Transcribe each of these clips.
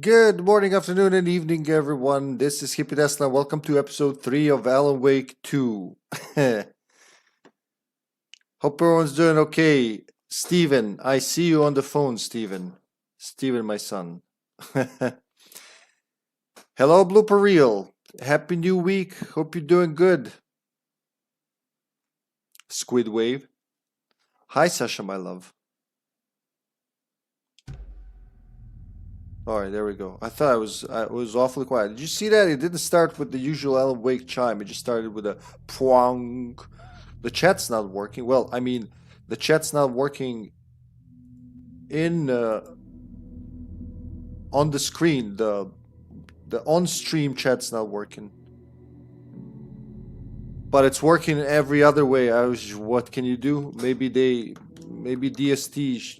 Good morning, afternoon, and evening, everyone. This is HippyTesla. Welcome to episode 3 of Alan Wake 2. Hope everyone's doing okay. Steven, I see you on the phone, Steven. Steven, my son. Hello, Blooper Reel. Happy new week. Hope you're doing good. Squid Wave. Hi, Sasha, my love. All right, there we go. I thought I was awfully quiet. Did you see that? It didn't start with the usual Alan Wake chime. It just started with a pwang. The chat's not working. Well, I mean, the chat's not working in on the screen. The on-stream chat's not working, but it's working every other way. What can you do? Maybe DST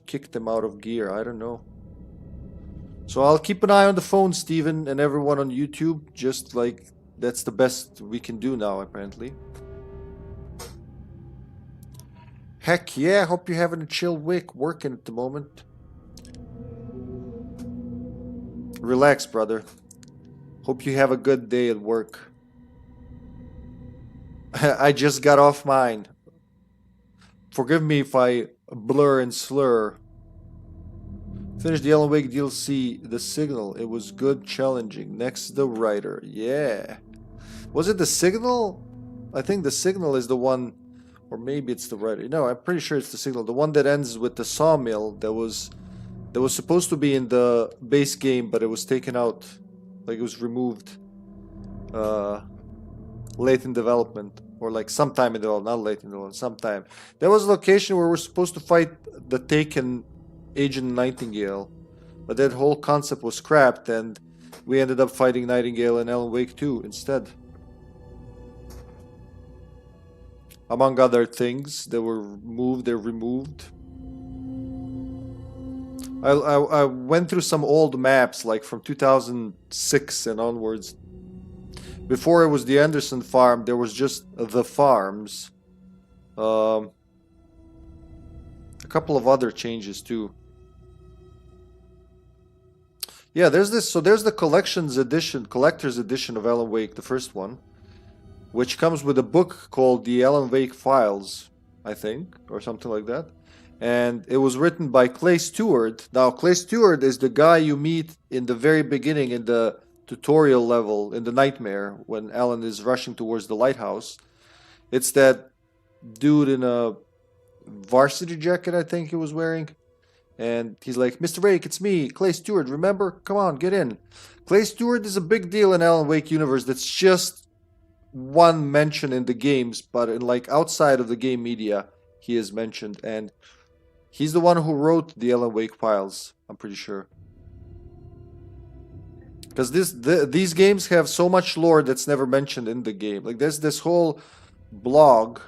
kicked them out of gear. I don't know. So I'll keep an eye on the phone, Steven, and everyone on YouTube. Just like that's the best we can do now, apparently. Heck yeah, hope you're having a chill week working at the moment. Relax, brother. Hope you have a good day at work. I just got off mine. Forgive me if I blur and slur. Finished the Alan Wake DLC, The Signal. It was good, challenging. Next, The Writer. Yeah. Was it The Signal? I think The Signal is the one, or maybe it's The Writer. No, I'm pretty sure it's The Signal. The one that ends with the sawmill that was supposed to be in the base game, but it was taken out. Like it was removed late in development. Or like sometime in development, not late in development, sometime. There was a location where we're supposed to fight the Taken Agent Nightingale, but that whole concept was scrapped, and we ended up fighting Nightingale in Alan Wake 2 instead. Among other things that were moved, they're removed. I went through some old maps, like from 2006 and onwards. Before it was the Anderson farm, there was just the farms. A couple of other changes too. Yeah, there's this. So there's the collector's edition of Alan Wake, the first one, which comes with a book called The Alan Wake Files, I think, or something like that. And it was written by Clay Stewart. Now, Clay Stewart is the guy you meet in the very beginning in the tutorial level in the nightmare when Alan is rushing towards the lighthouse. It's that dude in a varsity jacket, I think he was wearing. And he's like, Mr. Wake, it's me, Clay Stewart, remember? Come on, get in. Clay Stewart is a big deal in Alan Wake universe. That's just one mention in the games, but in like outside of the game media, he is mentioned. And he's the one who wrote the Alan Wake files, I'm pretty sure. Because these games have so much lore that's never mentioned in the game. Like there's this whole blog,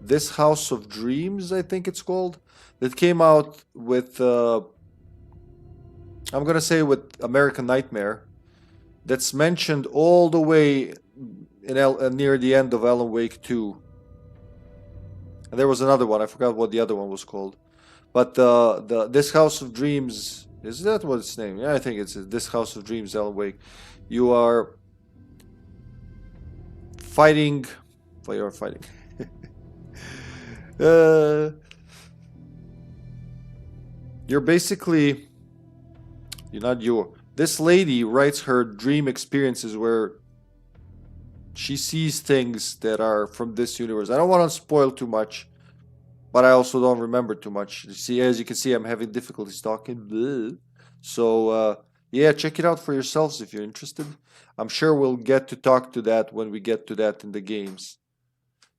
This House of Dreams, I think it's called, that came out with, I'm gonna say with American Nightmare, that's mentioned all the way in near the end of Alan Wake 2. And there was another one, I forgot what the other one was called. But This House of Dreams, is that what its name? Yeah, I think it's This House of Dreams, Alan Wake. You are fighting. Well, you're fighting. You're basically. You're not you. This lady writes her dream experiences where she sees things that are from this universe. I don't want to spoil too much, but I also don't remember too much. See, as you can see, I'm having difficulties talking. Bleh. So, yeah, check it out for yourselves if you're interested. I'm sure we'll get to talk to that when we get to that in the games.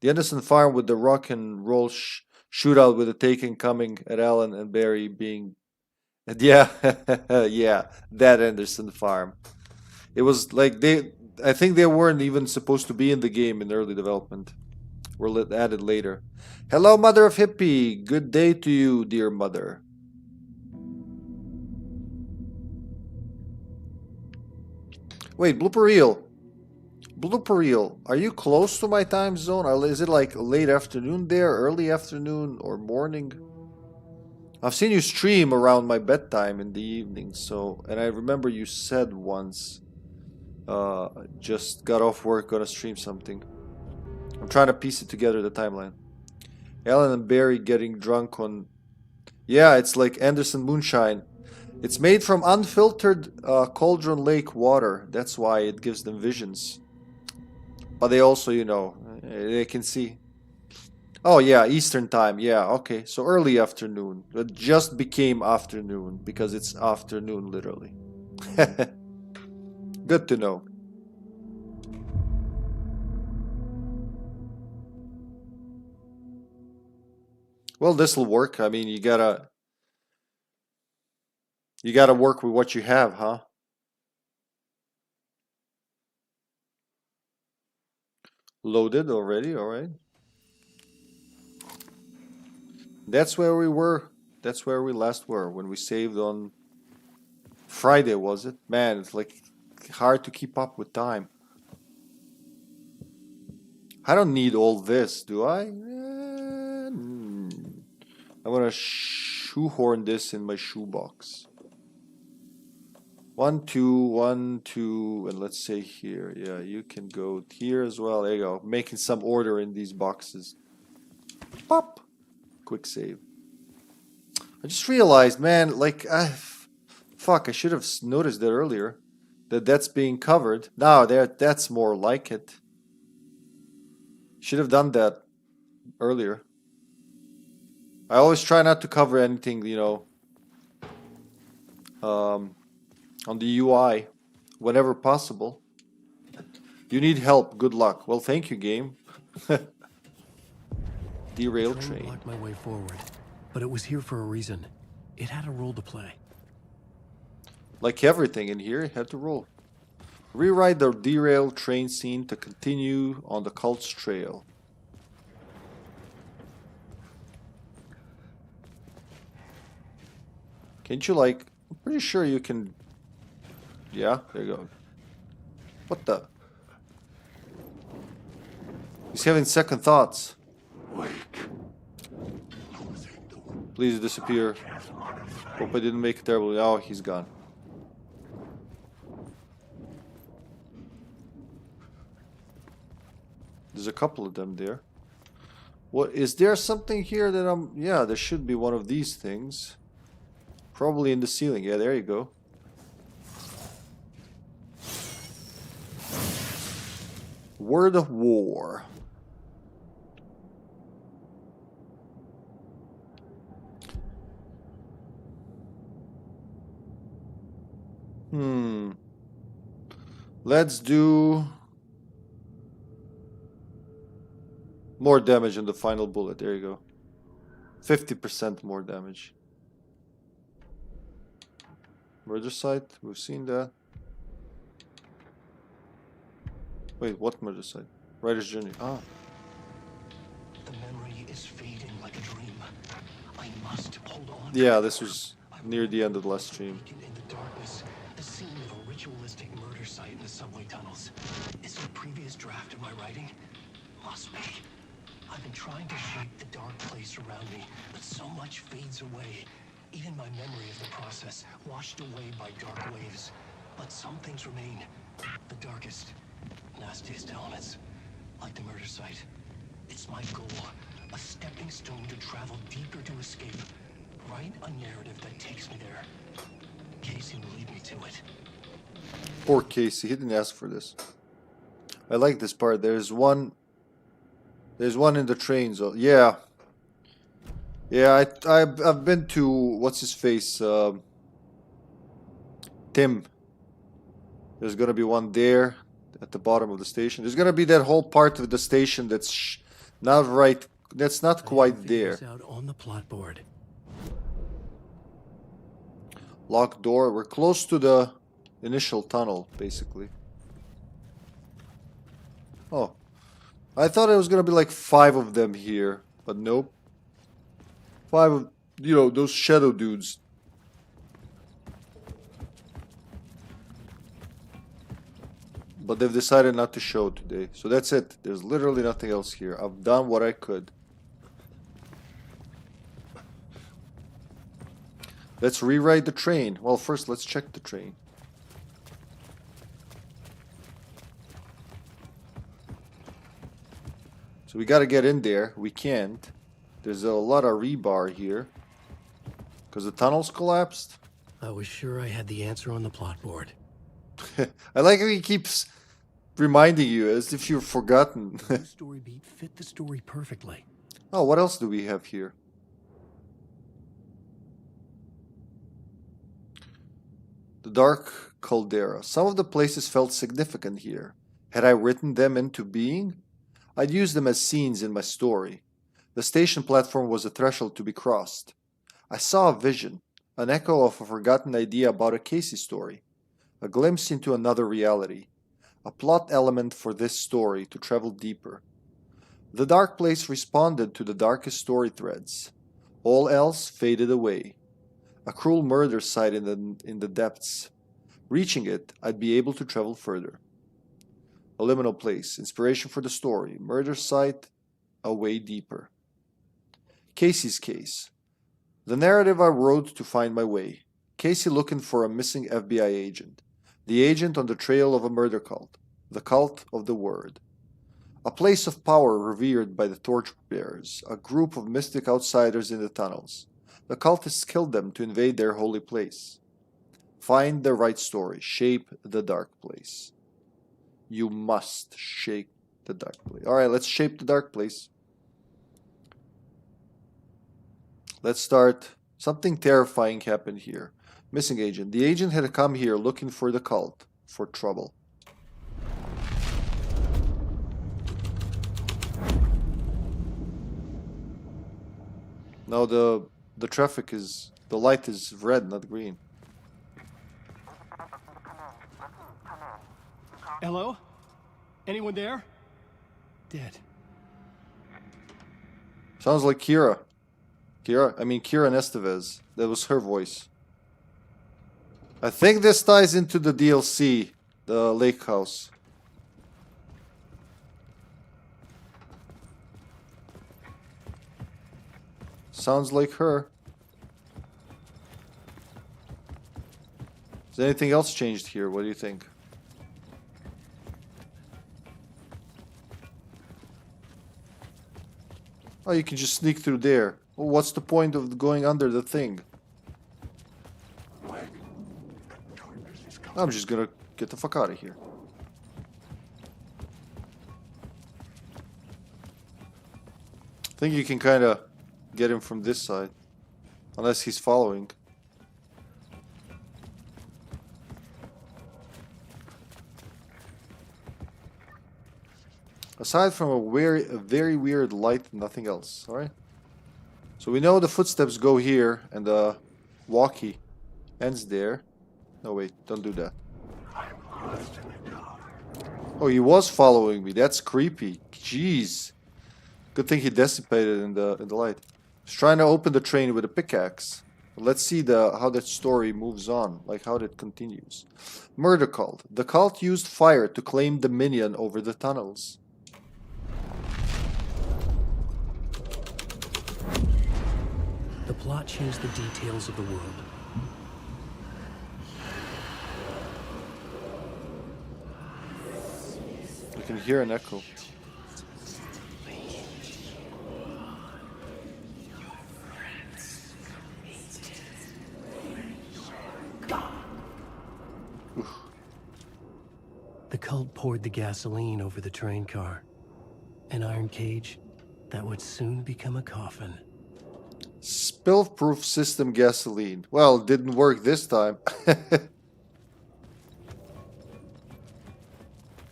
The Anderson farm with the rock and roll shootout with the Taken coming at Alan and Barry being. Yeah, yeah, that Anderson farm. It was like I think they weren't even supposed to be in the game in early development. Were added later. Hello, mother of Hippie. Good day to you, dear mother. Wait, blooper reel. Blooper reel. Are you close to my time zone? Or is it like late afternoon there, early afternoon, or morning? I've seen you stream around my bedtime in the evening, so... And I remember you said once... just got off work, gonna stream something. I'm trying to piece it together, the timeline. Alan and Barry getting drunk on... Yeah, it's like Anderson Moonshine. It's made from unfiltered Cauldron Lake water. That's why it gives them visions. But they also, you know, they can see. Oh yeah, Eastern time. Yeah, okay. So early afternoon. It just became afternoon because it's afternoon literally. Good to know. Well, this'll work. I mean, you gotta work with what you have, huh? Loaded already, all right. That's where we were. That's where we last were when we saved on Friday, was it? Man, it's like hard to keep up with time. I don't need all this, do I? I'm gonna shoehorn this in my shoebox. 1, 2, 1, 2, and let's say here. Yeah, you can go here as well. There you go. Making some order in these boxes. Pop. Quick save. I just realized, man, like, fuck, I should have noticed that earlier. That's being covered. No, that's more like it. Should have done that earlier. I always try not to cover anything, you know, on the UI whenever possible. You need help. Good luck. Well, thank you, game. Derail train. Blocked my way forward, but it was here for a reason. It had a role to play. Like everything in here, it had to roll. Rewrite the derailed train scene to continue on the cult's trail. Can't you, like... I'm pretty sure you can... Yeah, there you go. What the... He's having second thoughts. Please disappear. Hope I didn't make it terrible. Oh, he's gone. There's a couple of them there. What is there something here that I'm... Yeah, there should be one of these things. Probably in the ceiling. Yeah, there you go. Word of War. Let's do more damage in the final bullet. There you go. 50% more damage. Murder site. We've seen that. Wait, what murder site? Writer's journey. Ah. The memory is fading like a dream. I must hold on. Yeah, this was near the end of the last stream. In the darkness, the scene of a ritualistic murder site in the subway tunnels. Is it a previous draft of my writing? Must be. I've been trying to shape the dark place around me, but so much fades away. Even my memory of the process, washed away by dark waves. But some things remain. The darkest, nastiest elements, like the murder site. It's my goal, a stepping stone to travel deeper to escape. Write a narrative that takes me there. Casey will lead me to it. Poor Casey, he didn't ask for this. I like this part. There's one in the trains. Yeah. Yeah, I've been to what's his face, Tim. There's gonna be one there at the bottom of the station. There's gonna be that whole part of the station that's not right. That's not quite there. Out on the plot board. Locked door. We're close to the initial tunnel, basically. Oh, I thought it was gonna be like 5 of them here, but nope. 5 of, you know, those shadow dudes. But they've decided not to show today. So that's it. There's literally nothing else here. I've done what I could. Let's rewrite the train. Well, first let's check the train. So we gotta get in there. We can't. There's a lot of rebar here. Because the tunnels collapsed. I was sure I had the answer on the plot board. I like how he keeps reminding you as if you've forgotten. The story beat fit the story perfectly. Oh, what else do we have here? The Dark Caldera. Some of the places felt significant here. Had I written them into being? I'd use them as scenes in my story. The station platform was a threshold to be crossed. I saw a vision, an echo of a forgotten idea about a Casey story, a glimpse into another reality, a plot element for this story to travel deeper. The dark place responded to the darkest story threads. All else faded away. A cruel murder site in the depths. Reaching it, I'd be able to travel further. A liminal place, inspiration for the story, murder site, a way deeper. Casey's case. The narrative I wrote to find my way. Casey looking for a missing FBI agent. The agent on the trail of a murder cult. The cult of the word. A place of power revered by the torchbearers. A group of mystic outsiders in the tunnels. The cultists killed them to invade their holy place. Find the right story. Shape the dark place. You must shape the dark place. Alright, let's shape the dark place. Let's start. Something terrifying happened here. Missing agent. The agent had come here looking for the cult. For trouble. Now the traffic is... The light is red, not green. Hello? Anyone there? Dead. Sounds like Kira. Kira Estevez. That was her voice. I think this ties into the DLC, the lake house. Sounds like her. Has anything else changed here? What do you think? Oh, you can just sneak through there. Well, what's the point of going under the thing? I'm just gonna get the fuck out of here. I think you can kind of get him from this side. Unless he's following. Aside from a very weird light, nothing else. Alright? So we know the footsteps go here and the walkie ends there. No, wait, don't do that. Oh, he was following me. That's creepy. Jeez. Good thing he dissipated in the light. He's trying to open the train with a pickaxe. Let's see how that story moves on, like how that continues. Murder cult. The cult used fire to claim dominion over the tunnels. The plot changed the details of the world. You can hear an echo. The cult poured the gasoline over the train car. An iron cage that would soon become a coffin. Spill-proof system gasoline. Well, it didn't work this time.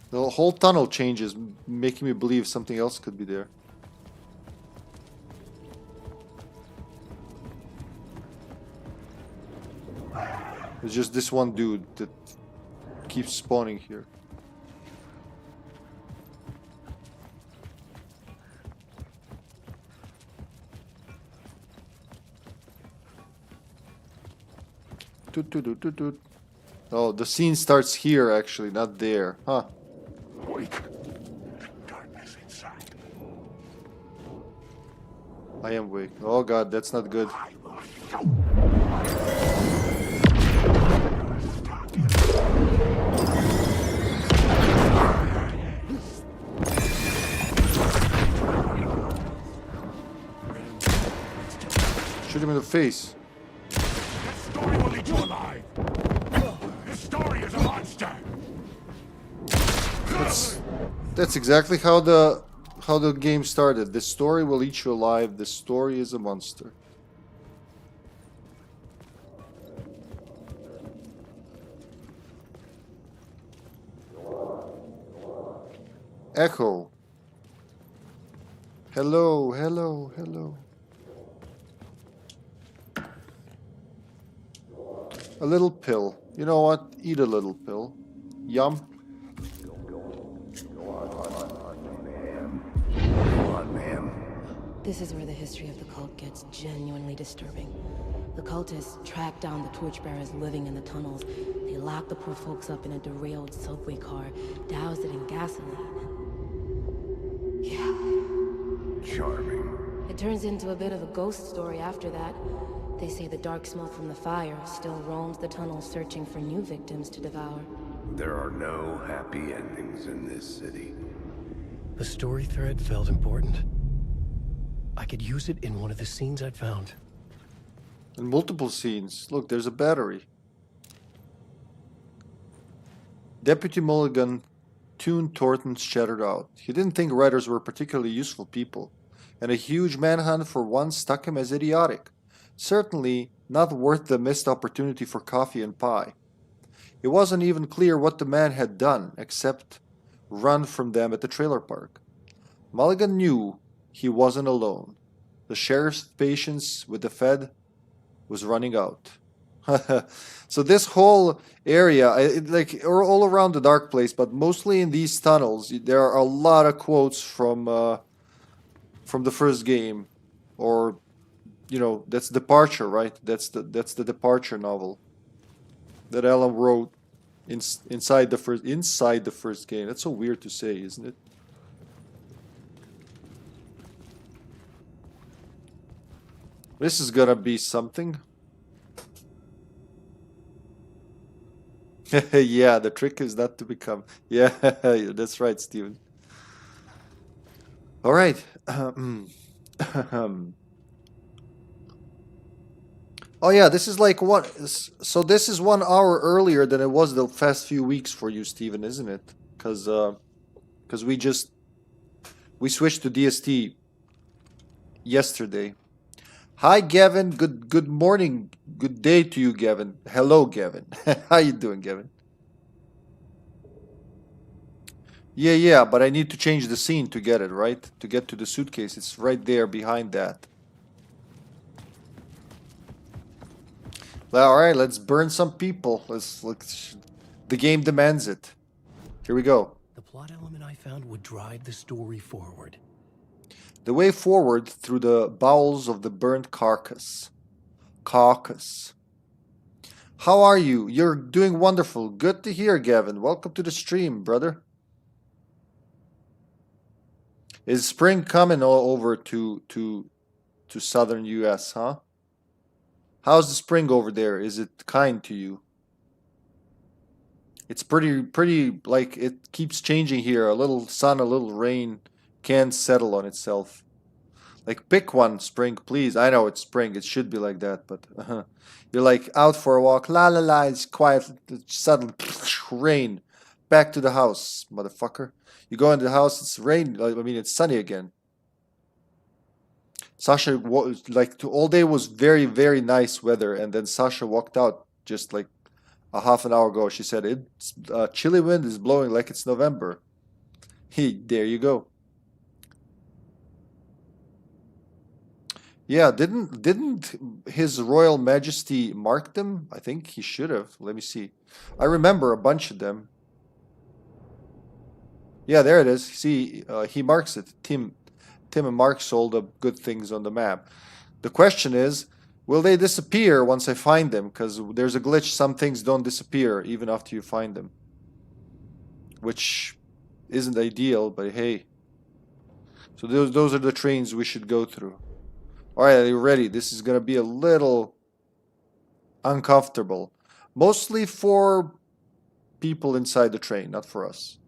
The whole tunnel changes, making me believe something else could be there. It's just this one dude that keeps spawning here. Oh, the scene starts here actually, not there. Huh. Wait. Darkness inside. I am weak. Oh god, that's not good. I will show. Shoot him in the face. This story will eat you alive. This story is a monster. That's exactly how the game started. This story will eat you alive. This story is a monster. Echo. Hello, hello, hello. A little pill. You know what? Eat a little pill. Yum. This is where the history of the cult gets genuinely disturbing. The cultists track down the torchbearers living in the tunnels. They lock the poor folks up in a derailed subway car, douse it in gasoline. Yeah. Charming. It turns into a bit of a ghost story after that. They say the dark smoke from the fire still roams the tunnels searching for new victims to devour. There are no happy endings in this city. The story thread felt important. I could use it in one of the scenes I'd found. In multiple scenes. Look, there's a battery. Deputy Mulligan tuned Thornton's shattered out. He didn't think writers were particularly useful people, and a huge manhunt for once struck him as idiotic. Certainly not worth the missed opportunity for coffee and pie. It wasn't even clear what the man had done, except run from them at the trailer park. Mulligan knew he wasn't alone. The sheriff's patience with the Fed was running out. So this whole area, all around the dark place, but mostly in these tunnels, there are a lot of quotes from the first game, or you know, that's Departure, right? That's the Departure novel that Alan wrote inside the first game. That's so weird to say, isn't it? This is gonna be something. Yeah, the trick is not to become. Yeah, that's right, Steven. All right. Oh yeah, this is like one. So this is 1 hour earlier than it was the past few weeks for you, Steven, isn't it? Because we switched to DST yesterday. Hi, Gavin. Good morning. Good day to you, Gavin. Hello, Gavin. How you doing, Gavin? Yeah, but I need to change the scene to get it, right? To get to the suitcase. It's right there behind that. Well, all right, let's burn some people. The game demands it. Here we go. The plot element I found would drive the story forward. The way forward through the bowels of the burnt carcass. How are you? You're doing wonderful. Good to hear, Gavin. Welcome to the stream, brother. Is spring coming all over to southern US, huh? How's the spring over there? Is it kind to you? It's pretty like it keeps changing here. A little sun, a little rain can't settle on itself. Like pick one, spring, please. I know it's spring. It should be like that, but you're like out for a walk. La la la. It's quiet. Suddenly rain. Back to the house, motherfucker. You go into the house. It's rain. I mean, it's sunny again. Sasha, all day was very, very nice weather, and then Sasha walked out just like a half an hour ago. She said, "It's chilly wind is blowing like it's November." There you go. Yeah, didn't His Royal Majesty mark them? I think he should have. Let me see. I remember a bunch of them. Yeah, there it is. See, he marks it. Tim and marks all the good things on the map. The question is, will they disappear once I find them? Because there's a glitch. Some things don't disappear even after you find them, which isn't ideal. But hey, so those are the trains we should go through. All right, are you ready? This is gonna be a little uncomfortable, mostly for people inside the train, not for us.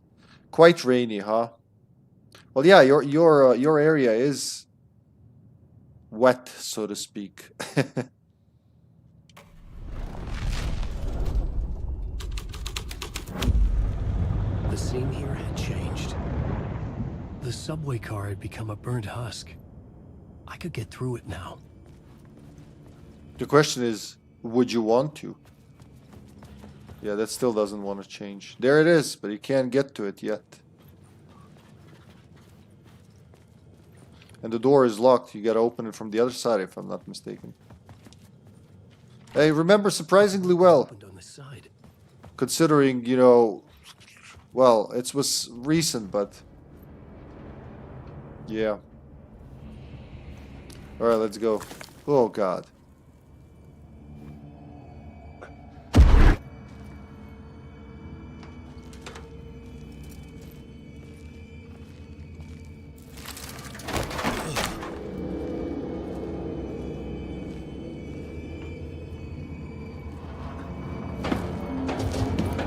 Quite rainy, huh? Well, yeah, your area is wet, so to speak. The scene here had changed. The subway car had become a burnt husk. I could get through it now. The question is, would you want to? Yeah, that still doesn't want to change. There it is, but you can't get to it yet. And the door is locked. You gotta open it from the other side, if I'm not mistaken. Hey, remember surprisingly well. Opened on the side. Considering, you know, well, it was recent, but yeah. Alright, let's go. Oh, God.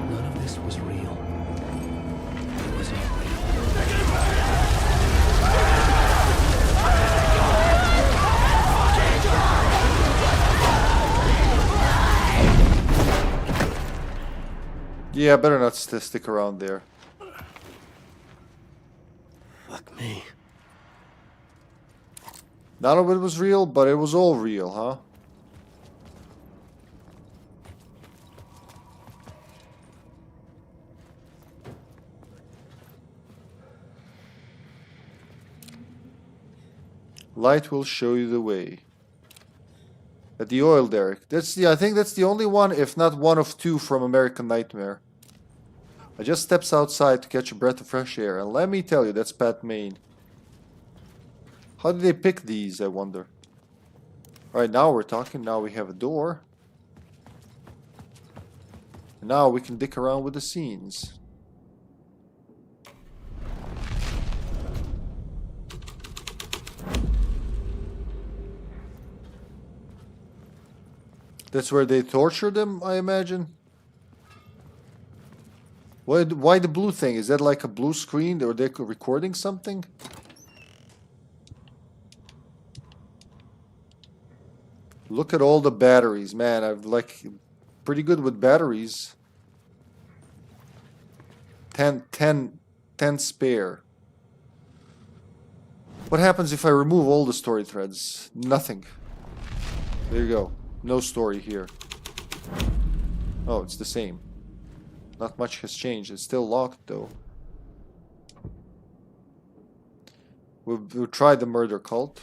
None of this was real. It was all real. Yeah, better not stick around there. Fuck me. None of it was real, but it was all real, huh? Light will show you the way. At the oil derrick. That's the, I think that's the only one, if not one of two, from American Nightmare. I just steps outside to catch a breath of fresh air, and let me tell you, that's Pat Maine. How did they pick these, I wonder? Alright, now we're talking. Now we have a door. And now we can dick around with the scenes. That's where they torture them, I imagine. Why the blue thing? Is that like a blue screen, or they're recording something? Look at all the batteries, man. I'm like pretty good with batteries. 10 spare. What happens if I remove all the story threads? Nothing. There you go. No story here. Oh, it's the same. Not much has changed. It's still locked, though. We'll try the murder cult.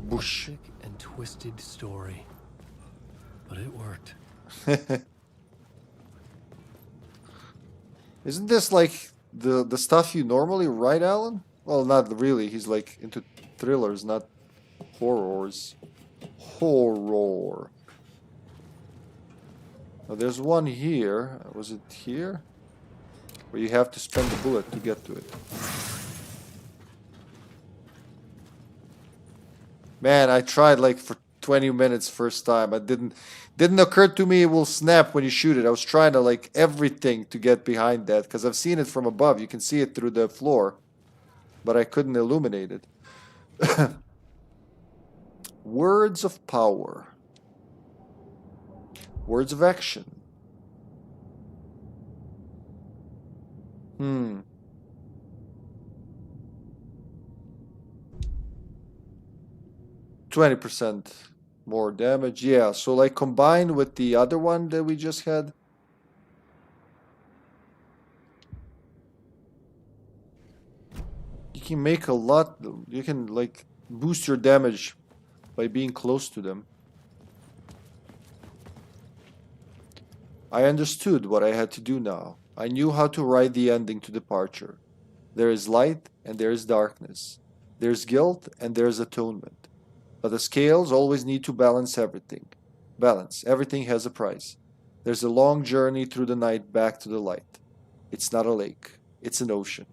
Bush. Sick and twisted story. But it worked. Isn't this like the stuff you normally write, Alan? Well, not really. He's like into thrillers, not horrors. Horror. Now, there's one here. Was it here? Where you have to spend the bullet to get to it. Man, I tried like for 20 minutes first time. I didn't occur to me it will snap when you shoot it. I was trying to like everything to get behind that because I've seen it from above. You can see it through the floor, but I couldn't illuminate it. Words of power. Words of action. 20% more damage. Yeah, so like combined with the other one that we just had. You can make a lot. You can like boost your damage by being close to them. I understood what I had to do now. I knew how to write the ending to Departure. There is light and there is darkness. There's guilt and there's atonement. But the scales always need to balance everything. Balance. Everything has a price. There's a long journey through the night back to the light. It's not a lake. It's an ocean.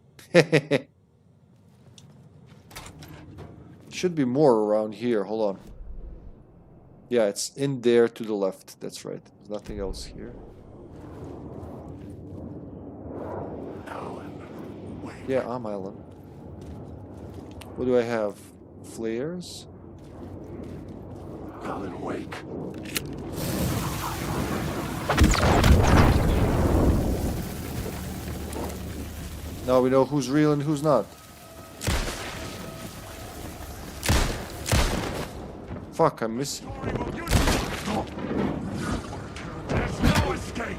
Should be more around here. Hold on. Yeah, it's in there to the left. That's right. There's nothing else here. Alan, wait. Yeah, I'm Alan. What do I have? Flares? Alan Wake. Now we know who's real and who's not. Fuck, I'm missing. There's no escape.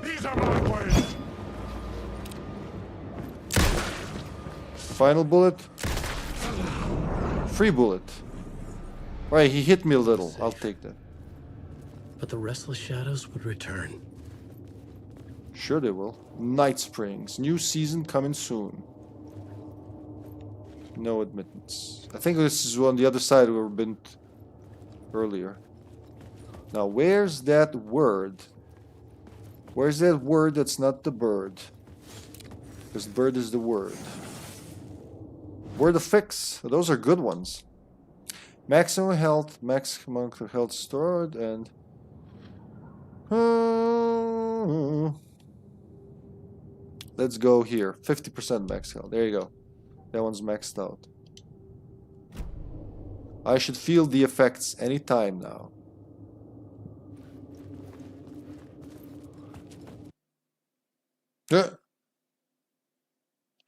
These are my words. Final bullet. Free bullet. Right, he hit me a little. I'll take that. But the restless shadows would return. Sure they will. Night Springs. New season coming soon. No admittance. I think this is on the other side where we've been earlier. Now, where's that word? Where's that word that's not the bird? Because bird is the word. Word of fix. Those are good ones. Maximum health stored, and... let's go here. 50% max health. There you go. That one's maxed out. I should feel the effects anytime now.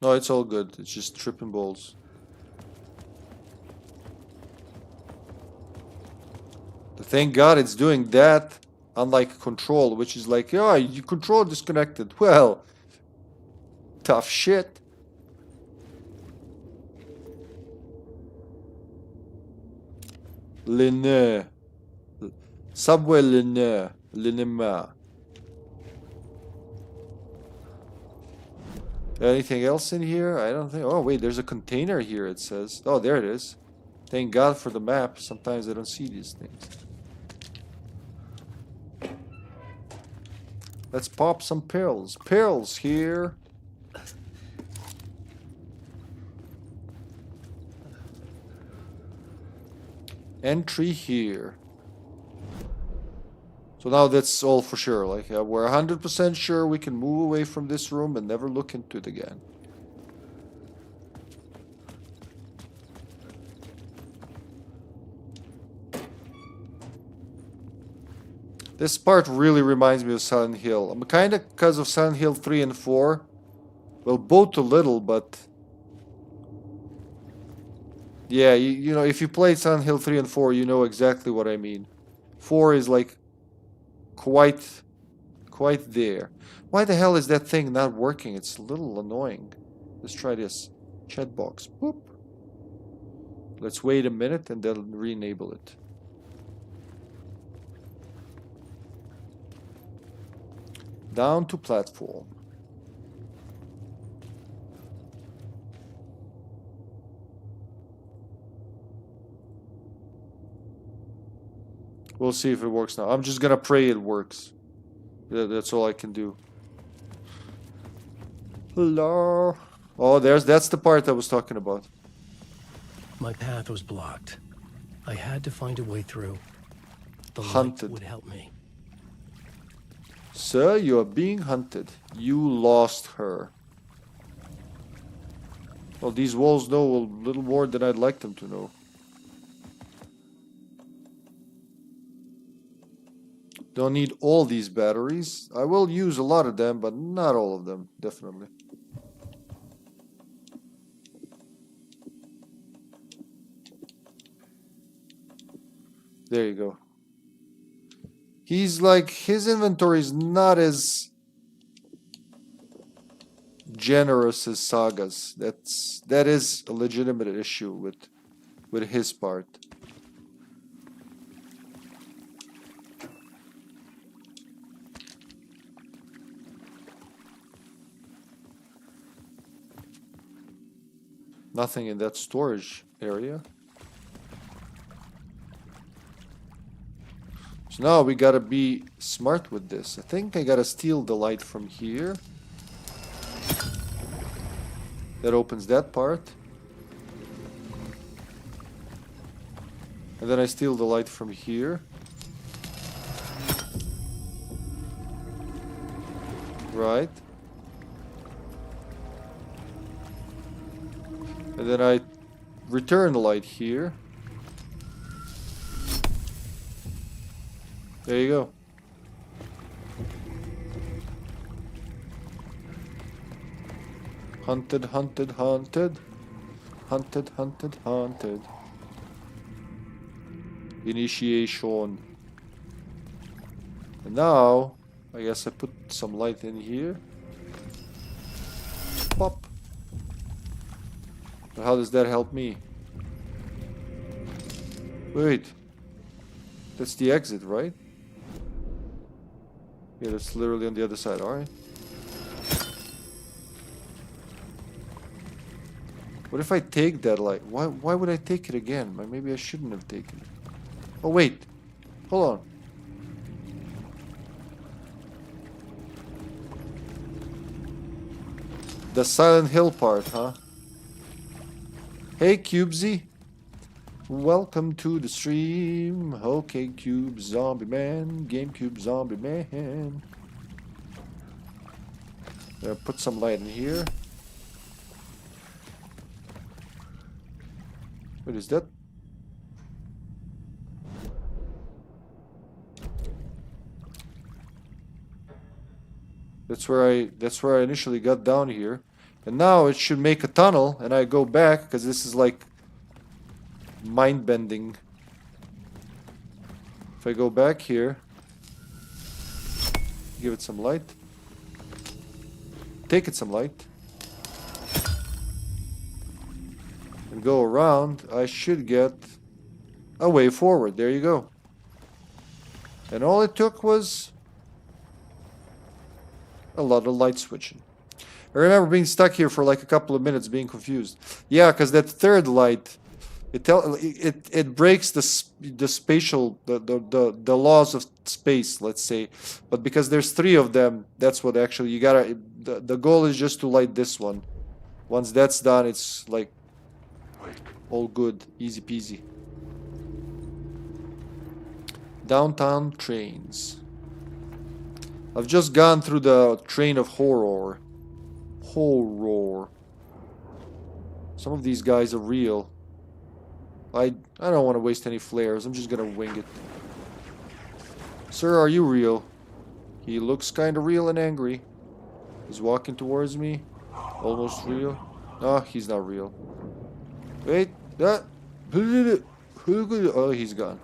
No, it's all good. It's just tripping balls. Thank God it's doing that, unlike control, which is like, oh, you control disconnected. Well, tough shit. Linne. Subway Linne. Linema. Anything else in here? I don't think. Oh, wait, there's a container here, it says. Oh, there it is. Thank God for the map. Sometimes I don't see these things. Let's pop some pills. Pills here. Entry here. So now that's all for sure. Like, we're 100% sure we can move away from this room and never look into it again. This part really reminds me of Silent Hill. I'm kind of because of Silent Hill 3 and 4. Well, both a little, but... yeah, you know, if you played Silent Hill 3 and 4, you know exactly what I mean. 4 is like... quite there. Why the hell is that thing not working? It's a little annoying. Let's try this. Chat box. Boop. Let's wait a minute and then re-enable it. Down to platform. We'll see if it works now. I'm just gonna pray it works. That's all I can do. Hello. Oh, that's the part I was talking about. My path was blocked. I had to find a way through. The Hunted. light would help me. Sir, you are being hunted. You lost her. Well, these walls know a little more than I'd like them to know. Don't need all these batteries. I will use a lot of them, but not all of them, definitely. There you go. He's like, his inventory is not as generous as Saga's. That is a legitimate issue with his part. Nothing in that storage area. So now we gotta be smart with this. I think I gotta steal the light from here. That opens that part. And then I steal the light from here. Right. And then I return light here. There you go. Haunted, haunted, haunted. Haunted, haunted, haunted. Initiation. And now, I guess I put some light in here. Pop. But how does that help me? Wait. That's the exit, right? Yeah, that's literally on the other side, alright. What if I take that light? Why would I take it again? Maybe I shouldn't have taken it. Oh wait. Hold on. The Silent Hill part, huh? Hey Cubesy. Welcome to the stream. Okay, Cube Zombie Man. GameCube Zombie Man. Put some light in here. What is that? That's where I initially got down here. And now it should make a tunnel and I go back because this is like mind bending. If I go back here, give it some light. Take it some light. And go around, I should get a way forward. There you go. And all it took was a lot of light switching. I remember being stuck here for like a couple of minutes being confused. Yeah, because that third light, it breaks the spatial, the laws of space, let's say. But because there's 3 of them, that's what actually you gotta, the goal is just to light this one. Once that's done, it's like all good, easy peasy. Downtown trains. I've just gone through the train of horror. Horror. Some of these guys are real. I don't want to waste any flares. I'm just gonna wing it. Sir, are you real? He looks kind of real and angry. He's walking towards me. Almost real. No, he's not real. Wait, that. Oh, he's gone.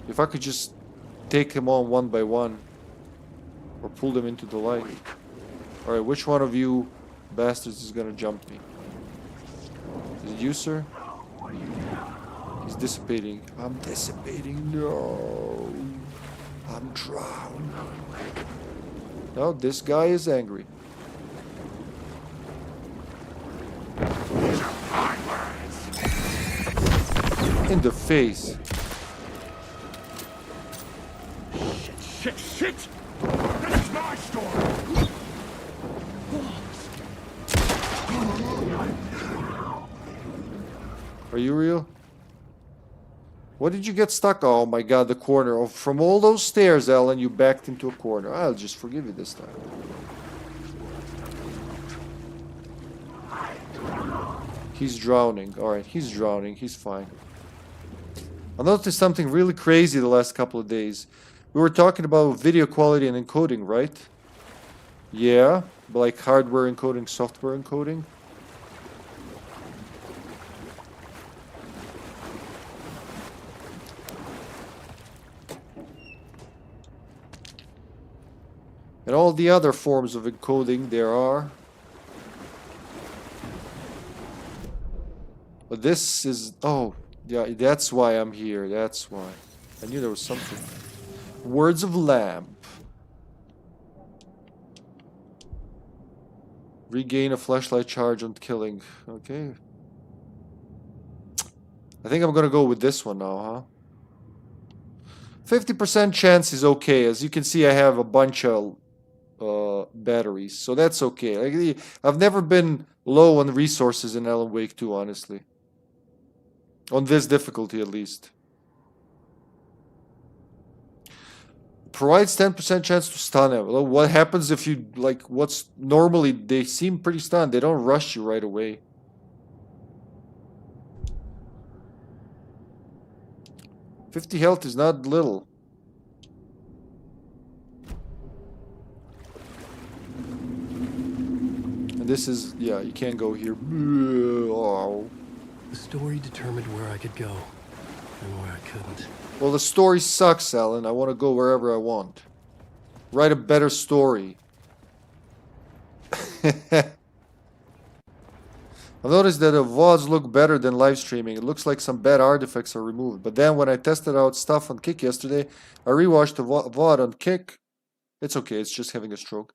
If I could just take him on one by one, or pull them into the light. Alright, which one of you bastards is gonna jump me? Is it you, sir? He's dissipating. I'm dissipating. No. I'm drowned. No, this guy is angry. In the face. Shit! This is my story! Are you real? What did you get stuck? Oh my god, the corner. Oh, from all those stairs, Alan, you backed into a corner. I'll just forgive you this time. He's drowning. Alright, he's drowning. He's fine. I noticed something really crazy the last couple of days. We were talking about video quality and encoding, right? Yeah, like hardware encoding, software encoding. And all the other forms of encoding there are. But this is... Oh, yeah, that's why I'm here. That's why. I knew there was something. Words of Lamp. Regain a flashlight charge on killing. Okay. I think I'm gonna go with this one now, huh? 50% chance is okay. As you can see, I have a bunch of batteries, so that's okay. I've never been low on resources in Alan Wake 2, honestly. On this difficulty, at least. Provides 10% chance to stun him. What happens if you, like, what's normally, they seem pretty stunned. They don't rush you right away. 50 health is not little. And this is, yeah, you can't go here. Oh. The story determined where I could go and where I couldn't. Well, the story sucks, Alan. I want to go wherever I want. Write a better story. I've noticed that the VODs look better than live streaming. It looks like some bad artifacts are removed. But then when I tested out stuff on Kick yesterday, I rewatched the VOD on Kick. It's okay, it's just having a stroke.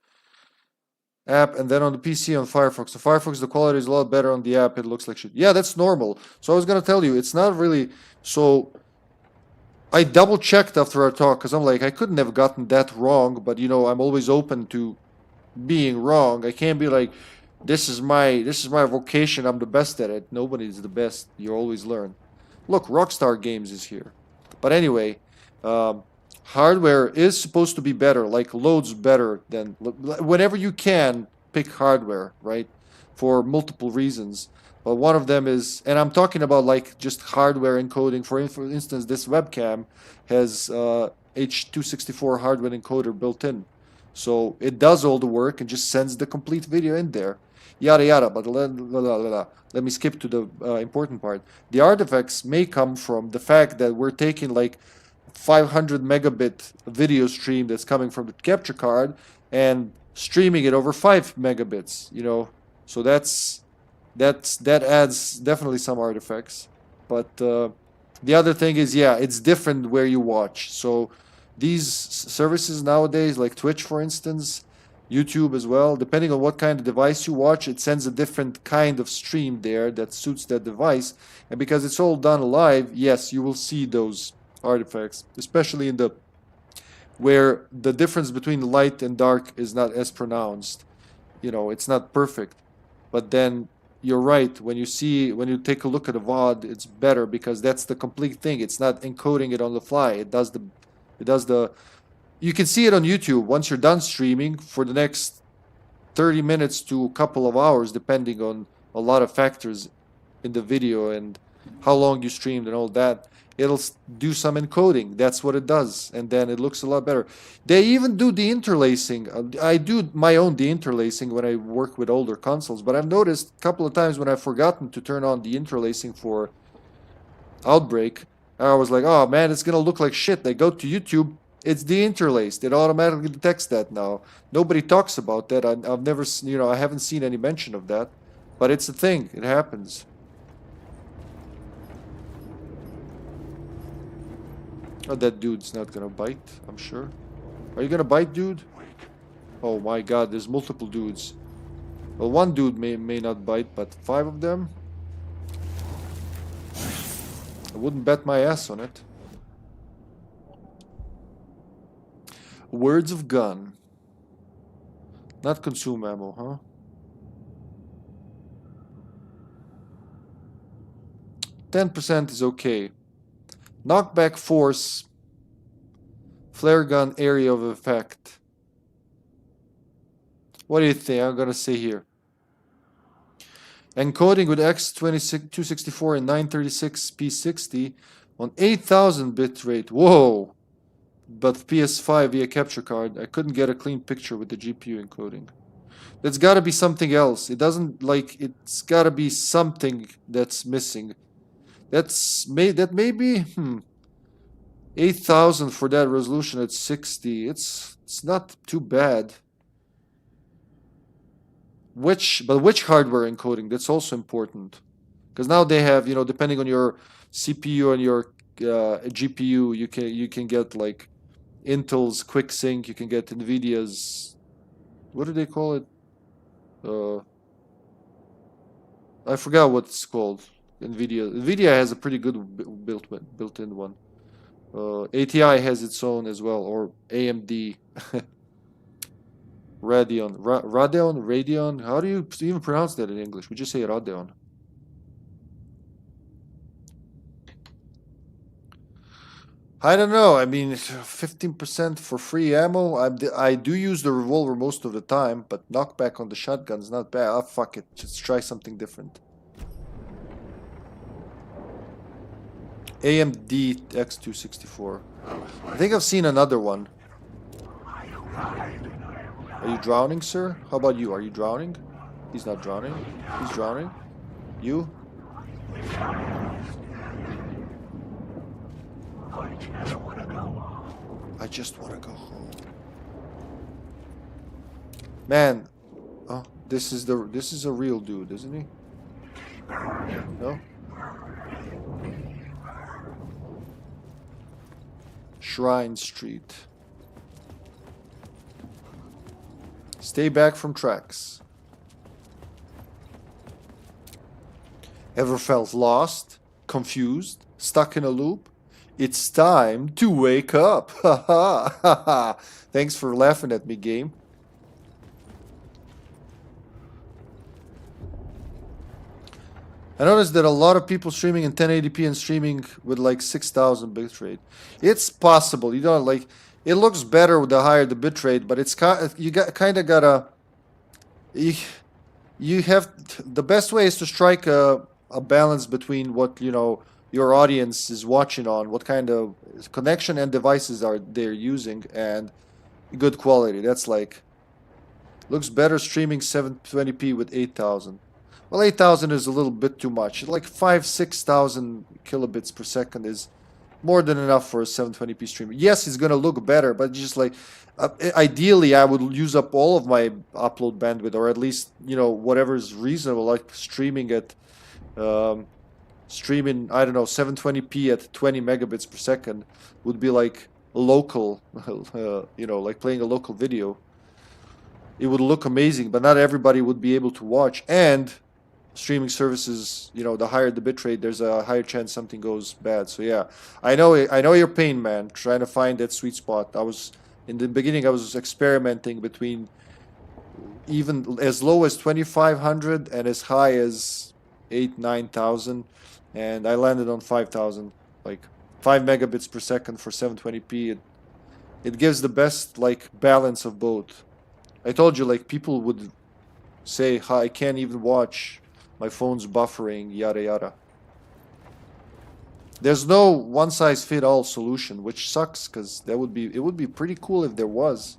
App, and then on the PC on Firefox. The Firefox, the quality is a lot better. On the app, it looks like shit. Yeah, that's normal. So I was going to tell you, it's not really... So I double checked after our talk, because I'm like, I couldn't have gotten that wrong, but you know, I'm always open to being wrong. I can't be like, this is my vocation, I'm the best at it. Nobody's the best. You always learn. Look, Rockstar Games is here. But anyway, hardware is supposed to be better, like loads better than... Whenever you can, pick hardware, right? For multiple reasons. But one of them is, and I'm talking about like just hardware encoding. For instance, this webcam has H.264 hardware encoder built in. So it does all the work and just sends the complete video in there. Yada yada, but let me skip to the important part. The artifacts may come from the fact that we're taking like 500 megabit video stream that's coming from the capture card and streaming it over 5 megabits, you know. So that adds definitely some artifacts. But the other thing is, yeah, it's different where you watch. So these services nowadays, like Twitch, for instance, YouTube as well, depending on what kind of device you watch, it sends a different kind of stream there that suits that device. And because it's all done live, yes, you will see those artifacts, especially in the where the difference between light and dark is not as pronounced. You know, it's not perfect. But then you're right, when you take a look at a VOD, it's better because that's the complete thing. It's not encoding it on the fly. It does the you can see it on YouTube once you're done streaming for the next 30 minutes to a couple of hours, depending on a lot of factors in the video and how long you streamed and all that. It'll do some encoding. That's what it does. And then it looks a lot better. They even do the interlacing. I do my own deinterlacing when I work with older consoles. But I've noticed a couple of times when I've forgotten to turn on the interlacing for Outbreak, I was like, oh man, it's going to look like shit. I go to YouTube. It's deinterlaced. It automatically detects that now. Nobody talks about that. I've never, you know, I haven't seen any mention of that. But it's a thing. It happens. Oh, that dude's not gonna bite, I'm sure. Are you gonna bite, dude? Oh my god, there's multiple dudes. Well, one dude may not bite, but 5 of them? I wouldn't bet my ass on it. Words of gun. Not consume ammo, huh? 10% is okay. Knockback force. Flare gun area of effect. What do you think? I'm gonna say here. Encoding with X264 and 936p60 on 8000 bit rate. Whoa! But PS5 via capture card. I couldn't get a clean picture with the GPU encoding. There's gotta be something else. It doesn't like it's gotta be something that's missing. That may be 8000 for that resolution at 60. It's not too bad. Which hardware encoding? That's also important, because now they have, you know, depending on your CPU and your GPU, you can get like Intel's QuickSync, you can get Nvidia's, what do they call it? I forgot what it's called. Nvidia has a pretty good built-in one. ATI has its own as well, or AMD. Radeon. How do you even pronounce that in English? We just say Radeon. I don't know. I mean, 15% for free ammo. I do use the revolver most of the time, but knockback on the shotgun's not bad. Oh, fuck it. Just try something different. AMD X264. I think I've seen another one. Are you drowning, sir? How about you? Are you drowning? He's not drowning. He's drowning. You? I just want to go home. Man, oh, this is a real dude, isn't he? No? Shrine Street. Stay back from tracks. Ever felt lost, confused, stuck in a loop? It's time to wake up. Ha ha ha ha. Thanks for laughing at me, game. I noticed that a lot of people streaming in 1080p and streaming with like 6,000 bitrate. It's possible. You don't like. It looks better with the higher the bitrate, but it's kind of gotta. You have the best way is to strike a balance between what your audience is watching on, what kind of connection and devices are they're using, and good quality. That's like looks better streaming 720p with 8,000. Well, 8,000 is a little bit too much. Like 6,000 kilobits per second is more than enough for a 720p stream. Yes, it's gonna look better, but just like ideally, I would use up all of my upload bandwidth, or at least whatever is reasonable, like streaming at streaming, I don't know, 720p at 20 megabits per second would be like local, like playing a local video. It would look amazing, but not everybody would be able to watch. And streaming services, the higher the bitrate, there's a higher chance something goes bad. So yeah, I know your pain, man. Trying to find that sweet spot. In the beginning, I was experimenting between even as low as 2,500 and as high as 9,000, and I landed on 5,000, like 5 megabits per second for 720p. It gives the best like balance of both. I told you, like, people would say, I can't even watch, my phone's buffering, yada yada. There's no one-size-fit-all solution, which sucks, because it would be pretty cool if there was.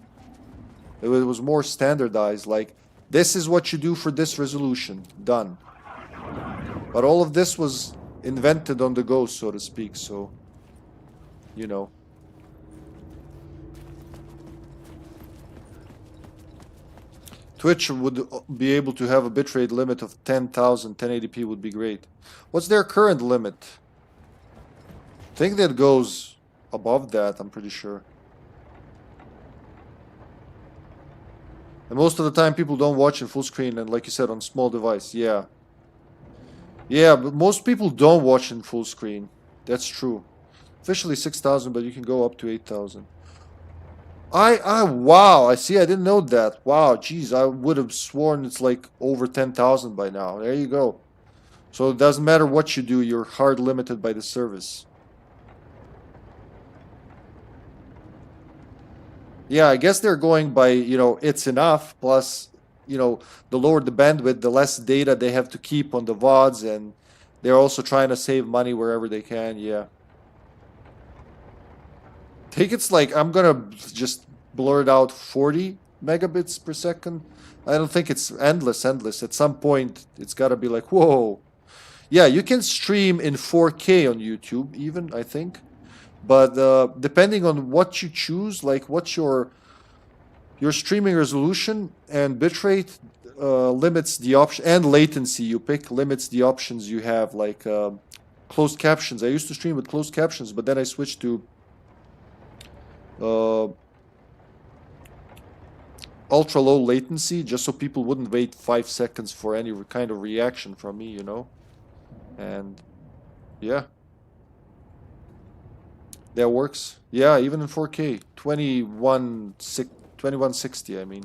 If it was more standardized, like, this is what you do for this resolution, done. But all of this was invented on the go, so to speak, so, Twitch would be able to have a bitrate limit of 10,000, 1080p would be great. What's their current limit? I think that goes above that, I'm pretty sure. And most of the time people don't watch in full screen, and like you said, on small device, yeah. Yeah, but most people don't watch in full screen. That's true. Officially 6,000, but you can go up to 8,000. Wow, I see, I didn't know that. Wow, geez, I would have sworn it's like over 10,000 by now. There you go. So it doesn't matter what you do, you're hard limited by the service. Yeah, I guess they're going by, it's enough, plus, the lower the bandwidth, the less data they have to keep on the VODs, and they're also trying to save money wherever they can, yeah. I think it's like, I'm gonna just blur it out 40 megabits per second. I don't think it's endless. At some point, it's gotta be like, whoa. Yeah, you can stream in 4K on YouTube, even, I think. But depending on what you choose, like what's your streaming resolution and bitrate limits the option, and latency you pick limits the options you have, like closed captions. I used to stream with closed captions, but then I switched to ultra low latency, just so people wouldn't wait 5 seconds for any kind of reaction from me, and yeah, that works. Yeah, even in 4K, 2160, I mean,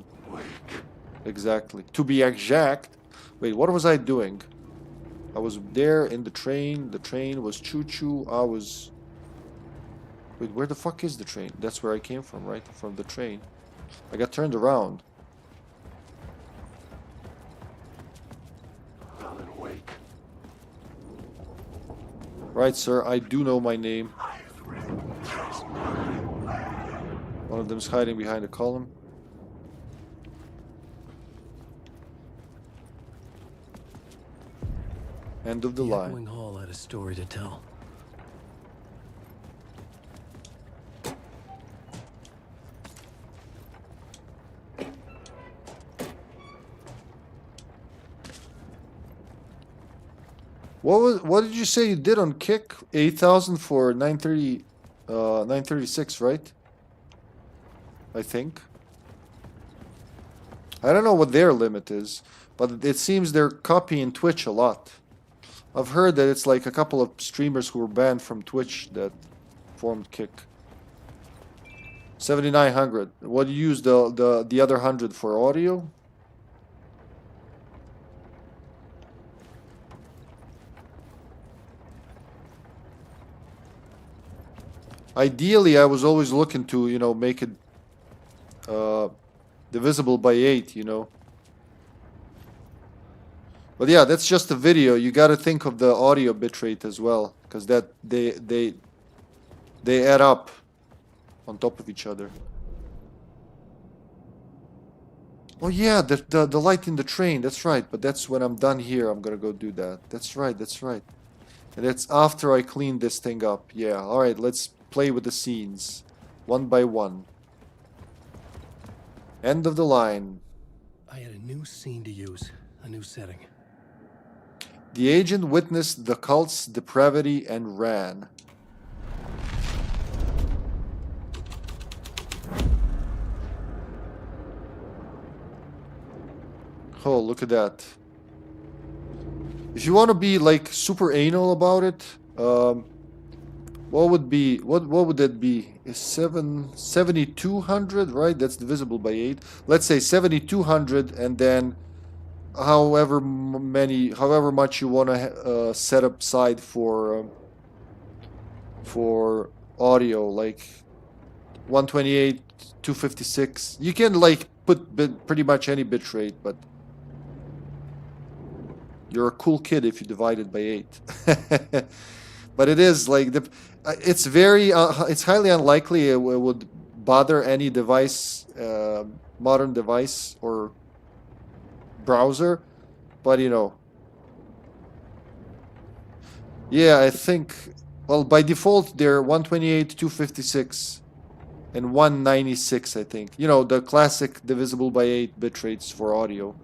exactly, to be exact. Wait, what was I doing? I was there in the train was choo-choo. I was, wait, where the fuck is the train? That's where I came from, right? From the train. I got turned around. Right, sir, I do know my name. One of them's hiding behind a column. End of the line. echoing hall had a story to tell. What did you say you did on Kick? 8,000 for 930 936, right? I think. I don't know what their limit is, but it seems they're copying Twitch a lot. I've heard that it's like a couple of streamers who were banned from Twitch that formed Kick. 7,900. What do you use the other 100 for audio? Ideally, I was always looking to, you know, make it divisible by 8, you know. But yeah, that's just a video. You got to think of the audio bitrate as well, because that they add up on top of each other. Oh yeah, the light in the train. That's right. But that's when I'm done here. I'm gonna go do that. That's right. That's right. And that's after I clean this thing up. Yeah. All right. Let's play with the scenes, one by one. End of the line. I had a new scene to use, a new setting. The agent witnessed the cult's depravity and ran. Oh, look at that. If you want to be like super anal about it, what would that be? 7,200, right? That's divisible by 8. Let's say 7,200, and then however much you want to set aside for audio, like 128, 256. You can like put pretty much any bitrate, but you're a cool kid if you divide it by 8. But it is like it's very it's highly unlikely it would bother any device, modern device or browser, but you know, yeah, I think, well, by default they're 128, 256 and 196, I think. You know, the classic divisible by 8 bit rates for audio.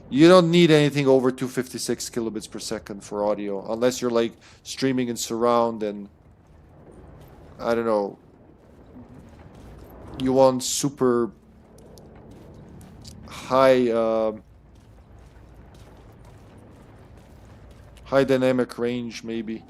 You don't need anything over 256 kilobits per second for audio, unless you're like streaming in surround and I don't know, you want super high high dynamic range maybe.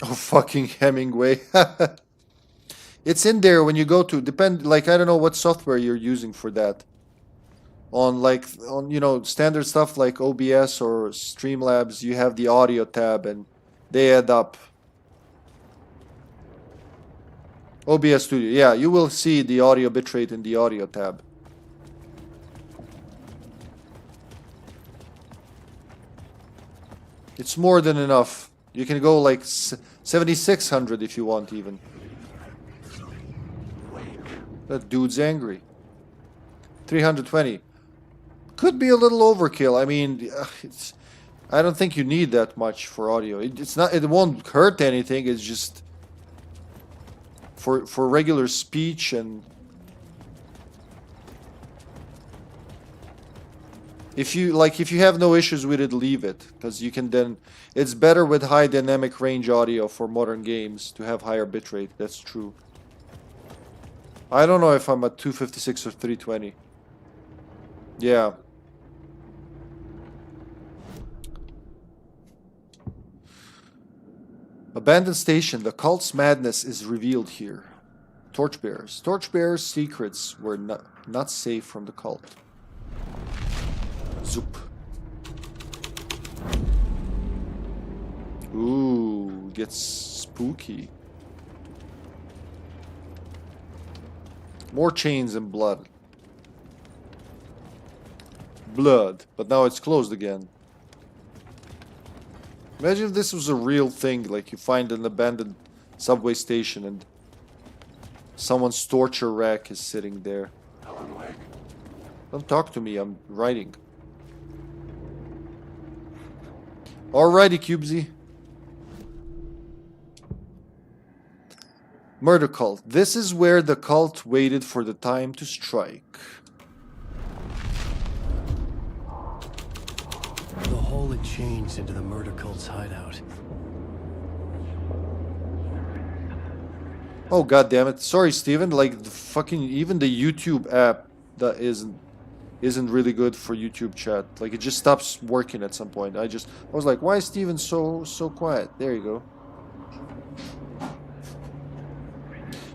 Oh, fucking Hemingway. It's in there when you go to, like, I don't know what software you're using for that. On, you know, standard stuff like OBS or Streamlabs, you have the audio tab and they add up. OBS Studio, yeah, you will see the audio bitrate in the audio tab. It's more than enough. You can go like 7,600 if you want even. That dude's angry. 320. Could be a little overkill. I mean, I don't think you need that much for audio. It's not. It won't hurt anything. It's just for regular speech and if you have no issues with it, leave it, because you can then. It's better with high dynamic range audio for modern games to have higher bitrate. That's true. I don't know if I'm at 256 or 320. Yeah. Abandoned station. The cult's madness is revealed here. Torchbearers. Torchbearers' secrets were not safe from the cult. Zoop. Ooh, gets spooky. More chains and blood. Blood, but now it's closed again. Imagine if this was a real thing, like you find an abandoned subway station and someone's torture rack is sitting there. Don't talk to me, I'm writing. Alrighty, Cubesy. Murder cult. This is where the cult waited for the time to strike. The hole had changed into the murder cult's hideout. Oh god damn it. Sorry, Steven. Like the fucking even the YouTube app that isn't really good for YouTube chat. Like it just stops working at some point. I was like, why is Steven so quiet? There you go.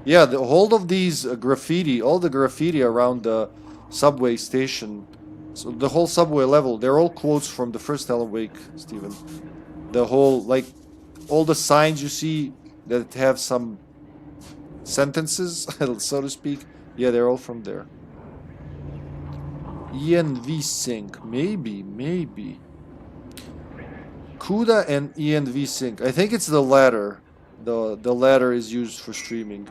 Yeah, the whole of these graffiti, all the graffiti around the subway station, so the whole subway level, they're all quotes from the first Alan Wake, Steven. The whole, like, all the signs you see that have some sentences, so to speak, yeah, they're all from there. ENV sync, maybe. CUDA and ENV sync. I think it's the latter. The latter is used for streaming.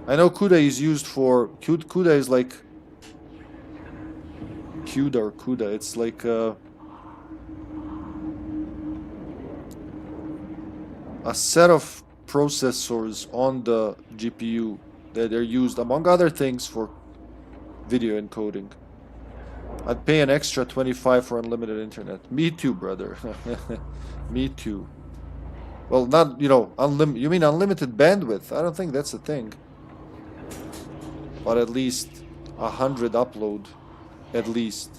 I know CUDA is used for... CUDA is like... CUDA or CUDA. It's like a set of processors on the GPU that are used, among other things, for video encoding. I'd pay an extra 25 for unlimited internet. Me too, brother. Me too. Well, not, you know, you mean unlimited bandwidth? I don't think that's a thing. But at least 100 upload. At least.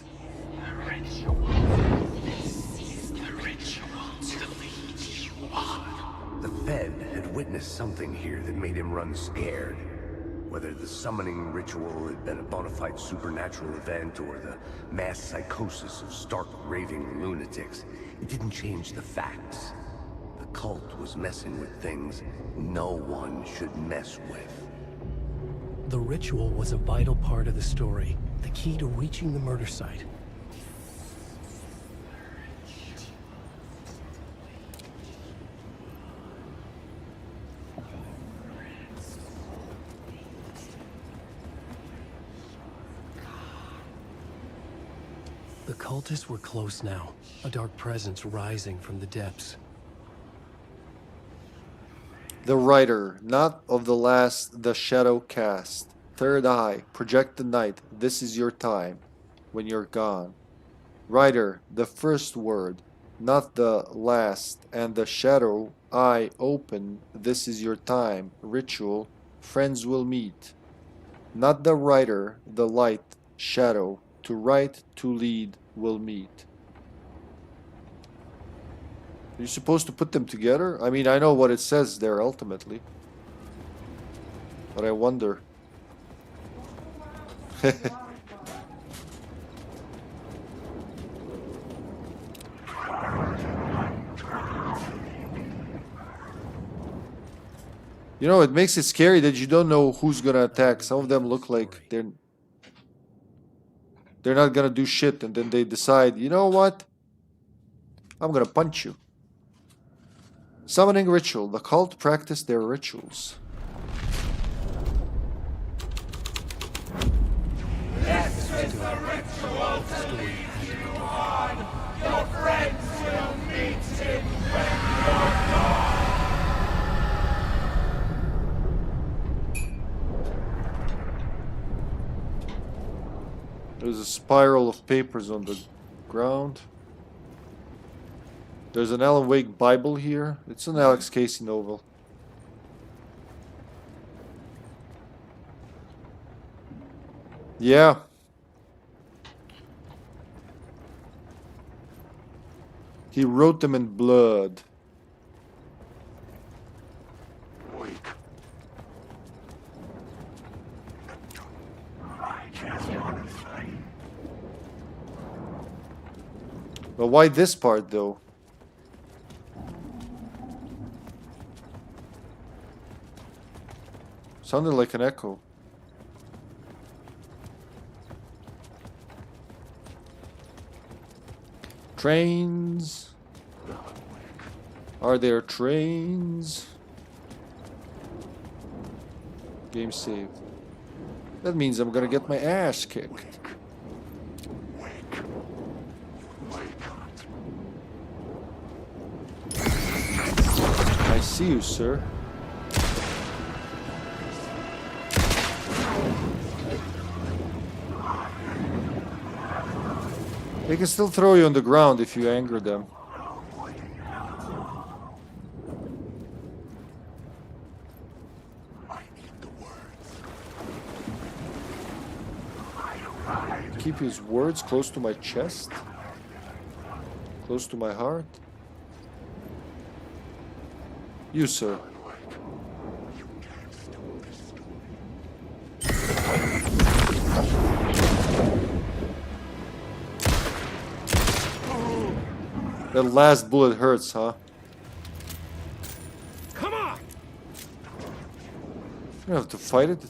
The Fed had witnessed something here that made him run scared. Whether the summoning ritual had been a bona fide supernatural event or the mass psychosis of stark raving lunatics, it didn't change the facts. The cult was messing with things no one should mess with. The ritual was a vital part of the story, the key to reaching the murder site. The cultists were close now, a dark presence rising from the depths. The writer, not of the last, the shadow cast. Third eye, project the night, this is your time, when you're gone. Writer, the first word, not the last, and the shadow, eye open, this is your time, ritual, friends will meet. Not the writer, the light, shadow, to write, to lead, will meet. You're supposed to put them together? I mean, I know what it says there ultimately. But I wonder. You know, it makes it scary that you don't know who's gonna attack. Some of them look like they're not gonna do shit, and then they decide, you know what? I'm gonna punch you. Summoning ritual. The cult practiced their rituals. This is the ritual to lead you on. Your friends will meet him when you're gone. There's a spiral of papers on the ground. There's an Alan Wake Bible here. It's an Alex Casey novel. Yeah. He wrote them in blood. Weak. I just want to fight. But why this part though? Sounded like an echo. Trains. Are there trains? Game saved. That means I'm gonna get my ass kicked. I see you, sir. They can still throw you on the ground if you anger them. Keep his words close to my chest, close to my heart. You, sir. That last bullet hurts, huh? Come on! You don't have to fight it.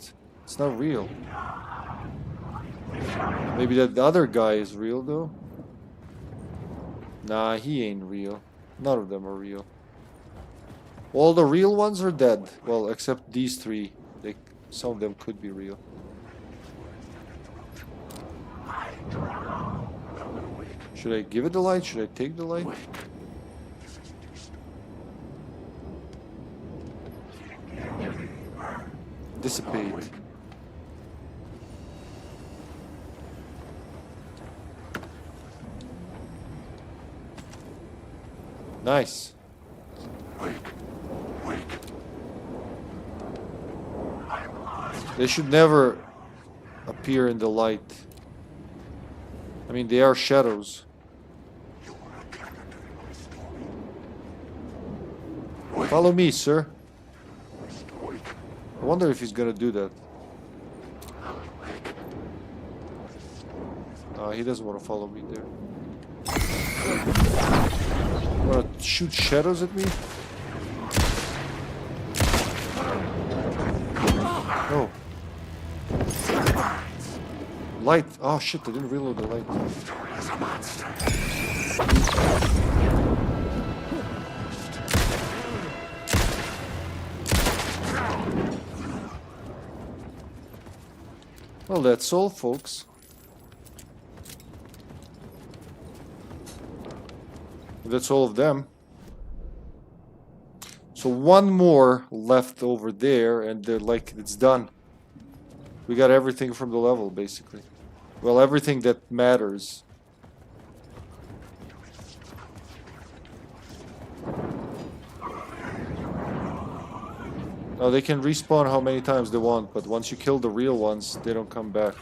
It's not real. Maybe that other guy is real, though. Nah, he ain't real. None of them are real. All the real ones are dead. Well, except these three. Some of them could be real. Should I give it the light? Should I take the light? Dissipate. Nice. They should never appear in the light. I mean, they are shadows. Follow me, sir. I wonder if he's gonna do that. He doesn't want to follow me there. Wanna shoot shadows at me? No. Light. Oh shit, I didn't reload the light. Well, that's all, folks. That's all of them. So one more left over there, and they're like, it's done. We got everything from the level, basically. Well, everything that matters. Now they can respawn how many times they want, but once you kill the real ones, they don't come back.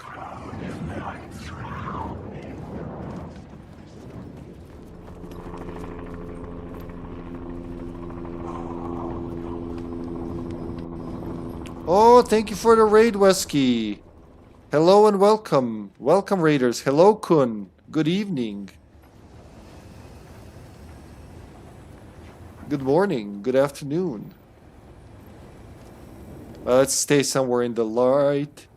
Oh, thank you for the raid, Wesky. Hello and welcome. Welcome, raiders. Hello, Kun. Good evening. Good morning. Good afternoon. Let's stay somewhere in the light.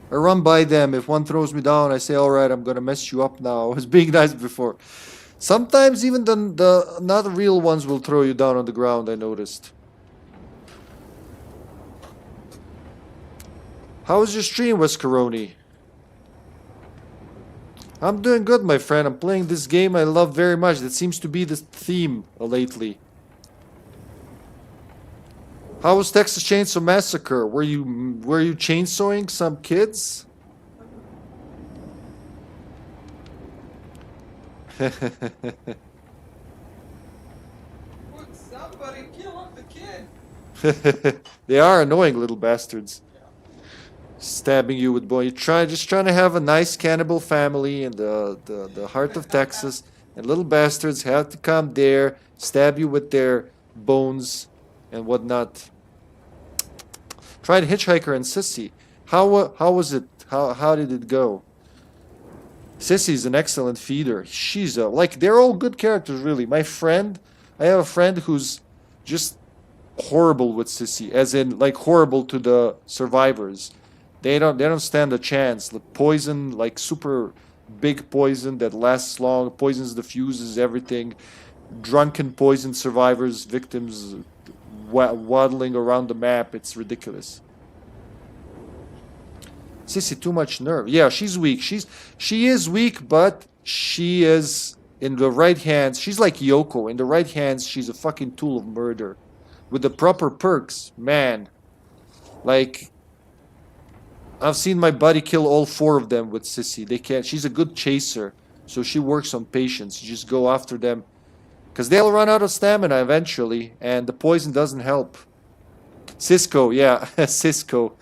I run by them. If one throws me down, I say, alright, I'm gonna mess you up now. I was being nice before. Sometimes even the not real ones will throw you down on the ground, I noticed. How was your stream, Wescaroni? I'm doing good, my friend. I'm playing this game I love very much. That seems to be the theme lately. How was Texas Chainsaw Massacre? Were you chainsawing some kids? Would somebody kill off the kid? They are annoying little bastards. Stabbing you with boy. Just trying to have a nice cannibal family in the heart of Texas, and little bastards have to come there, stab you with their bones and whatnot. Tried Hitchhiker and Sissy. How was it? How did it go? Sissy's an excellent feeder. She's a, like, they're all good characters, really. My friend, I have a friend who's just horrible with Sissy, as in, like, horrible to the survivors. They don't stand a chance. The poison, like, super big poison that lasts long, poisons the fuses, everything. Drunken poison survivors, victims waddling around the map. It's ridiculous. Sissy, too much nerve. Yeah, she's weak. She is weak, but she is in the right hands. She's like Yoko. In the right hands, she's a fucking tool of murder. With the proper perks, man. Like, I've seen my buddy kill all 4 of them with Sissy. They can't. She's a good chaser, so she works on patience. You just go after them, because they'll run out of stamina eventually, and the poison doesn't help. Cisco, yeah, Cisco.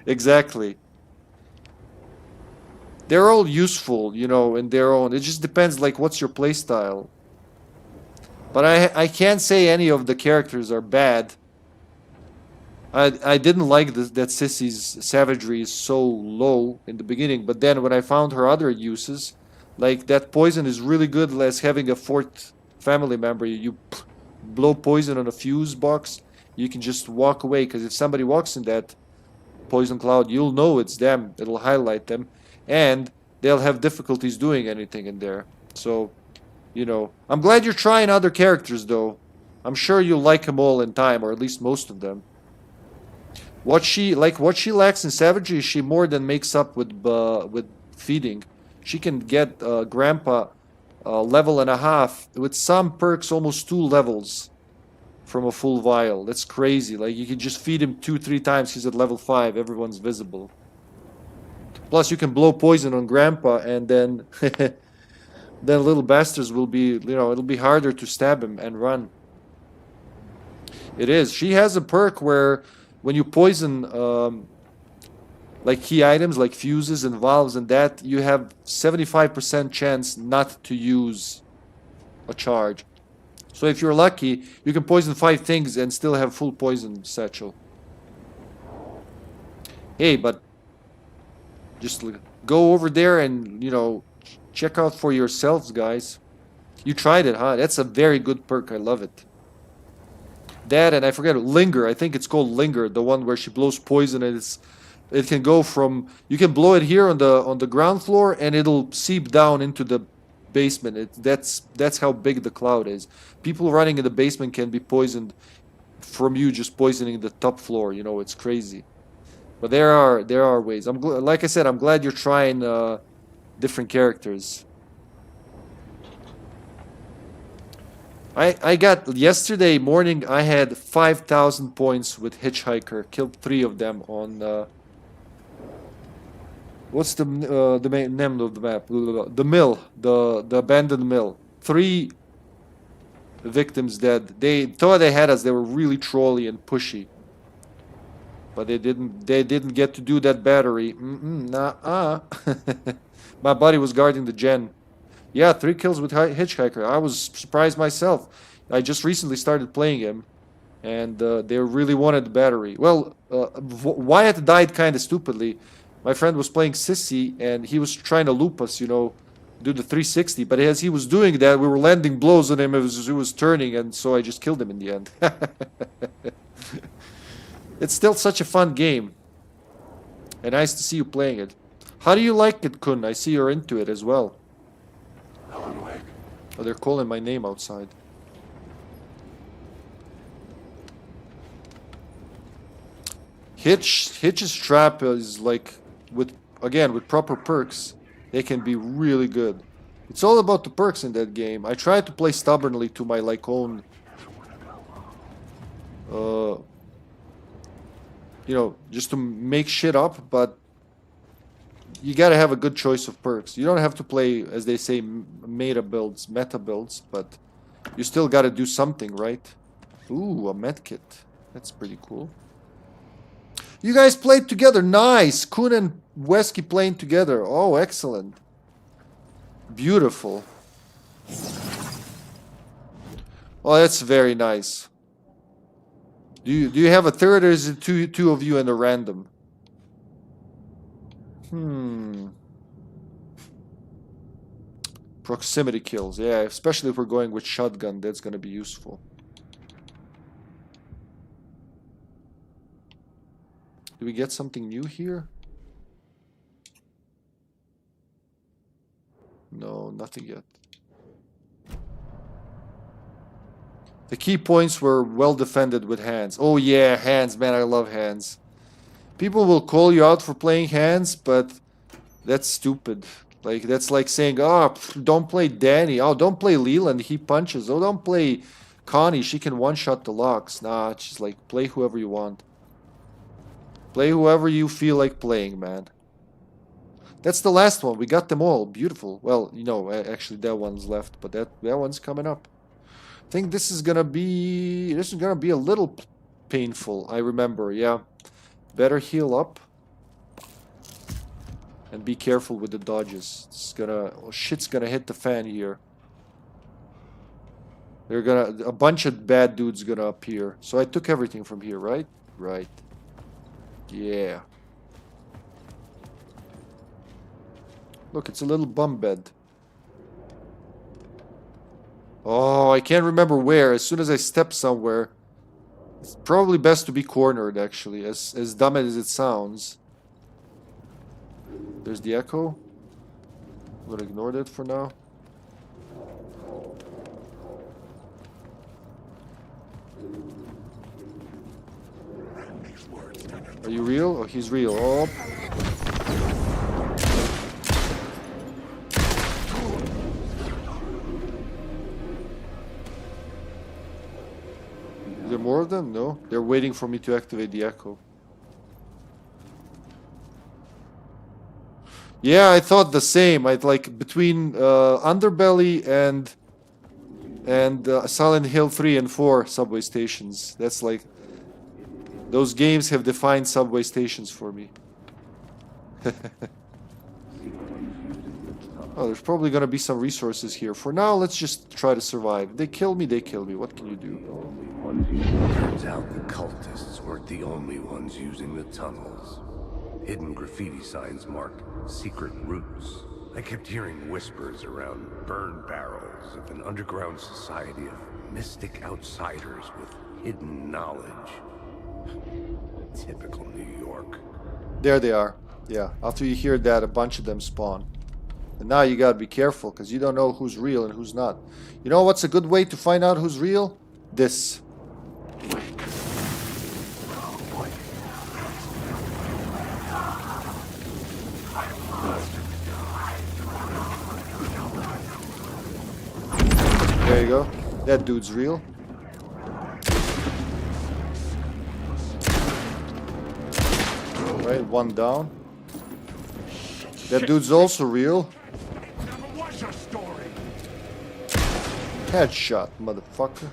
Exactly. They're all useful, you know, in their own. It just depends, like, what's your playstyle. But I can't say any of the characters are bad. I didn't like that Sissy's savagery is so low in the beginning, but then when I found her other uses, like that poison is really good as having a 4th family member. You blow poison on a fuse box, you can just walk away, because if somebody walks in that poison cloud, you'll know it's them. It'll highlight them, and they'll have difficulties doing anything in there. So, you know, I'm glad you're trying other characters, though. I'm sure you'll like them all in time, or at least most of them. What she lacks in savagery, she more than makes up with feeding. She can get Grandpa level and a half with some perks, almost 2 levels from a full vial. That's crazy. Like, you can just feed him 2-3 times. He's at level 5. Everyone's visible. Plus, you can blow poison on Grandpa, and then then little bastards will be, you know, it'll be harder to stab him and run. It is. She has a perk where when you poison like key items like fuses and valves and that, you have 75% chance not to use a charge. So if you're lucky, you can poison 5 things and still have full poison satchel. Hey, but just go over there and, you know, check out for yourselves, guys. You tried it, huh? That's a very good perk. I love it. That, and I forget, Linger. I think it's called Linger, the one where she blows poison, and it can go from, you can blow it here on the ground floor, and it'll seep down into the basement. That's how big the cloud is. People running in the basement can be poisoned from you just poisoning the top floor. You know, it's crazy. But there are ways. Like I said, I'm glad you're trying different characters. I got, yesterday morning, I had 5,000 points with Hitchhiker. Killed 3 of them on what's the name of the map? The mill, the abandoned mill. 3 victims dead. They thought they had us. They were really trolly and pushy, but they didn't get to do that battery. Nah. My buddy was guarding the gen. Yeah, 3 kills with Hitchhiker. I was surprised myself. I just recently started playing him, and they really wanted the battery. Well, Wyatt died kind of stupidly. My friend was playing Sissy, and he was trying to loop us, you know, do the 360. But as he was doing that, we were landing blows on him as he was turning, and so I just killed him in the end. It's still such a fun game. And nice to see you playing it. How do you like it, Kun? I see you're into it as well. Oh, they're calling my name outside. Hitch's trap is like, with proper perks, they can be really good. It's all about the perks in that game. I try to play stubbornly to my own, you know, just to make shit up, but you gotta have a good choice of perks. You don't have to play, as they say, meta builds, but you still gotta do something, right? Ooh, a medkit. That's pretty cool. You guys played together. Nice. Kun and Wesky playing together. Oh, excellent. Beautiful. Oh, that's very nice. Do you have a third, or is it two of you and a random? Proximity kills, yeah, especially if we're going with shotgun, that's gonna be useful. Do we get something new here? No, nothing yet. The key points were well defended with hands. Oh yeah, hands, man, I love hands. People will call you out for playing hands, but that's stupid. Like, that's like saying, oh, don't play Danny. Oh, don't play Leland, he punches. Oh, don't play Connie, she can one-shot the locks. Nah, she's like, play whoever you want. Play whoever you feel like playing, man. That's the last one. We got them all. Beautiful. Well, you know, actually that one's left, but that one's coming up. I think this is gonna be a little painful, I remember, yeah. Better heal up. And be careful with the dodges. It's gonna... Oh, shit's gonna hit the fan here. They're gonna... A bunch of bad dudes gonna appear. So I took everything from here, right? Right. Yeah. Look, it's a little bum bed. Oh, I can't remember where. As soon as I step somewhere... It's probably best to be cornered, actually. As dumb as it sounds. There's the echo. I'm gonna ignore that for now. Are you real? Oh, he's real. Oh. Is there more of them? No. They're waiting for me to activate the echo. Yeah, I thought the same. I'd like between Underbelly and Silent Hill 3 and 4 subway stations. That's like those games have defined subway stations for me. Oh, there's probably gonna be some resources here. For now, let's just try to survive. If they kill me, they kill me. What can you do? Turns out the cultists weren't the only ones using the tunnels. Hidden graffiti signs marked secret routes. I kept hearing whispers around burn barrels of an underground society of mystic outsiders with hidden knowledge. Typical New York. There they are. Yeah, after you hear that, a bunch of them spawn. And now you gotta be careful, because you don't know who's real and who's not. You know what's a good way to find out who's real? This. There you go. That dude's real. Right, one down. That dude's also real. Headshot, motherfucker.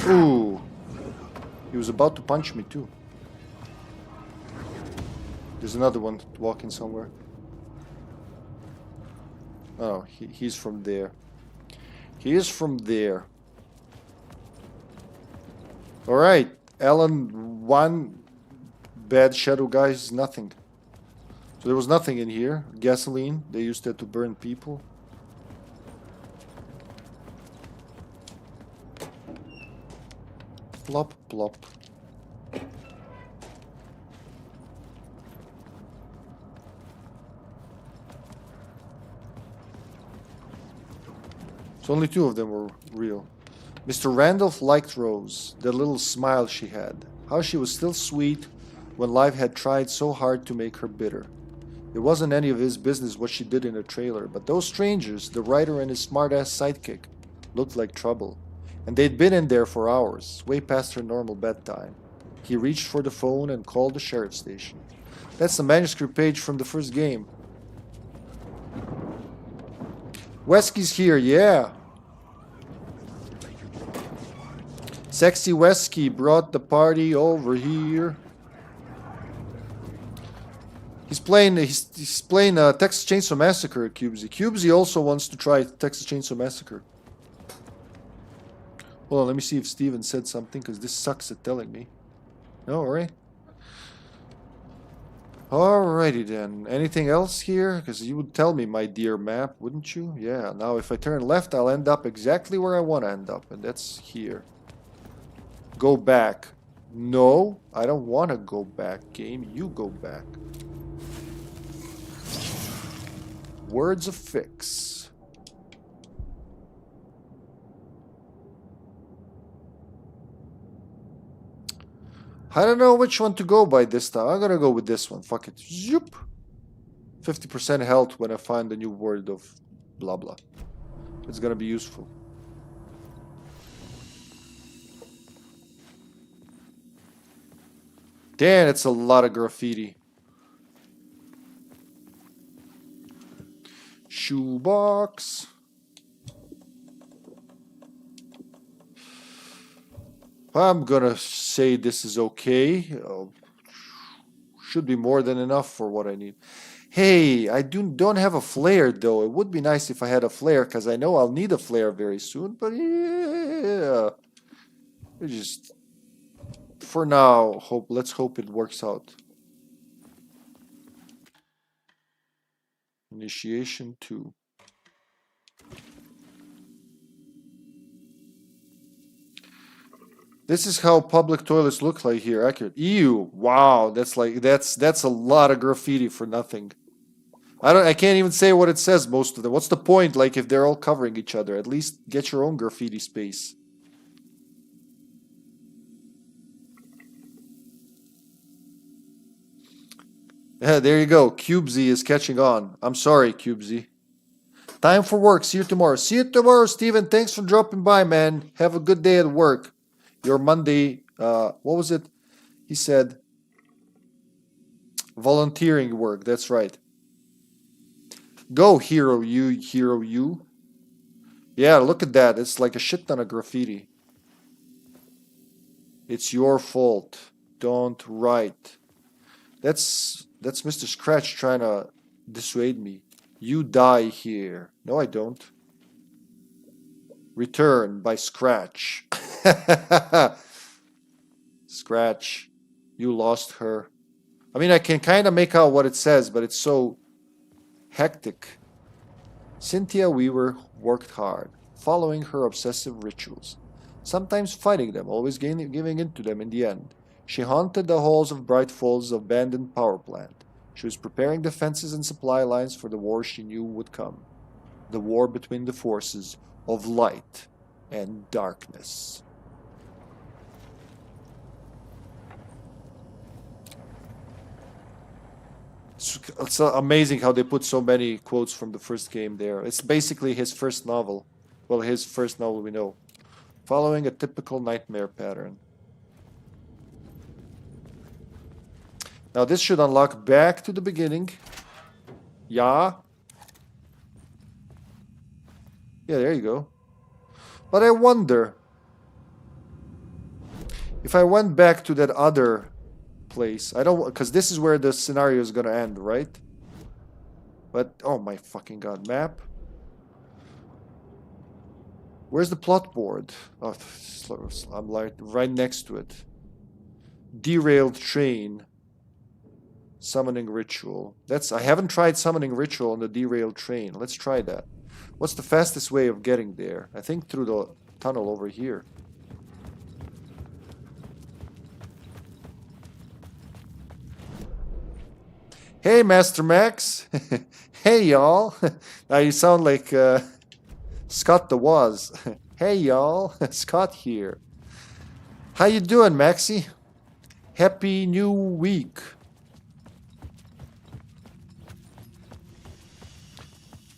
Ooh. He was about to punch me too. There's another one walking somewhere. Oh, he's from there. He is from there. Alright. Alan, one bad shadow guy is nothing. So there was nothing in here. Gasoline. They used that to burn people. Plop, plop. So only two of them were real. Mr. Randolph liked Rose, the little smile she had. How she was still sweet when life had tried so hard to make her bitter. It wasn't any of his business what she did in a trailer, but those strangers, the writer and his smart-ass sidekick, looked like trouble. And they'd been in there for hours, way past her normal bedtime. He reached for the phone and called the sheriff's station. That's the manuscript page from the first game. Wesky's here, yeah. Sexy Wesky brought the party over here. He's playing Texas Chainsaw Massacre, Cubesy. Cubesy also wants to try Texas Chainsaw Massacre. Hold on, let me see if Steven said something, because this sucks at telling me. No, alright. Alrighty then. Anything else here? Because you would tell me, my dear map, wouldn't you? Yeah. Now if I turn left, I'll end up exactly where I want to end up. And that's here. Go back. No, I don't want to go back, game. You go back. Words of fix. I don't know which one to go by this time. I'm gonna go with this one. Fuck it. Zoop. 50% health when I find a new word of blah blah. It's gonna be useful. Damn, it's a lot of graffiti. Shoebox. I'm gonna say this is okay. Should be more than enough for what I need. Hey, I don't have a flare though. It would be nice if I had a flare because I know I'll need a flare very soon. But yeah, just for now, let's hope it works out. Initiation 2. This is how public toilets look like here. Accurate. Ew. Wow. That's a lot of graffiti for nothing. I can't even say what it says, most of them. What's the point? Like, if they're all covering each other, at least get your own graffiti space. Yeah, there you go. Cubesy is catching on. I'm sorry, Cubesy. Time for work. See you tomorrow. See you tomorrow, Steven. Thanks for dropping by, man. Have a good day at work. Your Monday, what was it? He said, volunteering work. That's right. Go, hero you, hero you. Yeah, look at that. It's like a shit ton of graffiti. It's your fault. Don't write. That's Mr. Scratch trying to dissuade me. You die here. No, I don't. Return by Scratch. Scratch, you lost her. I mean, I can kind of make out what it says, but it's so hectic. Cynthia Weaver worked hard, following her obsessive rituals, sometimes fighting them, always giving in to them in the end. She haunted the halls of Bright Falls' abandoned power plant. She was preparing defenses and supply lines for the war she knew would come. The war between the forces of light and darkness. It's amazing how they put so many quotes from the first game there. It's basically his first novel. Well, his first novel we know. Following a typical nightmare pattern. Now this should unlock back to the beginning. Yeah. Yeah, there you go. But I wonder if I went back to that other place. I don't, because this is where the scenario is gonna end, right? But oh my fucking god, map. Where's the plot board? Oh, I'm like right next to it. Derailed train. Summoning ritual. I haven't tried summoning ritual on the derailed train. Let's try that. What's the fastest way of getting there? I think through the tunnel over here. Hey, Master Max. Hey, y'all. Now you sound like Scott the Woz. Hey, y'all. Scott here. How you doing, Maxie? Happy New Week.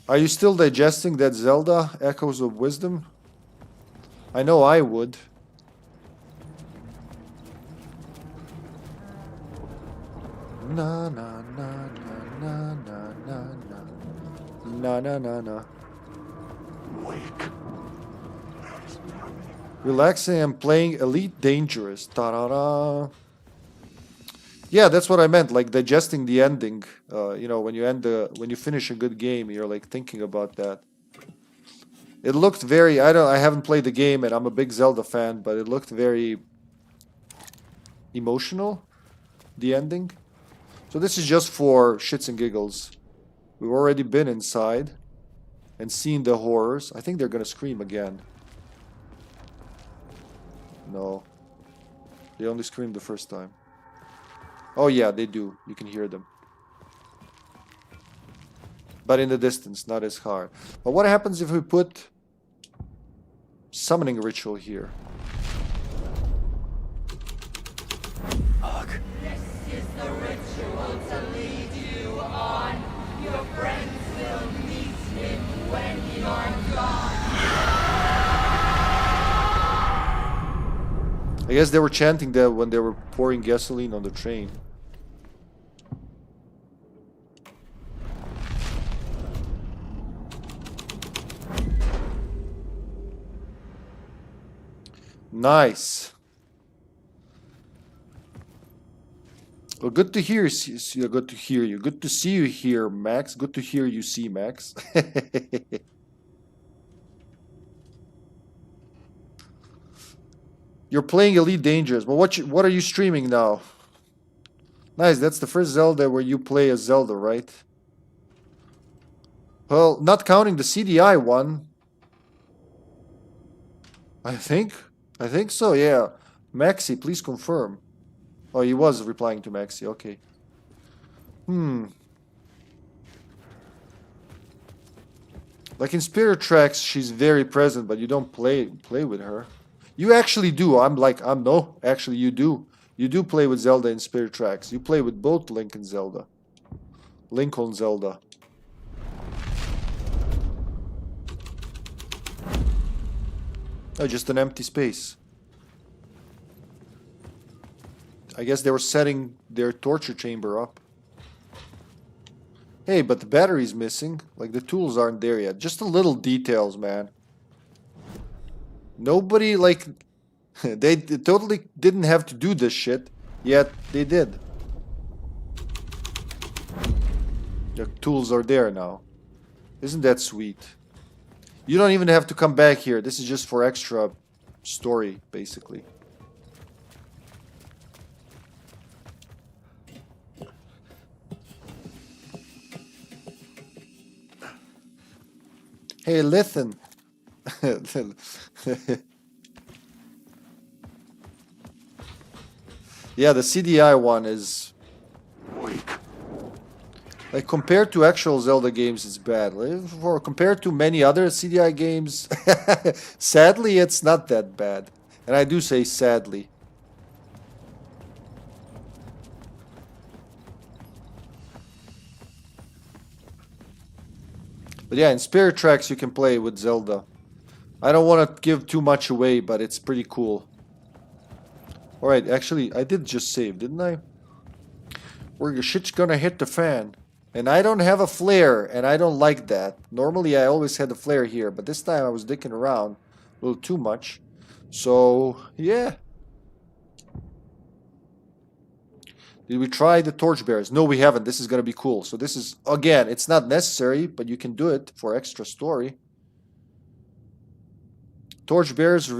Are you still digesting that Zelda Echoes of Wisdom? I know I would. Na na na na na na na na na na na. Wake. Relaxing and playing Elite Dangerous. Ta-da-da. Yeah, that's what I meant. Like digesting the ending. You know, when you finish a good game, you're like thinking about that. It looked very. I haven't played the game, and I'm a big Zelda fan, but it looked very emotional. The ending. So this is just for shits and giggles. We've already been inside and seen the horrors. I think they're gonna scream again. No. They only screamed the first time. Oh yeah, they do. You can hear them. But in the distance, not as hard. But what happens if we put summoning ritual here? Ugh. This is the ritual to lead you on. Your friends will meet him when you're gone. I guess they were chanting that when they were pouring gasoline on the train. Nice. Well, good to hear. Good to hear you. Good to see you here, Max. Good to hear you, see Max. You're playing Elite Dangerous. But what are you streaming now? Nice. That's the first Zelda where you play as Zelda, right? Well, not counting the CDI one. I think so. Yeah. Maxi, please confirm. Oh, he was replying to Maxi. Okay. Like in Spirit Tracks, she's very present, but you don't play with her. You actually do. No. Actually, you do. You do play with Zelda in Spirit Tracks. You play with both Link and Zelda. Link on Zelda. Oh, just an empty space. I guess they were setting their torture chamber up. Hey, but the battery's missing. Like, the tools aren't there yet. Just the little details, man. Nobody, like... they totally didn't have to do this shit. Yet, they did. The tools are there now. Isn't that sweet? You don't even have to come back here. This is just for extra story, basically. Hey, listen. Yeah, the CDI one is... like, compared to actual Zelda games, it's bad. Like, compared to many other CDI games, sadly, it's not that bad. And I do say sadly. But yeah, in Spirit Tracks you can play with Zelda. I don't want to give too much away, but it's pretty cool. Alright, actually, I did just save, didn't I? Where your shit's gonna hit the fan. And I don't have a flare, and I don't like that. Normally I always had a flare here, but this time I was dicking around a little too much. So, yeah. Did we try the torchbearers? No, we haven't. This is going to be cool. So this is, again, it's not necessary, but you can do it for extra story. Torchbearers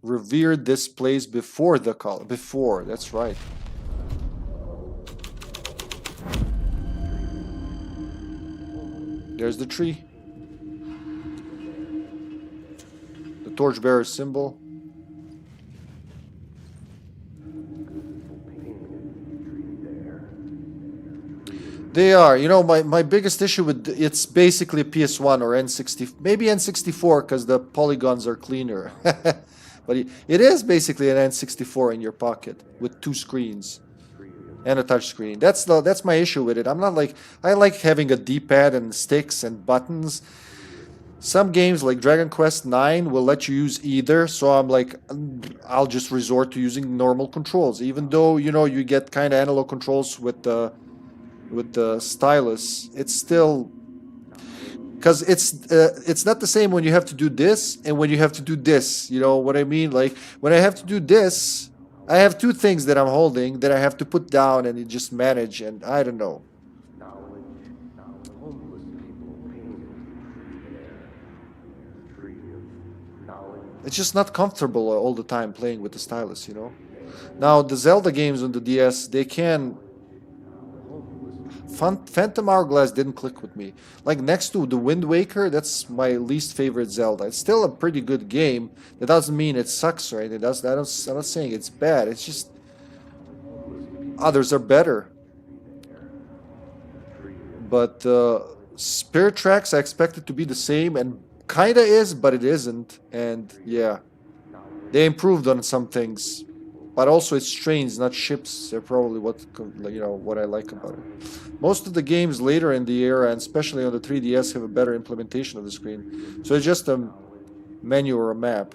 revered this place before the call. Before, that's right. There's the tree. The torchbearer symbol. They are. You know, my biggest issue with it's basically a PS1 or N60, maybe N64 because the polygons are cleaner. But it is basically an N64 in your pocket with two screens and a touch screen. That's my issue with it. I'm not like I like having a D-pad and sticks and buttons. Some games like Dragon Quest IX will let you use either, so I'm like, I'll just resort to using normal controls, even though you know you get kind of analog controls with the stylus. It's still because it's not the same when you have to do this and when you have to do this. You know what I mean? Like when I have to do this, I have two things that I'm holding that I have to put down and just manage, and I don't know. It's just not comfortable all the time playing with the stylus, you know. Now the Zelda games on the DS, they can Phantom Hourglass didn't click with me. Like next to the Wind Waker, that's my least favorite Zelda. It's still a pretty good game. That doesn't mean it sucks, right? I'm not saying it's bad. It's just others are better. But Spirit Tracks I expected to be the same, and kinda is, but it isn't. And yeah, they improved on some things. But also it's trains, not ships. They're probably what what I like about it. Most of the games later in the era, and especially on the 3DS, have a better implementation of the screen. So it's just a menu or a map.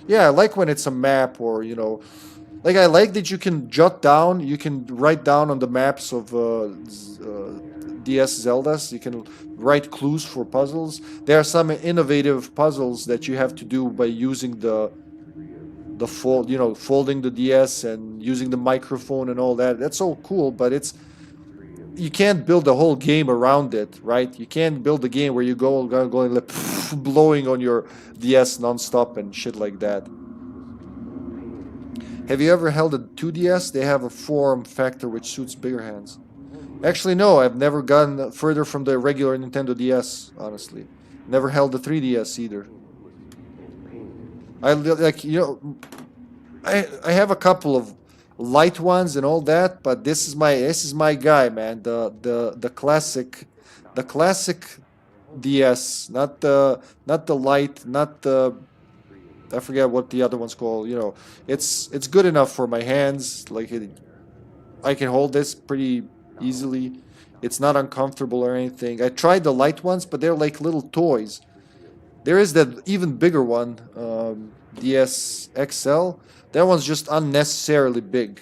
Yeah, I like when it's a map, or like I like that you can jot down, you can write down on the maps of DS Zeldas. You can write clues for puzzles. There are some innovative puzzles that you have to do by using the folding the DS and using the microphone and all that. That's all cool, but you can't build a whole game around it, right? You can't build a game where you going like blowing on your DS nonstop and shit like that. Have you ever held a 2DS? They have a form factor which suits bigger hands. Actually, no, I've never gotten further from the regular Nintendo DS, honestly. Never held the 3DS either. I have a couple of light ones and all that, but this is my guy, man. The classic DS, not the light, not the, I forget what the other one's called. It's good enough for my hands. Like I can hold this pretty easily. It's not uncomfortable or anything. I tried the light ones, but they're like little toys. There is that even bigger one, DS XL. That one's just unnecessarily big.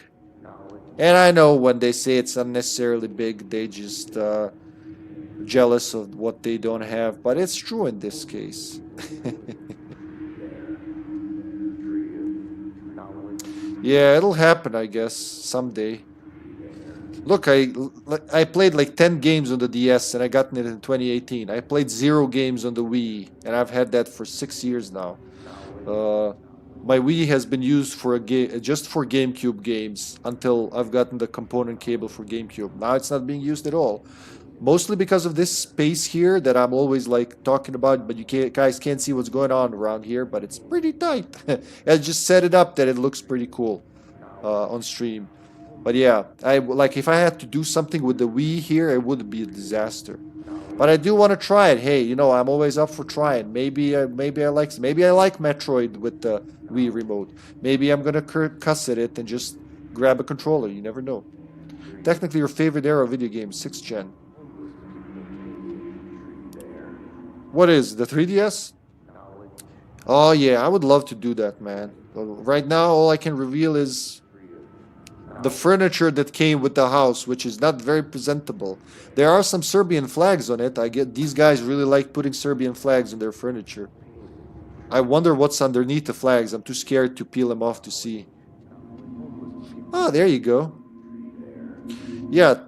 And I know when they say it's unnecessarily big, they just jealous of what they don't have. But it's true in this case. Yeah, it'll happen, I guess, someday. Look, I played like 10 games on the DS and I got it in 2018. I played 0 games on the Wii and I've had that for 6 years now. My Wii has been used for just for GameCube games until I've gotten the component cable for GameCube. Now it's not being used at all. Mostly because of this space here that I'm always like talking about, but guys can't see what's going on around here, but it's pretty tight. I just set it up that it looks pretty cool on stream. But yeah, if I had to do something with the Wii here, it would be a disaster. But I do want to try it. Hey, I'm always up for trying. Maybe I like Metroid with the Wii remote. Maybe I'm gonna cuss at it and just grab a controller. You never know. Technically, your favorite era of video games, 6th gen. What is the 3DS? Oh yeah, I would love to do that, man. Right now, all I can reveal is the furniture that came with the house, which is not very presentable. There are some Serbian flags on it. I get these guys really like putting Serbian flags on their furniture. I wonder what's underneath the flags. I'm too scared to peel them off to see. Oh, there you go. Yeah.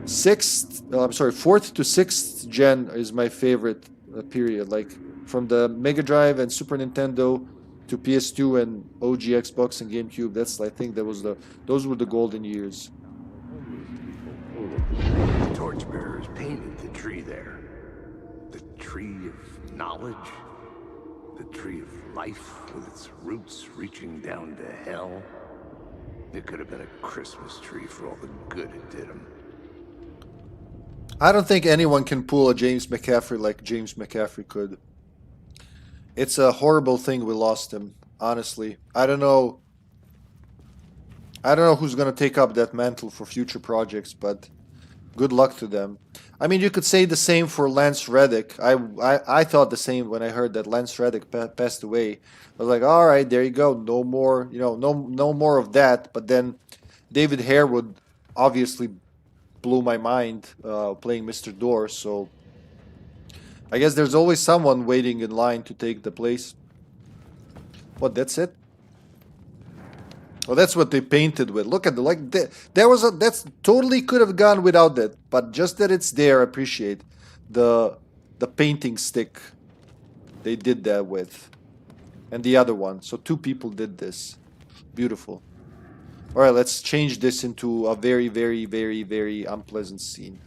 4th to 6th gen is my favorite period. Like from the Mega Drive and Super Nintendo to PS2 and OG Xbox and GameCube. I think those were the golden years. The torchbearers painted the tree there. The tree of knowledge. The tree of life with its roots reaching down to hell. It could have been a Christmas tree for all the good it did him. I don't think anyone can pull a James McCaffrey like James McCaffrey could. It's a horrible thing we lost him, honestly. I don't know who's going to take up that mantle for future projects, but good luck to them. I mean, you could say the same for Lance Reddick. I thought the same when I heard that Lance Reddick passed away. I was like, all right, there you go. No more, no more of that. But then David Harewood obviously blew my mind playing Mr. Door, so I guess there's always someone waiting in line to take the place. What, that's it? Oh, that's what they painted with. Look at that's totally could have gone without that, but just that it's there, I appreciate the painting stick they did that with, and the other one. So 2 people did this. Beautiful. Alright, let's change this into a very, very, very, very unpleasant scene.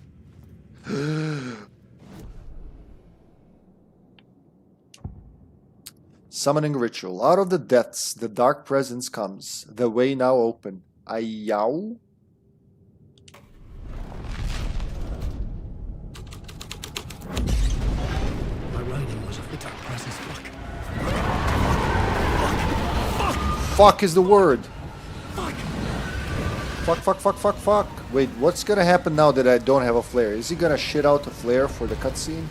Summoning ritual. Out of the depths, the dark presence comes. The way now open. Ayaw? My writing was of the dark presence. Fuck. Fuck is the word. Fuck. Fuck, fuck, fuck, fuck, fuck. Wait, what's gonna happen now that I don't have a flare? Is he gonna shit out a flare for the cutscene?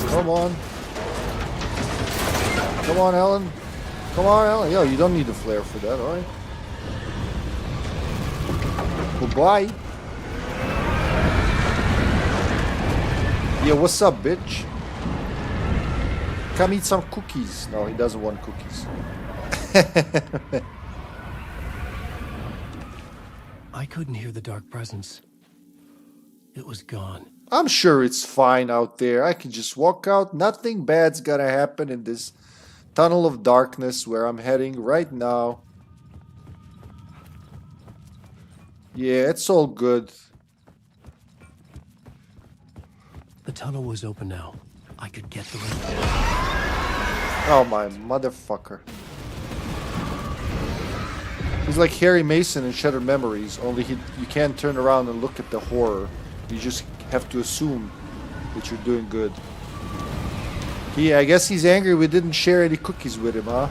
Come on. Come on, Ellen. Come on, Ellen. Yo, you don't need a flare for that, alright? Goodbye. Yeah, what's up, bitch? Come eat some cookies. No, he doesn't want cookies. I couldn't hear the dark presence. It was gone. I'm sure it's fine out there. I can just walk out. Nothing bad's gonna happen in this tunnel of darkness where I'm heading right now. Yeah, it's all good. The tunnel was open now. I could get through. Oh my motherfucker. He's like Harry Mason in Shattered Memories, only you can't turn around and look at the horror. You just have to assume that you're doing good. I guess he's angry we didn't share any cookies with him, huh?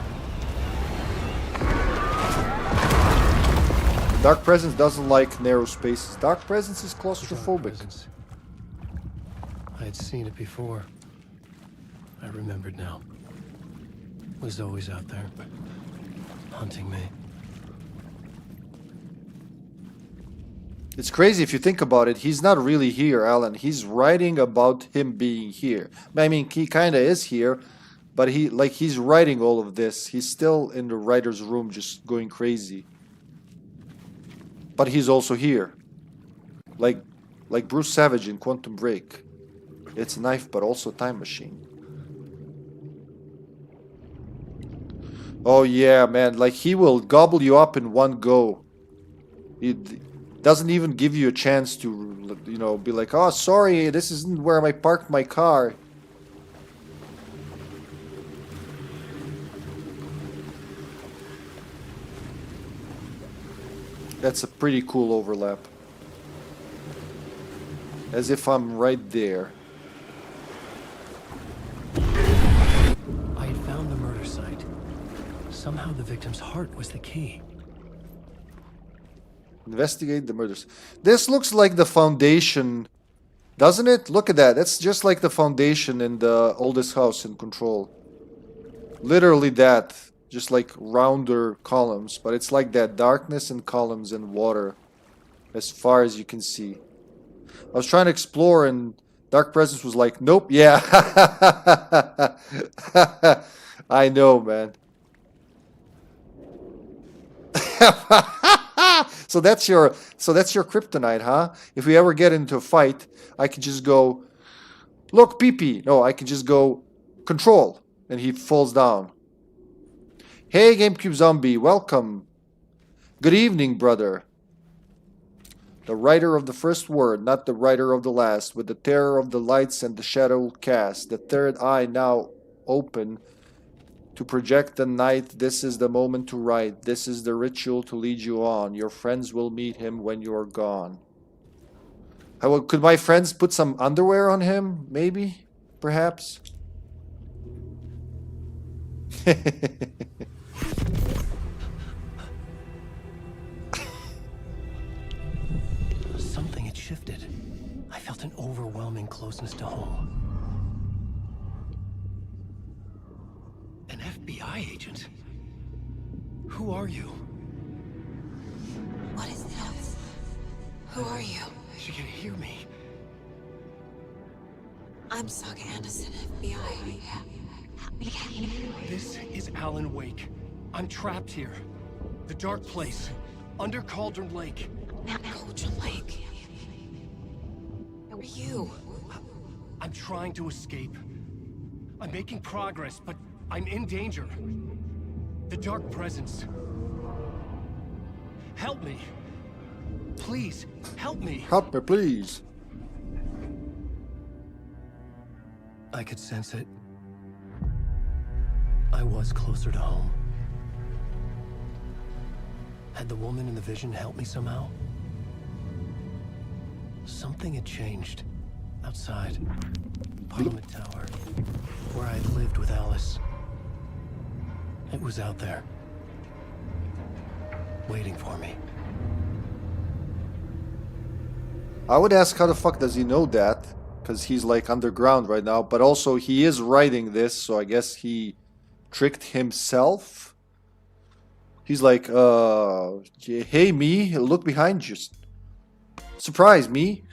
Dark Presence doesn't like narrow spaces. Dark Presence is claustrophobic. I had seen it before. I remembered now. It was always out there, hunting me. It's crazy if you think about it. He's not really here, Alan. He's writing about him being here. I mean, he kind of is here, but he's writing all of this. He's still in the writer's room just going crazy. But he's also here. Like Bruce Savage in Quantum Break. It's a knife, but also a time machine. Oh yeah, man. Like, he will gobble you up in one go. He doesn't even give you a chance to, you know, be like, oh, sorry, this isn't where I parked my car. That's a pretty cool overlap. As if I'm right there. I had found the murder site. Somehow the victim's heart was the key. Investigate the murders. This looks like the foundation, doesn't it? Look at that. That's just like the foundation in the oldest house in Control. Literally that. Just like rounder columns. But it's like that. Darkness and columns and water. As far as you can see. I was trying to explore and Dark Presence was like, nope, yeah. I know, man. So that's your kryptonite, huh? If we ever get into a fight, I can just go, look, pee-pee. No, I can just go, control. And he falls down. Hey, GameCube Zombie, welcome. Good evening, brother. The writer of the first word, not the writer of the last, with the terror of the lights and the shadow cast, the third eye now open to project the night. This is the moment to write. This is the ritual to lead you on. Your friends will meet him when you are gone. Could my friends put some underwear on him? Maybe? Perhaps? Something had shifted. I felt an overwhelming closeness to home. An FBI agent? Who are you? What is this? Who are you? She can hear me. I'm Saga Anderson, FBI. This is Alan Wake. I'm trapped here. The dark place. Under Cauldron Lake. Cauldron Lake. Who are you? I'm trying to escape. I'm making progress, but I'm in danger. The dark presence. Help me. Please, help me. Help me, please. I could sense it. I was closer to home. Had the woman in the vision helped me somehow? Something had changed. Outside. Parliament Tower. Where I had lived with Alice. It was out there. Waiting for me. I would ask how the fuck does he know that? Because he's like underground right now. But also he is writing this, so I guess he tricked himself. He's like, hey me, look behind you. Surprise me.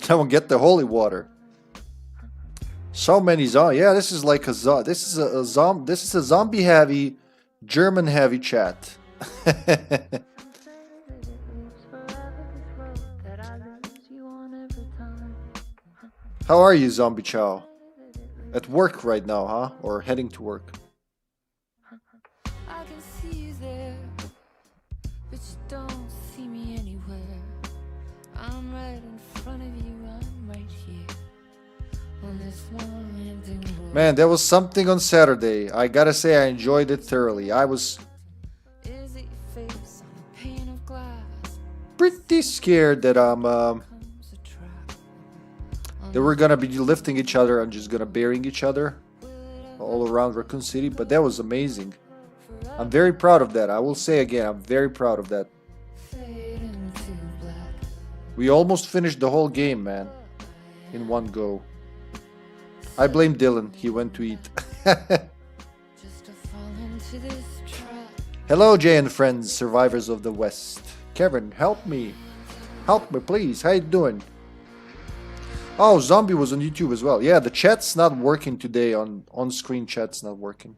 Someone get the holy water. So many zombies. Yeah, this is like a this is a zombie heavy, German heavy chat. How are you, Zombie Chow? At work right now, huh? Or heading to work? I can see you there, but you don't see me anywhere. I'm right in front of you, I'm right here on this long ending road. Man, there was something on Saturday. I gotta say I enjoyed it thoroughly. I was Is it your face on a pane of glass? pretty scared that Comes a trap. they were gonna be lifting each other and just gonna burying each other all around Raccoon City, but that was amazing. I'm very proud of that. I will say again, I'm very proud of that. Fade into black. We almost finished the whole game, man, in one go. I blame Dylan. He went to eat. Just to fall into this trap. Hello, Jay and friends, survivors of the West. Kevin, help me. Help me, please. How you doing? Oh, Zombie was on YouTube as well. Yeah, the chat's not working today. On-screen chat's not working.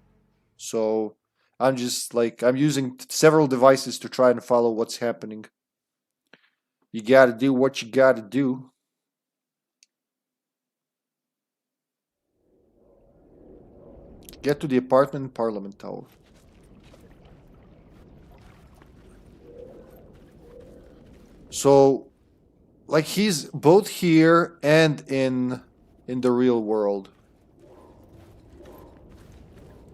So I'm just like, I'm using several devices to try and follow what's happening. You gotta do what you gotta do. Get to the apartment in Parliament Tower. So, like, he's both here and in the real world.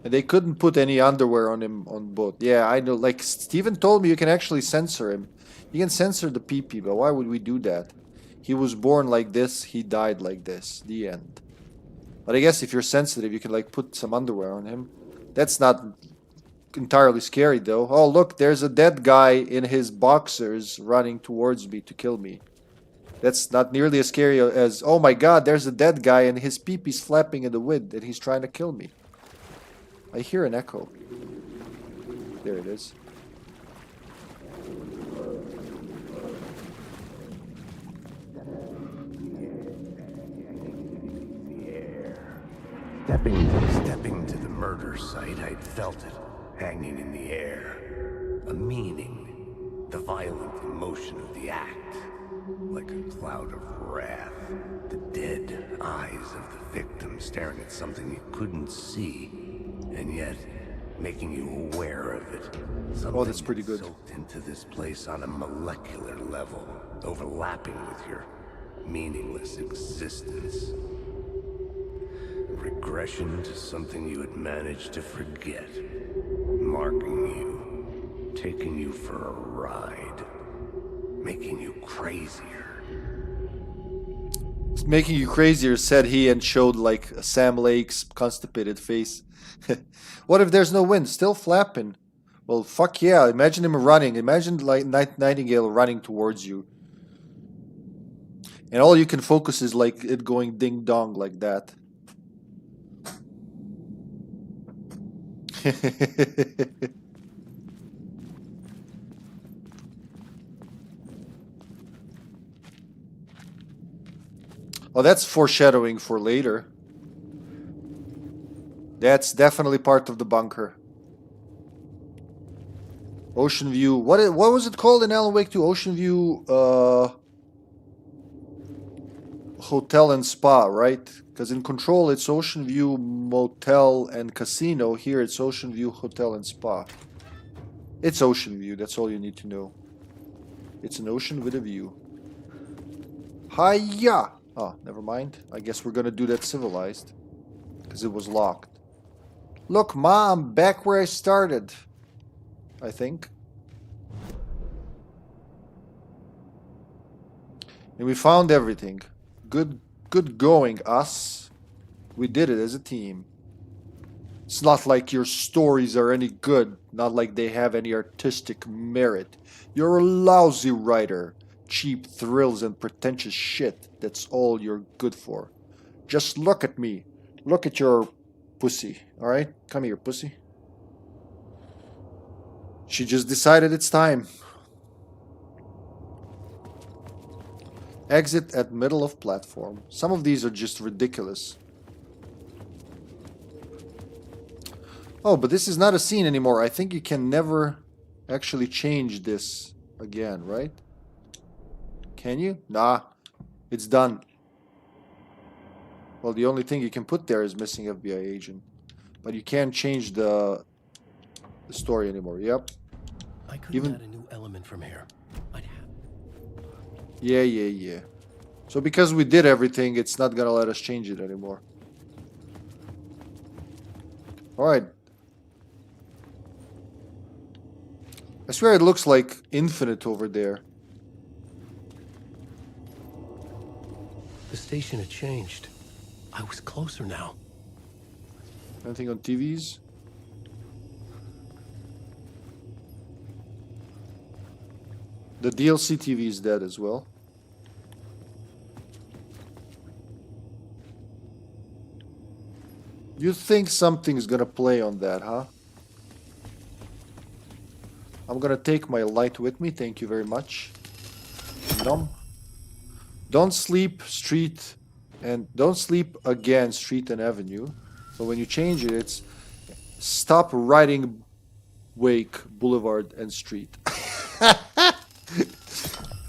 And they couldn't put any underwear on him on both. Yeah, I know. Like, Steven told me you can actually censor him. You can censor the PP, but why would we do that? He was born like this, he died like this. The end. But I guess if you're sensitive, you can, like, put some underwear on him. That's not entirely scary, though. Oh, look, there's a dead guy in his boxers running towards me to kill me. That's not nearly as scary as, oh my god, there's a dead guy and his peepee's flapping in the wind and he's trying to kill me. I hear an echo. There it is. Stepping to the murder site, I'd felt it, hanging in the air. A meaning, the violent emotion of the act, like a cloud of wrath. The dead eyes of the victim staring at something you couldn't see, and yet making you aware of it. Something that's pretty good. Soaked into this place on a molecular level, overlapping with your meaningless existence. Regression to something you had managed to forget. Marking you. Taking you for a ride. Making you crazier. It's making you crazier, said he, and showed like Sam Lake's constipated face. What if there's no wind? Still flapping. Well, fuck yeah. Imagine him running. Imagine like Nightingale running towards you. And all you can focus is like it going ding dong like that. Oh, that's foreshadowing for later. That's definitely part of the bunker. Ocean View. What was it called in Alan Wake 2? Ocean View. Hotel and Spa, right? Because in Control it's Ocean View Motel and Casino. Here it's Ocean View Hotel and Spa. It's Ocean View, that's all you need to know. It's an ocean with a view. Hiya! Oh, never mind. I guess we're gonna do that civilized. Because it was locked. Look, Ma, I'm back where I started. I think. And we found everything. Good going, us. We did it as a team. It's not like your stories are any good. Not like they have any artistic merit. You're a lousy writer. Cheap thrills and pretentious shit. That's all you're good for. Just look at me. Look at your pussy. Alright? Come here, pussy. She just decided it's time. Exit at middle of platform. Some of these are just ridiculous. Oh, but this is not a scene anymore. I think you can never actually change this again, right? Can you? Nah. It's done. Well, the only thing you can put there is missing FBI agent. But you can't change the story anymore. Yep. I couldn't add a new element from here. I'd have... Yeah. So because we did everything, it's not gonna let us change it anymore. Alright. I swear it looks like infinite over there. The station had changed. I was closer now. Anything on TVs? The DLC TV is dead as well. You think something's gonna play on that, huh? I'm gonna take my light with me, thank you very much. Nom. Don't sleep street and don't sleep again street and avenue. So when you change it, it's stop riding wake boulevard and street.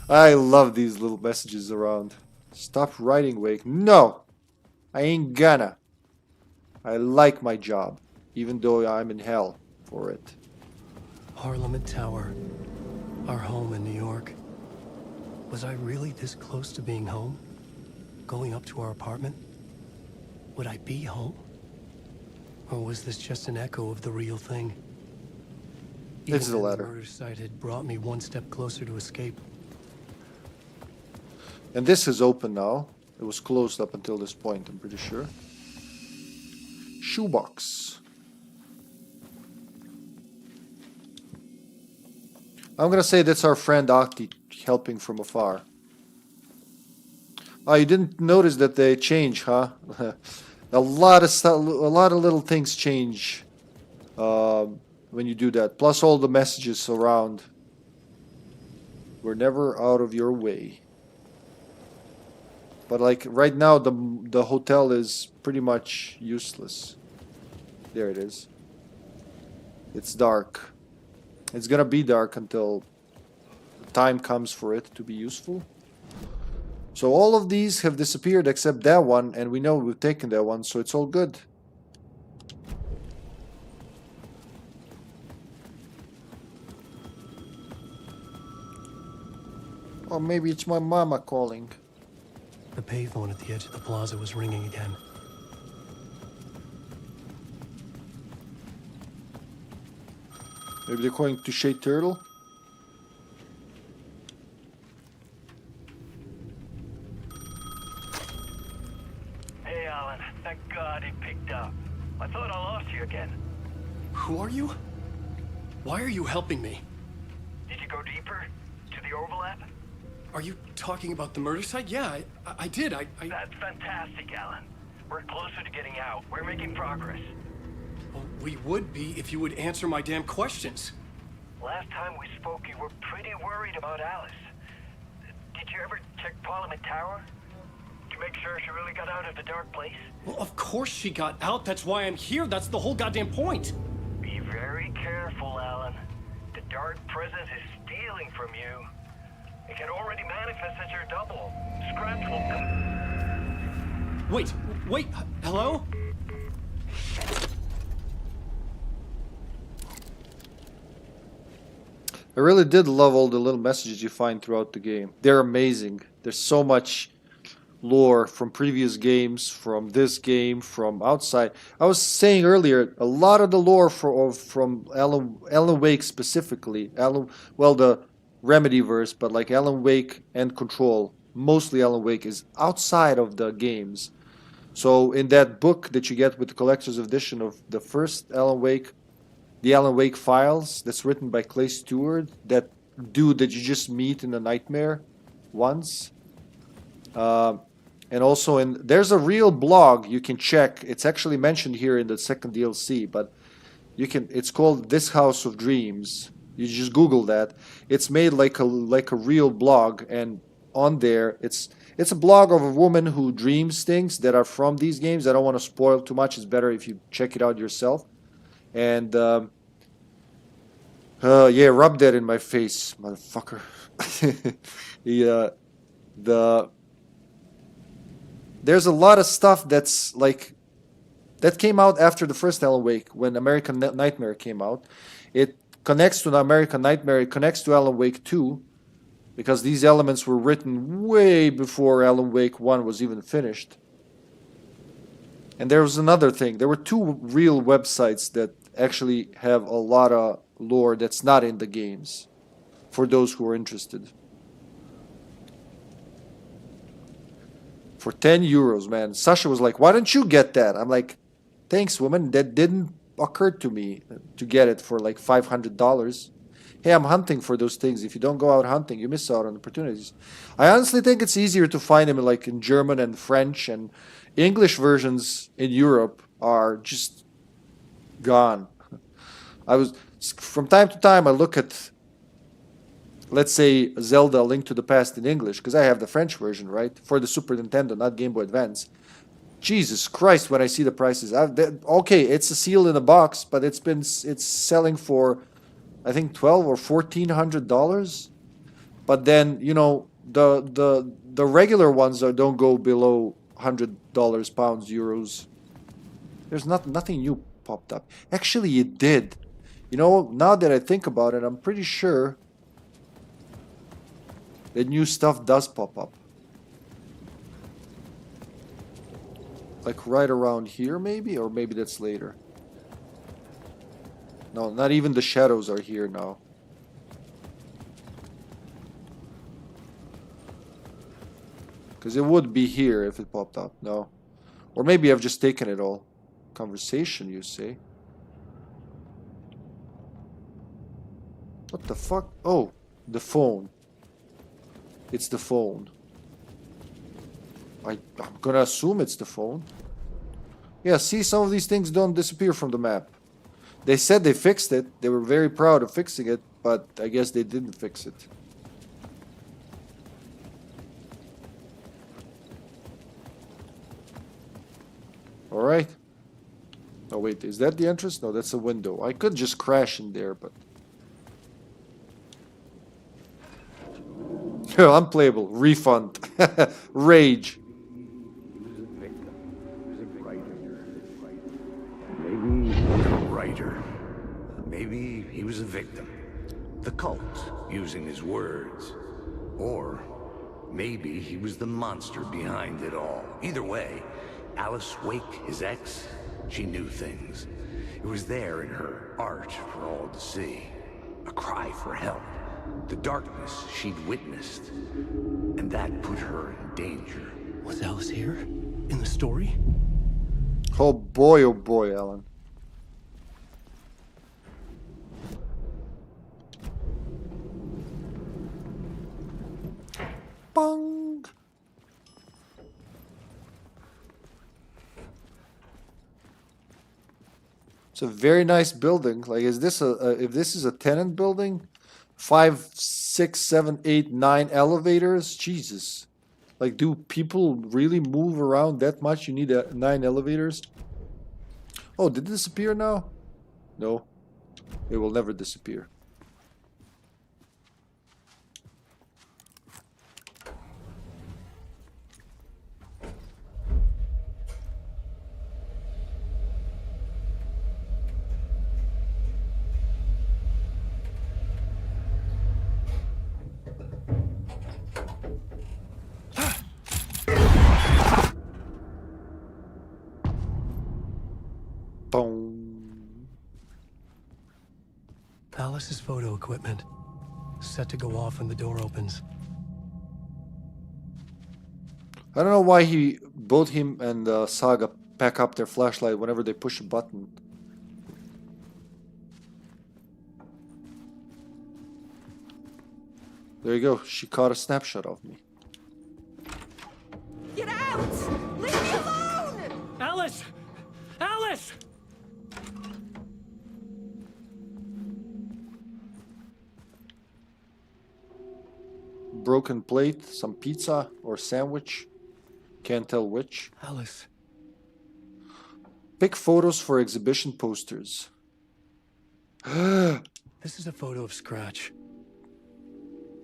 I love these little messages around. Stop riding wake. No, I ain't gonna. I like my job, even though I'm in hell for it. Parliament Tower, our home in New York. Was I really this close to being home? Going up to our apartment? Would I be home? Or was this just an echo of the real thing? It's the Even latter. The murder site had brought me one step closer to escape. And this is open now. It was closed up until this point, I'm pretty sure. Shoebox. I'm gonna say that's our friend Ahti helping from afar. Oh, you didn't notice that they change, huh? a lot of little things change when you do that. Plus all the messages around. We're never out of your way. But like right now, the hotel is pretty much useless. There it is. It's dark. It's gonna be dark until time comes for it to be useful. So all of these have disappeared except that one, and we know we've taken that one, so it's all good. Or maybe it's my mama calling. The payphone at the edge of the plaza was ringing again. Maybe they're calling to Shade Turtle? Hey, Alan. Thank God he picked up. I thought I lost you again. Who are you? Why are you helping me? Did you go deeper? To the overlap? Are you talking about the murder site? Yeah, I did. That's fantastic, Alan. We're closer to getting out. We're making progress. Well, we would be if you would answer my damn questions. Last time we spoke, you were pretty worried about Alice. Did you ever check Parliament Tower? To make sure she really got out of the dark place? Well, of course she got out. That's why I'm here. That's the whole goddamn point. Be very careful, Alan. The dark presence is stealing from you. It can already manifest as your double. Scraps will come... Wait, hello? I really did love all the little messages you find throughout the game. They're amazing. There's so much lore from previous games, from this game, from outside. I was saying earlier, a lot of the lore from Alan Wake specifically, well, the Remedyverse, but like Alan Wake and Control, mostly Alan Wake, is outside of the games. So in that book that you get with the collector's edition of the first Alan Wake, the Alan Wake Files, that's written by Clay Stewart, that dude that you just meet in a nightmare once. And also, there's a real blog you can check. It's actually mentioned here in the second DLC, but it's called This House of Dreams. You just Google that. It's made like a real blog, and on there it's a blog of a woman who dreams things that are from these games. I don't want to spoil too much. It's better if you check it out yourself. And yeah, rub that in my face, motherfucker. There's a lot of stuff that's like that came out after the first Alan Wake when American Nightmare came out. It connects to the American Nightmare. It connects to Alan Wake 2 because these elements were written way before Alan Wake 1 was even finished. And there was another thing. There were two real websites that actually have a lot of lore that's not in the games for those who are interested. For 10 euros, man. Sasha was like, why don't you get that? I'm like, thanks, woman. That didn't occur to me to get it for like $500. Hey, I'm hunting for those things. If you don't go out hunting, you miss out on opportunities. I honestly think it's easier to find them like in German and French, and English versions in Europe are just gone. From time to time, I look at, let's say, Zelda: Link to the Past in English, because I have the French version, right? For the Super Nintendo, not Game Boy Advance. Jesus Christ, when I see the prices. Okay, it's a seal in a box, but it's selling for, I think, $1,200 or $1,400. But then, you know, the regular ones don't go below $100, pounds, euros. There's nothing new popped up. Actually, it did. You know, now that I think about it, I'm pretty sure that new stuff does pop up. Like right around here, maybe? Or maybe that's later. No, not even the shadows are here now. Because it would be here if it popped up. No. Or maybe I've just taken it all. Conversation, you say? What the fuck? Oh, the phone. It's the phone. I'm gonna assume it's the phone. Yeah, see, some of these things don't disappear from the map. They said they fixed it. They were very proud of fixing it, but I guess they didn't fix it. Alright. Oh wait, is that the entrance? No, that's a window. I could just crash in there, but... Unplayable. Refund. Rage. Maybe he was a writer. Maybe he was a victim. The cult, using his words. Or maybe he was the monster behind it all. Either way, Alice Wake, his ex, she knew things. It was there in her art for all to see. A cry for help. The darkness she'd witnessed. And that put her in danger. Was Alice here? In the story? Oh boy, Alan. Bong. It's a very nice building. Like, is this if this is a tenant building? 5, 6, 7, 8, 9 elevators? Jesus. Like, do people really move around that much? You need 9 elevators? Oh, did it disappear now? No. It will never disappear. Alice's photo equipment. Set to go off when the door opens. I don't know why both him and Saga pack up their flashlight whenever they push a button. There you go. She caught a snapshot of me. Get out! Leave me alone! Alice! Alice! Broken plate, some pizza or sandwich. Can't tell which. Alice. Pick photos for exhibition posters. This is a photo of Scratch.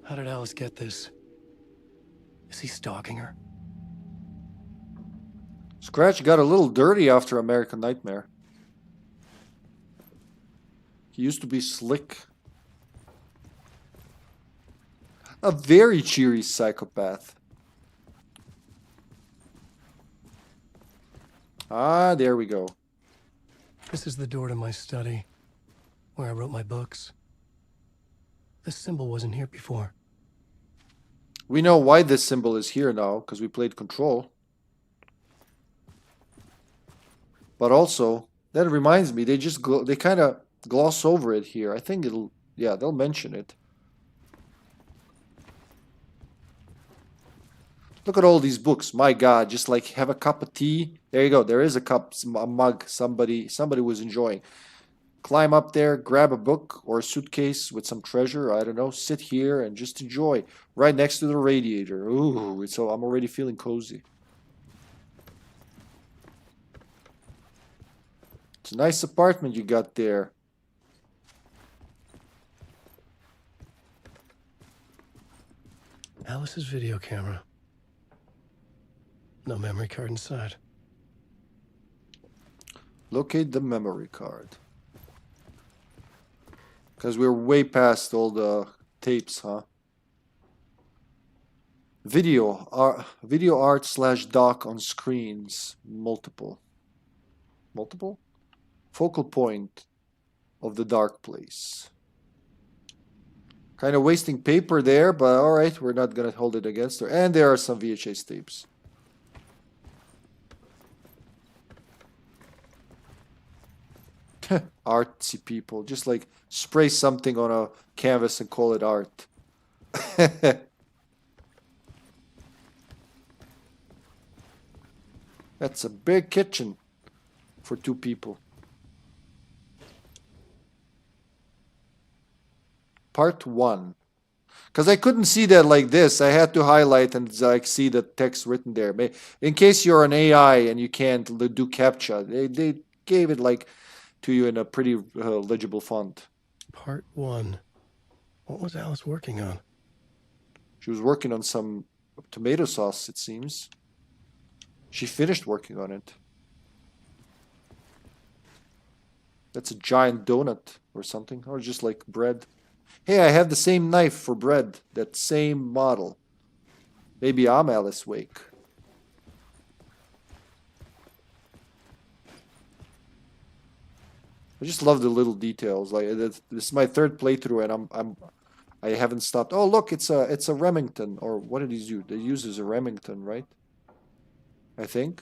How did Alice get this? Is he stalking her? Scratch got a little dirty after American Nightmare. He used to be slick. A very cheery psychopath. Ah, there we go. This is the door to my study, where I wrote my books. This symbol wasn't here before. We know why this symbol is here now, because we played Control. But also, that reminds me, they kind of gloss over it here. I think they'll mention it. Look at all these books. My God, just like have a cup of tea. There you go. There is a mug somebody was enjoying. Climb up there, grab a book or a suitcase with some treasure. I don't know. Sit here and just enjoy. Right next to the radiator. Ooh, so I'm already feeling cozy. It's a nice apartment you got there. Alice's video camera. No memory card inside. Locate the memory card. Because we're way past all the tapes, huh? Video art / doc on screens. Multiple. Focal point of the dark place. Kind of wasting paper there, but alright, we're not gonna hold it against her. And there are some VHS tapes. Artsy people. Just like spray something on a canvas and call it art. That's a big kitchen for 2 people. Part 1. Because I couldn't see that like this. I had to highlight and like see the text written there. In case you're an AI and you can't do CAPTCHA, they gave it like to you in a pretty legible font. Part 1. What was Alice working on? She was working on some tomato sauce, it seems. She finished working on it. That's a giant donut or something, or just like bread. Hey, I have the same knife for bread, that same model. Maybe I'm Alice Wake. I just love the little details. Like this is my 3rd playthrough, and I haven't stopped. Oh, look, it's a Remington, or what did he use? They use a Remington, right? I think.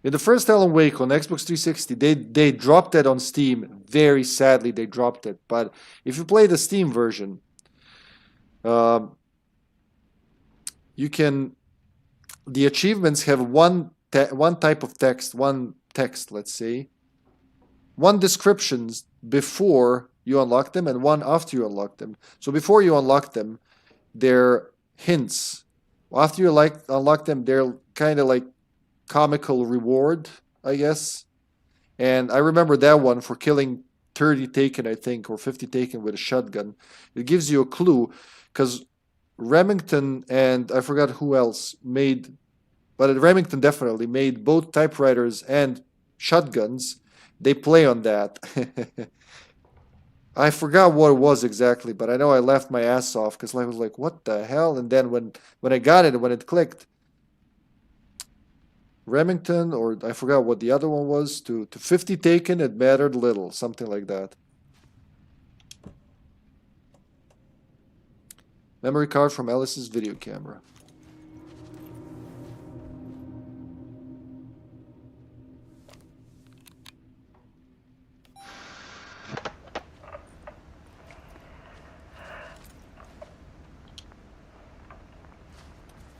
In the first Alan Wake on Xbox 360, they dropped it on Steam. Very sadly, they dropped it. But if you play the Steam version, you can. The achievements have one type of text, let's say, one descriptions before you unlock them and one after you unlock them. So before you unlock them, they're hints. After you unlock them, they're kind of like comical reward, I guess. And I remember that one for killing 30 Taken, I think, or 50 Taken with a shotgun. It gives you a clue, because Remington and I forgot who else made, but Remington definitely made both typewriters and shotguns. They play on that. I forgot what it was exactly, but I know I laughed my ass off because I was like, what the hell? And then when I got it, when it clicked, Remington, or I forgot what the other one was, to 50 taken, it mattered little. Something like that. Memory card from Alice's video camera.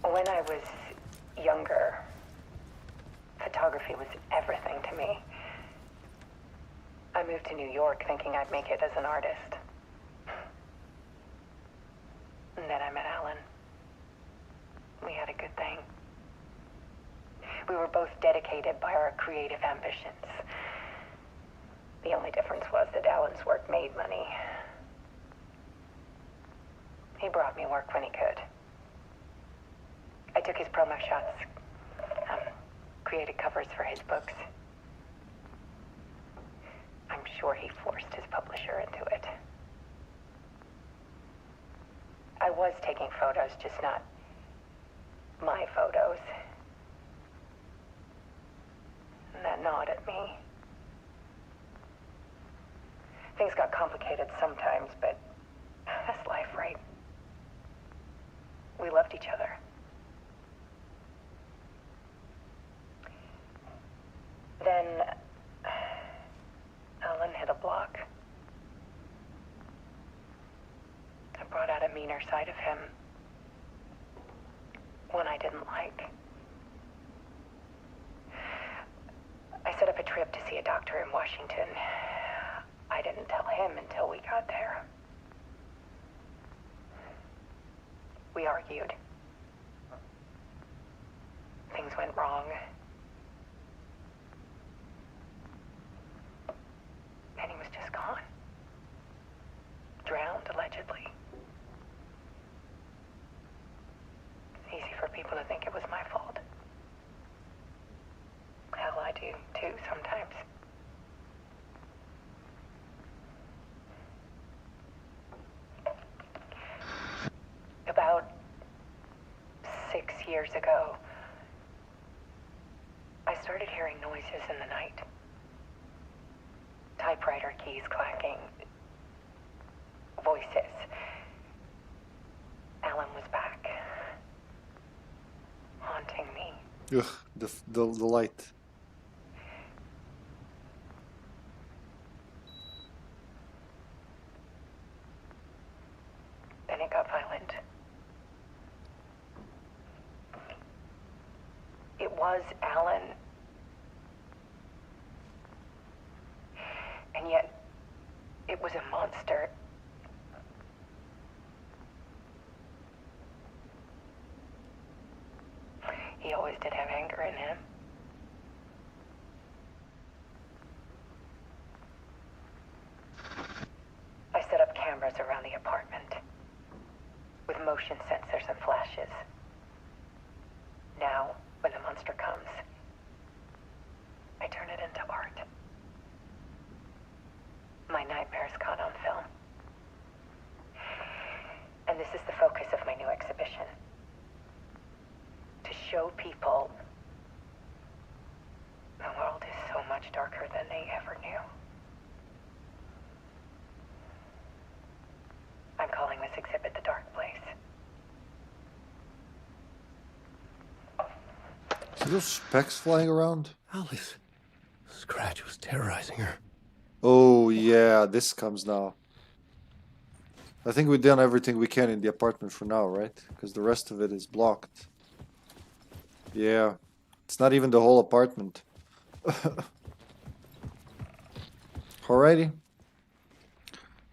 When I was younger, photography was everything to me. I moved to New York thinking I'd make it as an artist. And then I met Alan. We had a good thing. We were both dedicated by our creative ambitions. The only difference was that Alan's work made money. He brought me work when he could. I took his promo shots, created covers for his books. I'm sure he forced his publisher into it. I was taking photos, just not my photos. And that gnawed at me. Things got complicated sometimes, but that's life, right? We loved each other. Then Alan hit a block. I brought out a meaner side of him. One I didn't like. I set up a trip to see a doctor in Washington. I didn't tell him until we got there. We argued. Things went wrong. And he was just gone. Drowned, allegedly. It's easy for people to think it was my fault. Hell, I do, too, sometimes. About 6 years ago, I started hearing noises in the night. Typewriter keys clacking. Voices. Alan was back. Haunting me. Ugh, the light. Then it got violent. It was Alan. And yet, it was a monster. He always did have anger in him. I set up cameras around the apartment with motion sensors and flashes. Now, when the monster comes, I turn it into art. My nightmares caught on film. And this is the focus of my new exhibition. To show people the world is so much darker than they ever knew. I'm calling this exhibit The Dark Place. See those specks flying around? Alice. Scratch was terrorizing her. Oh yeah, this comes now. I think we've done everything we can in the apartment for now, right? Because the rest of it is blocked. Yeah. It's not even the whole apartment. Alrighty.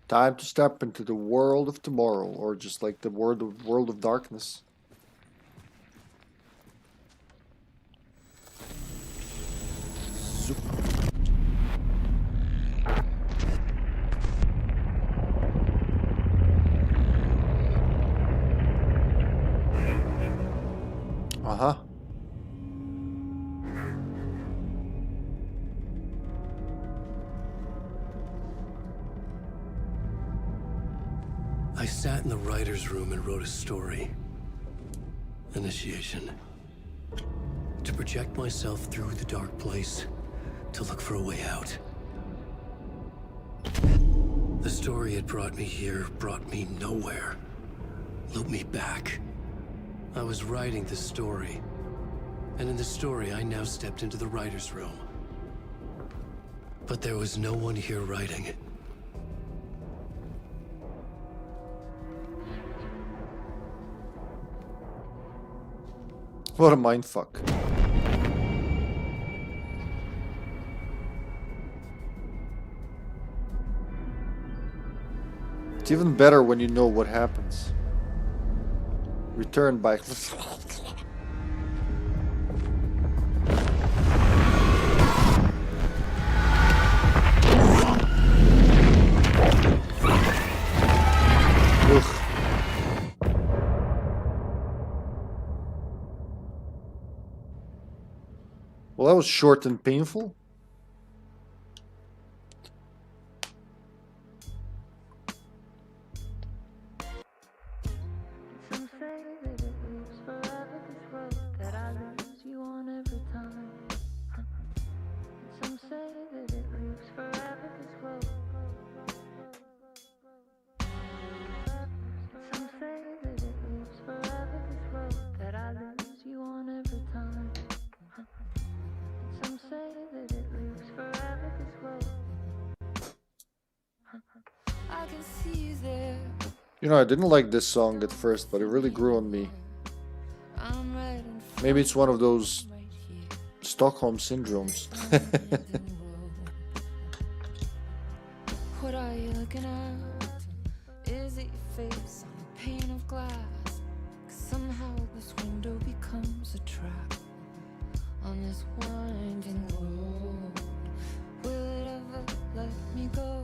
Time to step into the world of tomorrow, or just like the world of darkness. Uh-huh. I sat in the writer's room and wrote a story. Initiation. To project myself through the dark place, to look for a way out. The story had brought me here, brought me nowhere. Looped me back. I was writing the story. And in the story, I now stepped into the writer's room. But there was no one here writing. What a mindfuck. It's even better when you know what happens. Return by... Ugh. Well, that was short and painful. Some say that it lives forever, this road that I lose you on every time. Some say that it lives forever, this road. Some say that it lives forever, this road that I lose you on every time. Some say that it lives forever, this road. I can see you there. You know, I didn't like this song at first, but it really grew on me. I'm right in front Maybe it's one of those right here. Stockholm syndromes. What are you looking at? Is it your face on a pane of glass? 'Cause somehow this window becomes a trap on this winding road. Will it ever let me go?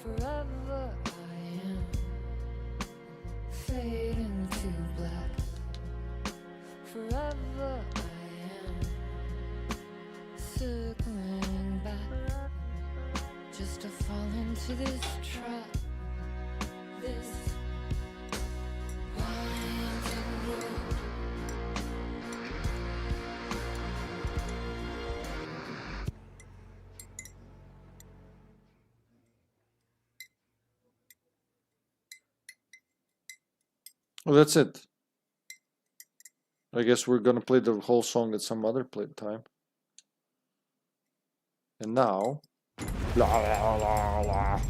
Forever I am fading to black. Forever I am circling back, just to fall into this trap. This winding road. Well, that's it. I guess we're gonna play the whole song at some other time. And now... La, la, la, la.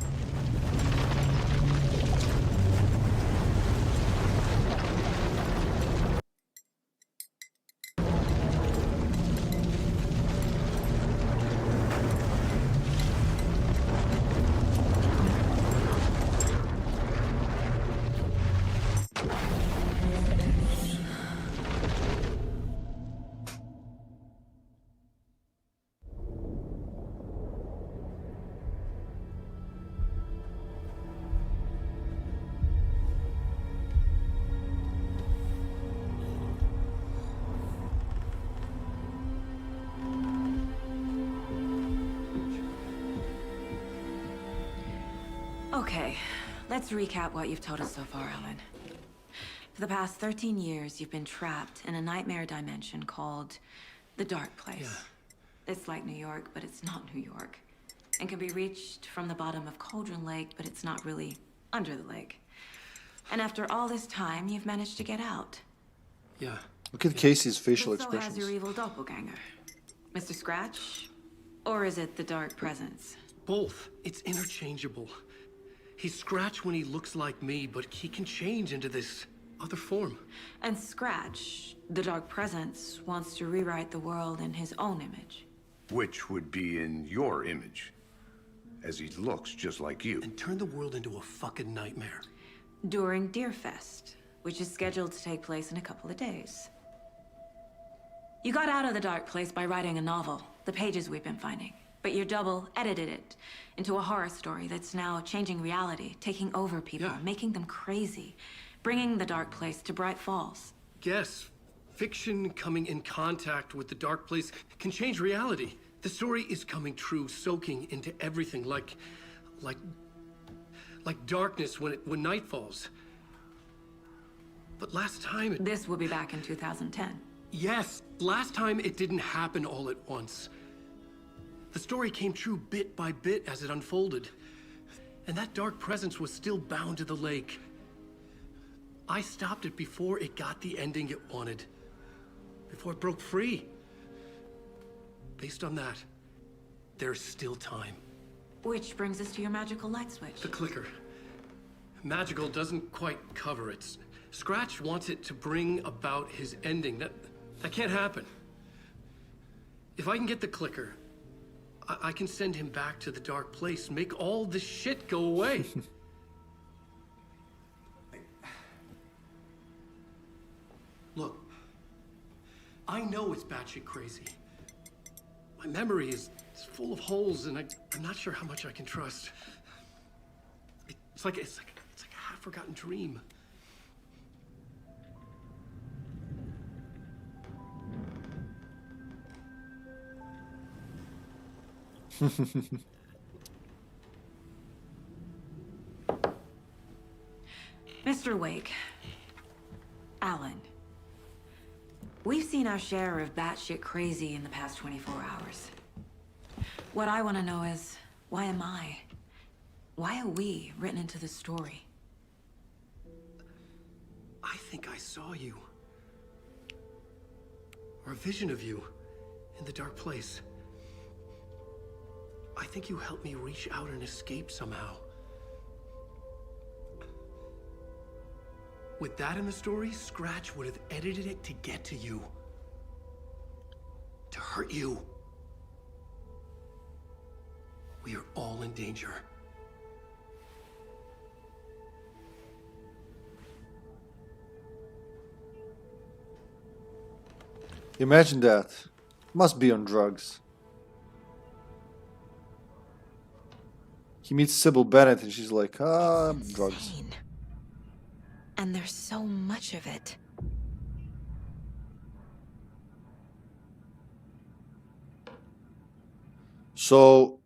Okay, let's recap what you've told us so far, Alan. For the past 13 years, you've been trapped in a nightmare dimension called the Dark Place. Yeah. It's like New York, but it's not New York. And can be reached from the bottom of Cauldron Lake, but it's not really under the lake. And after all this time, you've managed to get out. Yeah. Look at Casey's facial But so has expressions. your evil doppelganger. Mr. Scratch? Or is it the Dark Presence? Both. It's interchangeable. He's Scratch when he looks like me, but he can change into this other form. And Scratch, the Dark Presence, wants to rewrite the world in his own image. Which would be in your image, as he looks just like you. And turn the world into a fucking nightmare. During Deerfest, which is scheduled to take place in a couple of days. You got out of the Dark Place by writing a novel, the pages we've been finding. But your double edited it into a horror story that's now changing reality, taking over people, Yeah. making them crazy, bringing the Dark Place to Bright Falls. Yes, fiction coming in contact with the Dark Place can change reality. The story is coming true, soaking into everything like darkness when night falls. But last time This will be back in 2010. Yes, last time it didn't happen all at once. The story came true bit by bit as it unfolded. And that dark presence was still bound to the lake. I stopped it before it got the ending it wanted. Before it broke free. Based on that, there's still time. Which brings us to your magical light switch. The clicker. Magical doesn't quite cover it. Scratch wants it to bring about his ending. That can't happen. If I can get the clicker, I can send him back to the dark place, make all this shit go away. Look, I know it's batshit crazy. My memory is full of holes, and I'm not sure how much I can trust. It's like a half-forgotten dream. Mr. Wake. Alan. We've seen our share of batshit crazy in the past 24 hours. What I want to know is, why am I? Why are we written into the story? I think I saw you. Or a vision of you in the dark place. I think you helped me reach out and escape somehow. With that in the story, Scratch would have edited it to get to you. To hurt you. We are all in danger. Imagine that. Must be on drugs. He meets Sybil Bennett and she's like, drugs. Insane. And there's so much of it. So,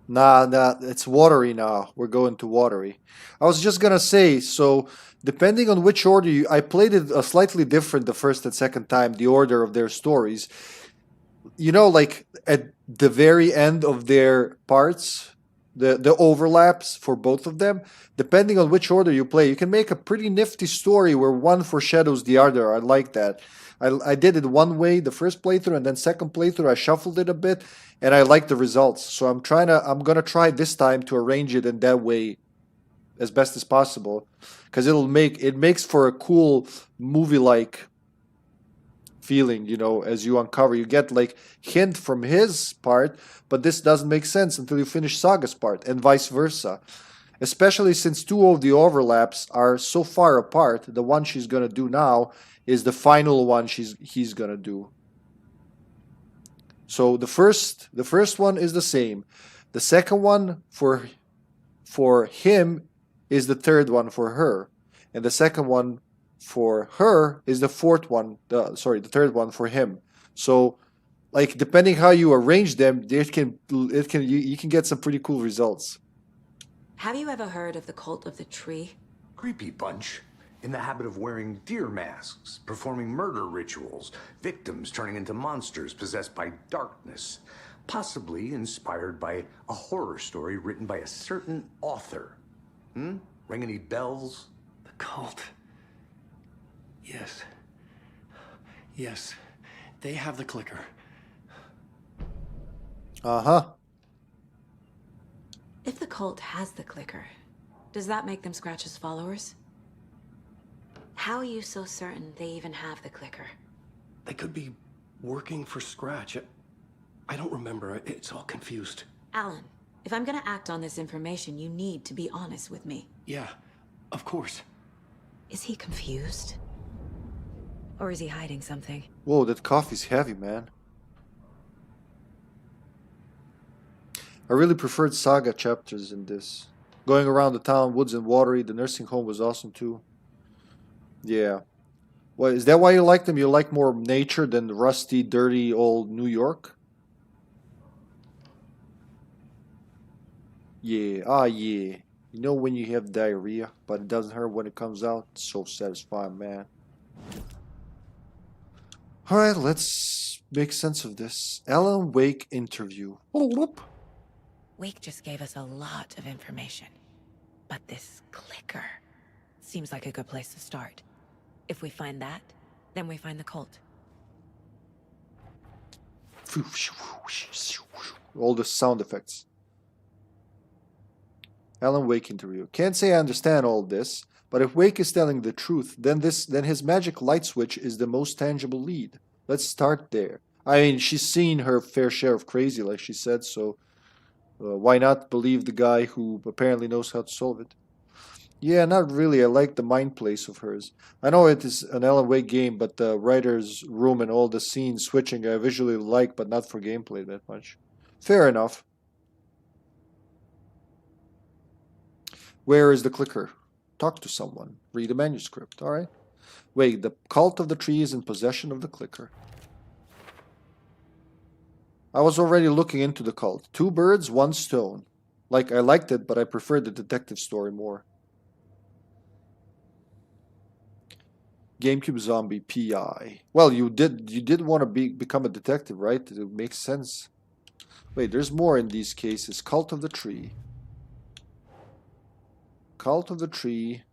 nah, it's watery now. We're going to watery. I was just gonna say, so depending on which order I played it slightly different the first and second time, the order of their stories. You know, like at the very end of their parts, the overlaps for both of them, depending on which order you play, you can make a pretty nifty story where one foreshadows the other. I like that. I did it one way the first playthrough, and then second playthrough I shuffled it a bit, and I like the results. So I'm gonna try this time to arrange it in that way as best as possible, because it makes for a cool movie-like feeling, you know, as you uncover. You get like hint from his part, but this doesn't make sense until you finish Saga's part, and vice versa. Especially since two of the overlaps are so far apart. The one she's gonna do now is the final one he's gonna do. So the first one is the same. The second one for him is the third one for her, and the second one for her is the fourth one. The third one for him. So, like, depending how you arrange them, you can get some pretty cool results. Have you ever heard of the cult of the tree? Creepy bunch. In the habit of wearing deer masks, performing murder rituals, victims turning into monsters possessed by darkness, possibly inspired by a horror story written by a certain author. Ring any bells? The cult. Yes. Yes. They have the clicker. Uh-huh. If the cult has the clicker, does that make them Scratch's followers? How are you so certain they even have the clicker? They could be working for Scratch. I don't remember. It's all confused. Alan, if I'm gonna act on this information, you need to be honest with me. Yeah, of course. Is he confused? Or is he hiding something? Whoa, that coffee's heavy, man. I really preferred Saga chapters in this. Going around the town, woods and watery, the nursing home was awesome too. Yeah. Well, is that why you like them? You like more nature than rusty, dirty, old New York? Yeah. You know when you have diarrhea, but it doesn't hurt when it comes out? It's so satisfying, man. Alright, let's make sense of this. Alan Wake interview. Wake just gave us a lot of information. But this clicker seems like a good place to start. If we find that, then we find the cult. All the sound effects. Alan Wake interview. Can't say I understand all this, but if Wake is telling the truth, then his magic light switch is the most tangible lead. Let's start there. I mean, she's seen her fair share of crazy, like she said, so why not believe the guy who apparently knows how to solve it? Yeah, not really. I like the mind place of hers. I know it is an Alan Wake game, but the writer's room and all the scene switching I visually like, but not for gameplay that much. Fair enough. Where is the clicker? Talk to someone. Read a manuscript. Alright. Wait, the cult of the tree is in possession of the clicker. I was already looking into the cult. 2 birds, 1 stone. Like, I liked it, but I preferred the detective story more. GameCube Zombie PI. Well, you did want to become a detective, right? It makes sense. Wait, there's more in these cases. Cult of the Tree. Cult of the Tree.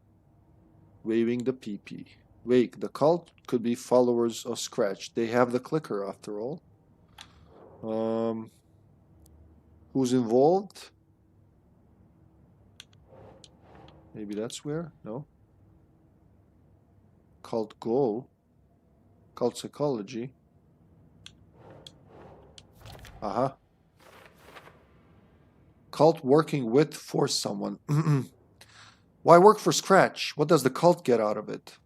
Waving the PP. Wait, the cult could be followers of Scratch. They have the clicker after all. Who's involved? Maybe that's where? No. Cult goal. Cult psychology. Uh-huh. Cult working with for someone. Why work for Scratch? What does the cult get out of it?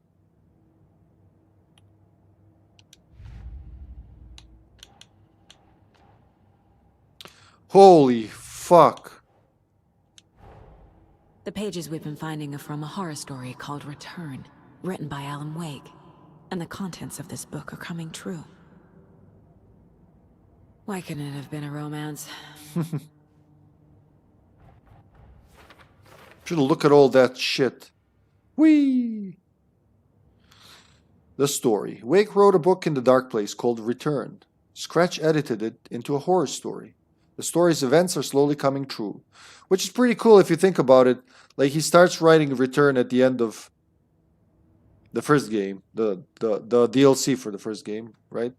Holy fuck. The pages we've been finding are from a horror story called Return, written by Alan Wake. And the contents of this book are coming true. Why couldn't it have been a romance? Should look at all that shit. Whee! The story. Wake wrote a book in the dark place called Return. Scratch edited it into a horror story. The story's events are slowly coming true. Which is pretty cool if you think about it. Like, he starts writing Return at the end of the first game. The DLC for the first game, right?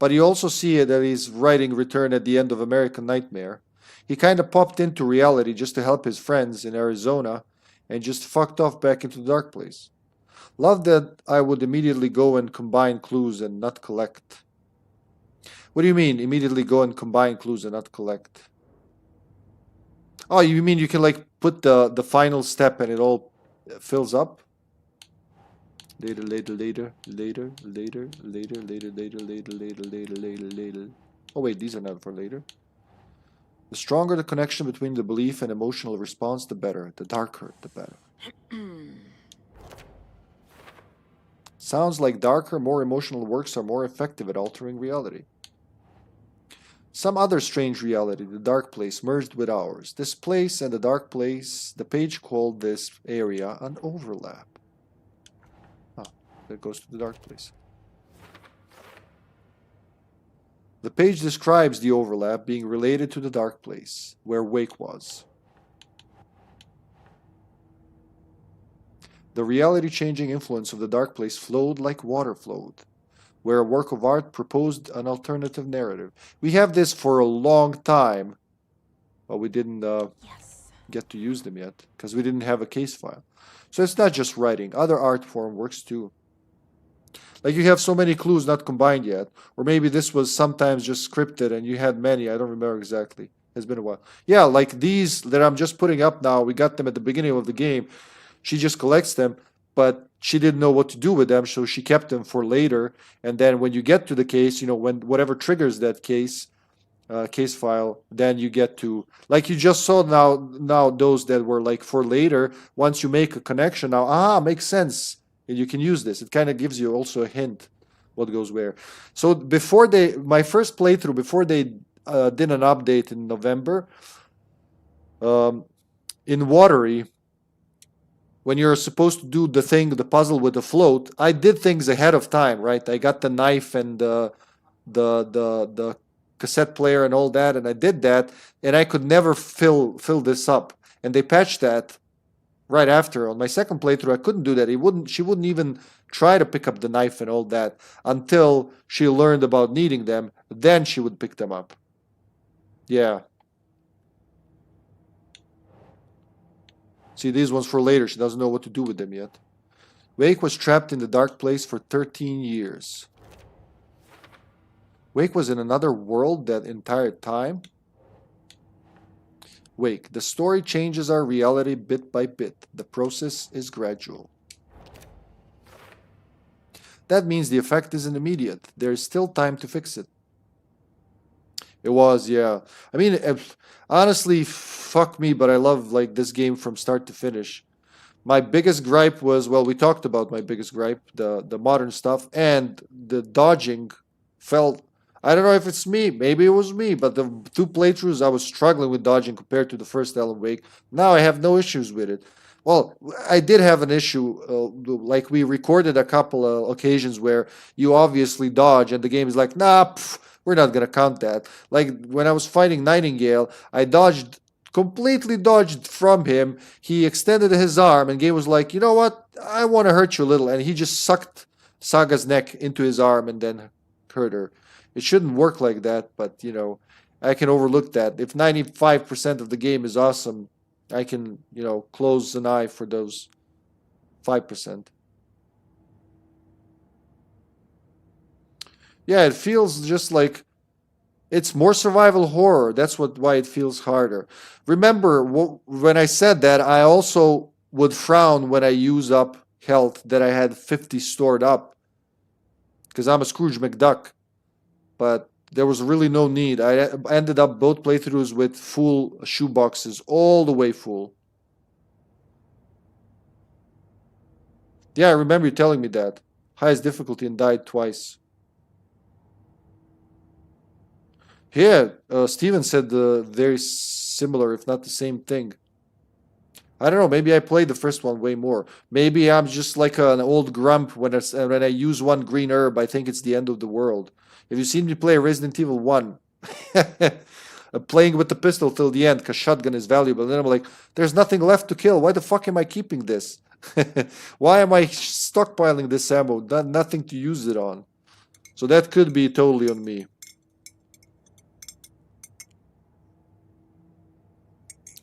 But you also see that he's writing Return at the end of American Nightmare. He kind of popped into reality just to help his friends in Arizona and just fucked off back into the dark place. Love that I would immediately go and combine clues and not collect. What do you mean, immediately go and combine clues and not collect? Oh, you mean you can like put the final step and it all fills up? Later. Oh wait, these are not for later. The stronger the connection between the belief and emotional response, the better. The darker, the better. Sounds like darker, more emotional works are more effective at altering reality. Some other strange reality, the dark place, merged with ours. This place and the dark place, the page called this area an overlap. Oh, that goes to the dark place. The page describes the overlap being related to the dark place, where Wake was. The reality-changing influence of the dark place flowed like water flowed, where a work of art proposed an alternative narrative. We have this for a long time, but we didn't get to use them yet, because we didn't have a case file. So it's not just writing. Other art form works too. Like you have so many clues not combined yet. Or maybe this was sometimes just scripted and you had many. I don't remember exactly. It's been a while. Yeah, like these that I'm just putting up now. We got them at the beginning of the game. She just collects them, but she didn't know what to do with them. So she kept them for later. And then when you get to the case, you know, when whatever triggers that case file, then you get to, like you just saw now those that were like for later. Once you make a connection now, makes sense. And you can use this. It kind of gives you also a hint what goes where. So before my first playthrough, before they did an update in November, in Watery, when you're supposed to do the puzzle with the float, I did things ahead of time, right? I got the knife and the cassette player and all that, and I did that, and I could never fill this up. And they patched that right after. On my second playthrough, I couldn't do that. She wouldn't even try to pick up the knife and all that until she learned about needing them. Then she would pick them up. Yeah. See, these ones for later. She doesn't know what to do with them yet. Wake was trapped in the dark place for 13 years. Wake was in another world that entire time? Wake, the story changes our reality bit by bit. The process is gradual. That means the effect isn't immediate. There is still time to fix it. It was, yeah. I mean, honestly, fuck me, but I love like this game from start to finish. My biggest gripe was, well, we talked about my biggest gripe, the modern stuff, and the dodging felt, I don't know if it's me, maybe it was me, but the 2 playthroughs I was struggling with dodging compared to the first Alan Wake. Now I have no issues with it. Well, I did have an issue, like we recorded a couple of occasions where you obviously dodge and the game is like, nah, we're not going to count that. Like when I was fighting Nightingale, I completely dodged from him. He extended his arm and game was like, you know what? I want to hurt you a little. And he just sucked Saga's neck into his arm and then hurt her. It shouldn't work like that, but you know, I can overlook that. If 95% of the game is awesome, I can, you know, close an eye for those 5%. Yeah, it feels just like it's more survival horror. That's why it feels harder. Remember, when I said that, I also would frown when I use up health that I had 50 stored up. Because I'm a Scrooge McDuck. But there was really no need. I ended up both playthroughs with full shoeboxes, all the way full. Yeah, I remember you telling me that. Highest difficulty and died twice. Yeah, Steven said very similar, if not the same thing. I don't know, maybe I played the first one way more. Maybe I'm just like an old grump when I use one green herb, I think it's the end of the world. If you seen me play Resident Evil 1, playing with the pistol till the end because shotgun is valuable, and then I'm like, there's nothing left to kill. Why the fuck am I keeping this? Why am I stockpiling this ammo? Nothing to use it on. So that could be totally on me.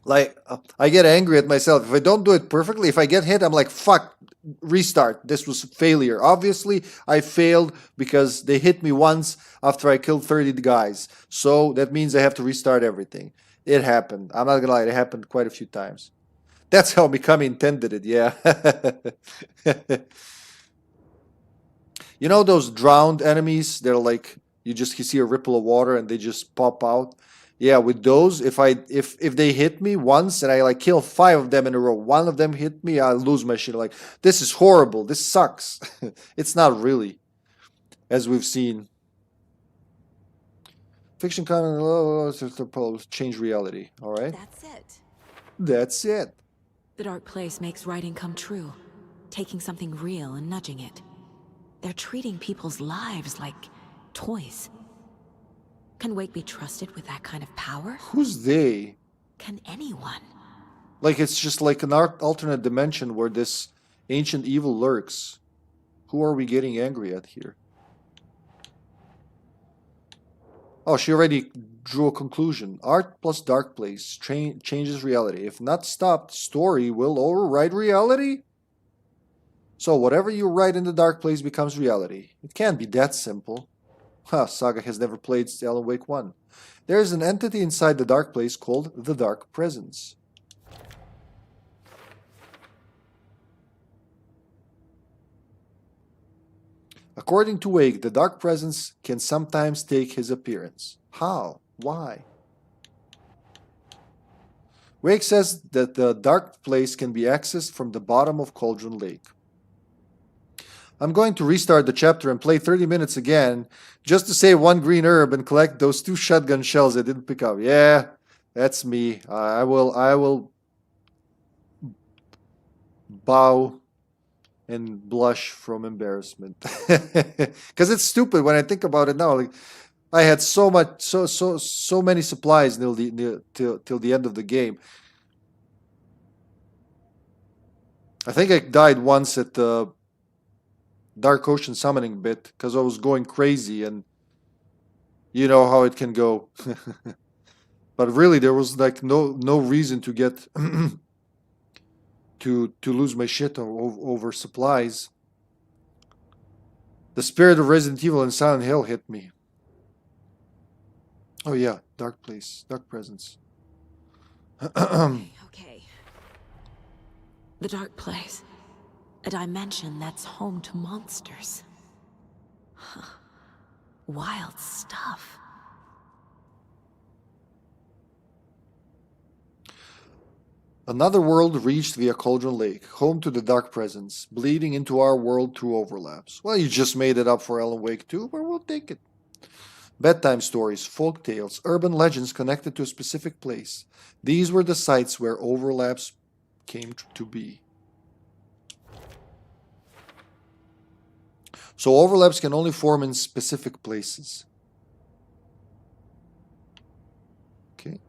Like, I get angry at myself. If I don't do it perfectly, if I get hit, I'm like, fuck, restart. This was failure. Obviously, I failed because they hit me once after I killed 30 guys. So that means I have to restart everything. It happened. I'm not gonna lie, it happened quite a few times. That's how Mikami intended it, yeah. You know those drowned enemies? They're like, you see a ripple of water and they just pop out. Yeah, with those, if they hit me once and I like kill 5 of them in a row, one of them hit me, I lose my shit. Like, this is horrible. This sucks. It's not really, as we've seen. Fiction content change reality. All right. That's it. That's it. The dark place makes writing come true, taking something real and nudging it. They're treating people's lives like toys. Can Wake be trusted with that kind of power? Who's they? Can anyone? Like it's just like an alternate dimension where this ancient evil lurks. Who are we getting angry at here? Oh, she already drew a conclusion. Art plus dark place changes reality. If not stopped, story will override reality? So whatever you write in the dark place becomes reality. It can't be that simple. Saga has never played Alan Wake 1. There is an entity inside the dark place called the Dark Presence. According to Wake, the Dark Presence can sometimes take his appearance. How? Why? Wake says that the dark place can be accessed from the bottom of Cauldron Lake. I'm going to restart the chapter and play 30 minutes again just to save 1 green herb and collect those 2 shotgun shells I didn't pick up. Yeah, that's me. I will bow and blush from embarrassment. Because it's stupid when I think about it now. Like, I had so many supplies till the end of the game. I think I died once at the Dark Ocean summoning bit because I was going crazy, and you know how it can go. But really, there was like no reason to get to lose my shit over supplies. The spirit of Resident Evil and Silent Hill hit me. Oh yeah, dark place, dark presence. Okay. The dark place. A dimension that's home to monsters. Huh. Wild stuff. Another world reached via Cauldron Lake, home to the Dark Presence, bleeding into our world through overlaps. Well, you just made it up for Alan Wake 2, but we'll take it. Bedtime stories, folk tales, urban legends connected to a specific place. These were the sites where overlaps came to be. So overlaps can only form in specific places. Okay.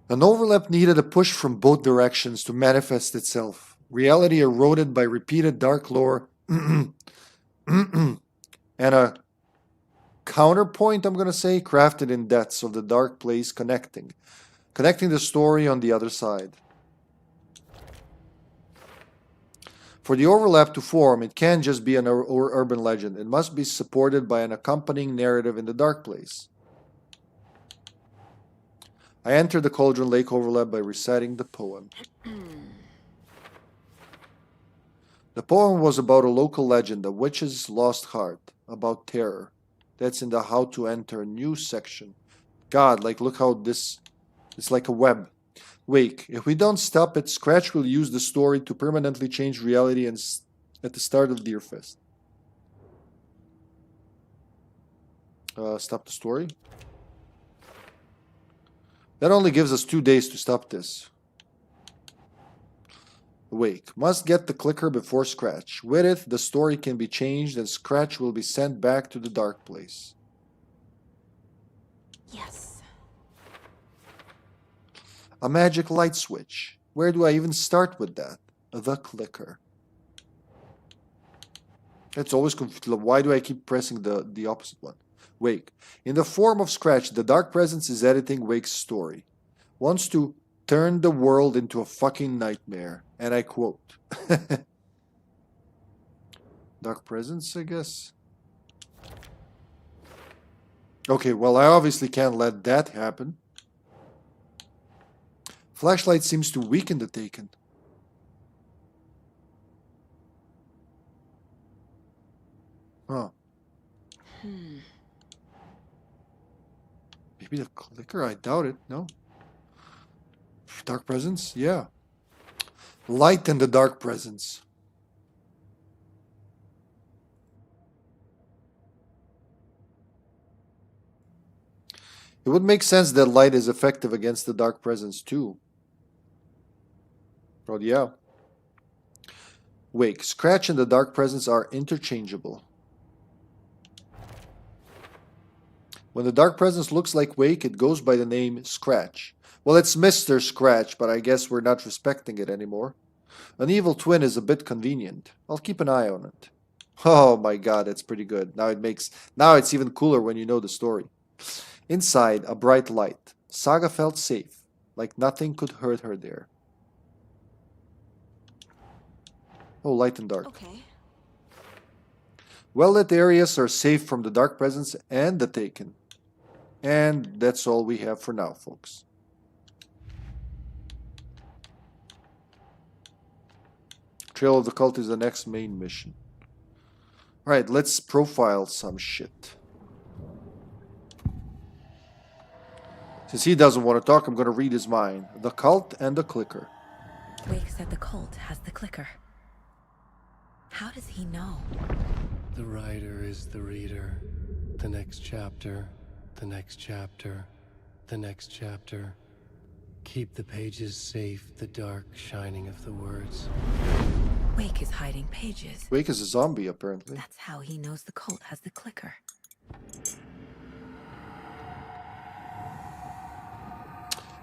An overlap needed a push from both directions to manifest itself. Reality eroded by repeated dark lore and a counterpoint, I'm going to say, crafted in depths of the dark place connecting the story on the other side. For the overlap to form, it can't just be an urban legend. It must be supported by an accompanying narrative in the dark place. I entered the Cauldron Lake overlap by reciting the poem. The poem was about a local legend, a witch's lost heart, about terror. That's in the how to enter new section. God, like, look how this, it's like a web. Wake. If we don't stop it, Scratch will use the story to permanently change reality and at the start of Deerfest. Stop the story. That only gives us 2 days to stop this. Wake. Must get the clicker before Scratch. With it, the story can be changed and Scratch will be sent back to the dark place. Yes. A magic light switch. Where do I even start with that? The clicker. It's always confusing. Why do I keep pressing the opposite one? Wake. In the form of Scratch, the Dark Presence is editing Wake's story. Wants to turn the world into a fucking nightmare. And I quote. Dark Presence, I guess. Okay, well, I obviously can't let that happen. Flashlight seems to weaken the Taken. Huh. Maybe the clicker? I doubt it. No. Dark Presence? Yeah. Light and the Dark Presence. It would make sense that light is effective against the Dark Presence too. But yeah. Wake. Scratch and the Dark Presence are interchangeable. When the Dark Presence looks like Wake, it goes by the name Scratch. Well, it's Mr. Scratch, but I guess we're not respecting it anymore. An evil twin is a bit convenient. I'll keep an eye on it. Oh my god, that's pretty good. Now it's even cooler when you know the story. Inside, a bright light. Saga felt safe, like nothing could hurt her there. Oh, light and dark. Okay. Well-lit areas are safe from the Dark Presence and the Taken. And that's all we have for now, folks. Trail of the Cult is the next main mission. Alright, let's profile some shit. Since he doesn't want to talk, I'm going to read his mind. The Cult and the Clicker. Wake said the cult has the clicker. How does he know? The writer is the reader. The next chapter, the next chapter, the next chapter. Keep the pages safe, the dark shining of the words. Wake is hiding pages. Wake is a zombie, apparently. That's how he knows the cult has the clicker.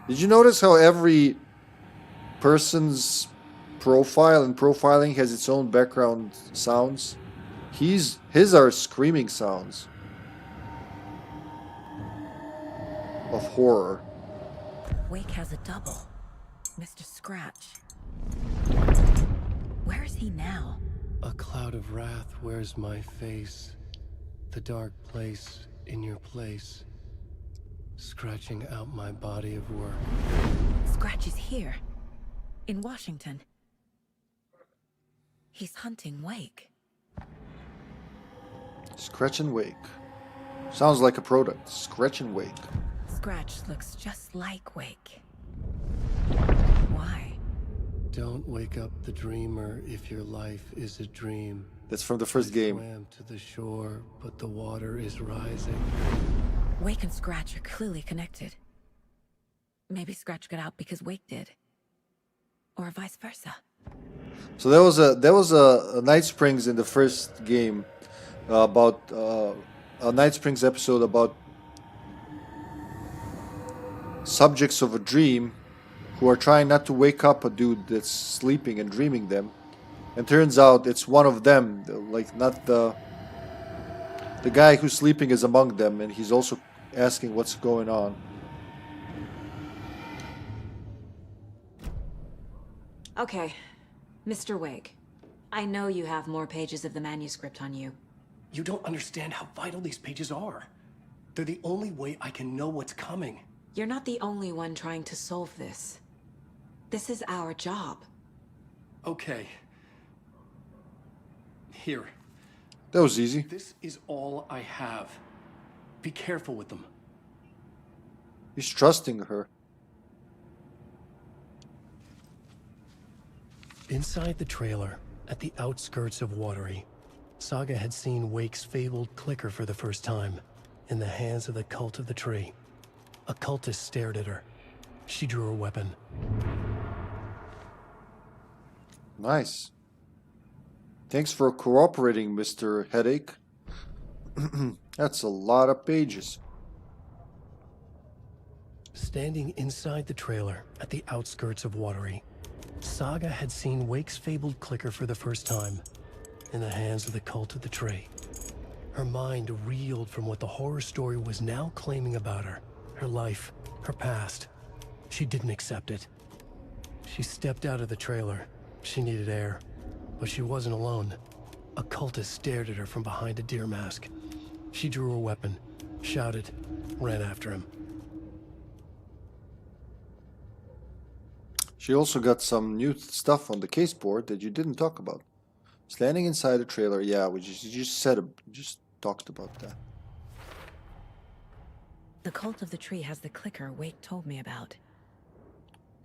Did you notice how every person's profile and profiling has its own background sounds? His are screaming sounds of horror. Wake has a double. Mr. Scratch. Where is he now? A cloud of wrath wears my face. The dark place in your place. Scratching out my body of work. Scratch is here. In Washington. He's hunting Wake. Scratch and Wake. Sounds like a product. Scratch and Wake. Scratch looks just like Wake. Why? Don't wake up the dreamer if your life is a dream. That's from the first I game. swam to the shore, but the water is rising. Wake and Scratch are clearly connected. Maybe Scratch got out because Wake did. Or vice versa. So there was a Night Springs in the first game about a Night Springs episode about subjects of a dream who are trying not to wake up a dude that's sleeping and dreaming them, and turns out it's one of them, like not the guy who's sleeping is among them, and he's also asking what's going on. Okay, Mr. Wake. I know you have more pages of the manuscript on you. You don't understand how vital these pages are. They're the only way I can know what's coming. You're not the only one trying to solve this. This is our job. Okay. Here. That was easy. This is all I have. Be careful with them. He's trusting her. Inside the trailer, at the outskirts of Watery, Saga had seen Wake's fabled clicker for the first time, in the hands of the Cult of the Tree. A cultist stared at her. She drew her weapon. Nice. Thanks for cooperating, Mr. Headache. That's a lot of pages. Standing inside the trailer, at the outskirts of Watery, Saga had seen Wake's fabled clicker for the first time, in the hands of the Cult of the Tree. Her mind reeled from what the horror story was now claiming about her. Her life, her past. She didn't accept it. She stepped out of the trailer. She needed air. But she wasn't alone. A cultist stared at her from behind a deer mask. She drew her weapon, shouted, ran after him. She also got some new stuff on the case board that you didn't talk about. Standing inside the trailer, yeah, you just talked about that. The Cult of the Tree has the clicker Wake told me about.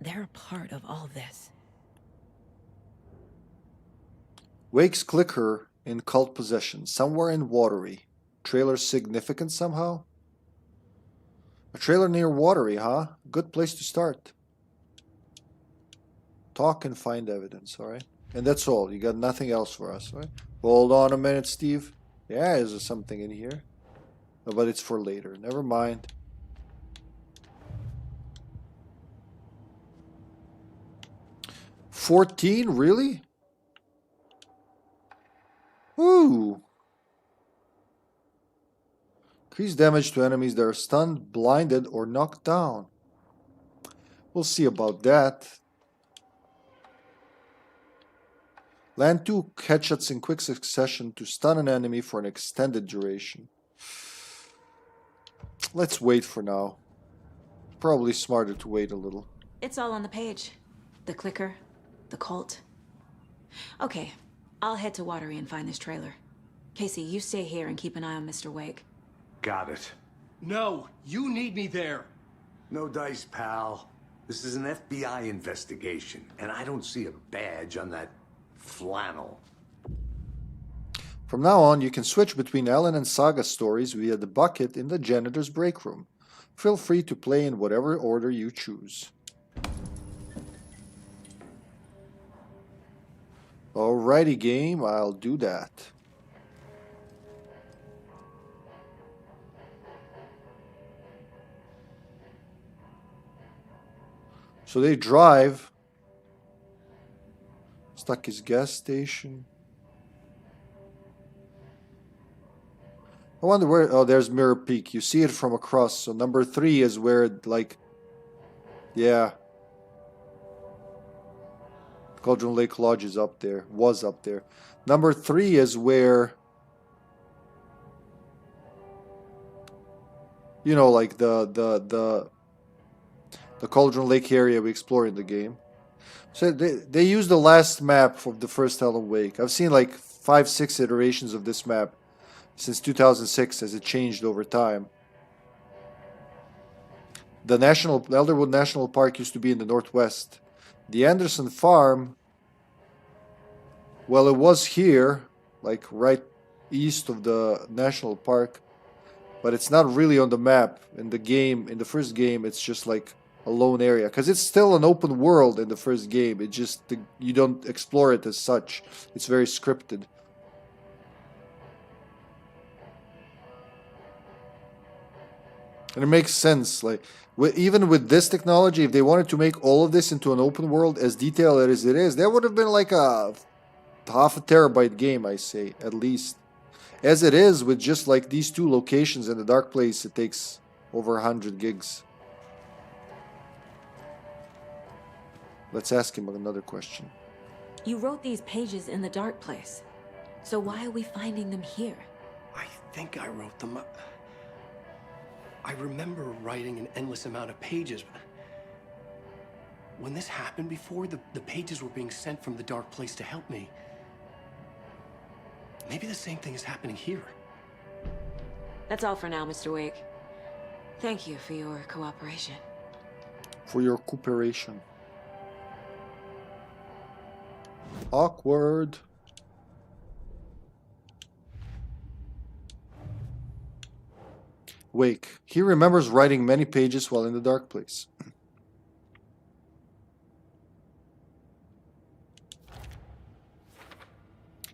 They're a part of all this. Wake's clicker in cult possession, somewhere in Watery. Trailer significant somehow? A trailer near Watery, huh? Good place to start. Talk and find evidence, alright? And that's all. You got nothing else for us, right? Hold on a minute, Steve. Yeah, there's something in here. Oh, but it's for later. Never mind. $14? Really? Ooh. Increase damage to enemies that are stunned, blinded, or knocked down. We'll see about that. Land 2 headshots in quick succession to stun an enemy for an extended duration. Let's wait for now. Probably smarter to wait a little. It's all on the page. The clicker, the cult. Okay, I'll head to Watery and find this trailer. Casey, you stay here and keep an eye on Mr. Wake. Got it. No, you need me there. No dice, pal. This is an FBI investigation, and I don't see a badge on that flannel. From now on, you can switch between Alan and Saga stories via the bucket in the janitor's break room. Feel free to play in whatever order you choose. Alrighty, game. I'll do that. So they drive. Stuck his gas station. I wonder where... Oh, there's Mirror Peak. You see it from across. So number 3 is where, like... Yeah. Cauldron Lake Lodge is up there. Was up there. Number 3 is where... You know, like the Cauldron Lake area we explore in the game. So they used the last map of the first Alan Wake. I've seen like 5-6 iterations of this map since 2006 as it changed over time. The Elderwood National Park used to be in the northwest. The Anderson Farm, well, it was here, like right east of the national park, but it's not really on the map. In the game, in the first game, it's just like a lone area, because it's still an open world in the first game. It just, you don't explore it as such. It's very scripted. And it makes sense, like, even with this technology, if they wanted to make all of this into an open world, as detailed as it is, that would have been like a half a terabyte game, I say, at least. As it is, with just like these 2 locations in the dark place, it takes over 100 gigs. Let's ask him another question. You wrote these pages in the dark place. So why are we finding them here? I think I wrote them. I remember writing an endless amount of pages. When this happened before, the pages were being sent from the dark place to help me. Maybe the same thing is happening here. That's all for now, Mr. Wake. Thank you for your cooperation. For your cooperation. Awkward. Wake. He remembers writing many pages while in the dark place.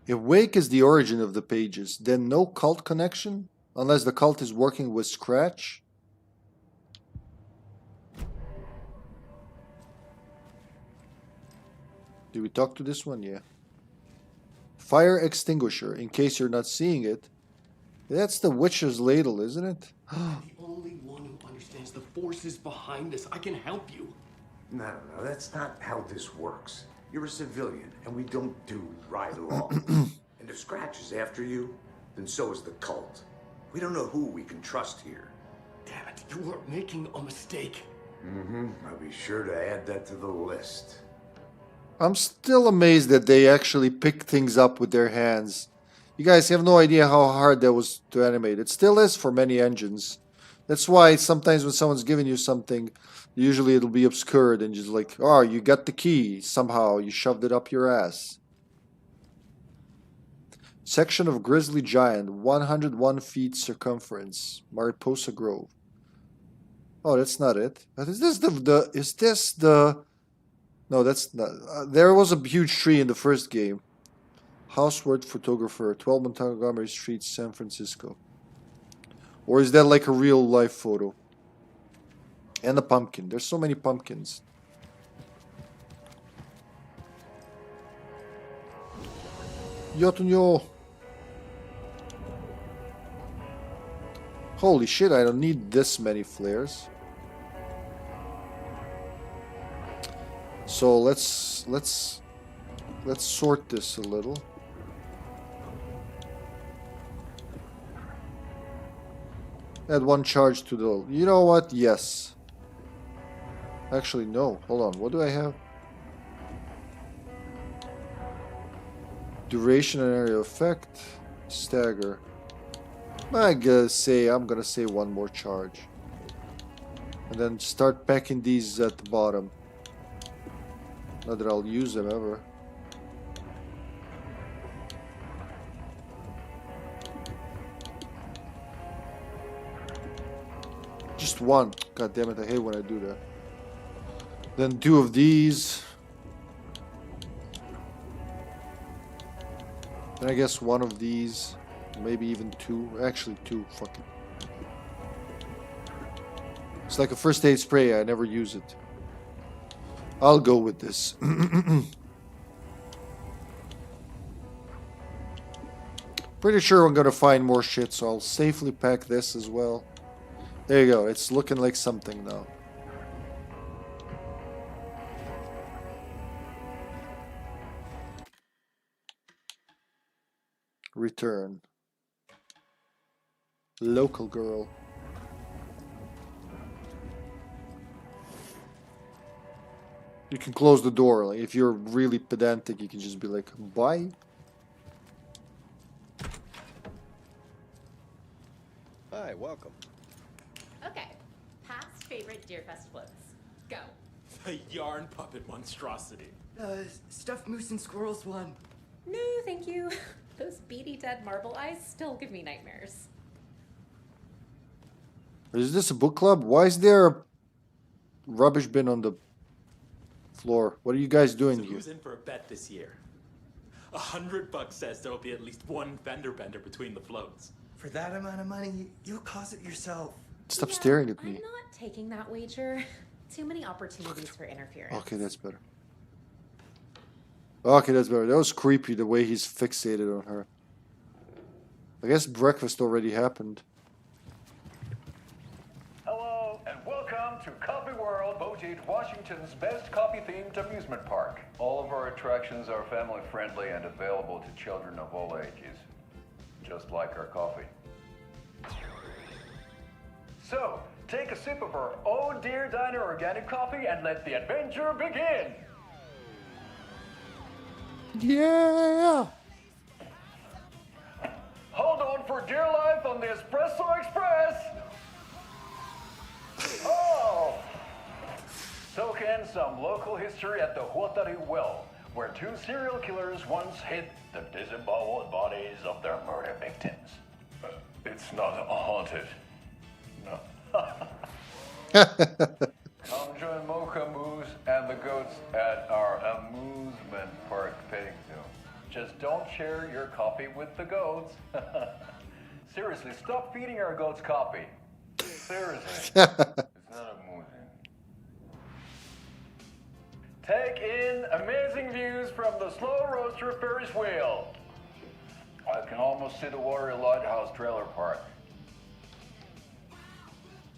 If Wake is the origin of the pages, then no cult connection? Unless the cult is working with Scratch? Did we talk to this one? Yeah. Fire extinguisher, in case you're not seeing it. That's the Witcher's Ladle, isn't it? I'm the only one who understands the forces behind this. I can help you. No, that's not how this works. You're a civilian, and we don't do ride-along. And if Scratch is after you, then so is the cult. We don't know who we can trust here. Damn it, you are making a mistake. I'll be sure to add that to the list. I'm still amazed that they actually pick things up with their hands. You guys have no idea how hard that was to animate. It still is for many engines. That's why sometimes when someone's giving you something, usually it'll be obscured and just like, oh, you got the key. Somehow you shoved it up your ass. Section of Grizzly Giant, 101 feet circumference, Mariposa Grove. Oh, that's not it. Is this the... No, that's not... there was a huge tree in the first game. Housework photographer, 12 Montgomery Street, San Francisco. Or is that like a real life photo? And a pumpkin. There's so many pumpkins. Yotunyo. Holy shit, I don't need this many flares. So let's sort this a little. Add 1 charge to the... You know what? Yes. Actually, no. Hold on. What do I have? Duration and area effect. Stagger. I'm gonna say 1 more charge. And then start packing these at the bottom. Not that I'll use them ever. Just 1. God damn it, I hate when I do that. Then 2 of these. And I guess one of these, maybe even two. Actually, two. Fuck it. It's like a first aid spray. I never use it. I'll go with this. Pretty sure I'm gonna find more shit, so I'll safely pack this as well. There you go. It's looking like something now. Return. Local girl. You can close the door. Like if you're really pedantic, you can just be like, bye. Hi, welcome. Okay, past favorite Deerfest floats. Go. The yarn puppet monstrosity. Stuffed moose and squirrels one. No, thank you. Those beady dead marble eyes still give me nightmares. Is this a book club? Why is there a rubbish bin on the floor? What are you guys doing So here? who's in for a bet this year? $100 says there will be at least one fender bender between the floats. For that amount of money, you'll cause it yourself. Stop staring at I'm me. not taking that wager. Too many opportunities for interference. Okay, that's better. Okay, that's better. That was creepy, the way he's fixated on her. I guess breakfast already happened. Hello, and welcome to Coffee World, voted Washington's best coffee-themed amusement park. All of our attractions are family-friendly and available to children of all ages, just like our coffee. So, take a sip of our Oh Dear Diner organic coffee and let the adventure begin! Yeah! Hold on for dear life on the Espresso Express! Oh! Soak in some local history at the Huatari Well, where two serial killers once hid the disemboweled bodies of their murder victims. It's not haunted. No. Come join Mocha Moose and the goats at our amusement park petting zoo. Just don't share your coffee with the goats. Seriously, stop feeding our goats coffee. Seriously. It's not amusing. Take in amazing views from the Slow Roaster Ferris wheel. I can almost see the Warrior Lighthouse trailer park.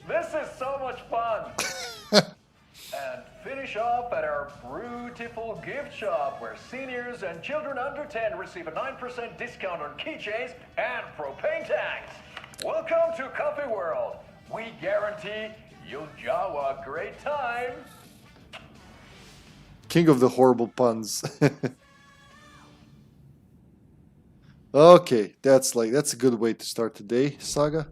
This is so much fun! And finish off at our beautiful gift shop where seniors and children under 10 receive a 9% discount on keychains and propane tanks. Welcome to Coffee World. We guarantee you'll have a great time. King of the horrible puns. Okay, that's a good way to start the day, Saga.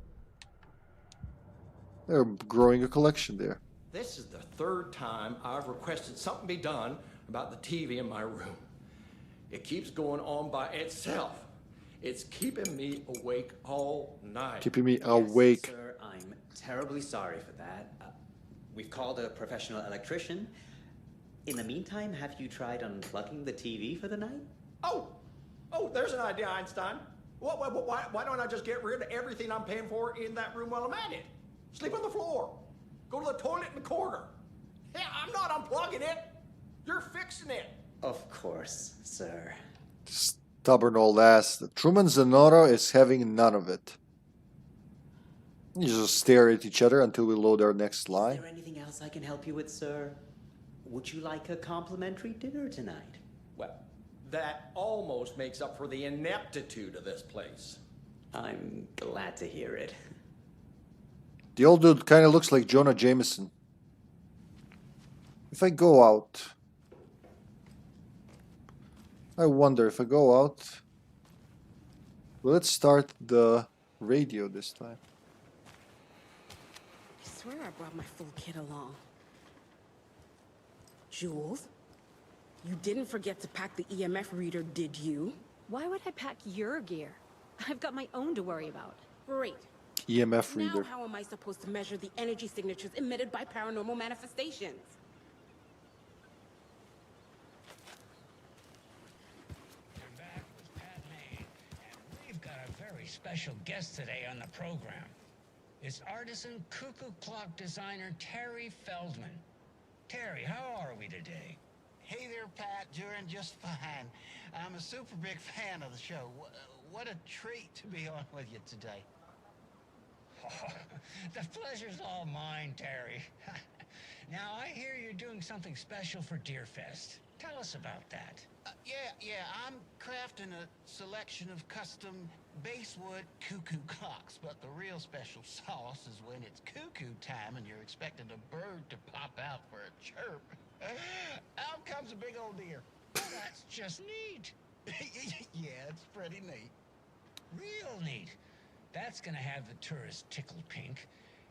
They're growing a collection there. This is the third time I've requested something be done about the TV in my room. It keeps going on by itself. It's keeping me awake all night. Keeping me awake. Yes, sir, I'm terribly sorry for that. We've called a professional electrician. In the meantime, have you tried unplugging the TV for the night? Oh, there's an idea, Einstein. Why don't I just get rid of everything I'm paying for in that room while I'm at it? Sleep on the floor. Go to the toilet in the corner. Hey, I'm not unplugging it. You're fixing it. Of course, sir. Stubborn old ass. Truman Zanotto is having none of it. You just stare at each other until we load our next line. Is there anything else I can help you with, sir? Would you like a complimentary dinner tonight? Well, that almost makes up for the ineptitude of this place. I'm glad to hear it. The old dude kind of looks like Jonah Jameson. If I go out... I wonder if I go out... Will it start the radio this time? I swear I brought my full kit along. Jules, you didn't forget to pack the EMF reader, did you? Why would I pack your gear? I've got my own to worry about. Great. EMF reader. Now how am I supposed to measure the energy signatures emitted by paranormal manifestations? special guest today on the program. It's artisan cuckoo clock designer Terry Feldman. Terry, how are we today? Hey there, Pat. Doing just fine. I'm a super big fan of the show. What a treat to be on with you today. Oh, the pleasure's all mine, Terry. Now, I hear you're doing something special for Deerfest. Tell us about that. Yeah, I'm crafting a selection of custom basswood cuckoo clocks, but the real special sauce is when it's cuckoo time and you're expecting a bird to pop out for a chirp. Out comes a big old deer. That's just neat. Yeah, it's pretty neat. Real neat. That's gonna have the tourists tickled pink.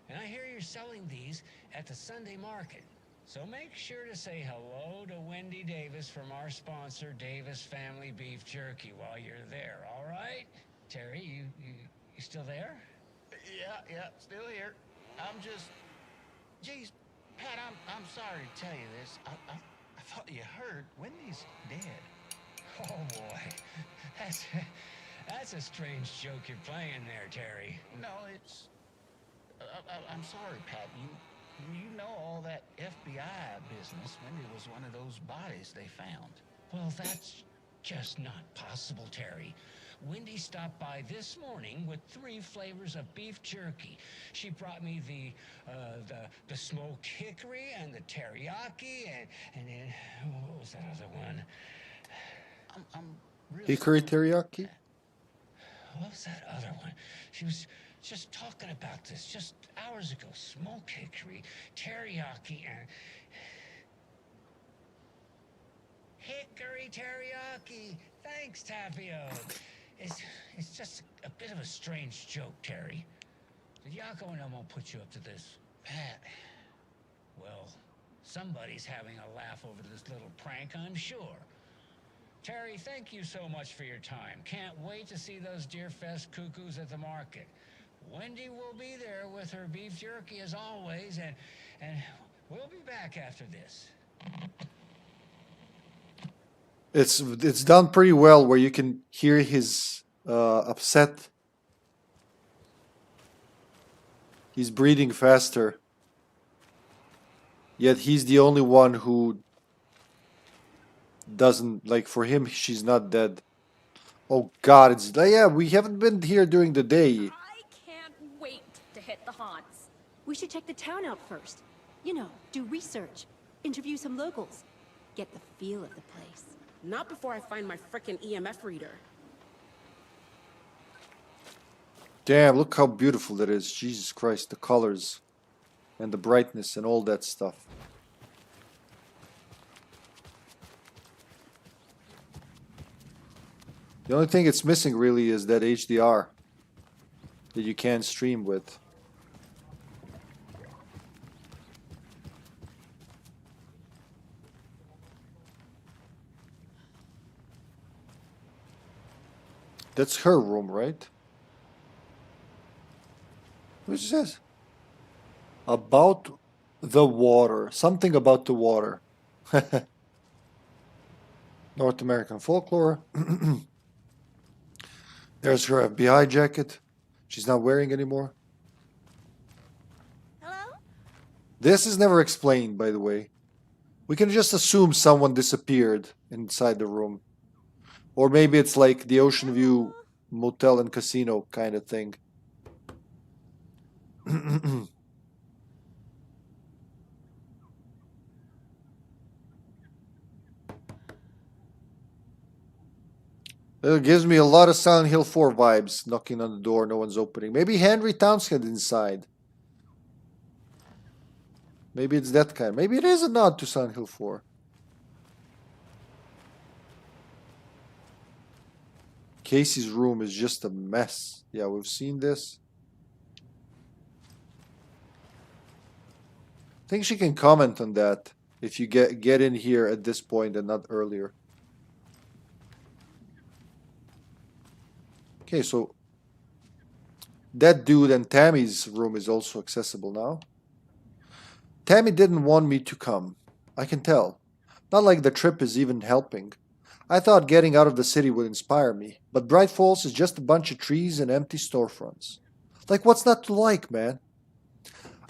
And I hear you're selling these at the Sunday market. So make sure to say hello to Wendy Davis from our sponsor, Davis Family Beef Jerky, while you're there, all right? Terry, you still there? Yeah, still here. I'm just... Geez, Pat, I'm sorry to tell you this. I thought you heard Wendy's dead. Oh, boy. That's a strange joke you're playing there, Terry. No, it's... I'm sorry, Pat. You know all that FBI business. Wendy was one of those bodies they found. Well, that's just not possible, Terry. Wendy stopped by this morning with 3 flavors of beef jerky. She brought me the smoked hickory and the teriyaki and then what was that other one? I'm really Hickory teriyaki? What was that other one? She was just talking about this just hours ago. Smoked hickory, teriyaki, and... Hickory teriyaki! Thanks, Tapio. It's just a bit of a strange joke, Terry. Did Yako and Elmo put you up to this? Pat. Well, somebody's having a laugh over this little prank, I'm sure. Terry, thank you so much for your time. Can't wait to see those Deerfest cuckoos at the market. Wendy will be there with her beef jerky as always, and we'll be back after this. It's done pretty well where you can hear his upset. He's breathing faster. Yet he's the only one who doesn't, like, for him, she's not dead. Oh God, it's, yeah, we haven't been here during the day. I can't wait to hit the haunts. We should check the town out first. You know, do research, interview some locals, get the feel of the place. Not before I find my frickin' EMF reader. Damn, look how beautiful that is. Jesus Christ, the colors and the brightness and all that stuff. The only thing it's missing really is that HDR that you can stream with. That's her room, right? What says? About the water. Something about the water. North American folklore. There's her FBI jacket. She's not wearing anymore. Hello? This is never explained, by the way. We can just assume someone disappeared inside the room. Or maybe it's like the Ocean View Motel and Casino kind of thing. It gives me a lot of Silent Hill 4 vibes. Knocking on the door, no one's opening. Maybe Henry Townsend inside. Maybe it's that kind. Maybe it is a nod to Silent Hill 4. Casey's room is just a mess. Yeah, we've seen this. I think she can comment on that if you get in here at this point and not earlier. Okay, so that dude and Tammy's room is also accessible now. Tammy didn't want me to come. I can tell. Not like the trip is even helping. I thought getting out of the city would inspire me, but Bright Falls is just a bunch of trees and empty storefronts. Like, what's not to like, man?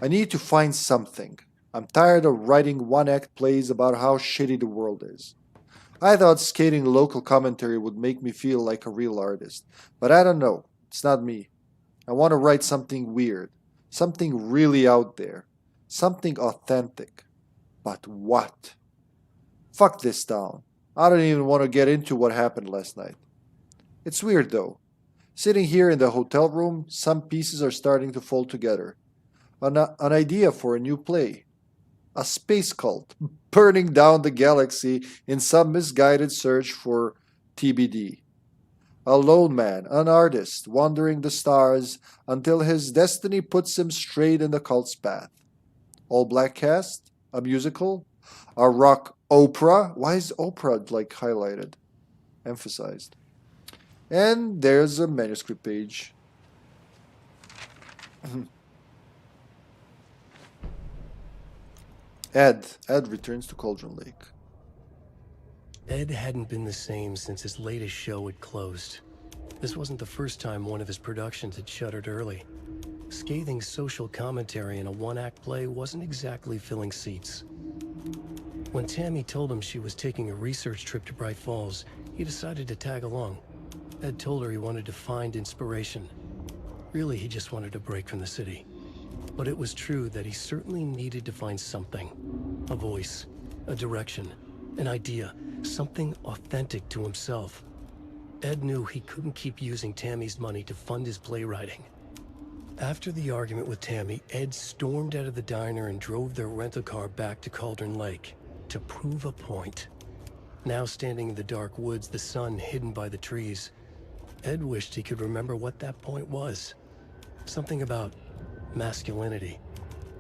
I need to find something. I'm tired of writing one-act plays about how shitty the world is. I thought skating local commentary would make me feel like a real artist, but I don't know. It's not me. I want to write something weird, something really out there, something authentic. But what? Fuck this town. I don't even want to get into what happened last night. It's weird though. Sitting here in the hotel room, some pieces are starting to fall together. An idea for a new play. A space cult burning down the galaxy in some misguided search for TBD. A lone man, an artist, wandering the stars until his destiny puts him straight in the cult's path. All black cast? A musical? A rock opera? Why is opera like highlighted? Emphasized. And there's a manuscript page. Ed returns to Cauldron Lake. Ed hadn't been the same since his latest show had closed. This wasn't the first time one of his productions had shuttered early. Scathing social commentary in a one-act play wasn't exactly filling seats. When Tammy told him she was taking a research trip to Bright Falls, he decided to tag along. Ed told her he wanted to find inspiration. Really, he just wanted a break from the city. But it was true that he certainly needed to find something. A voice, a direction, an idea, something authentic to himself. Ed knew he couldn't keep using Tammy's money to fund his playwriting. After the argument with Tammy, Ed stormed out of the diner and drove their rental car back to Cauldron Lake to prove a point. Now standing in the dark woods, the sun hidden by the trees, Ed wished he could remember what that point was. Something about masculinity.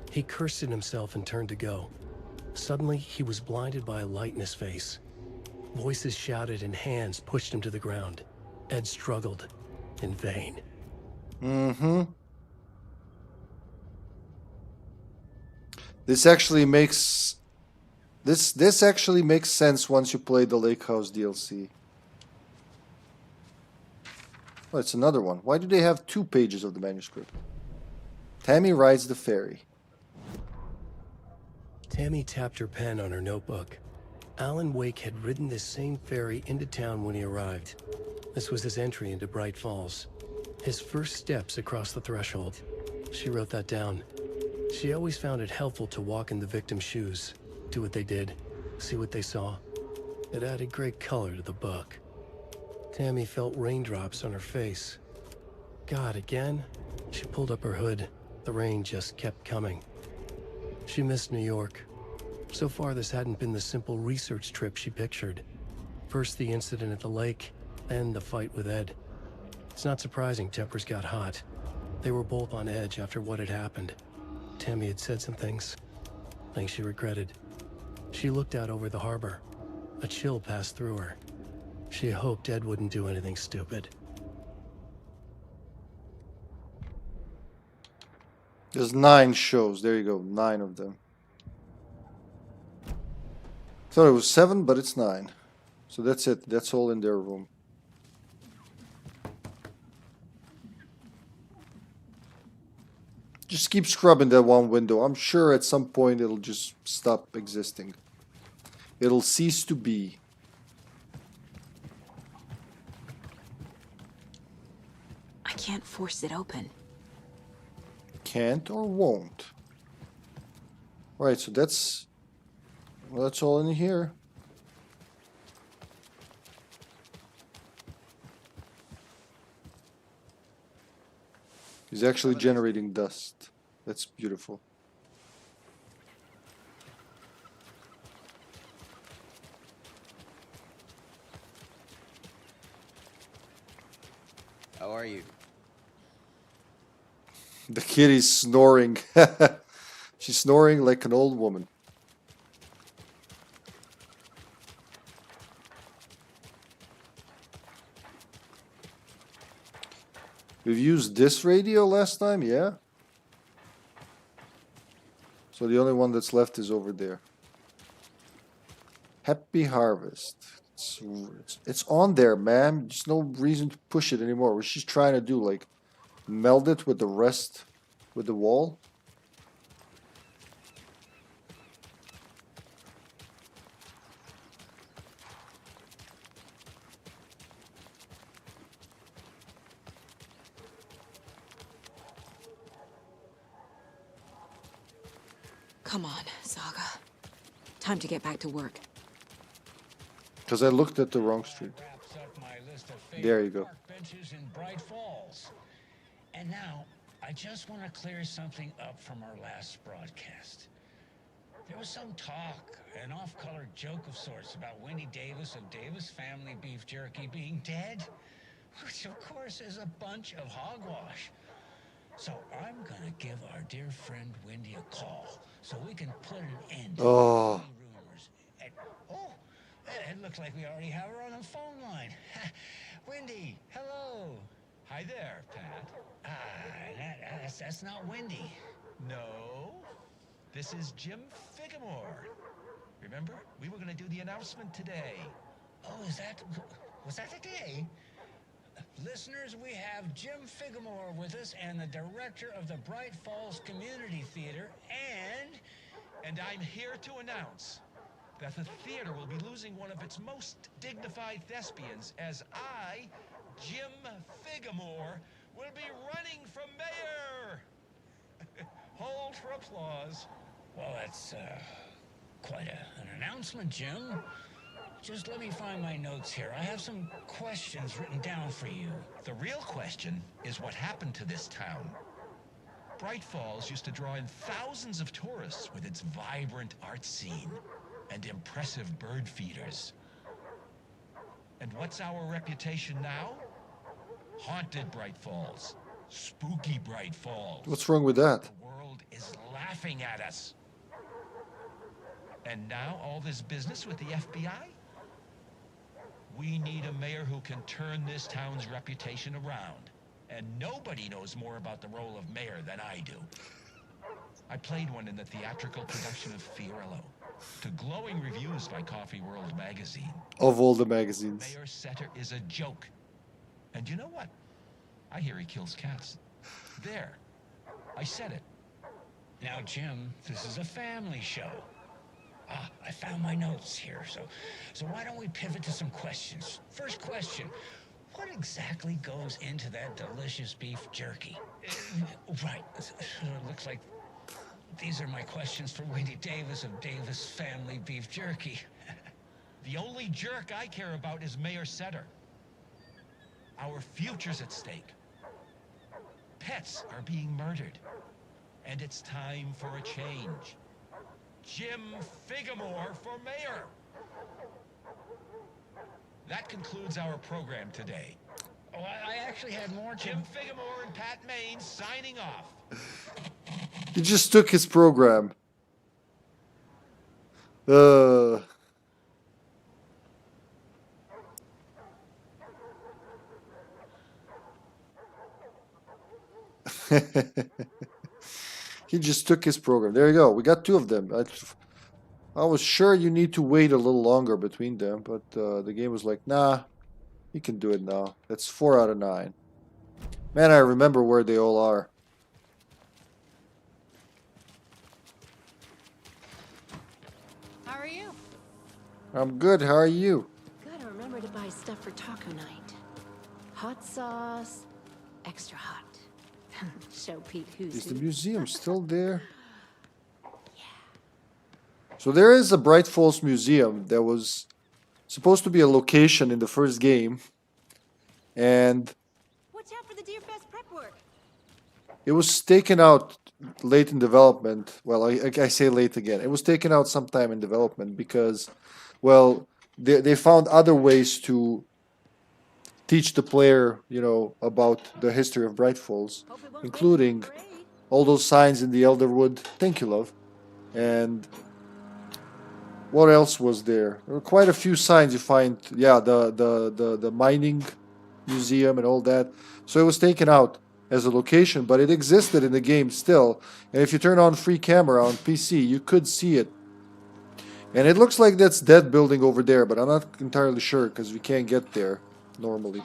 He cursed at himself and turned to go. Suddenly, he was blinded by a light in his face. Voices shouted and hands pushed him to the ground. Ed struggled in vain. This actually makes sense once you play the Lake House DLC. Oh, it's another one. Why do they have 2 pages of the manuscript? Tammy rides the ferry. Tammy tapped her pen on her notebook. Alan Wake had ridden this same ferry into town when he arrived. This was his entry into Bright Falls. His first steps across the threshold. She wrote that down. She always found it helpful to walk in the victim's shoes, do what they did, see what they saw. It added great color to the book. Tammy felt raindrops on her face. God, again? She pulled up her hood. The rain just kept coming. She missed New York. So far, this hadn't been the simple research trip she pictured. First the incident at the lake, then the fight with Ed. It's not surprising tempers got hot. They were both on edge after what had happened. Tammy had said some things she regretted. She looked out over the harbor. A chill passed through her. She hoped Ed wouldn't do anything stupid. There's 9 shows. There you go. 9 of them. Thought it was 7, but it's 9. So that's it. That's all in their room. Just keep scrubbing that one window. I'm sure at some point it'll just stop existing. It'll cease to be. I can't force it open. Can't or won't. Right, so that's all in here. He's actually generating dust. That's beautiful. How are you? The kitty's snoring. She's snoring like an old woman. We've used this radio last time, yeah? So the only one that's left is over there. Happy Harvest. It's on there, man. There's no reason to push it anymore. What she's trying to do, like, meld it with the rest, with the wall. Come on, Saga. Time to get back to work. Because I looked at the wrong street. There you go. Benches in Bright Falls. And now, I just want to clear something up from our last broadcast. There was some talk, an off-color joke of sorts, about Wendy Davis of Davis Family Beef Jerky being dead, which of course is a bunch of hogwash. So I'm gonna give our dear friend Wendy a call so we can put an end to Oh. any rumors. And, oh, it looks like we already have her on the phone line. Wendy, hello. Hi there, Pat. That's not Wendy. No, this is Jim Figamore. Remember, we were going to do the announcement today. Oh, was that today? Listeners, we have Jim Figamore with us and the director of the Bright Falls Community Theater And I'm here to announce that the theater will be losing one of its most dignified thespians as I, Jim Figamore, will be running for mayor. Hold for applause. Well, that's quite an announcement, Jim. Just let me find my notes here. I have some questions written down for you. The real question is what happened to this town. Bright Falls used to draw in thousands of tourists with its vibrant art scene and impressive bird feeders. And what's our reputation now? Haunted Bright Falls. Spooky Bright Falls. What's wrong with that? The world is laughing at us. And now all this business with the FBI? We need a mayor who can turn this town's reputation around. And nobody knows more about the role of mayor than I do. I played one in the theatrical production of Fiorello, to glowing reviews by Coffee World magazine. Of all the magazines. Mayor Setter is a joke. And you know what? I hear he kills cats. There. I said it. Now, Jim, this is a family show. I found my notes here, so why don't we pivot to some questions? First question, what exactly goes into that delicious beef jerky? Right, looks like these are my questions for Wendy Davis of Davis Family Beef Jerky. The only jerk I care about is Mayor Setter. Our future's at stake. Pets are being murdered. And it's time for a change. Jim Figamore for mayor. That concludes our program today. Oh, I actually had more, Jim Figamore and Pat Maine signing off. He just took his program. He just took his program. There you go. We got two of them. I was sure you need to wait a little longer between them, but the game was like, nah, you can do it now. That's 4 out of 9. Man, I remember where they all are. How are you? I'm good. How are you? Gotta remember to buy stuff for taco night. Hot sauce, extra hot. Show Pete who's Is who. the museum still there? So there is a Bright Falls Museum that was supposed to be a location in the first game, and Watch out for the Deer Fest prep work. it was taken out late in development. Well, I say late again. It was taken out sometime in development because, well, they found other ways to teach the player, you know, about the history of Bright Falls, including all those signs in the Elderwood. Thank you, love. And what else was there? There were quite a few signs you find. Yeah, the mining museum and all that. So it was taken out as a location, but it existed in the game still. And if you turn on free camera on PC, you could see it. And it looks like that's that building over there, but I'm not entirely sure because we can't get there normally.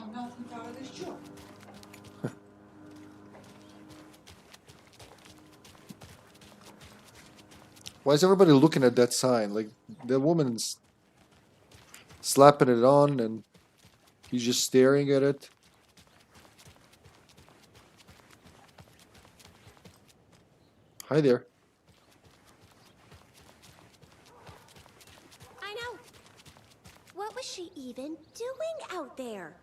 Why is everybody looking at that sign? Like, the woman's slapping it on and he's just staring at it. Hi there. I know. What was she even doing out there?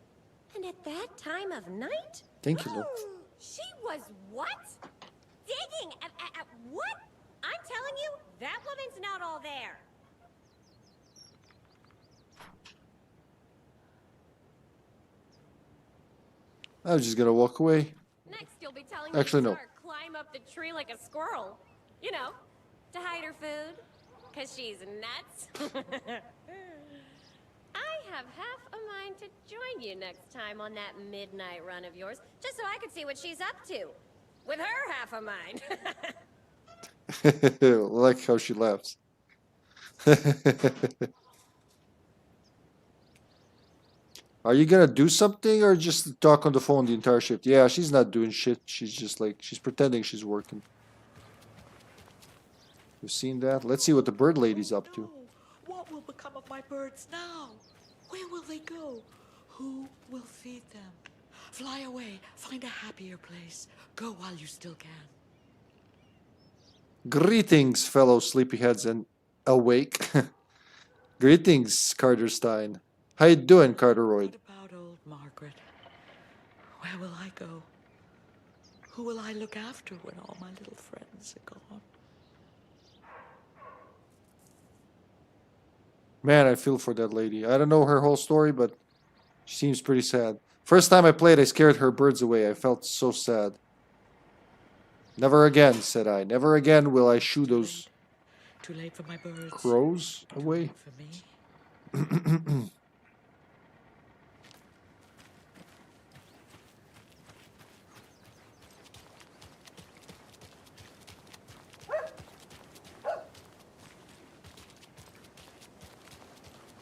And at that time of night? Thank you, Lou. She was what? Digging at what? I'm telling you, that woman's not all there. I was just gonna walk away. Next, you'll be telling Actually, me no. to climb up the tree like a squirrel. You know, to hide her food. 'Cause she's nuts. I have half a mind to join you next time on that midnight run of yours, just so I could see what she's up to. With her half a mind. I like how she laughs. Are you gonna do something or just talk on the phone the entire shift? Yeah, she's not doing shit. She's just like, she's pretending she's working. You've seen that? Let's see what the bird lady's up to. What will become of my birds now? Where will they go? Who will feed them? Fly away, find a happier place. Go while you still can. Greetings, fellow sleepyheads and awake. Greetings, Carter Stein. How you doing, Carteroid? What about old Margaret? Where will I go? Who will I look after when all my little friends are gone? Man, I feel for that lady. I don't know her whole story, but she seems pretty sad. First time I played, I scared her birds away. I felt so sad. Never again, said I. Never again will I shoo those Too late for my birds. crows away. For me.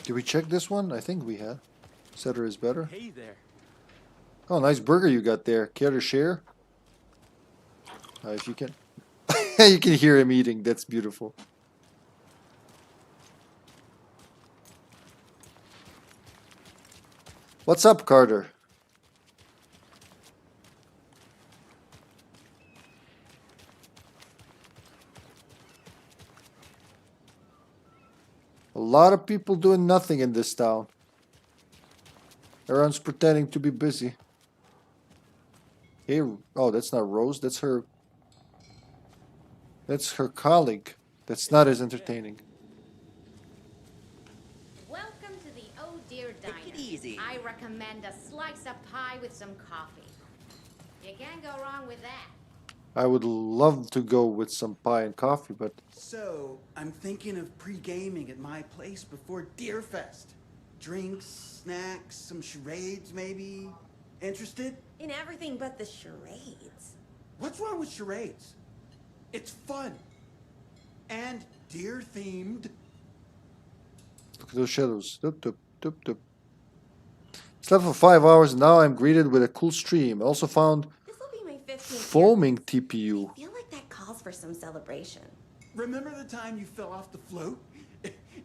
Did we check this one? I think we had. Setter is better. Hey there. Oh, nice burger you got there. Care to share? If you can. You can hear him eating. That's beautiful. What's up, Carter? A lot of people doing nothing in this town. Everyone's pretending to be busy. Hey, oh, that's not Rose. That's her. That's her colleague. That's not as entertaining. Welcome to the Oh Dear Diner. Take it easy. I recommend a slice of pie with some coffee. You can't go wrong with that. I would love to go with some pie and coffee, but So, I'm thinking of pre-gaming at my place before Deerfest. Drinks, snacks, some charades maybe. Interested? In everything but the charades. What's wrong with charades? It's fun. And deer-themed. look at those shadows. Doop, doop, doop, doop. Slept for 5 hours and now I'm greeted with a cool stream. I also found This'll be my 15th foaming TPU. I feel like that calls for some celebration. Remember the time you fell off the float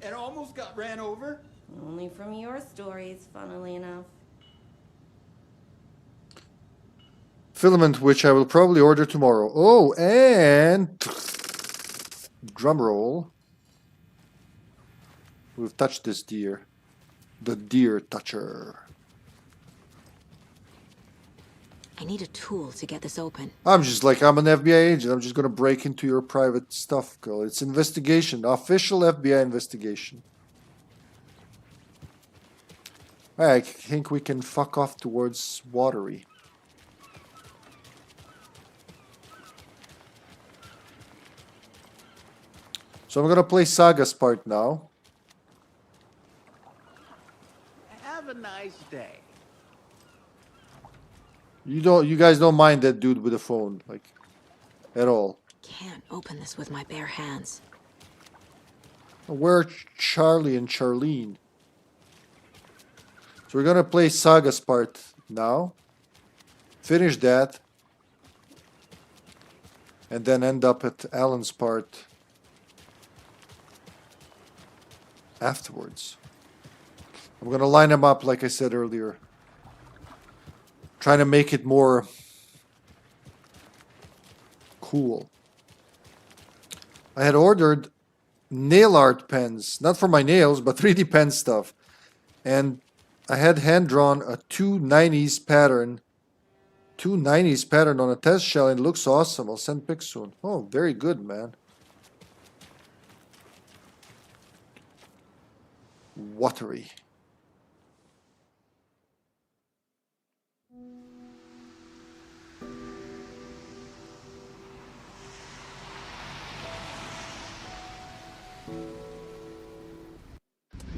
and almost got ran over? Only from your stories, funnily enough. Filament, which I will probably order tomorrow. Oh, and drum roll. We've touched this deer. The deer toucher. I need a tool to get this open. I'm just like, I'm an FBI agent. I'm just going to break into your private stuff, girl. It's investigation. Official FBI investigation. I think we can fuck off towards Watery. So I'm going to play Saga's part now. Have a nice day. You guys don't mind that dude with the phone, like, at all. Can't open this with my bare hands. Where are Charlie and Charlene? So we're gonna play Saga's part now. Finish that. And then end up at Alan's part afterwards. I'm gonna line them up like I said earlier. Trying to make it more cool. I had ordered nail art pens, not for my nails, but 3D pen stuff. And I had hand-drawn a 290s pattern on a test shell, and it looks awesome. I'll send pics soon. Oh, very good, man. Watery.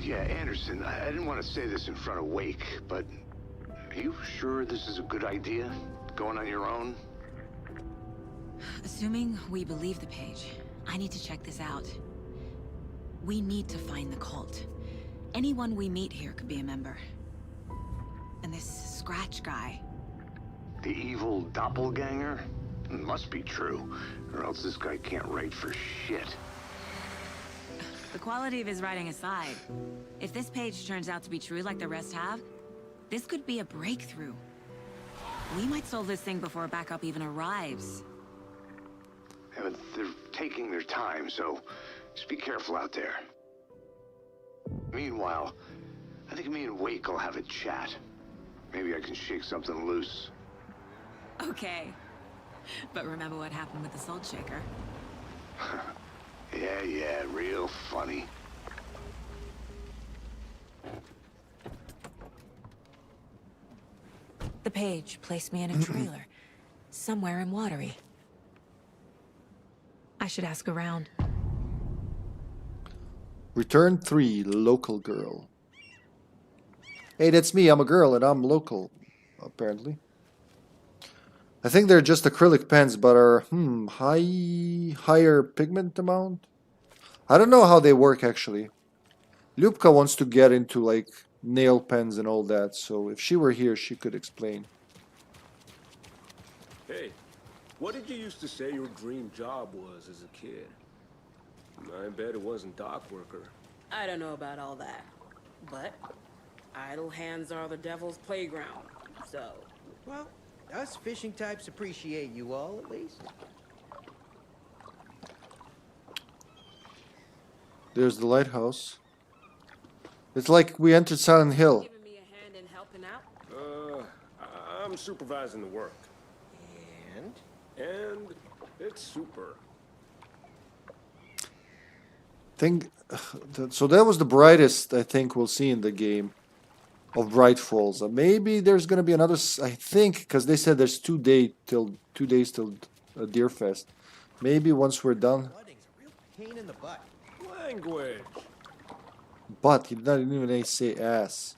Yeah, Anderson, I didn't want to say this in front of Wake, but are you sure this is a good idea? Going on your own? Assuming we believe the page, I need to check this out. We need to find the cult. Anyone we meet here could be a member. And this Scratch guy. The evil doppelganger? It must be true, or else this guy can't write for shit. The quality of his writing aside, if this page turns out to be true like the rest have, this could be a breakthrough. We might solve this thing before backup even arrives. Yeah, but they're taking their time, so just be careful out there. Meanwhile, I think me and Wake will have a chat. Maybe I can shake something loose. Okay. But remember what happened with the Salt Shaker? Yeah, real funny. The page placed me in a trailer, somewhere in Watery. I should ask around. Return 3, local girl. Hey, that's me. I'm a girl and I'm local, apparently. I think they're just acrylic pens, but are higher pigment amount. I don't know how they work actually. Ljubka wants to get into like nail pens and all that, so if she were here, she could explain. Hey, what did you used to say your dream job was as a kid? I bet it wasn't dock worker. I don't know about all that, but idle hands are the devil's playground, so... Well, us fishing types appreciate you all, at least. There's the lighthouse. It's like we entered Silent Hill. Giving me a hand in helping out? I'm supervising the work. And it's super. So that was the brightest I think we'll see in the game of Bright Falls. Maybe there's gonna be another. I think because they said there's 2 days till Deerfest. Maybe once we're done. Pain in the butt. Language. But he didn't even say ass.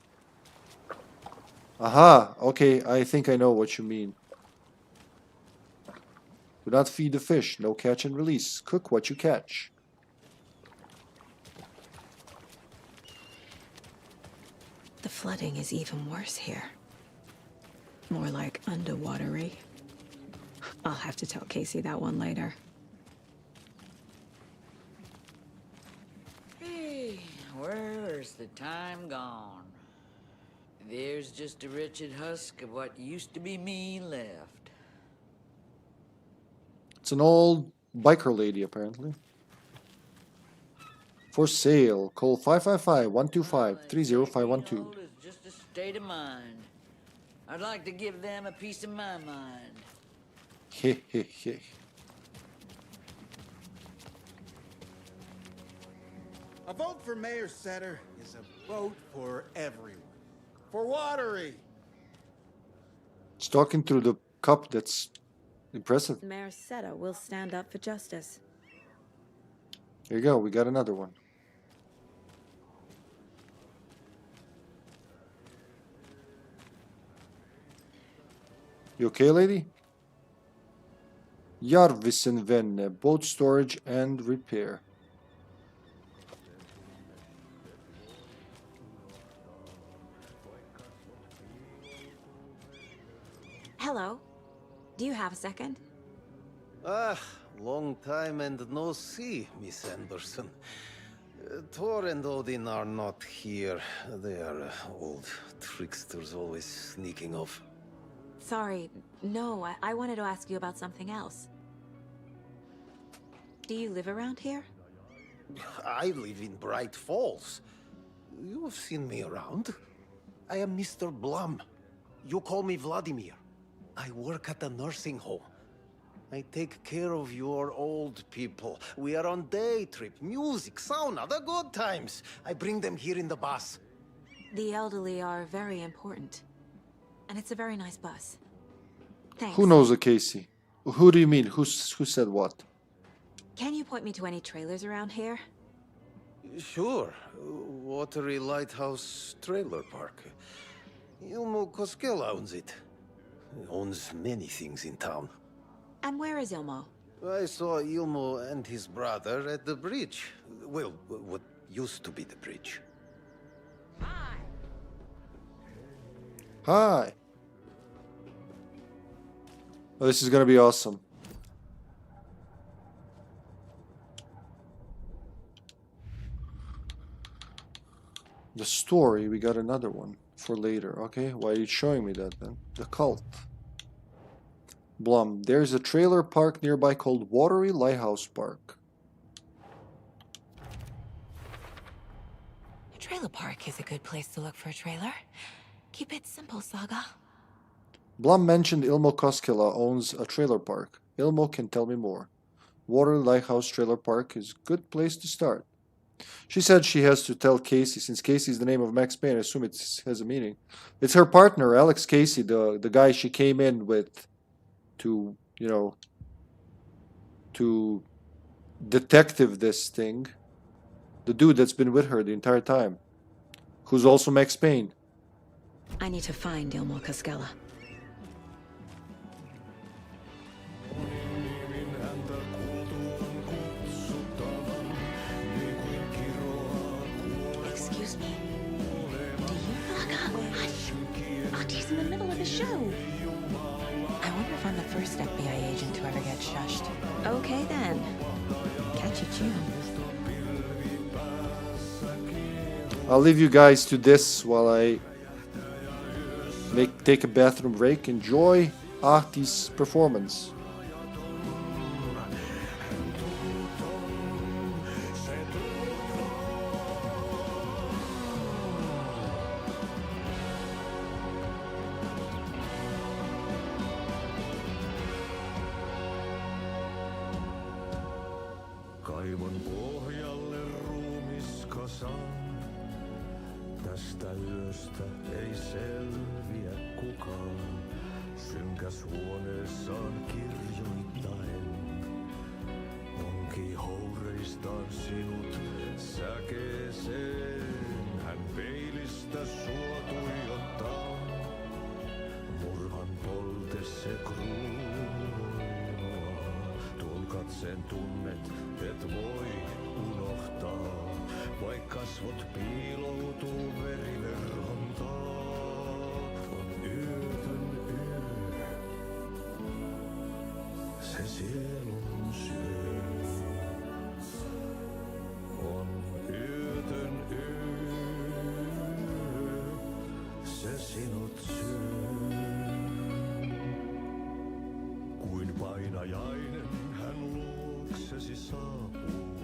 Aha. Okay, I think I know what you mean. Do not feed the fish. No catch and release. Cook what you catch. The flooding is even worse here. More like underwatery. I'll have to tell Casey that one later. Hey, where's the time gone? There's just a wretched husk of what used to be me left. It's an old biker lady, apparently. For sale. Call 555-125-30512. It's just a state of mind. I'd like to give them a piece of my mind. Heh heh heh. A vote for Mayor Setter is a vote for everyone. For Watery. It's talking through the cup. That's impressive. Mayor Setter will stand up for justice. Here you go. We got another one. You okay, lady? Jarvisen Venne, boat storage and repair. Hello. Do you have a second? Ah, long time and no see, Miss Anderson. Thor and Odin are not here. They are old tricksters always sneaking off. Sorry. No, I wanted to ask you about something else. Do you live around here? I live in Bright Falls. You've seen me around. I am Mr. Blum. You call me Vladimir. I work at a nursing home. I take care of your old people. We are on day trip, music, sauna, the good times. I bring them here in the bus. The elderly are very important. And it's a very nice bus. Thanks. Who knows a Casey? Who do you mean? Who said what? Can you point me to any trailers around here? Sure. Watery Lighthouse Trailer Park. Ilmo Koskela owns it. He owns many things in town. And where is Ilmo? I saw Ilmo and his brother at the bridge. Well, what used to be the bridge. Hi. Oh, this is gonna be awesome. The story, we got another one for later. Okay, why are you showing me that then? The cult. Blum, there's a trailer park nearby called Watery Lighthouse Park. A trailer park is a good place to look for a trailer. Keep it simple, Saga. Blum mentioned Ilmo Koskela owns a trailer park. Ilmo can tell me more. Watery Lighthouse Trailer Park is a good place to start. She said she has to tell Casey, since Casey is the name of Max Payne. I assume it has a meaning. It's her partner, Alex Casey, the guy she came in with to, you know, to detective this thing. The dude that's been with her the entire time. Who's also Max Payne. I need to find Ilmo Koskela. Excuse me. Do you... Saga, hush! Ahti's in the middle of a show. I wonder if I'm the first FBI agent to ever get shushed. Okay then. Catch you, June. I'll leave you guys to this while I take a bathroom break. Enjoy Ahti's performance. Kaivon pohjalle ruumiskasan. Tästä yöstä ei selviä kukaan. Synkäs huoneessaan kirjoittaen. Onki houreistaan sinut säkeeseen. Hän peilistä sua tuijottaa. Murhan polte se kruunoa. Tuon katseen tunnet et voi unohtaa. Vaik kasvot piiloutuu veriverhon taa. On yötön yö. Se sielun syö. On yötön yö. Se sinut syö. Kuin painajainen hän luoksesi saapuu.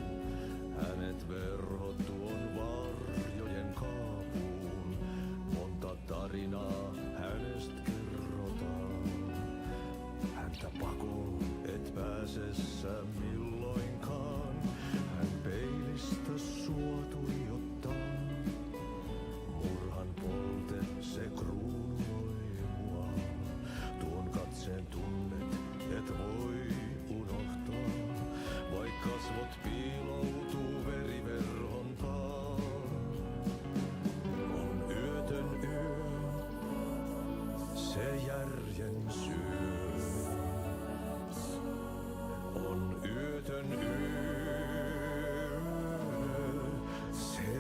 Hänet verhot tuon varjojen kaapuun. Monta tarinaa hänestä kerrotaan. Häntä pakoon et pääse sä milloinkaan. Hän peilistä sua tuijottaa. Murhan polte se kruunoi mua. Tuon katseen tunnet et voi unohtaa. Vaik kasvot piiloutuu veriverhon taa. On yötön yö, se järjen syö. On yötön yö, se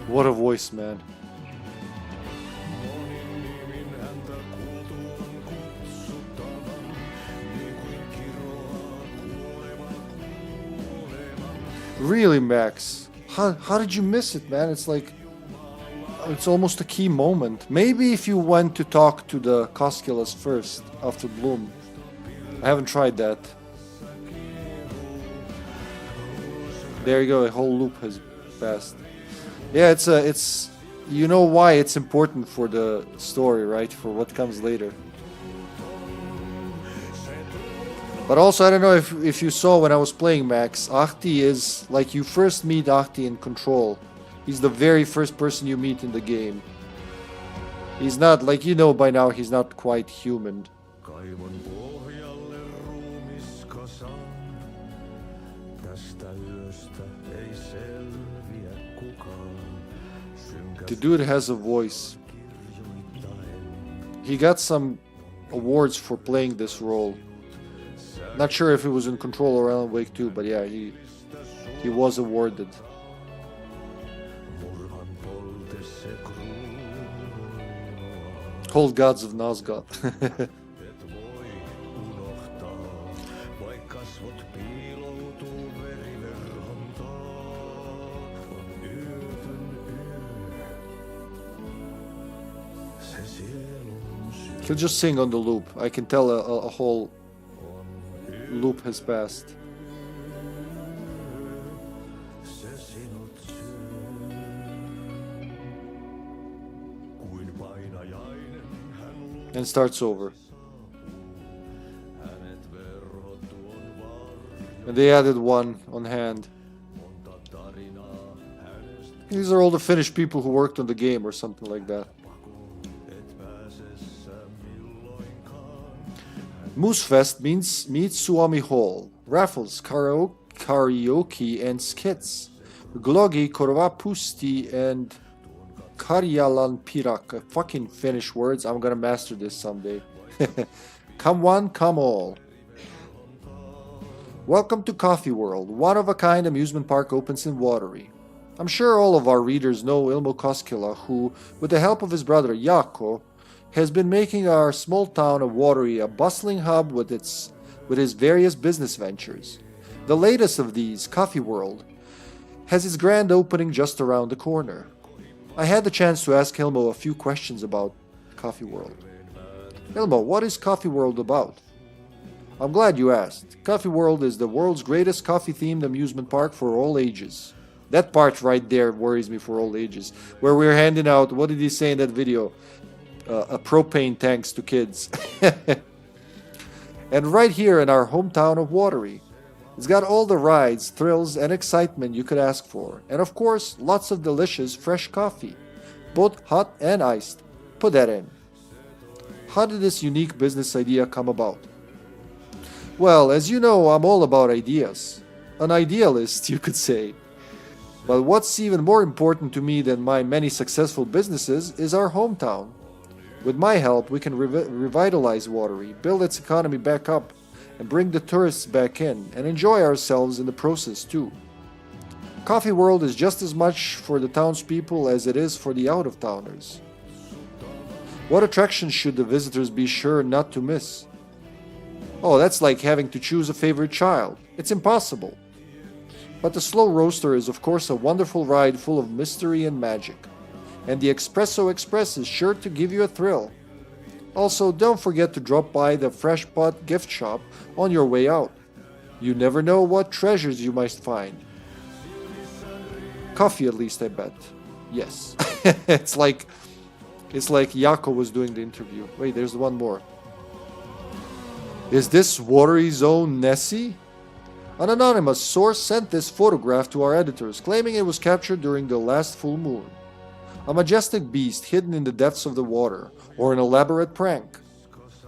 What a voice, man. Really, Max? How did you miss it, man? It's like, it's almost a key moment. Maybe if you went to talk to the Koskulas first, after Bloom. I haven't tried that. There you go, a whole loop has passed. Yeah, it's you know why it's important for the story, right? For what comes later. But also, I don't know if you saw when I was playing Max, Ahti is like you first meet Ahti in Control. He's the very first person you meet in the game. He's not, like, you know by now, he's not quite human. The dude has a voice. He got some awards for playing this role. Not sure if it was in Control or Alan Wake 2, but yeah, he was awarded. Cold Gods of Nosgoth. He'll just sing on the loop. I can tell a whole loop has passed. And starts over. And they added one on hand. These are all the Finnish people who worked on the game or something like that. Moosefest means Suomi Hall, raffles, karaoke and skits, Glogi, Korvapusti and Karjalan Pirak. Fucking Finnish words, I'm gonna master this someday. Come one, come all. Welcome to Coffee World, one-of-a-kind amusement park opens in Watery. I'm sure all of our readers know Ilmo Koskela, who, with the help of his brother Jaakko, has been making our small town of Watery a bustling hub with his various business ventures. The latest of these, Coffee World, has its grand opening just around the corner. I had the chance to ask Ilmo a few questions about Coffee World. Ilmo, what is Coffee World about? I'm glad you asked. Coffee World is the world's greatest coffee-themed amusement park for all ages. That part right there worries me for all ages, where we're handing out, what did he say in that video? A propane tanks to kids. And right here in our hometown of Watery. It's got all the rides, thrills, and excitement you could ask for. And of course, lots of delicious fresh coffee, both hot and iced. Put that in. How did this unique business idea come about? Well, as you know, I'm all about ideas. An idealist, you could say. But what's even more important to me than my many successful businesses is our hometown. With my help, we can revitalize Watery, build its economy back up, and bring the tourists back in, and enjoy ourselves in the process too. Coffee World is just as much for the townspeople as it is for the out-of-towners. What attractions should the visitors be sure not to miss? Oh, that's like having to choose a favorite child. It's impossible. But the Slow Roaster is of course a wonderful ride full of mystery and magic. And the Espresso Express is sure to give you a thrill. Also, don't forget to drop by the Fresh Pot gift shop on your way out. You never know what treasures you might find. Coffee at least, I bet. Yes. It's like It's like Yako was doing the interview. Wait, there's one more. Is this watery zone Nessie? An anonymous source sent this photograph to our editors, claiming it was captured during the last full moon. A majestic beast hidden in the depths of the water, or an elaborate prank.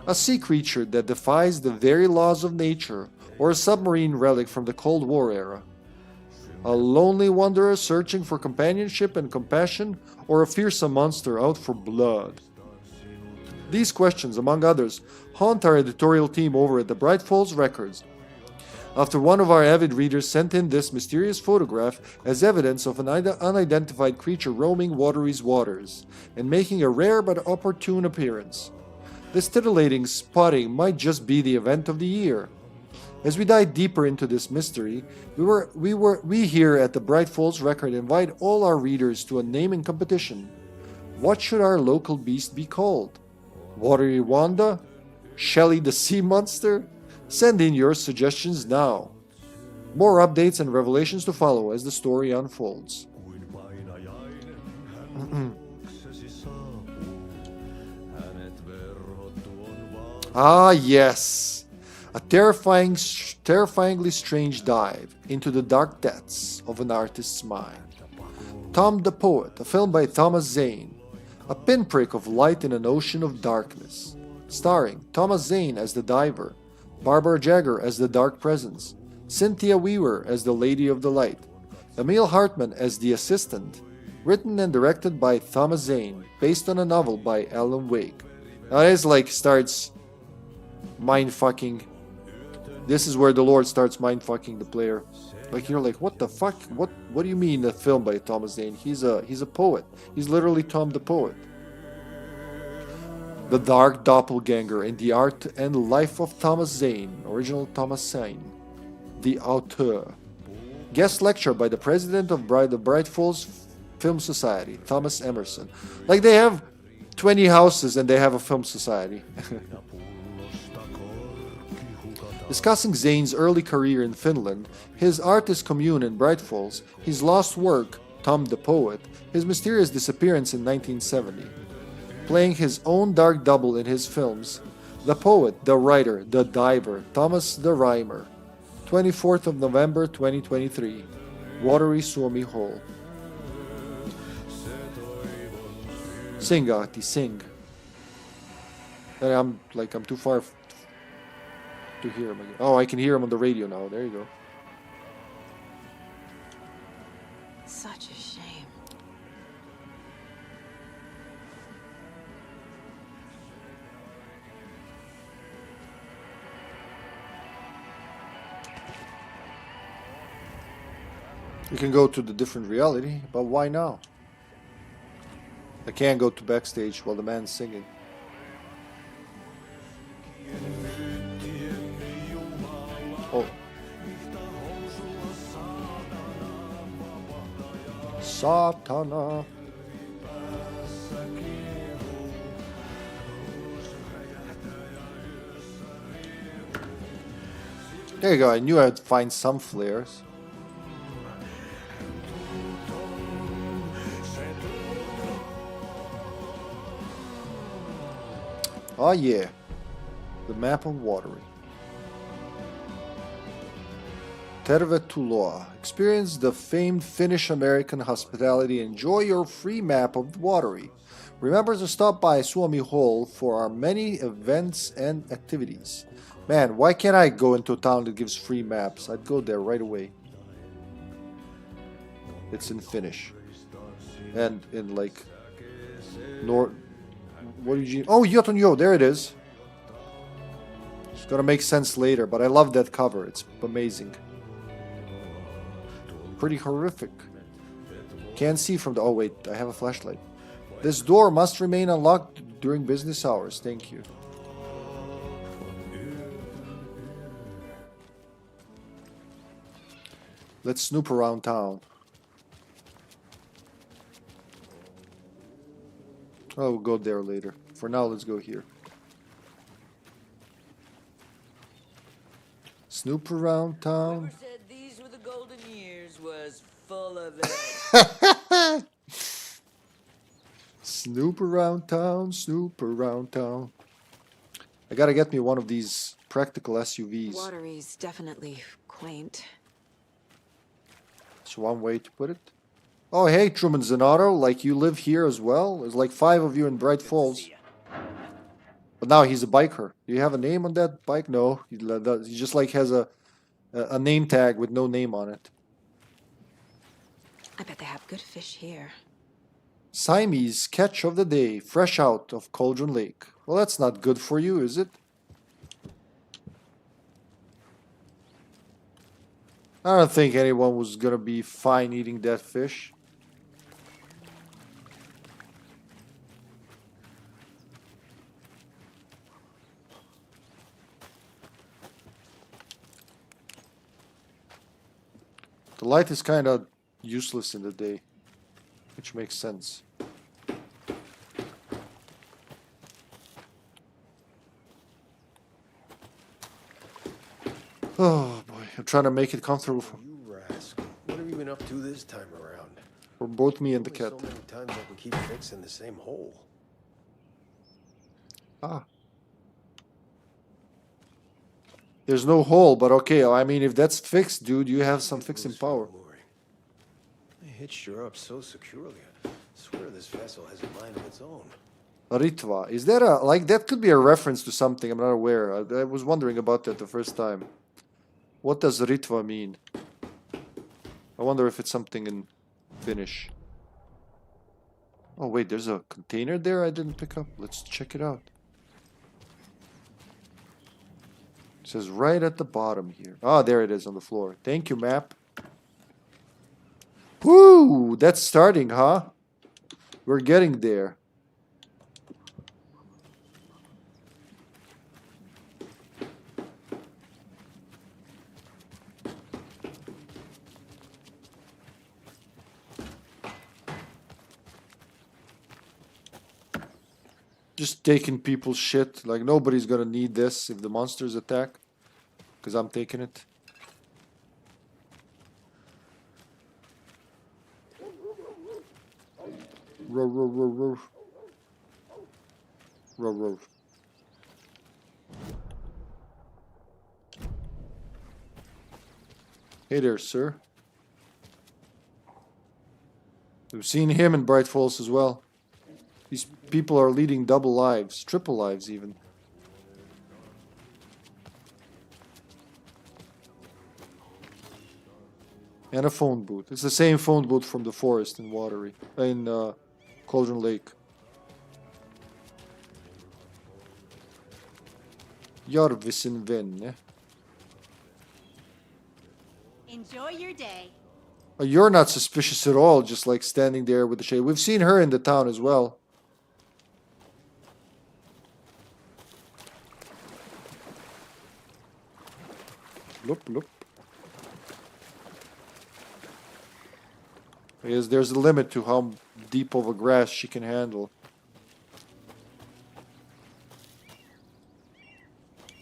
A sea creature that defies the very laws of nature, or a submarine relic from the Cold War era. A lonely wanderer searching for companionship and compassion, or a fearsome monster out for blood? These questions, among others, haunt our editorial team over at the Bright Falls Records. After one of our avid readers sent in this mysterious photograph as evidence of an unidentified creature roaming Watery's waters, and making a rare but opportune appearance. This titillating spotting might just be the event of the year. As we dive deeper into this mystery, we here at the Bright Falls Record invite all our readers to a naming competition. What should our local beast be called? Watery Wanda? Shelly the Sea Monster? Send in your suggestions now. More updates and revelations to follow as the story unfolds. Ah, yes. A terrifyingly strange dive into the dark depths of an artist's mind. Tom the Poet, a film by Thomas Zane. A pinprick of light in an ocean of darkness. Starring Thomas Zane as the diver, Barbara Jagger as the dark presence, Cynthia Weaver as the Lady of the Light, Emil Hartman as the assistant, written and directed by Thomas Zane, based on a novel by Alan Wake. Now it's like starts mind-fucking. This is where the Lord starts mind-fucking the player. Like you're like, what the fuck? What do you mean a film by Thomas Zane? He's a poet. He's literally Tom the Poet. The Dark Doppelganger in the Art and Life of Thomas Zane, original Thomas Zane, the auteur. Guest lecture by the president of the Bright Falls Film Society, Thomas Emerson. Like they have 20 houses and they have a film society. Discussing Zane's early career in Finland, his artist commune in Bright Falls, his lost work, Tom the Poet, his mysterious disappearance in 1970. Playing his own dark double in his films, the poet, the writer, the diver, Thomas the Rhymer. 24th of November 2023, Watery Suomi Hall. Sing, Ahti, sing. And I'm too far to hear him again. Oh, I can hear him on the radio now. There you go. Such a shame. You can go to the different reality, but why now? I can't go to backstage while the man's singing. Oh. Satana. There you go, I knew I'd find some flares. Oh yeah, the map of Watery. Tervetuloa. Experience the famed Finnish-American hospitality and enjoy your free map of Watery. Remember to stop by Suomi Hall for our many events and activities. Man, why can't I go into a town that gives free maps? I'd go there right away. It's in Finnish. And in like... What did you... Oh, Jotunjo, there it is. It's gonna make sense later, but I love that cover. It's amazing. Pretty horrific. Can't see from the... Oh, wait, I have a flashlight. This door must remain unlocked during business hours. Thank you. Let's snoop around town. Oh, we'll go there later. For now, let's go here. Snoop around town. Whoever said these were the golden years was full of it. Snoop around town, snoop around town. I gotta get me one of these practical SUVs. Watery's definitely quaint. That's one way to put it. Oh, hey, Truman Zanotto, like you live here as well? There's like 5 of you in Bright Falls. But now he's a biker. Do you have a name on that bike? No, he just like has a name tag with no name on it. I bet they have good fish here. Siamese catch of the day, fresh out of Cauldron Lake. Well, that's not good for you, is it? I don't think anyone was gonna be fine eating that fish. The light is kind of useless in the day, which makes sense. Oh boy, I'm trying to make it comfortable for You rascal. What have you been up to this time around? both me and the cat. So many times I can keep fixing the same hole. Ah. There's no hole, but okay, I mean, if that's fixed, dude, you have some fixing power. They hitched her up so securely. I swear this vessel has a mind of its own. Ritva. Is that a, like, that could be a reference to something, I'm not aware. I was wondering about that the first time. What does Ritva mean? I wonder if it's something in Finnish. Oh wait, there's a container there I didn't pick up. Let's check it out. It says right at the bottom here. Ah, there it is on the floor. Thank you, map. Woo! That's starting, huh? We're getting there. Just taking people's shit. Like, nobody's gonna need this if the monsters attack. Because I'm taking it. Row, row, row, row. Row, row. Hey there, sir. We've seen him in Bright Falls as well. These people are leading double lives, triple lives even. And a phone booth. It's the same phone booth from the forest in Watery, in Cauldron Lake. Jarvisen venne. Enjoy your day. You're not suspicious at all, just like standing there with the shade. We've seen her in the town as well. Look, look. Yes, there's a limit to how deep of a grass she can handle.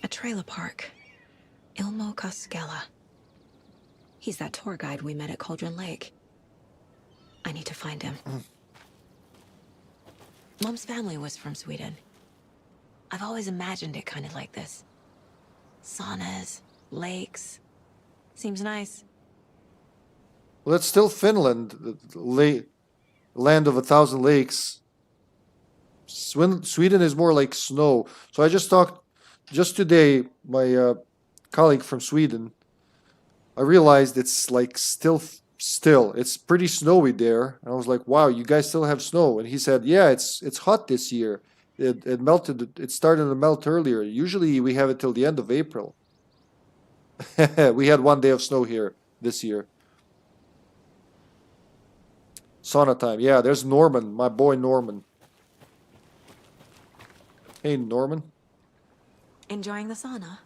A trailer park. Ilmo Koskela. He's that tour guide we met at Cauldron Lake. I need to find him. Mom's family was from Sweden. I've always imagined it kind of like this. Saunas, lakes. Seems nice. Well, that's still Finland, the land of 1,000 lakes. Sweden is more like snow. So I just talked, just today, my colleague from Sweden, I realized it's like still, it's pretty snowy there. And I was like, wow, you guys still have snow? And he said, yeah, it's hot this year. It melted, it started to melt earlier. Usually we have it till the end of April. We had 1 day of snow here this year. Sauna time. Yeah, there's Norman, my boy Norman. Hey, Norman. Enjoying the sauna?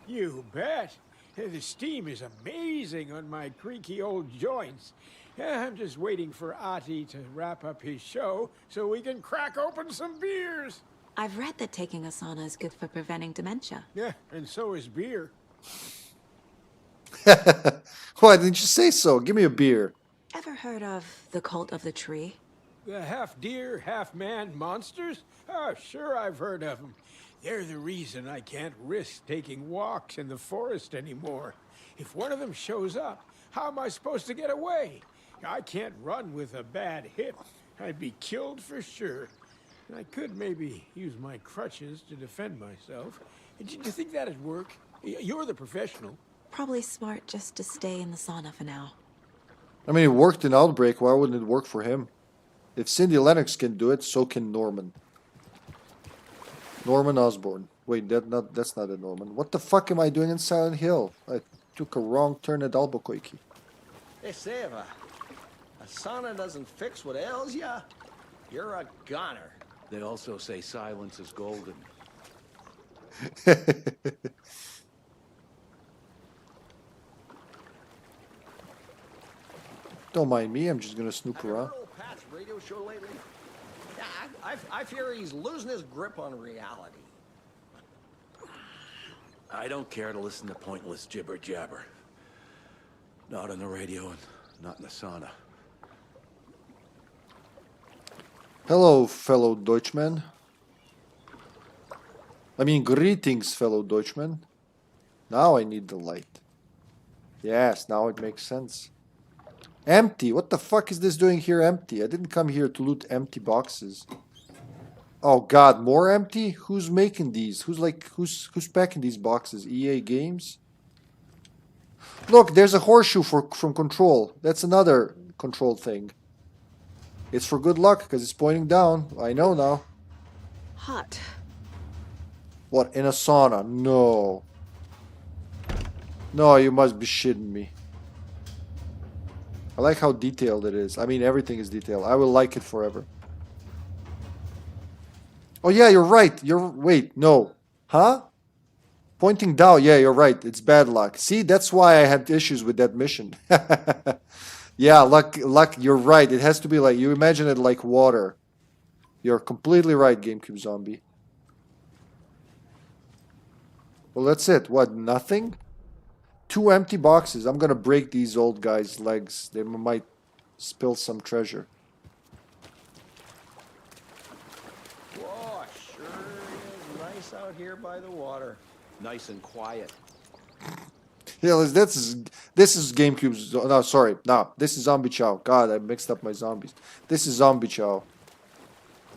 You bet. The steam is amazing on my creaky old joints. I'm just waiting for Ahti to wrap up his show so we can crack open some beers. I've read that taking a sauna is good for preventing dementia. Yeah, and so is beer. Why didn't you say so? Give me a beer. Ever heard of the cult of the tree? The half-deer, half-man monsters? Oh, sure I've heard of them. They're the reason I can't risk taking walks in the forest anymore. If one of them shows up, how am I supposed to get away? I can't run with a bad hip. I'd be killed for sure. I could maybe use my crutches to defend myself. Do you think that'd work? You're the professional. Probably smart just to stay in the sauna for now. I mean, it worked in Outbreak. Why wouldn't it work for him? If Cindy Lennox can do it, so can Norman. Norman Osborn. Wait, that's not a Norman. What the fuck am I doing in Silent Hill? I took a wrong turn at Albuquerque. Hey, Seva, a sauna doesn't fix what ails ya. You're a goner. They also say silence is golden. Don't mind me, I'm just gonna snoop around. Pat's radio show lately? Yeah, I fear he's losing his grip on reality. I don't care to listen to pointless jibber jabber. Not on the radio and not in the sauna. Hello, fellow Deutschman. I mean, greetings, fellow Deutschman. Now I need the light. Yes, now it makes sense. Empty. What the fuck is this doing here empty? I didn't come here to loot empty boxes. Oh god, more empty? Who's making these? Who's packing these boxes? EA Games? Look, there's a horseshoe from Control. That's another Control thing. It's for good luck because it's pointing down. I know now. Hot. What, in a sauna? No. No, you must be shitting me. I like how detailed it is. I mean, everything is detailed. I will like it forever. Oh yeah, you're right. Wait, no. Huh? Pointing down. Yeah, you're right. It's bad luck. See, that's why I had issues with that mission. Yeah, luck, you're right. It has to be like, you imagine it like water. You're completely right, GameCube Zombie. Well, that's it. What, nothing? 2 empty boxes. I'm gonna break these old guys' legs. They might spill some treasure. Whoa, sure is nice out here by the water. Nice and quiet. Yeah, this is GameCube's. No, sorry, no, this is Zombie Chow. God, I mixed up my zombies. This is Zombie Chow,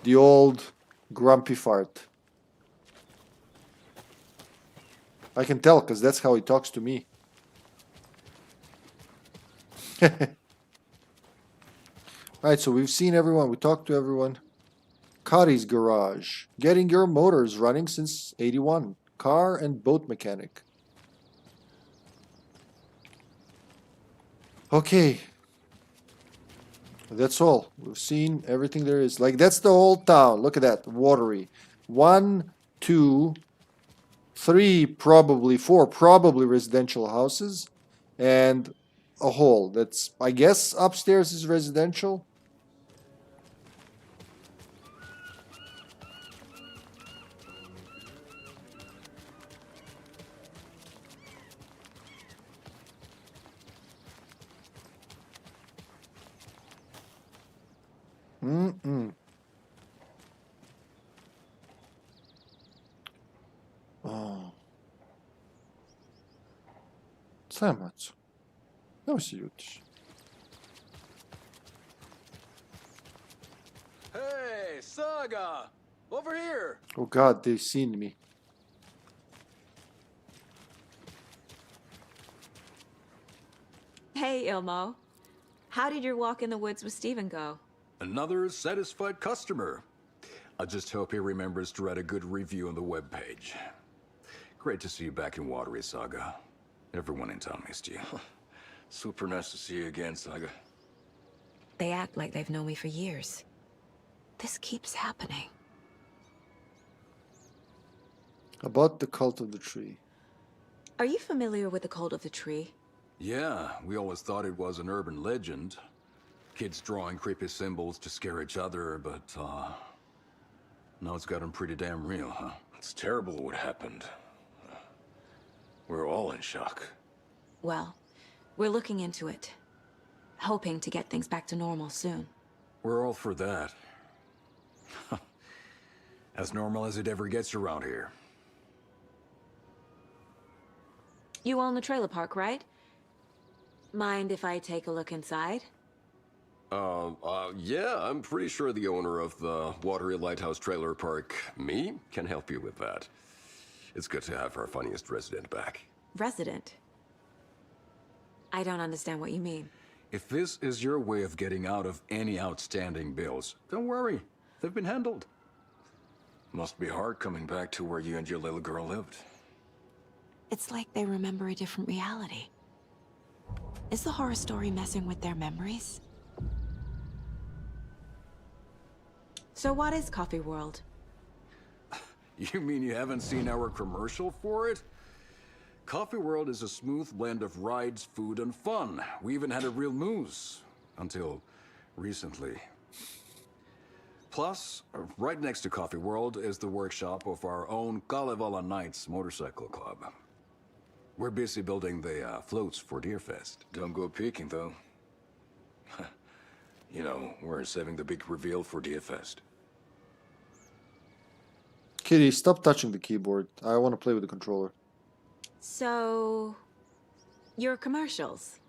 the old grumpy fart. I can tell because that's how he talks to me. Alright, so we've seen everyone. We talked to everyone. Cotty's Garage. Getting your motors running since 81. Car and boat mechanic. Okay. That's all. We've seen everything there is. Like, that's the whole town. Look at that. Watery. 1, 2, 3, probably 4, probably residential houses. And a hall. That's, I guess, upstairs is residential. Oh. Самац. No się jutriš. Hey, Saga! Over here! Oh god, they've seen me. Hey, Ilmo. How did your walk in the woods with Steven go? Another satisfied customer. I just hope he remembers to write a good review on the webpage. Great to see you back in Watery, Saga. Everyone in town missed you. Super nice to see you again, Saga. They act like they've known me for years. This keeps happening. About the cult of the tree. Are you familiar with the cult of the tree? Yeah, we always thought it was an urban legend. Kids drawing creepy symbols to scare each other, but, now it's gotten pretty damn real, huh? It's terrible what happened. We're all in shock. Well, we're looking into it. Hoping to get things back to normal soon. We're all for that. As normal as it ever gets around here. You own the trailer park, right? Mind if I take a look inside? Yeah, I'm pretty sure the owner of the Watery Lighthouse Trailer Park, me, can help you with that. It's good to have our funniest resident back. Resident? I don't understand what you mean. If this is your way of getting out of any outstanding bills, don't worry. They've been handled. Must be hard coming back to where you and your little girl lived. It's like they remember a different reality. Is the horror story messing with their memories? So what is Coffee World? You mean you haven't seen our commercial for it? Coffee World is a smooth blend of rides, food, and fun. We even had a real moose. Until recently. Plus, right next to Coffee World is the workshop of our own Kalevala Knights Motorcycle Club. We're busy building the floats for Deerfest. Don't go peeking, though. You know, we're saving the big reveal for Deerfest. Kitty, stop touching the keyboard. I want to play with the controller. So... your commercials?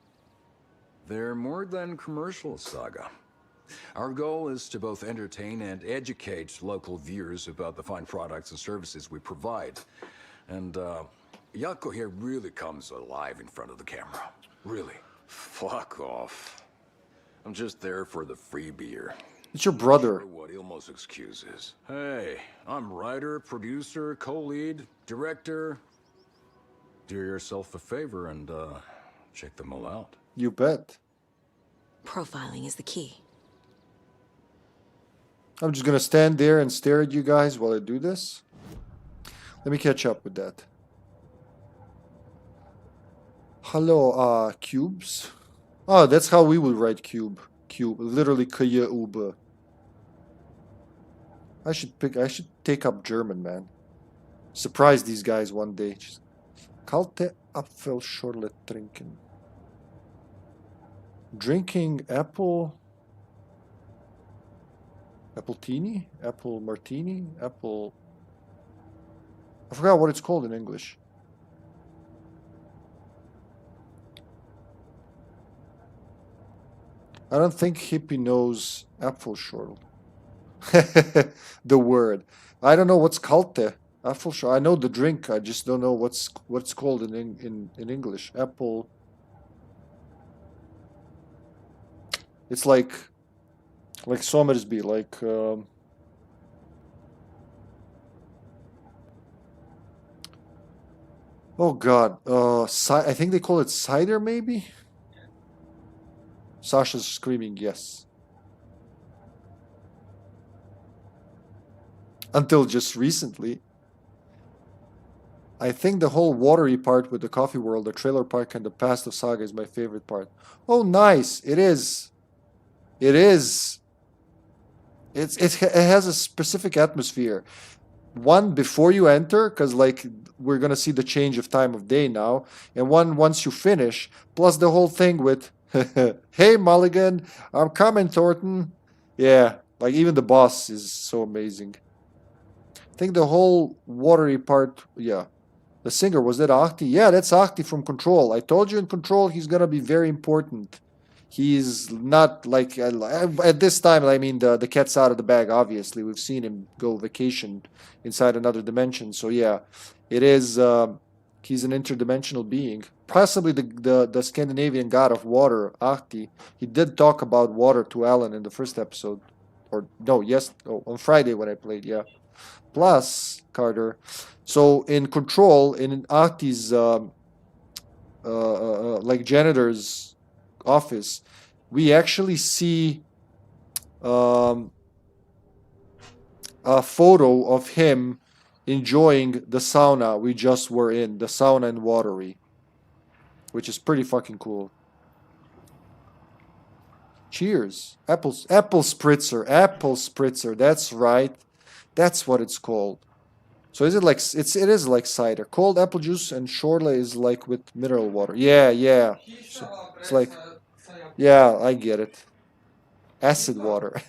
They're more than commercials, Saga. Our goal is to both entertain and educate local viewers about the fine products and services we provide. And, Yako here really comes alive in front of the camera. Really. Fuck off. I'm just there for the free beer. It's your brother. Sure what Ilmo's excuse is. Hey, I'm writer, producer, co-lead, director. Do yourself a favor and, check them all out. You bet. Profiling is the key. I'm just gonna stand there and stare at you guys while I do this. Let me catch up with that. Hello, cubes. Oh, that's how we would write cube. Cube, literally Kaya-Ube. I should take up German, man. Surprise these guys one day. Just kalte Apfelschorle trinken. Drinking apple tini? Apple martini? Apple... I forgot what it's called in English. I don't think Hippie knows Apfelschorle. The word. I don't know what's kalte. Apfelschorle. I know the drink. I just don't know what's called in English. Apple... It's like Somersby, like oh god, I think they call it cider, maybe. Sasha's screaming yes. Until just recently. I think the whole watery part with the Coffee World, the trailer park, and the past of Saga is my favorite part. Oh, nice! It is. It is. It has a specific atmosphere. One before you enter, because like we're gonna see the change of time of day now, and one once you finish. Plus the whole thing with, "Hey Mulligan, I'm coming, Thornton." Yeah, like even the boss is so amazing. I think the whole watery part. Yeah, the singer, was that Ahti? Yeah, that's Ahti from Control. I told you in Control he's gonna be very important. He's not like at this time. I mean, the cat's out of the bag. Obviously, we've seen him go vacation inside another dimension. So yeah, it is. He's an interdimensional being, possibly the Scandinavian god of water, Ahti. He did talk about water to Alan in the first episode, or no, yes, on Friday when I played. Yeah. Plus Carter. So in Control, in Ahti's like janitor's office, we actually see a photo of him enjoying the sauna we just were in, the sauna and watery, which is pretty fucking cool. Cheers. Apple spritzer, that's right. That's what it's called. So is it like it is like cider. Cold apple juice and Shorle is like with mineral water. Yeah. So it's like, yeah, I get it. Acid water.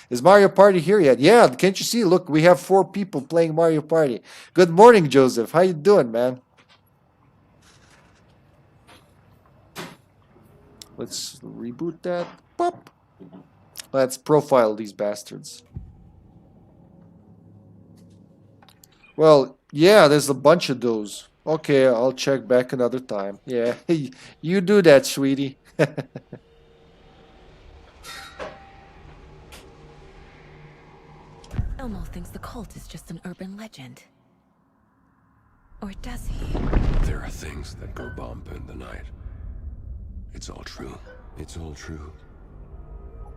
Is Mario Party here yet? Yeah, can't you see? Look, we have 4 people playing Mario Party. Good morning, Joseph. How you doing, man? Let's reboot that. Pop. Let's profile these bastards. Well, yeah, there's a bunch of those. Okay, I'll check back another time. Yeah, you do that, sweetie. Elmo thinks the cult is just an urban legend. Or does he? There are things that go bump in the night. It's all true. It's all true.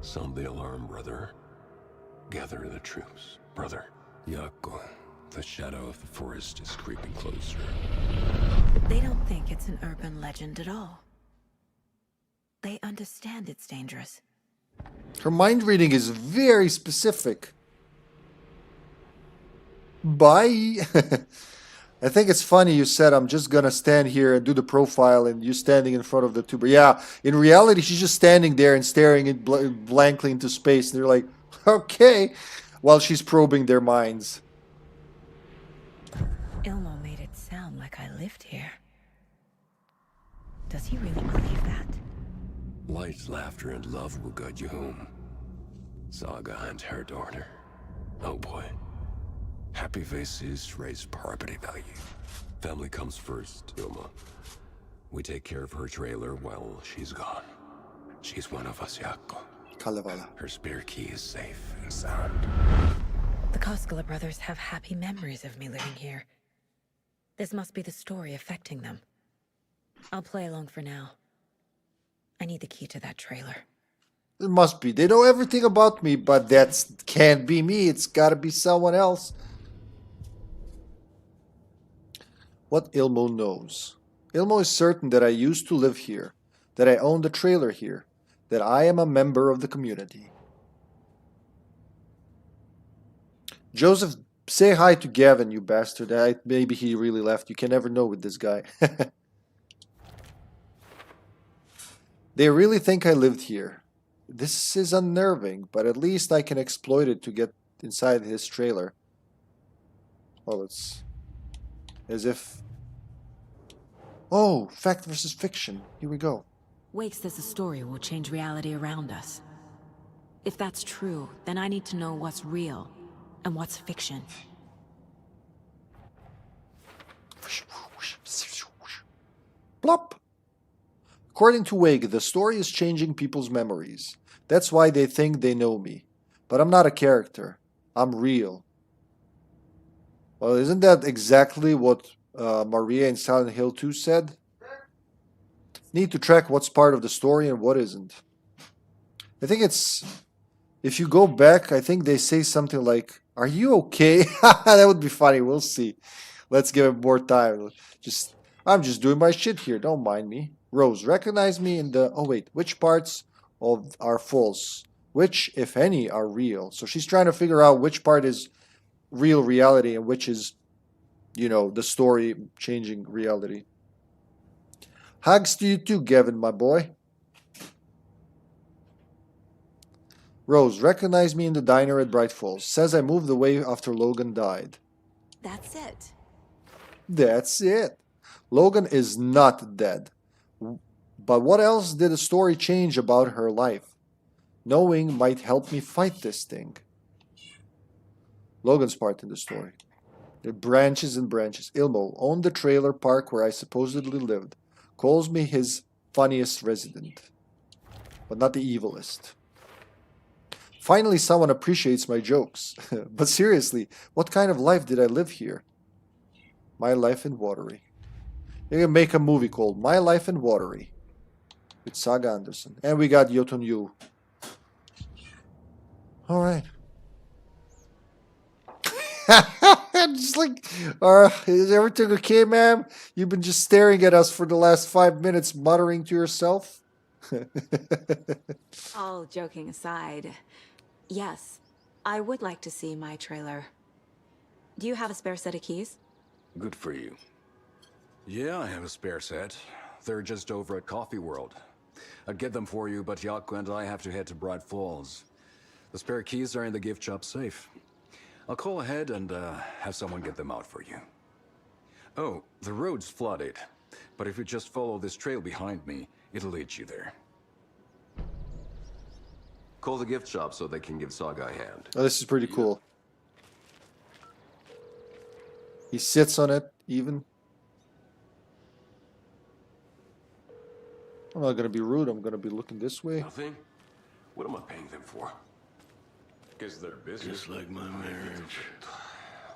Sound the alarm, brother. Gather the troops, brother. Yako, the shadow of the forest is creeping closer. They don't think it's an urban legend at all. They understand it's dangerous. Her mind reading is very specific. Bye. I think it's funny you said I'm just gonna stand here and do the profile and you standing in front of the tuber. Yeah, in reality she's just standing there and staring it blankly into space and they're like, okay, while she's probing their minds. Ilmo made it sound like I lived here. Does he really believe that? Light, laughter, and love will guide you home. Saga and her daughter. Oh boy. Happy faces raise property value. Family comes first, Ilma. We take care of her trailer while she's gone. She's one of us, Yako. Kalevala. Her spare key is safe and sound. The Koskela brothers have happy memories of me living here. This must be the story affecting them. I'll play along for now. I need the key to that trailer. It must be. They know everything about me, but that can't be me. It's gotta be someone else. What Ilmo knows. Ilmo is certain that I used to live here, that I own the trailer here, that I am a member of the community. Joseph, say hi to Gavin, you bastard. Maybe he really left. You can never know with this guy. They really think I lived here. This is unnerving, but at least I can exploit it to get inside his trailer. Well, it's as if... Oh, fact versus fiction. Here we go. Wake says the story will change reality around us. If that's true, then I need to know what's real and what's fiction. Plop! According to Wake, the story is changing people's memories. That's why they think they know me. But I'm not a character. I'm real. Well, isn't that exactly what Maria in Silent Hill 2 said? Need to track what's part of the story and what isn't. I think it's... If you go back, I think they say something like, "Are you okay?" That would be funny. We'll see. Let's give it more time. I'm just doing my shit here. Don't mind me. Rose, recognize me in the... Oh, wait. Which parts are false? Which, if any, are real? So she's trying to figure out which part is real reality and which is, you know, the story changing reality. Hugs to you too, Gavin, my boy. Rose, recognize me in the diner at Bright Falls. Says I moved away after Logan died. That's it. That's it. Logan is not dead. But what else did the story change about her life? Knowing might help me fight this thing. Logan's part in the story. It branches and branches. Ilmo owned the trailer park where I supposedly lived. Calls me his funniest resident. But not the evilest. Finally, someone appreciates my jokes. But seriously, what kind of life did I live here? My Life in Watery. You can make a movie called My Life in Watery. With Saga Anderson. And we got Yoton Yu. Alright. Just like, is everything okay, ma'am? You've been just staring at us for the last 5 minutes, muttering to yourself? All joking aside, yes, I would like to see my trailer. Do you have a spare set of keys? Good for you. Yeah, I have a spare set. They're just over at Coffee World. I'd get them for you, but Yaku and I have to head to Bright Falls. The spare keys are in the gift shop safe. I'll call ahead and have someone get them out for you. Oh, the road's flooded, but if you just follow this trail behind me, it'll lead you there. Call the gift shop so they can give Saga a hand. Oh, this is pretty cool. He sits on it, even. I'm not gonna be rude, I'm gonna be looking this way. Nothing? What am I paying them for? Guess they're busy. Just like my marriage.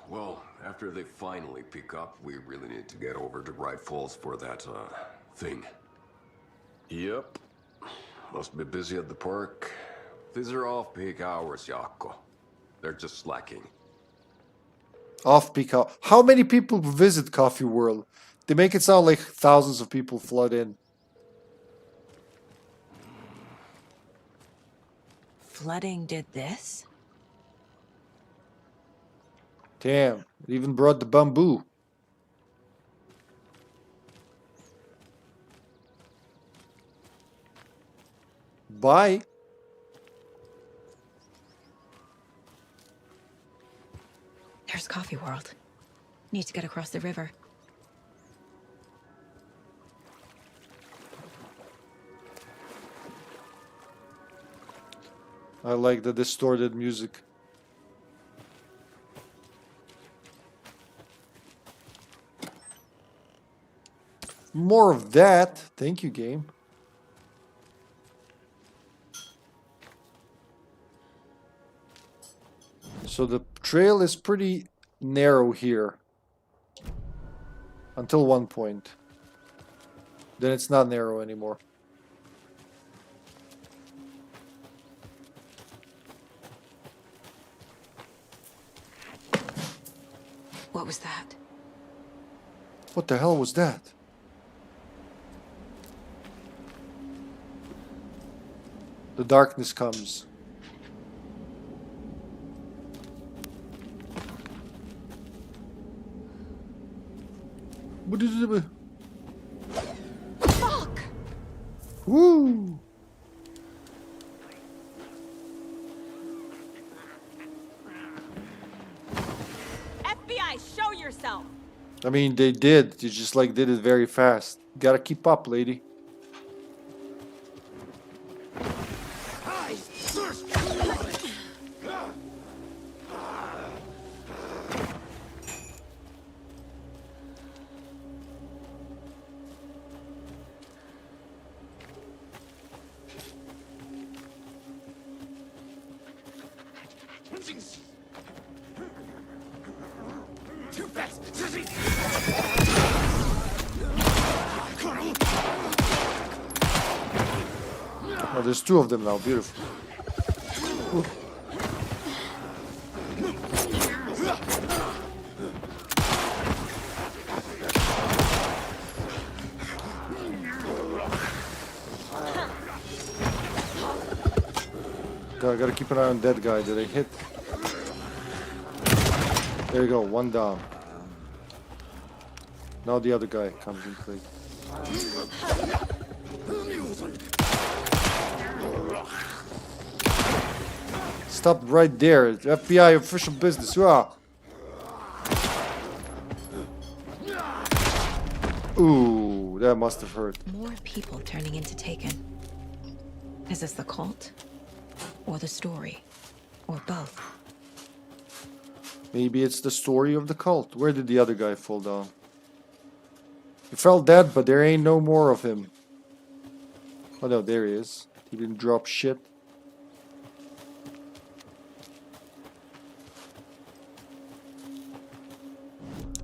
Well, after they finally pick up, we really need to get over to Bright Falls for that, thing. Yep. Must be busy at the park. These are off-peak hours, Jaakko. They're just slacking. Off-peak hour. How many people visit Coffee World? They make it sound like thousands of people flood in. Flooding did this? Damn, it even brought the bamboo. Bye. There's Coffee World. Need to get across the river. I like the distorted music. More of that. Thank you, game. So the trail is pretty narrow here. Until one point. Then it's not narrow anymore. What was that? What the hell was that? The darkness comes. Fuck! Woo! FBI, show yourself! I mean, they did. You just like did it very fast. Gotta keep up, lady. Too fast! Oh, there's two of them now. Beautiful. Ooh. I gotta keep an eye on that guy. Did I hit? There you go, one down. Now the other guy comes in play. Stop right there. It's FBI official business. Ah. Ooh, that must have hurt. More people turning into Taken. Is this the cult? Or the story? Or both? Maybe it's the story of the cult. Where did the other guy fall down? He fell dead, but there ain't no more of him. Oh no, there he is. He didn't drop shit.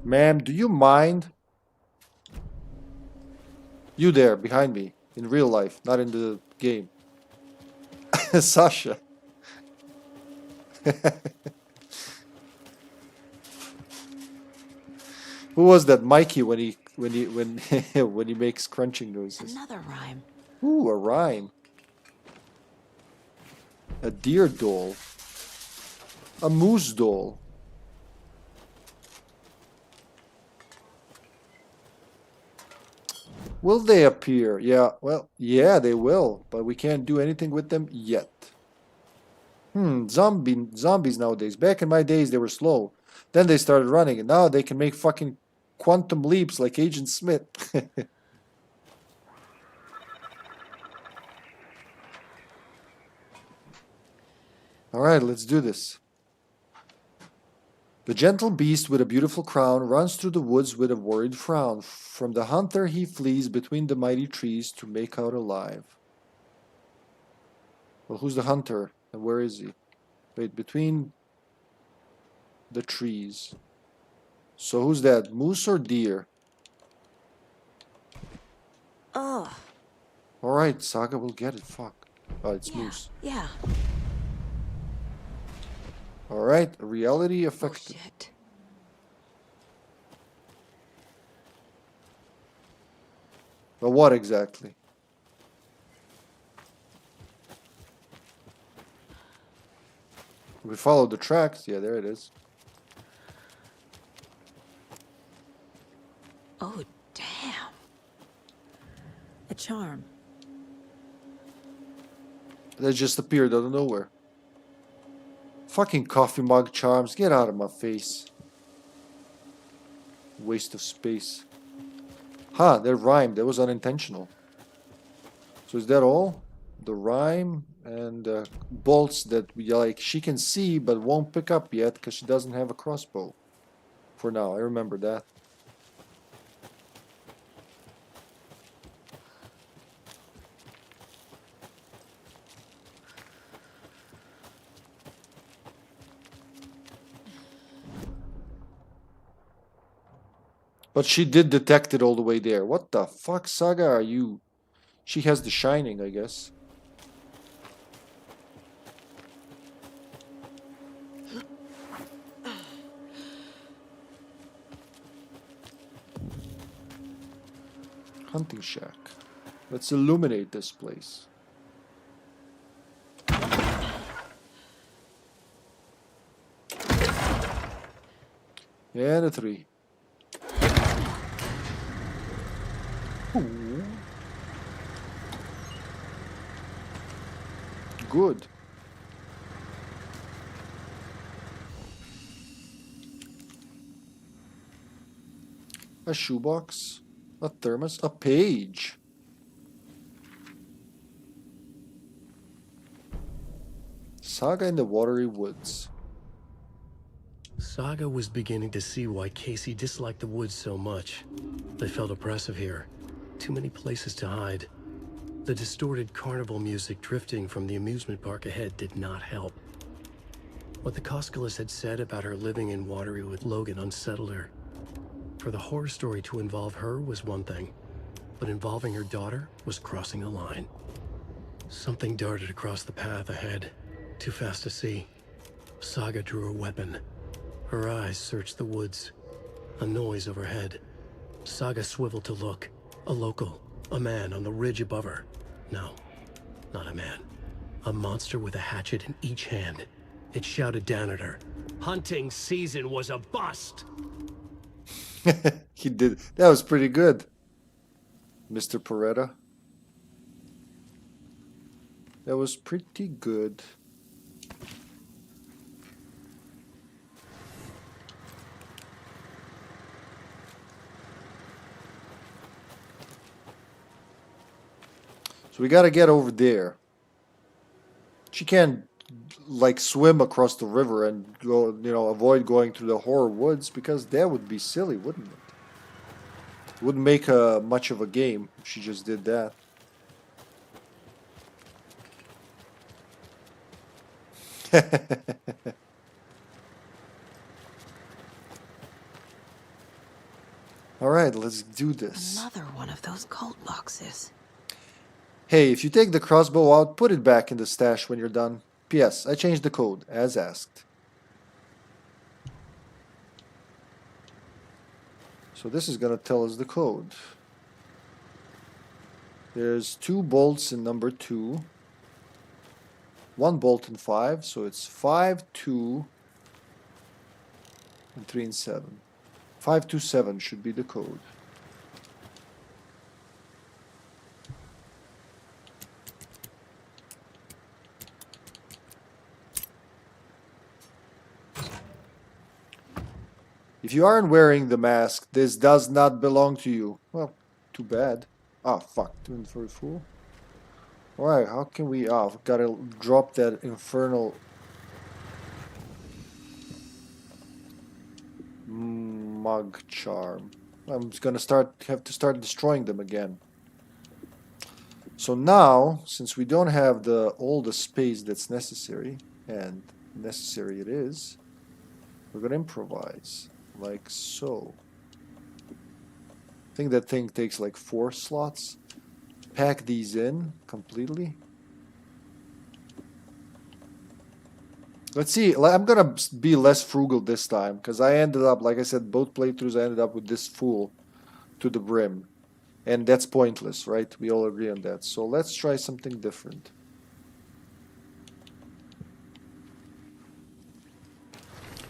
Ma'am, do you mind? You there, behind me. In real life, not in the game. Sasha. Who was that? Mikey when he when he makes crunching noises. Another rhyme. Ooh, a rhyme. A deer doll. A moose doll. Will they appear? Yeah, well, yeah, they will, but we can't do anything with them yet. Zombies nowadays. Back in my days, they were slow. Then they started running, and now they can make fucking quantum leaps like Agent Smith. Alright, let's do this. The gentle beast with a beautiful crown runs through the woods with a worried frown. From the hunter he flees between the mighty trees to make out alive. Well, who's the hunter? And where is he? Wait, between the trees. So who's that? Moose or deer? Ugh. Alright, Saga will get it. Fuck. Oh, it's Yeah, Moose. yeah. Alright, reality affected. Bullshit. But what exactly? We follow the tracks. Yeah, there it is. Oh, damn. A charm. That just appeared out of nowhere. Fucking coffee mug charms. Get out of my face. Waste of space. Ha, that rhymed. That was unintentional. So is that all? The rhyme and bolts that we like she can see but won't pick up yet because she doesn't have a crossbow. For now, I remember that. But she did detect it all the way there. What the fuck, Saga, are you? She has the shining, I guess. Hunting shack. Let's illuminate this place. And a 3. Ooh. Good. A shoebox, a thermos, a page. Saga in the watery woods. Saga was beginning to see why Casey disliked the woods so much. They felt oppressive here. Too many places to hide. The distorted carnival music drifting from the amusement park ahead did not help. What the Koskalas had said about her living in Watery with Logan unsettled her. For the horror story to involve her was one thing, but involving her daughter was crossing a line. Something darted across the path ahead, too fast to see. Saga drew her weapon. Her eyes searched the woods. A noise overhead. Saga swiveled to look. A local. A man on the ridge above her. No, not a man. A monster with a hatchet in each hand. It shouted down at her. Hunting season was a bust! He did. That was pretty good, Mr. Peretta. That was pretty good. So we gotta get over there. She can't, like, swim across the river and go, you know, avoid going through the horror woods because that would be silly, wouldn't it? Wouldn't make much of a game if she just did that. Alright, let's do this. Another one of those cult boxes. Hey, if you take the crossbow out, put it back in the stash when you're done. P.S. I changed the code, as asked. So this is gonna tell us the code. There's 2 bolts in number 2. 1 bolt in 5, so it's 5, 2, and 3 and 7. 527 should be the code. If you aren't wearing the mask, this does not belong to you. Well, too bad. Ah, fuck. Inventory full. Alright, how can we... Oh, I've gotta drop that infernal... mug charm. I'm just gonna have to start destroying them again. So now, since we don't have all the space that's necessary, and necessary it is, we're gonna improvise. Like so. I think that thing takes like 4 slots. Pack these in completely. Let's see. I'm gonna be less frugal this time because I ended up, like I said, both playthroughs I ended up with this full to the brim. And that's pointless, right? We all agree on that. So let's try something different.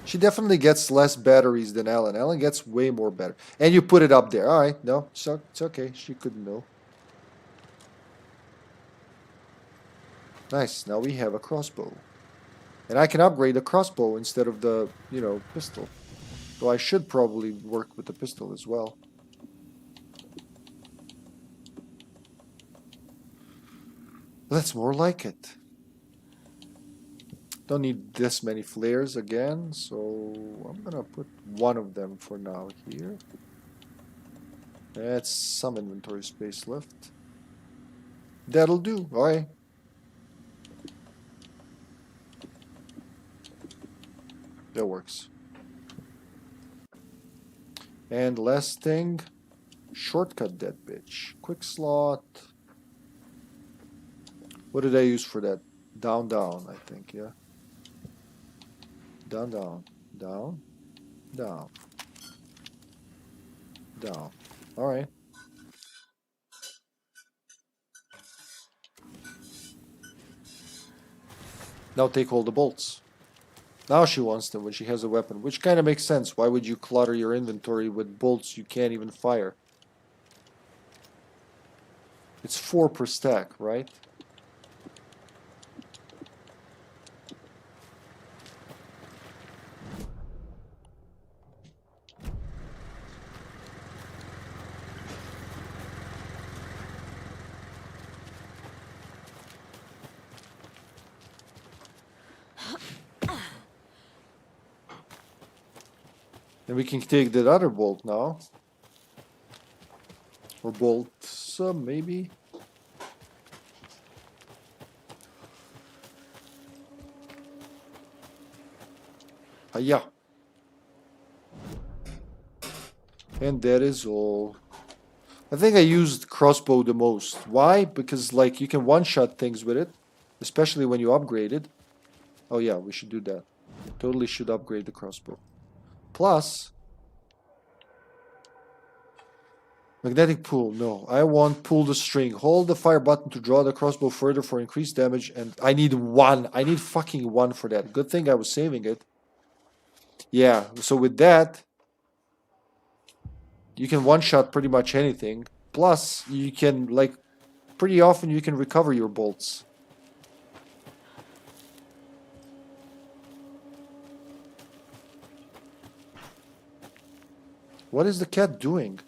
She definitely gets less batteries than Alan. Alan gets way more battery. And you put it up there. Alright, no, so it's okay. She couldn't know. Nice, now we have a crossbow. And I can upgrade the crossbow instead of the, you know, pistol. So I should probably work with the pistol as well. That's more like it. Don't need this many flares again, so I'm gonna put one of them for now here. That's some inventory space left. That'll do, alright. That works. And last thing, shortcut that bitch. Quick slot. What did I use for that? Down, down, I think, yeah. Down, down, down, down, down. Alright. Now take all the bolts. Now she wants them when she has a weapon, which kind of makes sense. Why would you clutter your inventory with bolts you can't even fire? It's 4 per stack, right? And we can take that other bolt now. Or bolts, maybe. Yeah. And that is all. I think I used crossbow the most. Why? Because like you can one-shot things with it. Especially when you upgrade it. Oh yeah, we should do that. Totally should upgrade the crossbow. Plus, magnetic pull, no. I want pull the string. Hold the fire button to draw the crossbow further for increased damage. And I need 1. I need fucking 1 for that. Good thing I was saving it. Yeah, so with that, you can one-shot pretty much anything. Plus, you can, like, pretty often you can recover your bolts. What is the cat doing?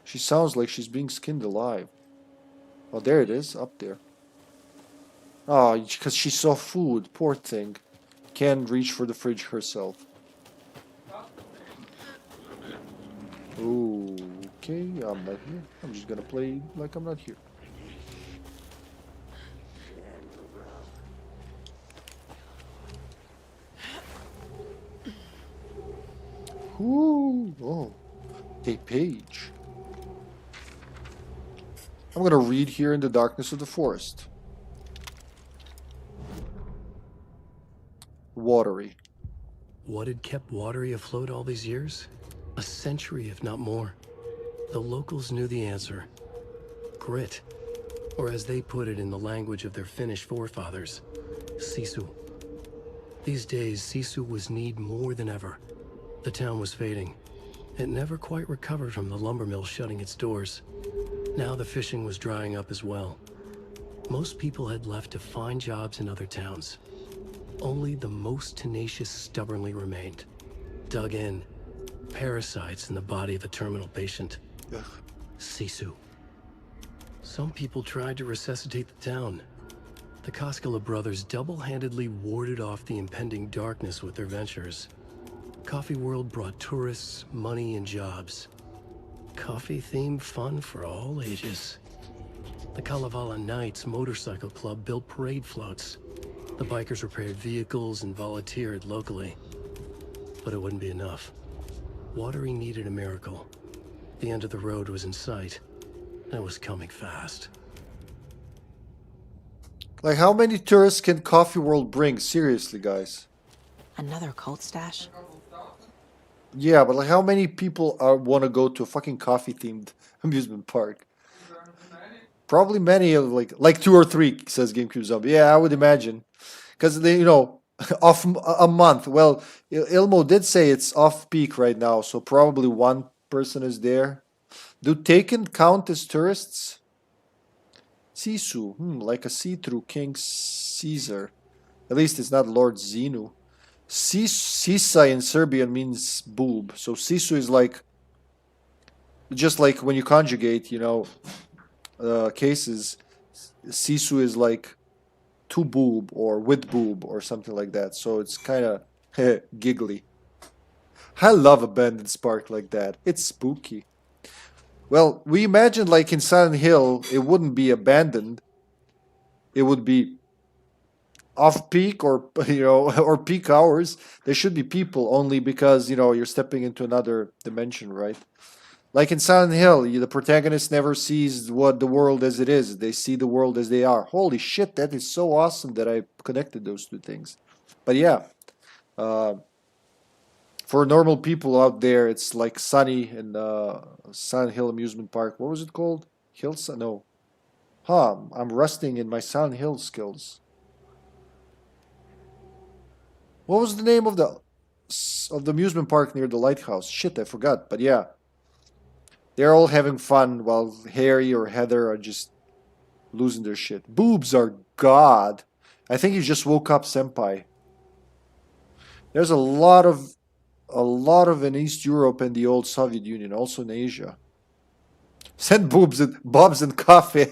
She sounds like she's being skinned alive. Oh, there it is, up there. Oh, because she saw food. Poor thing. Can't reach for the fridge herself. Ooh, okay, I'm not here. I'm just gonna play like I'm not here. Ooh, oh, a page. I'm gonna read here in the darkness of the forest. Watery. What had kept Watery afloat all these years? A century, if not more. The locals knew the answer. Grit. Or as they put it in the language of their Finnish forefathers, sisu. These days, sisu was needed more than ever. The town was fading. It never quite recovered from the lumber mill shutting its doors. Now the fishing was drying up as well. Most people had left to find jobs in other towns. Only the most tenacious stubbornly remained. Dug in. Parasites in the body of a terminal patient. Sisu. Some people tried to resuscitate the town. The Koskela brothers double-handedly warded off the impending darkness with their ventures. Coffee World brought tourists, money, and jobs. Coffee-themed fun for all ages. The Kalevala Knights Motorcycle Club built parade floats. The bikers repaired vehicles and volunteered locally. But it wouldn't be enough. Watering needed a miracle. The end of the road was in sight. And it was coming fast. Like, how many tourists can Coffee World bring? Seriously, guys. Another cult stash? Yeah, but like, how many people want to go to a fucking coffee-themed amusement park? Probably many, like 2 or 3, says GameCube Zombie. Yeah, I would imagine. Because they, you know, off a month. Well, Ilmo did say it's off peak right now, so probably one person is there. Do Taken count as tourists? Sisu, like a see-through King Caesar. At least it's not Lord Zenu. Sisa in Serbian means boob. So Sisu is like, just like when you conjugate, you know, cases, Sisu is like to boob or with boob or something like that. So it's kind of giggly. I love abandoned spark like that. It's spooky. Well, we imagined like in Silent Hill, it wouldn't be abandoned. It would be off peak or, you know, or peak hours. There should be people only because, you know, you're stepping into another dimension, right? Like in Silent Hill, the protagonist never sees what the world as it is. They see the world as they are. Holy shit, that is so awesome that I connected those two things. But yeah, for normal people out there, it's like sunny in Silent Hill amusement park. What was it called? Hillside? No. I'm rusting in my Silent Hill skills. What was the name of the amusement park near the lighthouse? Shit, I forgot. But yeah, they're all having fun while Harry or Heather are just losing their shit. Boobs are god. I think you just woke up, senpai. There's a lot of in East Europe and the old Soviet Union, also in Asia. Send boobs and bobs and coffee.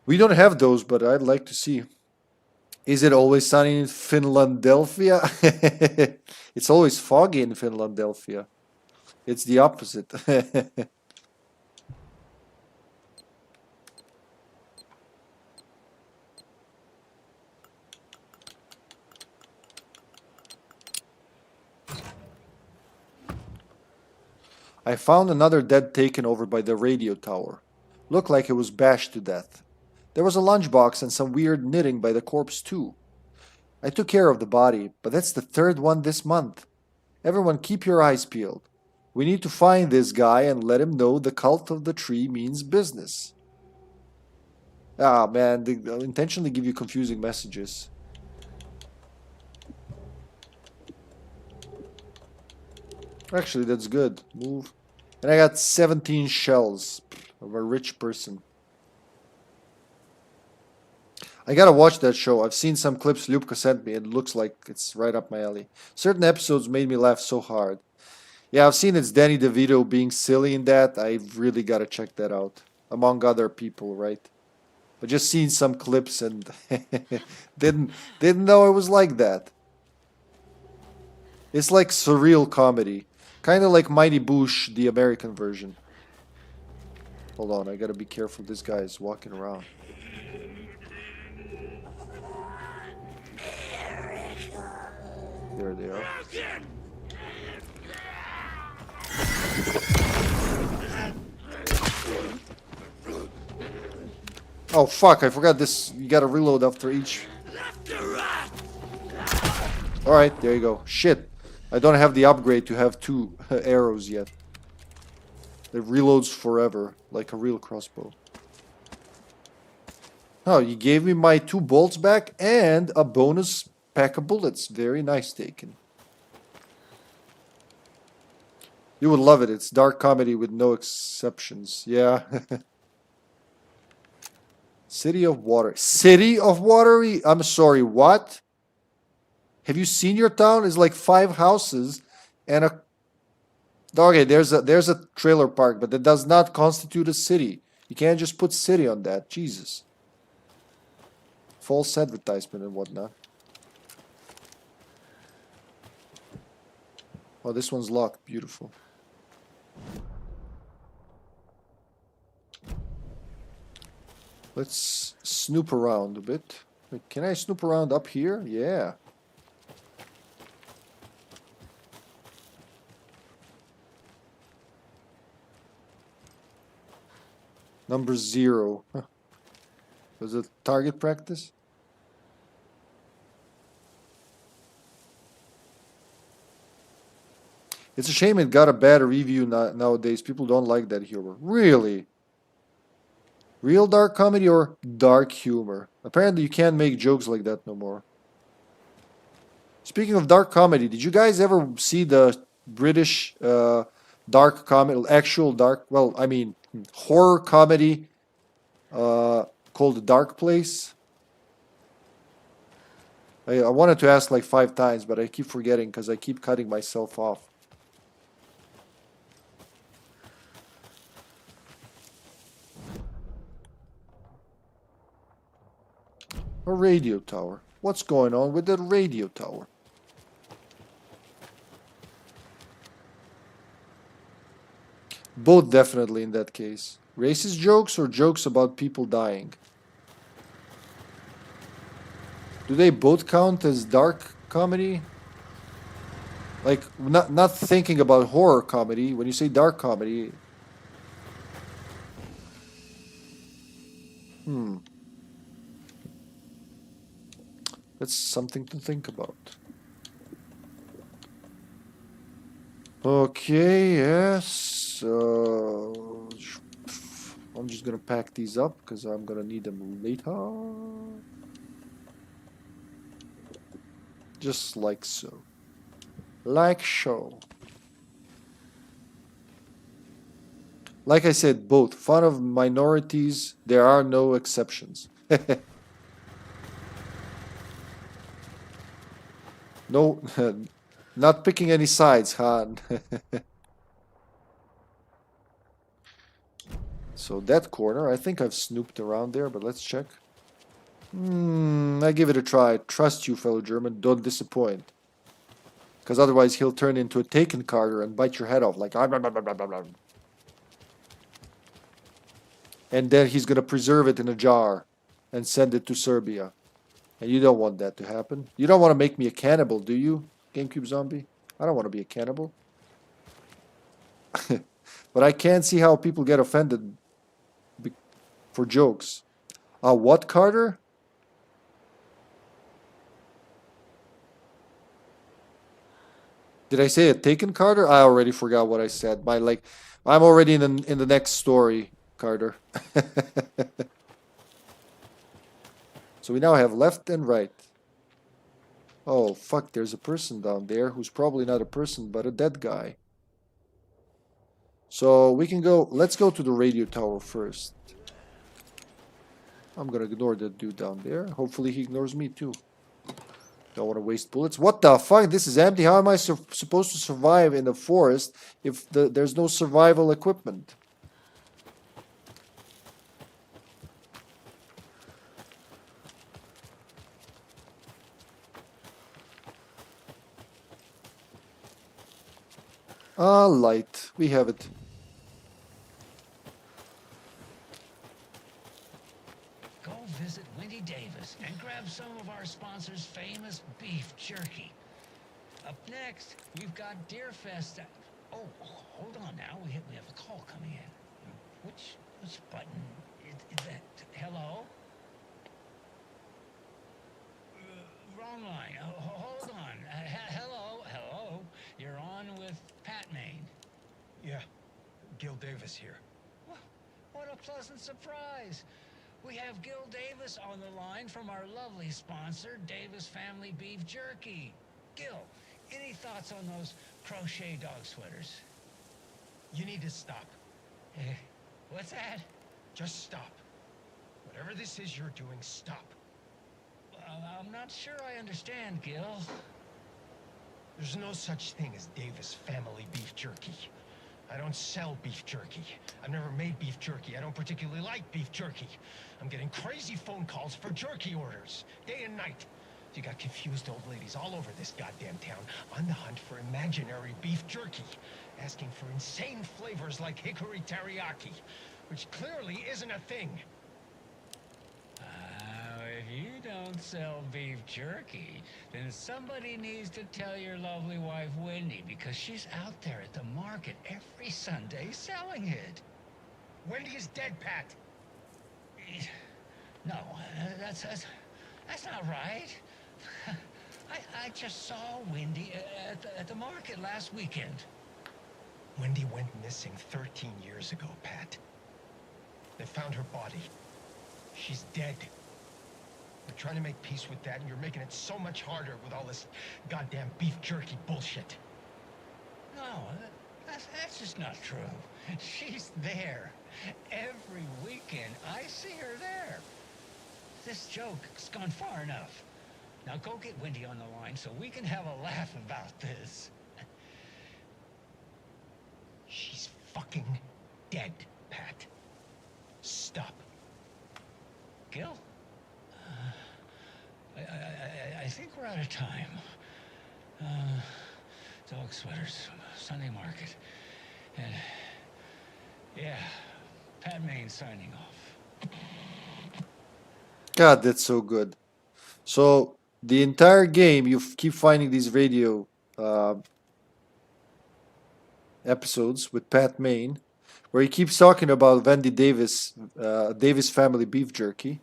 We don't have those, but I'd like to see. Is it always sunny in Finlandelphia? It's always foggy in Finlandelphia. It's the opposite. I found another dead taken over by the radio tower. Looked like it was bashed to death. There was a lunchbox and some weird knitting by the corpse too. I took care of the body, but that's the 3rd one this month. Everyone keep your eyes peeled. We need to find this guy and let him know the cult of the tree means business. Ah man, they intentionally give you confusing messages. Actually, that's good. Move. And I got 17 shells of a rich person. I gotta watch that show. I've seen some clips Lyubka sent me. It looks like it's right up my alley. Certain episodes made me laugh so hard. Yeah, I've seen it's Danny DeVito being silly in that. I really gotta check that out. Among other people, right? I just seen some clips and didn't know it was like that. It's like surreal comedy. Kind of like Mighty Boosh, the American version. Hold on, I gotta be careful. This guy is walking around. There they are. Oh fuck, I forgot this. You gotta reload after each. Alright, there you go. Shit. I don't have the upgrade to have 2 arrows yet. It reloads forever, like a real crossbow. Oh, you gave me my 2 bolts back and a bonus pack of bullets. Very nice taken. You would love it. It's dark comedy with no exceptions. Yeah. City of Water. City of Watery? I'm sorry, what? Have you seen your town? It's like 5 houses and a... Okay, there's a trailer park, but that does not constitute a city. You can't just put city on that. Jesus. False advertisement and whatnot. Oh, this one's locked. Beautiful. Let's snoop around a bit. Wait, can I snoop around up here? Yeah. Number 0. Huh. Was it target practice? It's a shame it got a bad review nowadays. People don't like that humor. Really? Real dark comedy or dark humor? Apparently you can't make jokes like that no more. Speaking of dark comedy, did you guys ever see the British dark comedy, actual dark, well, I mean, horror comedy called The Dark Place? I wanted to ask like 5 times, but I keep forgetting because I keep cutting myself off. A radio tower. What's going on with the radio tower? Both definitely in that case. Racist jokes or jokes about people dying? Do they both count as dark comedy? Like, not thinking about horror comedy. When you say dark comedy... That's something to think about. Okay, yes. I'm just gonna pack these up because I'm gonna need them later. Just like so. Like so. Like I said, both. Fun of minorities, there are no exceptions. No, not picking any sides, Han. So that corner, I think I've snooped around there, but let's check. I give it a try. Trust you, fellow German. Don't disappoint. Because otherwise he'll turn into a taken Carter and bite your head off like... And then he's going to preserve it in a jar and send it to Serbia. And you don't want that to happen. You don't want to make me a cannibal, do you, GameCube Zombie? I don't want to be a cannibal. But I can't see how people get offended for jokes. What, Carter? Did I say a taken Carter? I already forgot what I said. I'm already in the next story, Carter. So we now have left and right. Oh, fuck, there's a person down there who's probably not a person, but a dead guy. So we can go, let's go to the radio tower first. I'm gonna ignore that dude down there. Hopefully he ignores me too. Don't want to waste bullets. What the fuck? This is empty. How am I supposed to survive in the forest if there's no survival equipment? Light. We have it. Go visit Windy Davis and grab some of our sponsor's famous beef jerky. Up next, we've got Deerfest. Oh, hold on now. We have a call coming in. Which button is that? Hello? Wrong line. Hold on. Hello. You're on with Pat Maine. Yeah, Gil Davis here. What a pleasant surprise. We have Gil Davis on the line from our lovely sponsor, Davis Family Beef Jerky. Gil, any thoughts on those crochet dog sweaters? You need to stop. What's that? Just stop. Whatever this is you're doing, stop. I'm not sure I understand, Gil. There's no such thing as Davis family beef jerky. I don't sell beef jerky. I've never made beef jerky. I don't particularly like beef jerky. I'm getting crazy phone calls for jerky orders, day and night. You got confused old ladies all over this goddamn town on the hunt for imaginary beef jerky, asking for insane flavors like hickory teriyaki, which clearly isn't a thing. If you don't sell beef jerky, then somebody needs to tell your lovely wife Wendy, because she's out there at the market every Sunday selling it. Wendy is dead, Pat. No, that's not right. I just saw Wendy at the market last weekend. Wendy went missing 13 years ago, Pat. They found her body. She's dead. We're trying to make peace with that, and you're making it so much harder with all this goddamn beef jerky bullshit. No, that's just not true. She's there. Every weekend, I see her there. This joke's gone far enough. Now go get Wendy on the line so we can have a laugh about this. She's fucking dead, Pat. Stop. Gil? I think we're out of time. Dog sweaters, Sunday market, and yeah, Pat Main signing off. God, that's so good. So the entire game, you keep finding these radio episodes with Pat Main, where he keeps talking about Wendy Davis, Davis family beef jerky.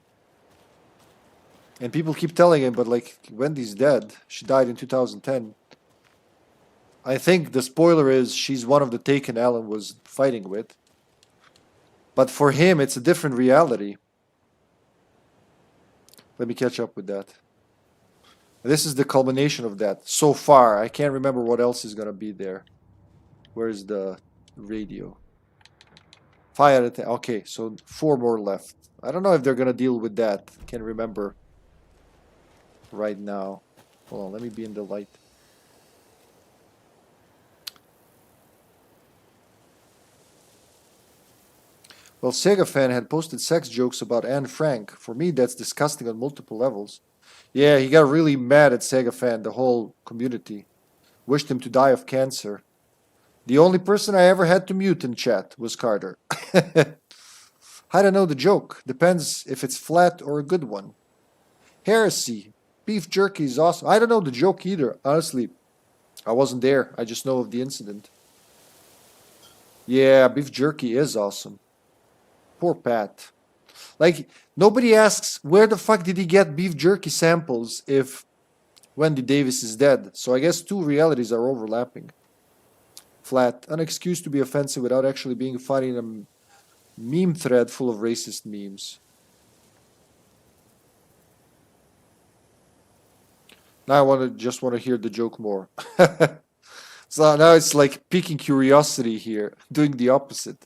And people keep telling him, but like, Wendy's dead. She died in 2010. I think the spoiler is she's one of the Taken Alan was fighting with. But for him, it's a different reality. Let me catch up with that. This is the culmination of that. So far, I can't remember what else is going to be there. Where's the radio? Fire at the... Okay, so 4 more left. I don't know if they're going to deal with that. Can't remember right now. Hold on, let me be in the light. Well, Saga fan had posted sex jokes about Anne Frank. For me, that's disgusting on multiple levels. Yeah, he got really mad at Saga fan, the whole community. Wished him to die of cancer. The only person I ever had to mute in chat was Carter. I don't know the joke. Depends if it's flat or a good one. Heresy. Beef jerky is awesome. I don't know the joke either, honestly. I wasn't there. I just know of the incident. Yeah, beef jerky is awesome. Poor Pat. Like, nobody asks, where the fuck did he get beef jerky samples if Wendy Davis is dead? So I guess 2 realities are overlapping. Flat. An excuse to be offensive without actually being funny in a meme thread full of racist memes. Now I just want to hear the joke more. So now it's like piquing curiosity here, doing the opposite.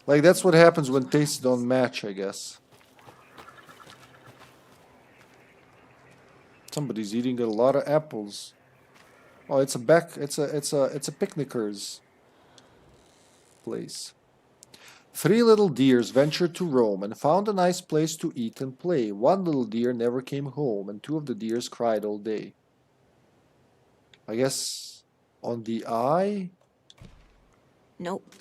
Like, that's what happens when tastes don't match, I guess. Somebody's eating a lot of apples. Oh, it's a picnicker's place. 3 little deers ventured to Rome and found a nice place to eat and play. 1 little deer never came home, and 2 of the deers cried all day. I guess on the eye? Nope.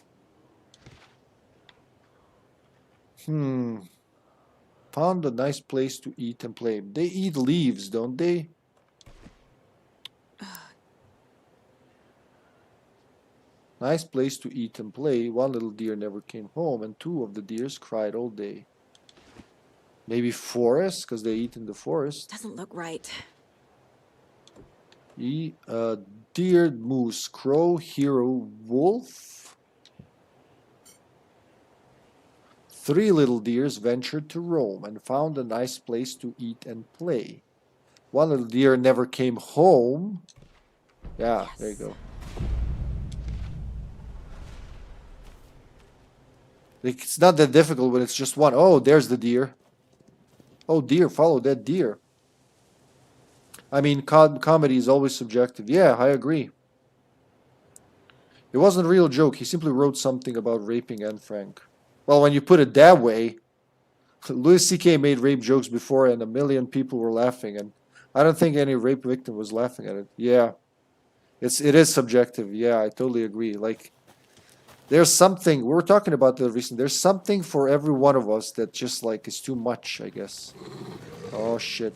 Found a nice place to eat and play. They eat leaves, don't they? Nice place to eat and play. 1 little deer never came home, and 2 of the deers cried all day. Maybe forest, because they eat in the forest. Doesn't look right. Deer, moose, crow, hero, wolf. 3 little deers ventured to roam and found a nice place to eat and play. 1 little deer never came home. Yeah, there you go. Like, it's not that difficult when it's just one. Oh, there's the deer. Oh, deer, follow that deer. I mean, comedy is always subjective. Yeah, I agree. It wasn't a real joke. He simply wrote something about raping Anne Frank. Well, when you put it that way, Louis C.K. made rape jokes before and a million people were laughing. And I don't think any rape victim was laughing at it. Yeah. It is subjective. Yeah, I totally agree. Like, there's something, we were talking about that recently. There's something for every one of us that just, like, is too much, I guess. Oh, shit.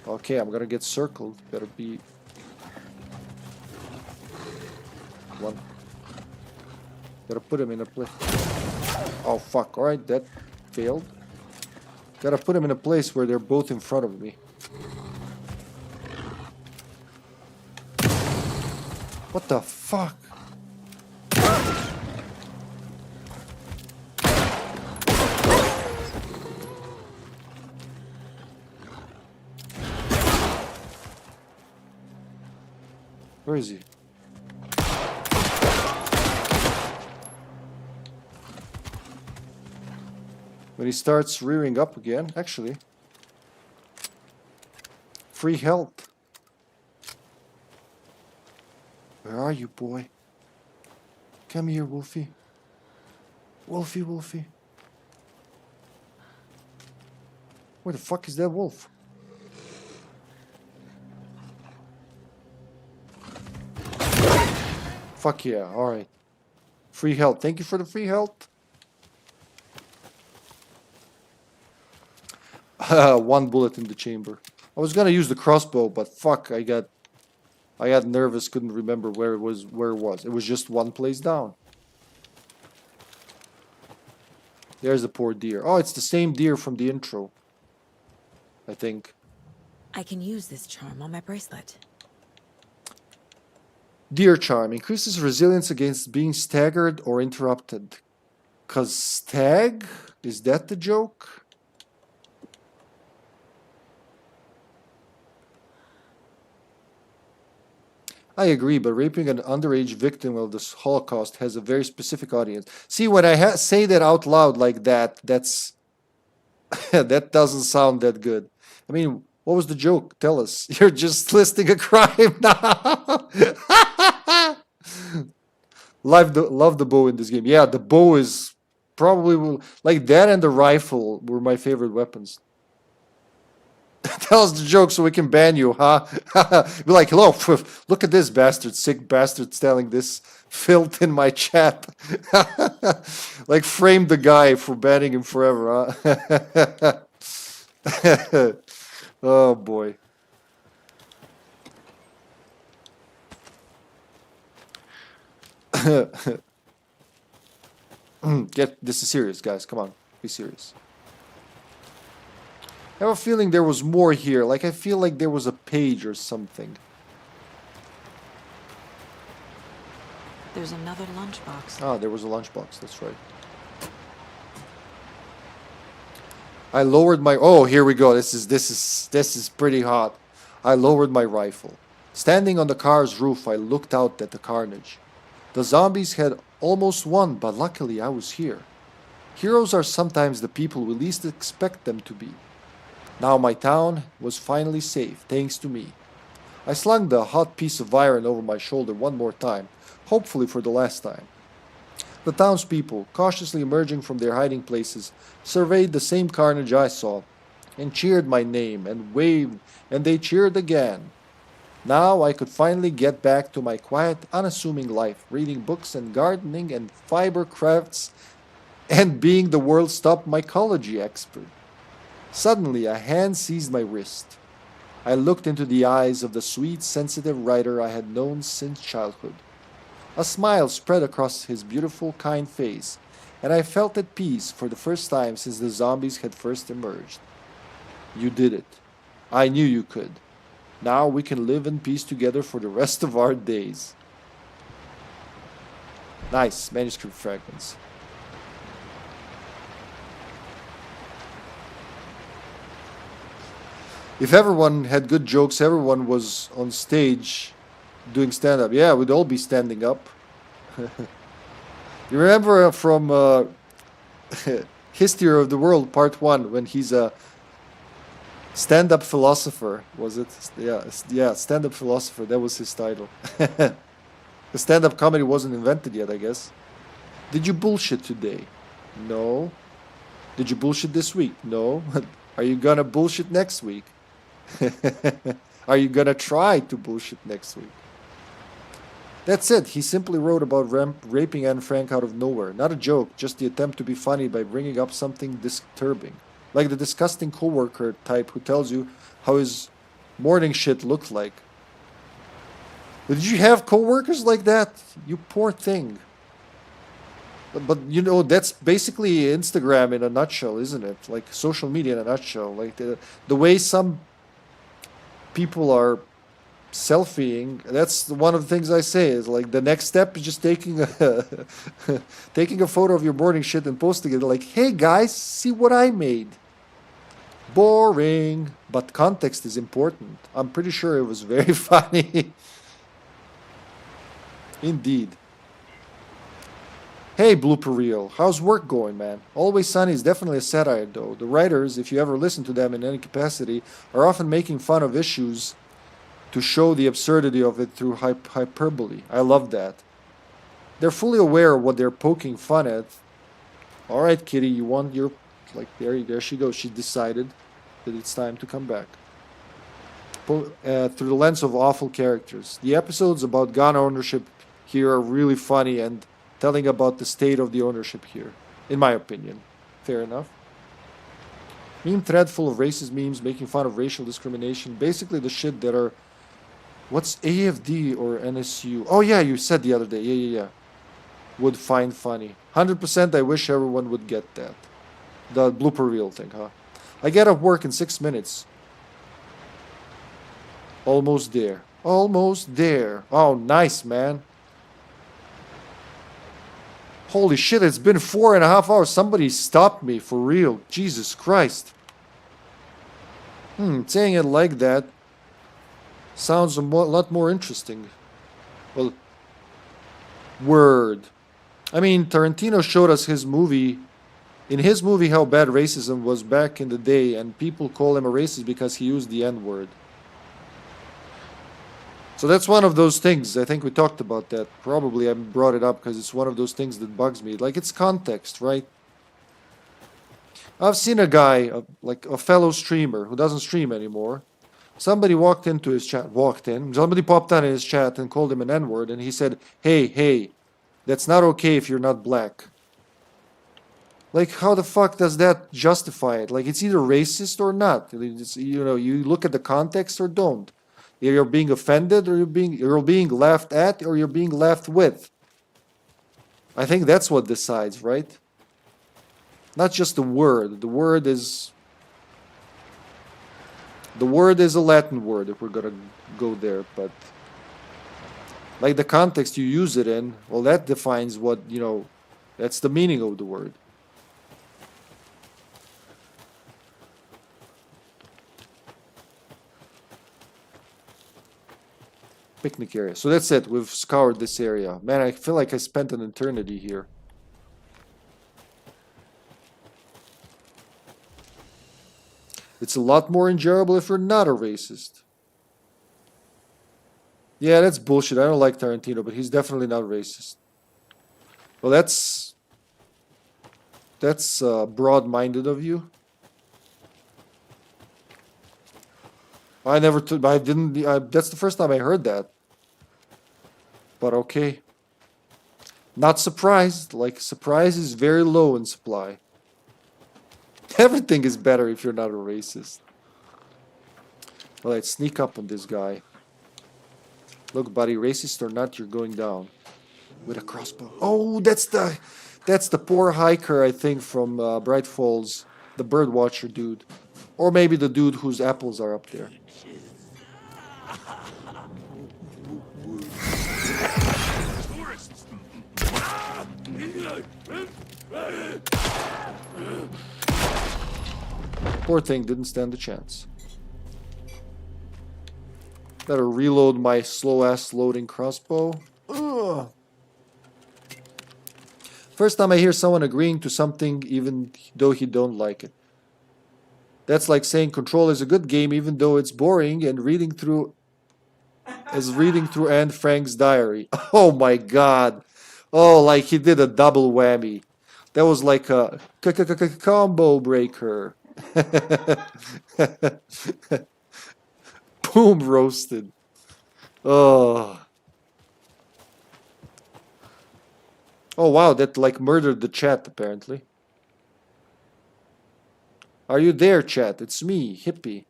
Okay, I'm gonna get circled. Better be... One. Gotta put him in a place. Oh, fuck. Alright, that failed. Gotta put him in a place where they're both in front of me. What the fuck? Where is he? When he starts rearing up again, actually. Free health. Where are you, boy? Come here, Wolfie. Wolfie, Wolfie. Where the fuck is that wolf? Fuck yeah, alright. Free health. Thank you for the free health. 1 bullet in the chamber. I was gonna use the crossbow, but fuck, I got nervous, couldn't remember where it was. It was just 1 place down. There's the poor deer. Oh, it's the same deer from the intro, I think. I can use this charm on my bracelet. Deer charm increases resilience against being staggered or interrupted. 'Cause stag? Is that the joke? I agree, but raping an underage victim of this Holocaust has a very specific audience. See, when I say that out loud like that, that's that doesn't sound that good. I mean, what was the joke? Tell us. You're just listing a crime now. Love the bow in this game. Yeah, the bow is probably like that, and the rifle were my favorite weapons. Tell us the joke so we can ban you, huh? Be like, hello, look at this bastard, sick bastard telling this filth in my chat. Like, frame the guy for banning him forever, huh? Oh, boy. This is serious, guys. Come on, be serious. I have a feeling there was more here. Like, I feel like there was a page or something. There's another lunchbox. Ah, there was a lunchbox. That's right. I lowered my... Oh, here we go. This is pretty hot. I lowered my rifle. Standing on the car's roof, I looked out at the carnage. The zombies had almost won, but luckily I was here. Heroes are sometimes the people we least expect them to be. Now my town was finally safe, thanks to me. I slung the hot piece of iron over my shoulder 1 more time, hopefully for the last time. The townspeople, cautiously emerging from their hiding places, surveyed the same carnage I saw, and cheered my name, and waved, and they cheered again. Now I could finally get back to my quiet, unassuming life, reading books and gardening and fiber crafts, and being the world's top mycology expert. Suddenly, a hand seized my wrist. I looked into the eyes of the sweet, sensitive writer I had known since childhood. A smile spread across his beautiful, kind face, and I felt at peace for the first time since the zombies had first emerged. You did it. I knew you could. Now we can live in peace together for the rest of our days. Nice. Manuscript fragments. If everyone had good jokes, everyone was on stage doing stand-up. Yeah, we'd all be standing up. You remember from History of the World Part 1 when he's a stand-up philosopher, was it? Yeah, stand-up philosopher. That was his title. The stand-up comedy wasn't invented yet, I guess. Did you bullshit today? No. Did you bullshit this week? No. Are you gonna bullshit next week? Are you gonna try to bullshit next week? That's it. He simply wrote about raping Anne Frank out of nowhere. Not a joke, just the attempt to be funny by bringing up something disturbing. Like the disgusting coworker type who tells you how his morning shit looked like. Did you have coworkers like that? You poor thing. But you know, that's basically Instagram in a nutshell, isn't it? Like social media in a nutshell. Like the way some people are selfieing, that's one of the things I say is like the next step is just taking a taking a photo of your morning shit and posting it like, hey guys, see what I made. Boring. But context is important. I'm pretty sure it was very funny. Indeed. Hey, blooper reel. How's work going, man? Always Sunny is definitely a satire, though. The writers, if you ever listen to them in any capacity, are often making fun of issues to show the absurdity of it through hyperbole. I love that. They're fully aware of what they're poking fun at. All right, kitty, you want your... Like, there she goes. She decided that it's time to come back. Through the lens of awful characters. The episodes about gun ownership here are really funny and telling about the state of the ownership here, in my opinion. Fair enough. Meme thread full of racist memes making fun of racial discrimination. Basically the shit that are... What's AFD or NSU? Oh yeah, you said the other day. Yeah. Would find funny. 100% I wish everyone would get that. The blooper reel thing, huh? I get off work in 6 minutes. Almost there. Almost there. Oh, nice, man. Holy shit, it's been 4.5 hours. Somebody stopped me, for real. Jesus Christ. Saying it like that sounds a lot more interesting. Well, word. I mean, Tarantino showed us his movie. In his movie, how bad racism was back in the day, and people call him a racist because he used the N-word. So that's one of those things. I think we talked about that. Probably I brought it up because it's one of those things that bugs me. Like, it's context, right? I've seen a guy, like a fellow streamer who doesn't stream anymore. Somebody walked into his chat. Somebody popped on in his chat and called him an N-word. And he said, hey, that's not okay if you're not black. Like, how the fuck does that justify it? Like, it's either racist or not. It's, you know, you look at the context or don't. You're being offended, or you're being laughed at, or you're being laughed with. I think that's what decides, right? Not just the word. The word is a Latin word, if we're gonna go there, but like the context you use it in, well, that defines what, you know, that's the meaning of the word. Picnic area. So that's it. We've scoured this area. Man, I feel like I spent an eternity here. It's a lot more enjoyable if you're not a racist. Yeah, that's bullshit. I don't like Tarantino, but he's definitely not racist. Well, that's broad-minded of you. That's the first time I heard that. But okay. Not surprised. Like, surprise is very low in supply. Everything is better if you're not a racist. Alright, sneak up on this guy. Look, buddy, racist or not, you're going down. With a crossbow. Oh, that's the poor hiker, I think, from Bright Falls. The birdwatcher dude. Or maybe the dude whose apples are up there. Poor thing, didn't stand a chance. Better reload my slow-ass loading crossbow. Ugh. First time I hear someone agreeing to something even though he don't like it. That's like saying Control is a good game even though it's boring and reading through Anne Frank's diary. Oh my god. Oh, like he did a double whammy. That was like a combo breaker. Boom, roasted. Oh. Oh wow, that like murdered the chat apparently. Are you there, chat? It's me, Hippie.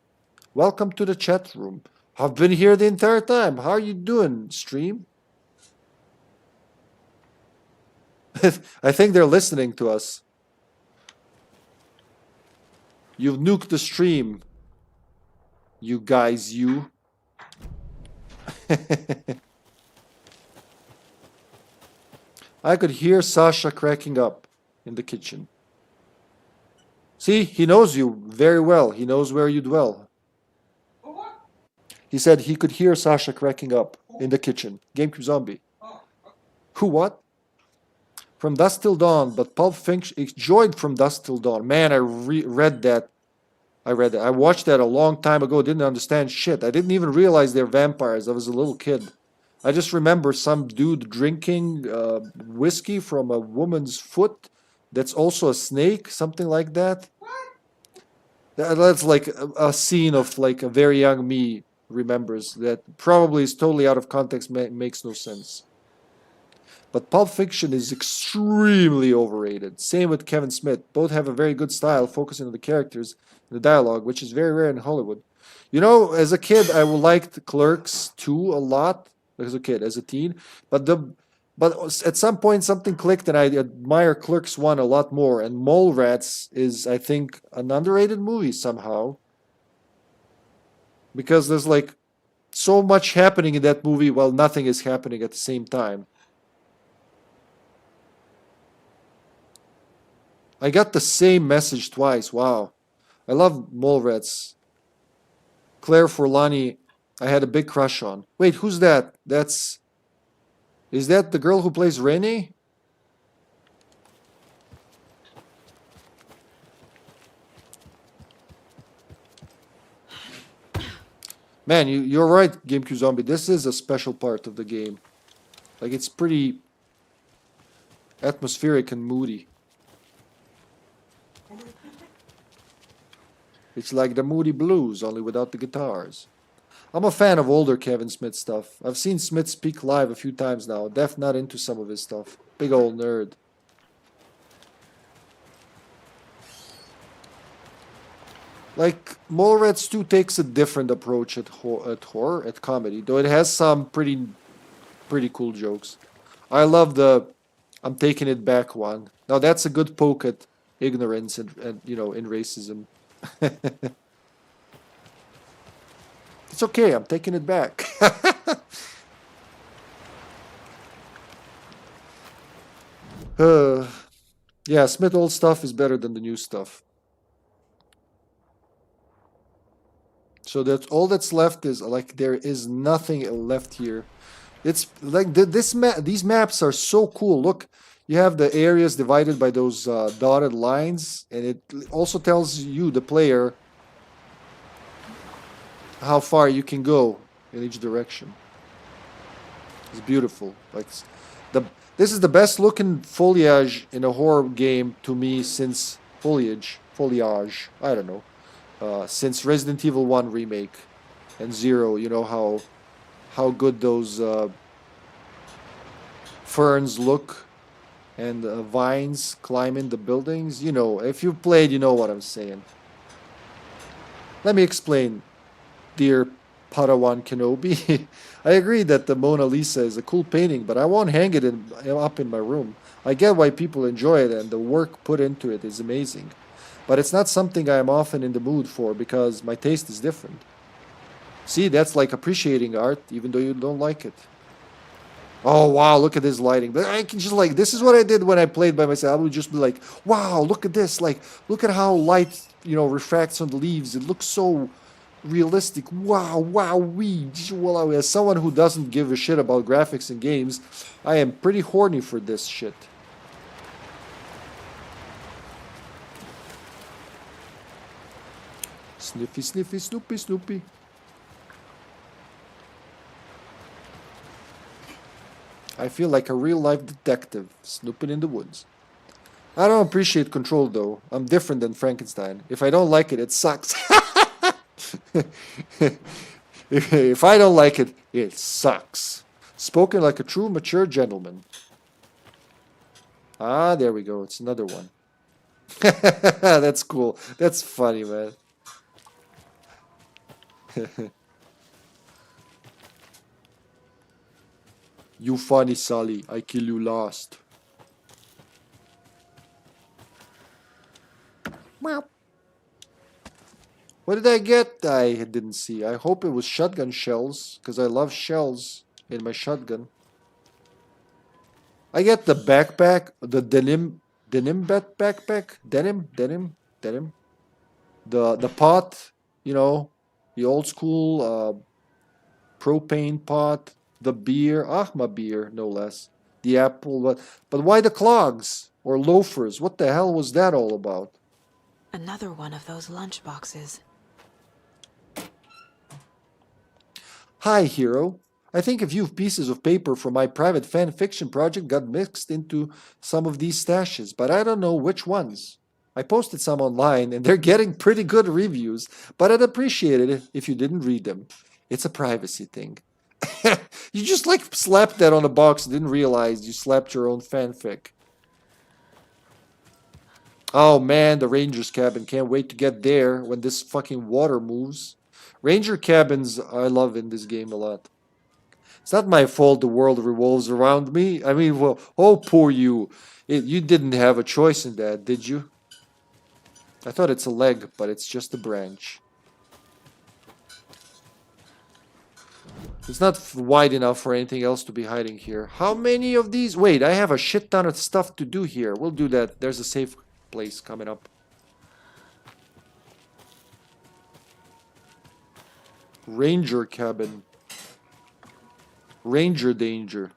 Welcome to the chat room. I've been here the entire time. How are you doing, stream? I think they're listening to us. You've nuked the stream. You guys, you. I could hear Sasha cracking up in the kitchen. See, he knows you very well. He knows where you dwell. He said he could hear Sasha cracking up in the kitchen. GameCube Zombie. Who, what? From Dusk Till Dawn, but Pulp Fiction enjoyed From Dusk Till Dawn. Man, I read that. I read that. I watched that a long time ago. Didn't understand shit. I didn't even realize they're vampires. I was a little kid. I just remember some dude drinking whiskey from a woman's foot. That's also a snake, something like that. That's like a scene of like a very young me remembers. That probably is totally out of context. Makes no sense. But Pulp Fiction is extremely overrated. Same with Kevin Smith. Both have a very good style, focusing on the characters and the dialogue, which is very rare in Hollywood. You know, as a kid, I liked Clerks 2 a lot. As a kid, as a teen. But at some point, something clicked, and I admire Clerks 1 a lot more. And Mallrats is, I think, an underrated movie somehow. Because there's like so much happening in that movie while nothing is happening at the same time. I got the same message twice. Wow. I love Mallrats. Claire Forlani, I had a big crush on. Wait, who's that? Is that the girl who plays Renee? Man, you're right, GameCube Zombie. This is a special part of the game. Like, it's pretty atmospheric and moody. It's like the Moody Blues, only without the guitars. I'm a fan of older Kevin Smith stuff. I've seen Smith speak live a few times now. Def not into some of his stuff. Big old nerd. Like, Mallrats 2 takes a different approach at horror, at comedy. Though it has some pretty cool jokes. I love the I'm taking it back one. Now that's a good poke at ignorance and you know, in racism. It's okay, I'm taking it back. Yeah, Smith old stuff is better than the new stuff. So that's all that's left is like there is nothing left here. It's like these maps are so cool. Look, you have the areas divided by those dotted lines, and it also tells you, the player, how far you can go in each direction. It's beautiful. Like this is the best looking foliage in a horror game to me since foliage. I don't know. Since Resident Evil 1 remake and 0, you know how good those ferns look and vines climbing the buildings. You know, if you played, you know what I'm saying. Let me explain, dear Padawan Kenobi. I agree that the Mona Lisa is a cool painting, but I won't hang it up in my room. I get why people enjoy it, and the work put into it is amazing. But it's not something I am often in the mood for because my taste is different. See, that's like appreciating art even though you don't like it. Oh, wow, look at this lighting. But I can just like, this is what I did when I played by myself. I would just be like, wow, look at this. Like, look at how light, you know, refracts on the leaves. It looks so realistic. Wow, wow, wee. Well, as someone who doesn't give a shit about graphics in games, I am pretty horny for this shit. Sniffy, sniffy, snoopy, snoopy. I feel like a real-life detective snooping in the woods. I don't appreciate control, though. I'm different than Frankenstein. If I don't like it, it sucks. If I don't like it, it sucks. Spoken like a true mature gentleman. Ah, there we go. It's another one. That's cool. That's funny, man. You funny, Sally. I kill you last. Wow. What did I get? I didn't see. I hope it was shotgun shells, because I love shells in my shotgun. I get the backpack, the denim backpack, denim. The pot, you know, the old school propane pot, the beer, Ahma beer, no less. The apple, but why the clogs or loafers? What the hell was that all about? Another one of those lunch boxes. Hi, hero. I think a few pieces of paper from my private fan fiction project got mixed into some of these stashes, but I don't know which ones. I posted some online and they're getting pretty good reviews, but I'd appreciate it if you didn't read them. It's a privacy thing. You just like slapped that on a box and didn't realize you slapped your own fanfic. Oh man, the ranger's cabin. Can't wait to get there when this fucking water moves. Ranger cabins I love in this game a lot. It's not my fault the world revolves around me. I mean, well, oh, poor you. You didn't have a choice in that, did you? I thought it's a leg, but it's just a branch. It's not wide enough for anything else to be hiding here. How many of these? Wait, I have a shit ton of stuff to do here. We'll do that. There's a safe place coming up. Ranger cabin. Ranger danger.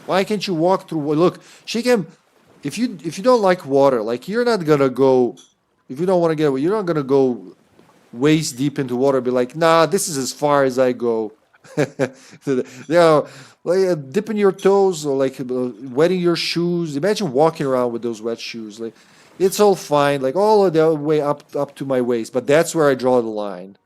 Why can't you walk through? Look, she can. If you don't like water, like you're not gonna go. If you don't want to get, you're not gonna go waist deep into water. And be like, nah, this is as far as I go. You know, like dipping your toes or like wetting your shoes. Imagine walking around with those wet shoes. Like, it's all fine, like all the way up to my waist. But that's where I draw the line.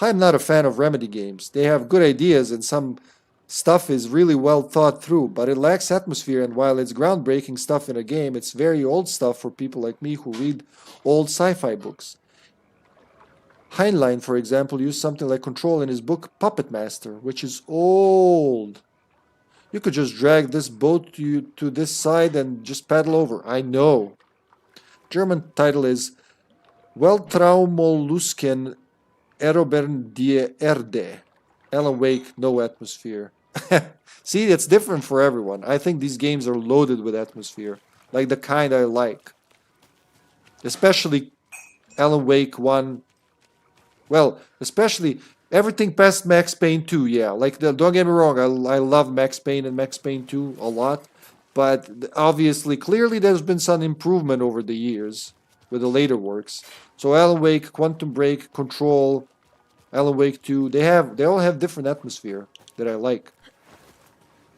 I'm not a fan of Remedy games. They have good ideas and some stuff is really well thought through, but it lacks atmosphere, and while it's groundbreaking stuff in a game, it's very old stuff for people like me who read old sci-fi books. Heinlein, for example, used something like Control in his book Puppet Master, which is old. You could just drag this boat to this side and just paddle over. I know. German title is Weltraumollusken Erobern die Erde. Alan Wake, no atmosphere. See, it's different for everyone. I think these games are loaded with atmosphere. Like the kind I like. Especially Alan Wake 1. Well, especially everything past Max Payne 2, yeah. Like, don't get me wrong, I love Max Payne and Max Payne 2 a lot. But obviously, clearly there's been some improvement over the years with the later works. So Alan Wake, Quantum Break, Control, Alan Wake 2, they all have different atmosphere that I like.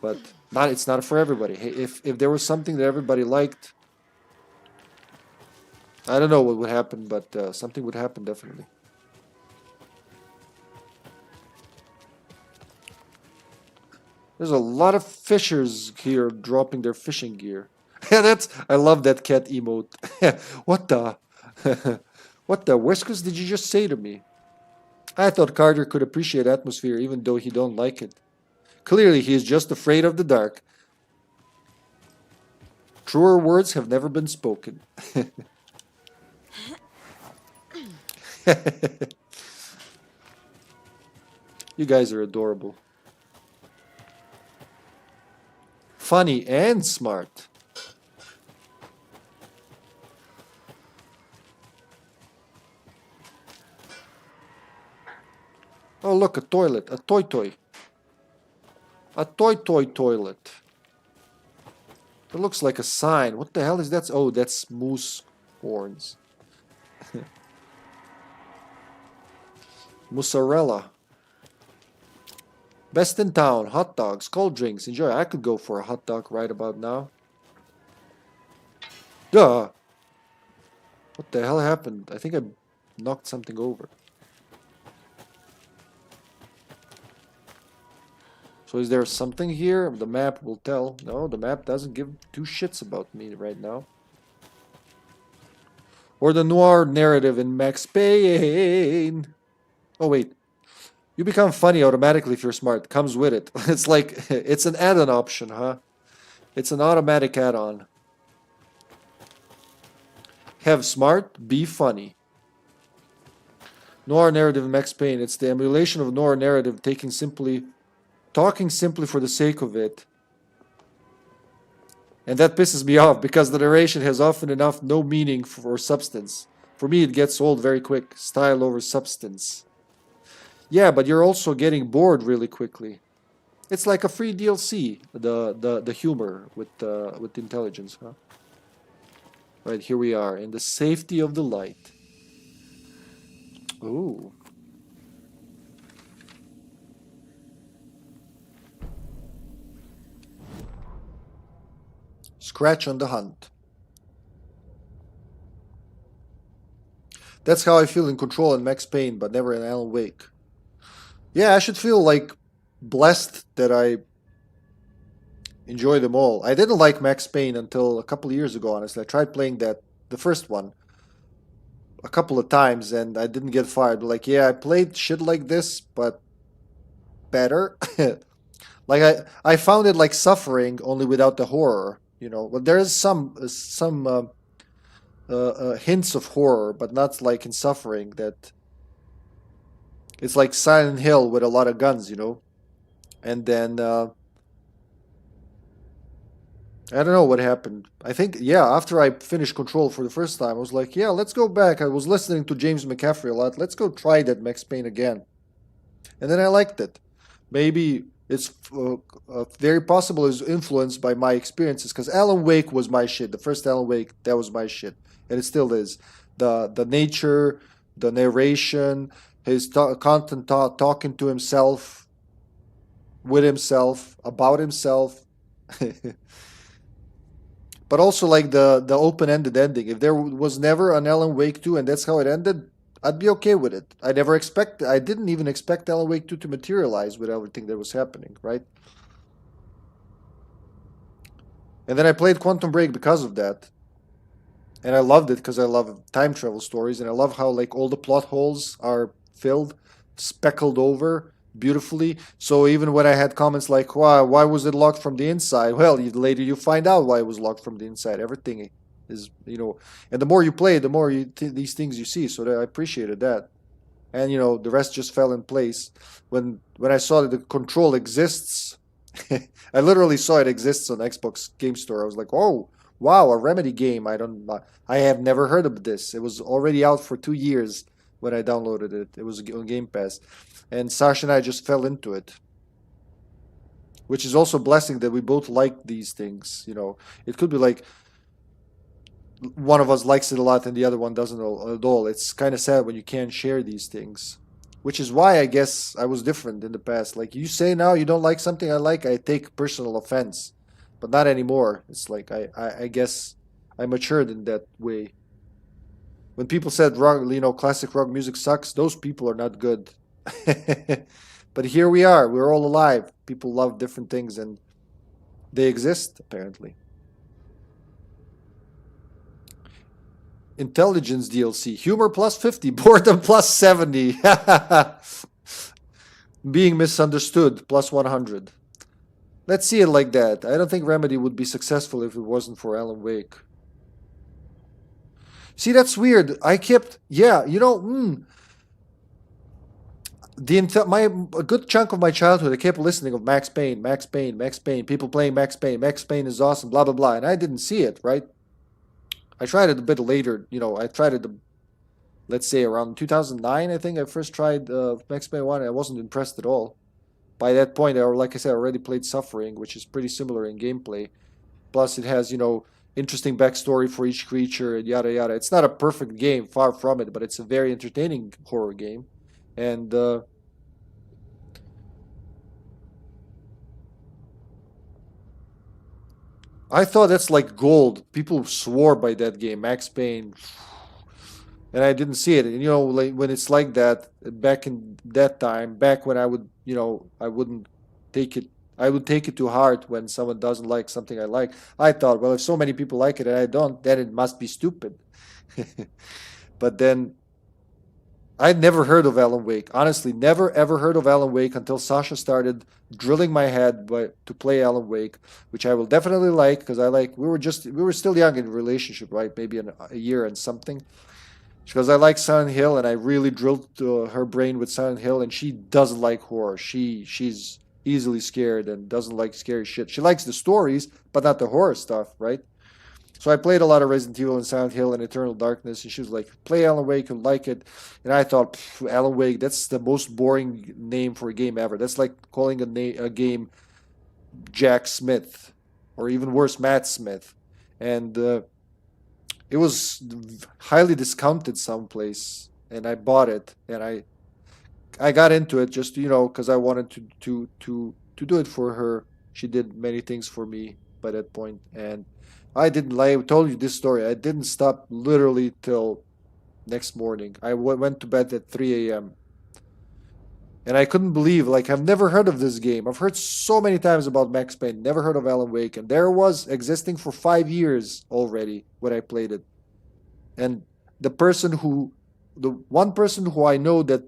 But it's not for everybody. Hey, if there was something that everybody liked, I don't know what would happen, but something would happen definitely. There's a lot of fishers here dropping their fishing gear. I love that cat emote. What the? What the whiskers did you just say to me? I thought Carter could appreciate atmosphere even though he don't like it. Clearly he is just afraid of the dark. Truer words have never been spoken. You guys are adorable. Funny and smart. Oh, look, a toilet. A toy. A toy toilet. It looks like a sign. What the hell is that? Oh, that's moose horns. Mozzarella. Best in town. Hot dogs. Cold drinks. Enjoy. I could go for a hot dog right about now. Duh. What the hell happened? I think I knocked something over. So is there something here? The map will tell. No, the map doesn't give two shits about me right now. Or the noir narrative in Max Payne. Oh, wait. You become funny automatically if you're smart. Comes with it. It's like, it's an add-on option, huh? It's an automatic add-on. Have smart, be funny. Noir narrative in Max Payne. It's the emulation of noir narrative talking simply for the sake of it. And that pisses me off because the narration has often enough no meaning for substance. For me, it gets old very quick. Style over substance. Yeah, but you're also getting bored really quickly. It's like a free DLC, the humor with intelligence, huh? Right, here we are in the safety of the light. Ooh. Scratch on the hunt. That's how I feel in Control and Max Payne, but never in Alan Wake. Yeah, I should feel like blessed that I enjoy them all. I didn't like Max Payne until a couple of years ago, honestly. I tried playing the first one, a couple of times, and I didn't get fired. Like, yeah, I played shit like this, but better. Like, I found it like suffering, only without the horror. You know, but there is some hints of horror, but not like in suffering. That it's like Silent Hill with a lot of guns, you know. And then I don't know what happened. I think, yeah, after I finished Control for the first time, I was like, yeah, let's go back. I was listening to James McCaffrey a lot. Let's go try that Max Payne again. And then I liked it. Maybe it's very possible it's influenced by my experiences, because Alan Wake was my shit. The first Alan Wake, that was my shit. And it still is. The nature, the narration, his constant talking to himself, with himself, about himself. But also like the open-ended ending. If there was never an Alan Wake 2 and that's how it ended, I'd be okay with it. I didn't even expect Alan Wake 2 to materialize with everything that was happening, right? And then I played Quantum Break because of that. And I loved it because I love time travel stories, and I love how like all the plot holes are filled, speckled over beautifully. So even when I had comments like, why was it locked from the inside? Well, later you find out why it was locked from the inside. Everything is, you know, and the more you play, the more these things you see. So I appreciated that. And, you know, the rest just fell in place. When I saw that the Control exists, I literally saw it exists on Xbox Game Store. I was like, oh, wow, a Remedy game. I have never heard of this. It was already out for 2 years when I downloaded it. It was on Game Pass. And Sasha and I just fell into it. Which is also a blessing that we both like these things, you know. It could be like one of us likes it a lot and the other one doesn't at all. It's kind of sad when you can't share these things. Which is why I guess I was different in the past. Like, you say now you don't like something I like, I take personal offense. But not anymore. It's like I guess I matured in that way. When people said rock, you know, classic rock music sucks, those people are not good. But here we are. We're all alive. People love different things and they exist, apparently. Intelligence DLC. Humor plus 50. Boredom plus 70. Being misunderstood plus 100. Let's see it like that. I don't think Remedy would be successful if it wasn't for Alan Wake. See, that's weird. I kept... Yeah, you know... a good chunk of my childhood, I kept listening of Max Payne, Max Payne, Max Payne, people playing Max Payne. Max Payne is awesome, blah blah blah, and I didn't see it, right? I tried it a bit later, you know. I tried it, let's say around 2009. I think I first tried Max Payne 1. I wasn't impressed at all. By that point, like I said, I already played Suffering, which is pretty similar in gameplay. Plus, it has, you know, interesting backstory for each creature and yada yada. It's not a perfect game, far from it, but it's a very entertaining horror game. And I thought that's like gold. People swore by that game, Max Payne, and I didn't see it. And you know, like when it's like that, back in that time, back when I would, you know, I wouldn't take it. I would take it to heart when someone doesn't like something I like. I thought, well, if so many people like it and I don't, then it must be stupid. But then I'd never heard of Alan Wake. Honestly, never ever heard of Alan Wake until Sasha started drilling my head to play Alan Wake, which I will definitely like because I like. We were still young in a relationship, right? Maybe a year and something. Because I like Silent Hill, and I really drilled her brain with Silent Hill, and she doesn't like horror. She's easily scared and doesn't like scary shit. She likes the stories, but not the horror stuff, right? So I played a lot of Resident Evil and Silent Hill and Eternal Darkness, and she was like, play Alan Wake, you'll like it. And I thought, Alan Wake, that's the most boring name for a game ever. That's like calling a game Jack Smith, or even worse, Matt Smith. And it was highly discounted someplace, and I bought it, and I got into it just, you know, because I wanted to do it for her. She did many things for me by that point, and I didn't lie. I told you this story. I didn't stop literally till next morning. I went to bed at 3 a.m. And I couldn't believe, like, I've never heard of this game. I've heard so many times about Max Payne, never heard of Alan Wake, and there it was existing for 5 years already when I played it. And the one person who I know that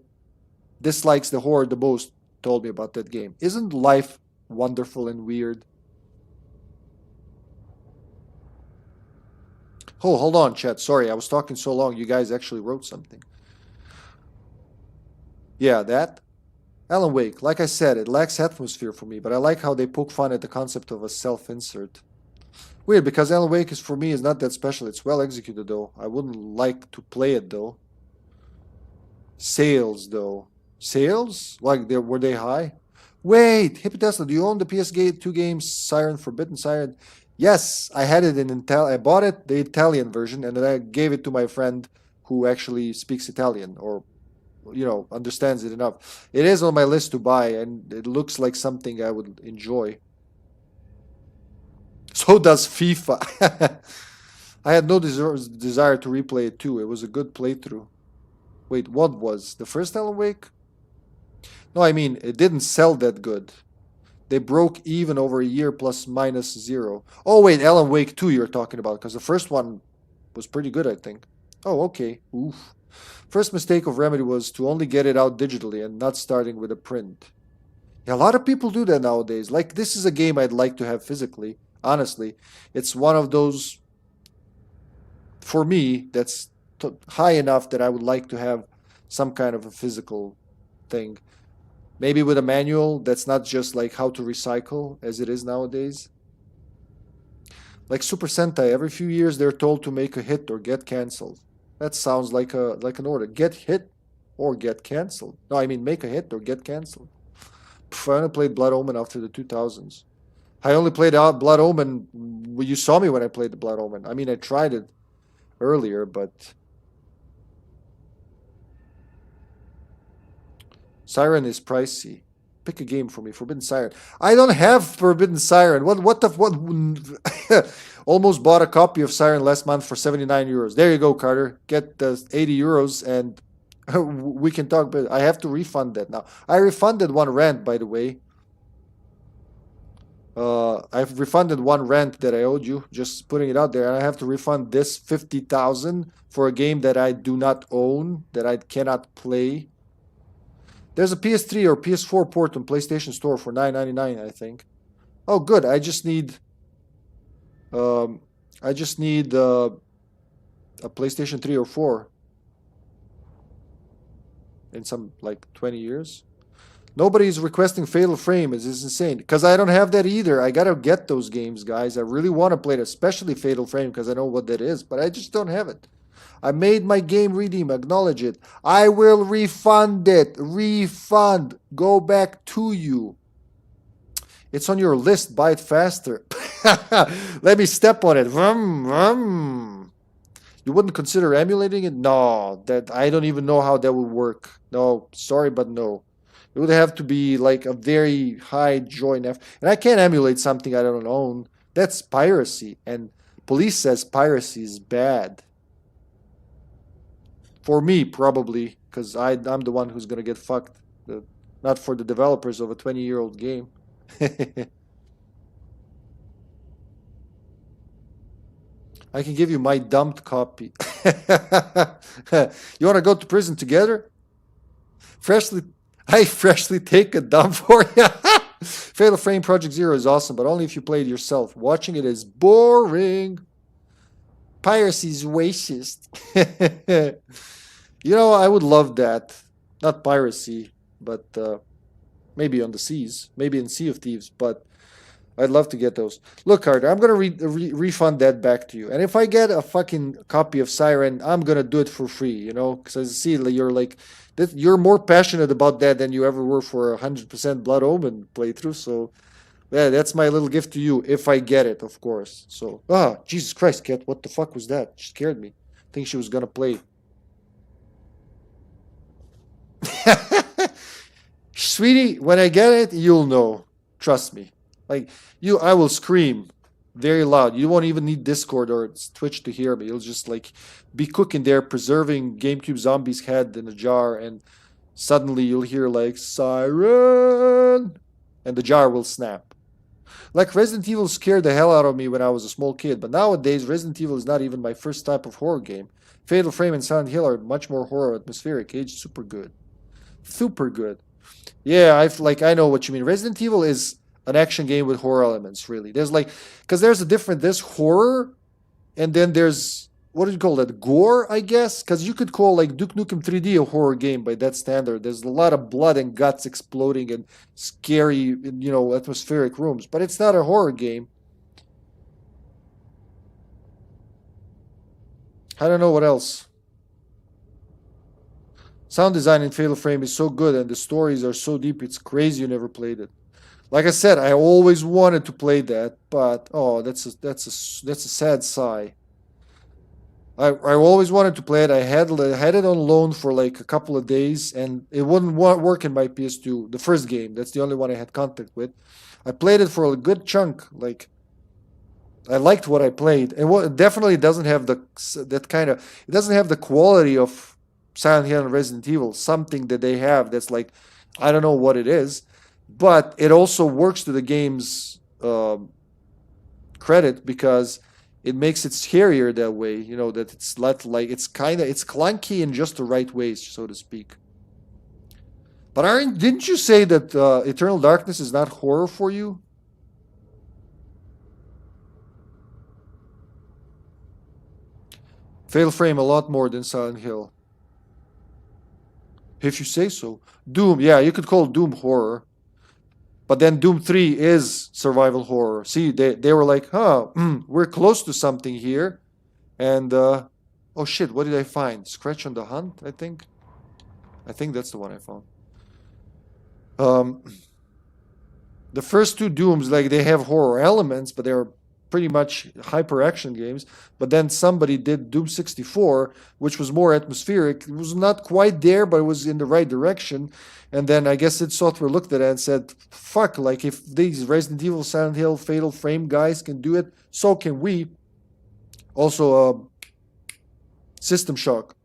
dislikes the horror the most told me about that game. Isn't life wonderful and weird? Oh, hold on, chat. Sorry, I was talking so long. You guys actually wrote something. Yeah, that. Alan Wake, like I said, it lacks atmosphere for me, but I like how they poke fun at the concept of a self-insert. Weird, because Alan Wake for me is not that special. It's well executed, though. I wouldn't like to play it, though. Sales, though. Sales? Like, were they high? Wait, HippyTesla, do you own the PS2 game Siren Forbidden Siren? Yes, I had it in I bought it, the Italian version, and then I gave it to my friend who actually speaks Italian, or, you know, understands it enough. It is on my list to buy, and it looks like something I would enjoy. So does FIFA. I had no desire to replay it too. It was a good playthrough. Wait, what was? The first Alan Wake? No, I mean, it didn't sell that good. They broke even over a year plus minus 0. Oh, wait, Alan Wake 2 you're talking about, because the first one was pretty good, I think. Oh, okay. Oof. First mistake of Remedy was to only get it out digitally and not starting with a print. Yeah, a lot of people do that nowadays. Like, this is a game I'd like to have physically. Honestly, it's one of those, for me, that's high enough that I would like to have some kind of a physical thing. Maybe with a manual that's not just like how to recycle as it is nowadays. Like Super Sentai, every few years they're told to make a hit or get cancelled. That sounds like an order. Get hit or get cancelled. No, I mean make a hit or get cancelled. I only played Blood Omen after the 2000s. I only played Blood Omen. Well, you saw me when I played the Blood Omen. I mean, I tried it earlier, but Siren is pricey. Pick a game for me. Forbidden Siren. I don't have Forbidden Siren. What? Almost bought a copy of Siren last month for 79 euros. There you go, Carter. Get the 80 euros and we can talk. But I have to refund that now. I refunded one rent, by the way. I've refunded one rent that I owed you. Just putting it out there. And I have to refund this 50,000 for a game that I do not own, that I cannot play. There's a PS3 or PS4 port on PlayStation Store for $9.99, I think. Oh, good. I just need a PlayStation 3 or 4. in some like 20 years. Nobody's requesting Fatal Frame. It's insane. Because I don't have that either. I gotta get those games, guys. I really want to play it, especially Fatal Frame, because I know what that is. But I just don't have it. I made my game redeem. Acknowledge it. I will refund it. Refund. Go back to you. It's on your list. Buy it faster. Let me step on it. Vroom, vroom. You wouldn't consider emulating it? No. That I don't even know how that would work. No. Sorry, but no. It would have to be like a very high joy and effort. And I can't emulate something I don't own. That's piracy. And police says piracy is bad. For me, probably. Because I'm the one who's going to get fucked. Not for the developers of a 20-year-old game. I can give you my dumped copy. You want to go to prison together? I freshly take a dump for you. Fatal Frame Project Zero is awesome, but only if you play it yourself. Watching it is boring. Piracy's racist. You know, I would love that. Not piracy, but maybe on the seas. Maybe in Sea of Thieves, but I'd love to get those. Look, Carter, I'm going to refund that back to you. And if I get a fucking copy of Siren, I'm going to do it for free, you know? Because I see you're like... You're more passionate about that than you ever were for a 100% Blood Omen playthrough. So, yeah, that's my little gift to you, if I get it, of course. So, Jesus Christ, Kat, what the fuck was that? She scared me. I think she was gonna play. Sweetie, when I get it, you'll know. Trust me. Like, I will scream very loud. You won't even need Discord or Twitch to hear me. You'll just like be cooking there, preserving GameCube Zombie's head in a jar, and suddenly you'll hear like siren, and the jar will snap. Like Resident Evil scared the hell out of me when I was a small kid, but nowadays Resident Evil is not even my first type of horror game. Fatal Frame and Silent Hill are much more horror atmospheric, aged super good. Super good. Yeah, I know what you mean. Resident Evil is an action game with horror elements, really. There's there's horror, and then there's, what do you call that, gore, I guess? Because you could call like Duke Nukem 3D a horror game by that standard. There's a lot of blood and guts exploding and scary, you know, atmospheric rooms, but it's not a horror game. I don't know what else. Sound design in Fatal Frame is so good, and the stories are so deep, it's crazy you never played it. Like I said, I always wanted to play that, but that's a sad sigh. I always wanted to play it. I had it on loan for like a couple of days, and it wouldn't work in my PS2. The first game, that's the only one I had contact with. I played it for a good chunk. Like, I liked what I played, and it definitely doesn't have it doesn't have the quality of Silent Hill and Resident Evil. Something that they have that's like, I don't know what it is. But it also works to the game's credit, because it makes it scarier that way. You know, that it's not like, it's clunky in just the right ways, so to speak. But didn't you say that Eternal Darkness is not horror for you? Fatal Frame a lot more than Silent Hill. If you say so. Doom, yeah, you could call Doom horror. But then Doom 3 is survival horror. See, they were like, we're close to something here. And, oh shit, what did I find? Scratch on the Hunt, I think? I think that's the one I found. The first two Dooms, like, they have horror elements, but they're pretty much hyper-action games. But then somebody did Doom 64, which was more atmospheric. It was not quite there, but it was in the right direction. And then I guess id Software looked at it and said, fuck, like, if these Resident Evil, Silent Hill, Fatal Frame guys can do it, so can we. Also, System Shock.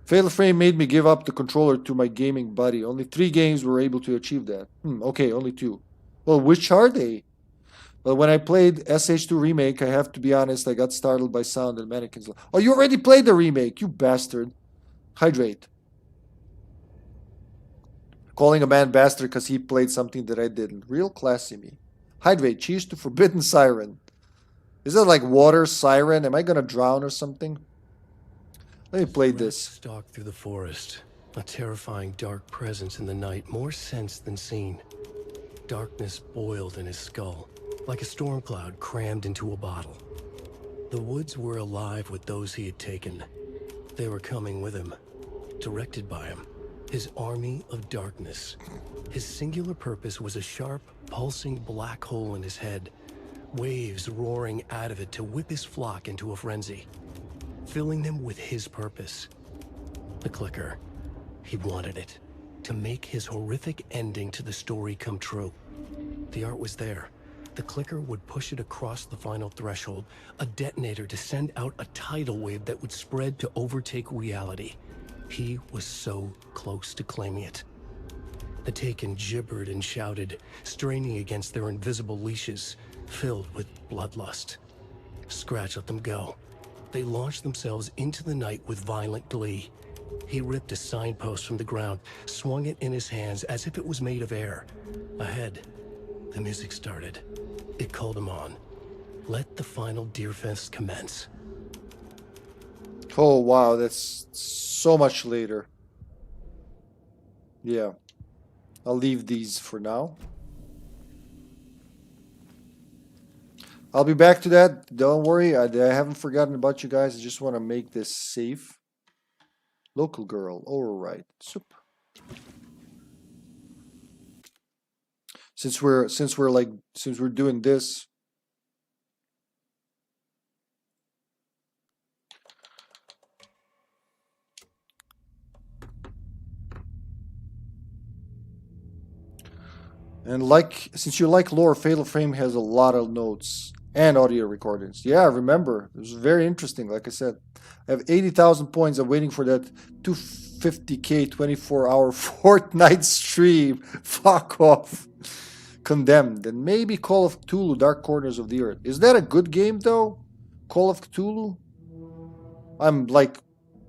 Fatal Frame made me give up the controller to my gaming buddy. Only 3 games were able to achieve that. Okay, only 2. Well, which are they? Well, when I played SH2 Remake, I have to be honest, I got startled by sound and mannequins. Oh, you already played the remake, you bastard. Hydrate. Calling a man bastard because he played something that I didn't. Real classy me. Hydrate. Cheers to Forbidden Siren. Is that like water siren? Am I gonna drown or something? Let me play Rex this. stalked through the forest, a terrifying dark presence in the night, more sensed than seen. Darkness boiled in his skull, like a storm cloud crammed into a bottle. The woods were alive with those he had taken. They were coming with him, directed by him. His army of darkness. His singular purpose was a sharp, pulsing black hole in his head, waves roaring out of it to whip his flock into a frenzy, filling them with his purpose. The clicker. He wanted it, to make his horrific ending to the story come true. The art was there. The clicker would push it across the final threshold, a detonator to send out a tidal wave that would spread to overtake reality. He was so close to claiming it. The Taken gibbered and shouted, straining against their invisible leashes, filled with bloodlust. Scratch let them go. They launched themselves into the night with violent glee. He ripped a signpost from the ground, swung it in his hands as if it was made of air. Ahead, the music started. It called him on. Let the final Deerfest commence. Oh, wow, that's so much later. Yeah. I'll leave these for now. I'll be back to that. Don't worry, I haven't forgotten about you guys. I just want to make this safe. Local girl, alright. Super. Since we're doing this, and since you like lore, Fatal Frame has a lot of notes and audio recordings. Yeah, I remember. It was very interesting. Like I said, I have 80,000 points. I'm waiting for that 250k 24-hour Fortnite stream. Fuck off. Condemned. And maybe Call of Cthulhu, Dark Corners of the Earth. Is that a good game though? Call of Cthulhu? I'm like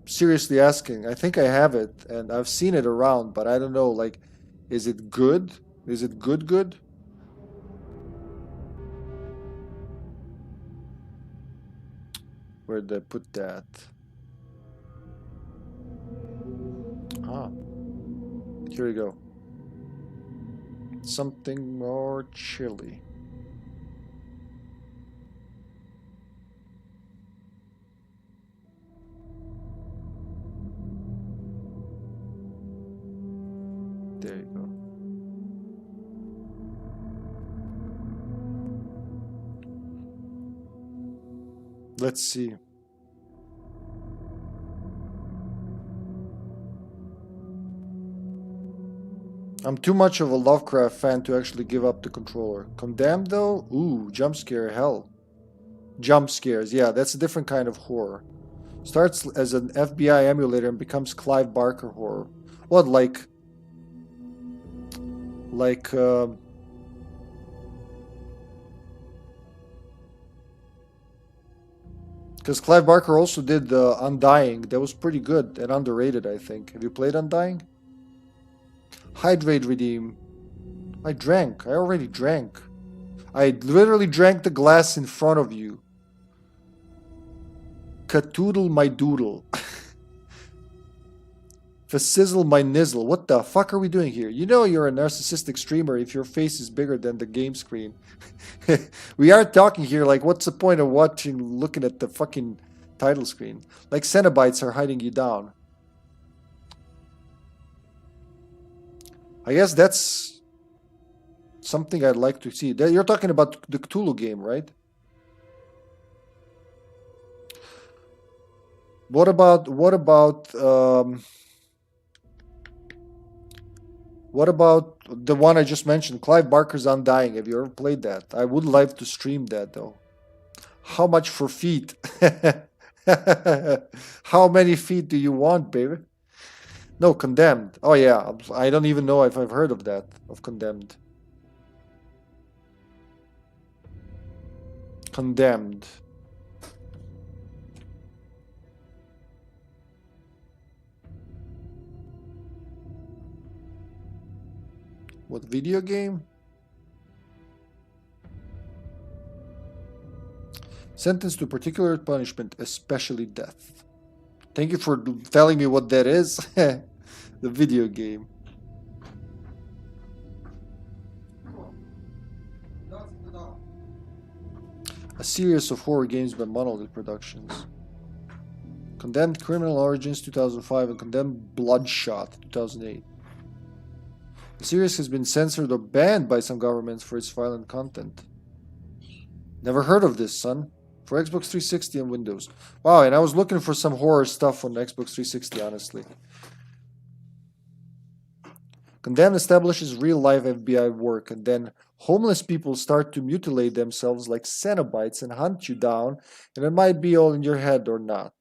seriously asking. I think I have it and I've seen it around, but I don't know, like, is it good? Is it good? Where'd I put that? Ah. Here we go. Something more chilly. There you go. Let's see. I'm too much of a Lovecraft fan to actually give up the controller. Condemned though? Ooh, jump scare, hell. Jump scares, yeah, that's a different kind of horror. Starts as an FBI emulator and becomes Clive Barker horror. What, like because Clive Barker also did Undying. That was pretty good and underrated, I think. Have you played Undying? Hydrate, redeem. I drank. I already drank. I literally drank the glass in front of you. Catoodle my doodle. Fassizzle my nizzle. What the fuck are we doing here? You know you're a narcissistic streamer if your face is bigger than the game screen. We are talking here like, what's the point of looking at the fucking title screen? Like Cenobites are hiding you down. I guess that's something I'd like to see. You're talking about the Cthulhu game, right? What about the one I just mentioned, Clive Barker's Undying? Have you ever played that? I would like to stream that though. How much for feet? How many feet do you want, baby? No, Condemned. Oh yeah, I don't even know if I've heard of that, of Condemned. Condemned. What video game? Sentenced to particular punishment, especially death. Thank you for telling me what that is. The video game. A series of horror games by Monolith Productions. Condemned Criminal Origins 2005 and Condemned Bloodshot 2008. The series has been censored or banned by some governments for its violent content. Never heard of this, son. For Xbox 360 and Windows. Wow, and I was looking for some horror stuff on Xbox 360, honestly. Condemned establishes real-life FBI work, and then homeless people start to mutilate themselves like Cenobites and hunt you down, and it might be all in your head or not.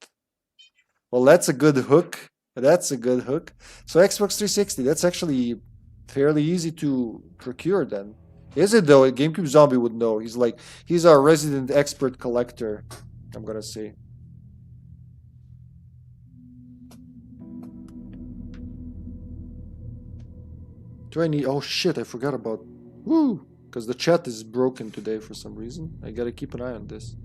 Well, that's a good hook. That's a good hook. So Xbox 360, that's actually fairly easy to procure then. Is it though? GameCube Zombie would know. He's our resident expert collector, I'm gonna say. Do I need... Oh shit, I forgot about... Woo! Because the chat is broken today for some reason. I gotta keep an eye on this.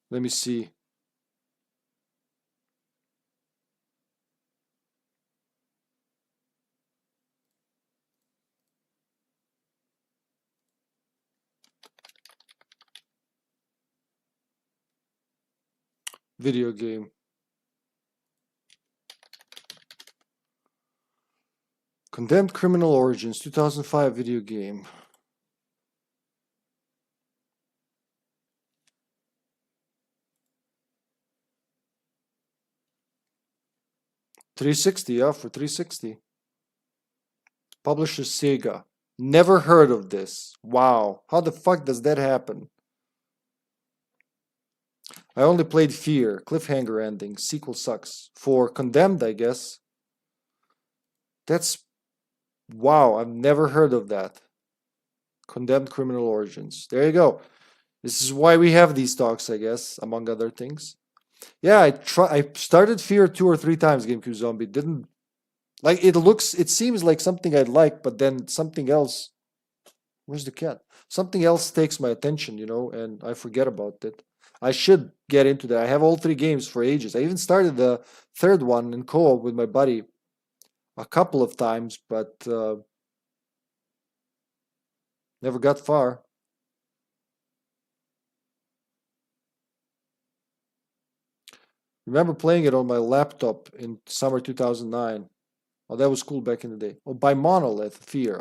Let me see. Video game. Condemned Criminal Origins 2005 video game. $360, yeah, for $360. Publisher Saga. Never heard of this. Wow. How the fuck does that happen? I only played Fear, cliffhanger ending, sequel sucks. For Condemned, I guess. That's... Wow, I've never heard of that. Condemned Criminal Origins. There you go. This is why we have these talks, I guess, among other things. Yeah, I started Fear 2 or 3 times, GameCube Zombie. Didn't... Like, it seems like something I'd like, but then something else... Where's the cat? Something else takes my attention, you know, and I forget about it. I should get into that. I have all 3 games for ages. I even started the 3rd one in co-op with my buddy a couple of times, but never got far. Remember playing it on my laptop in summer 2009. Oh, that was cool back in the day. Oh, by Monolith, Fear,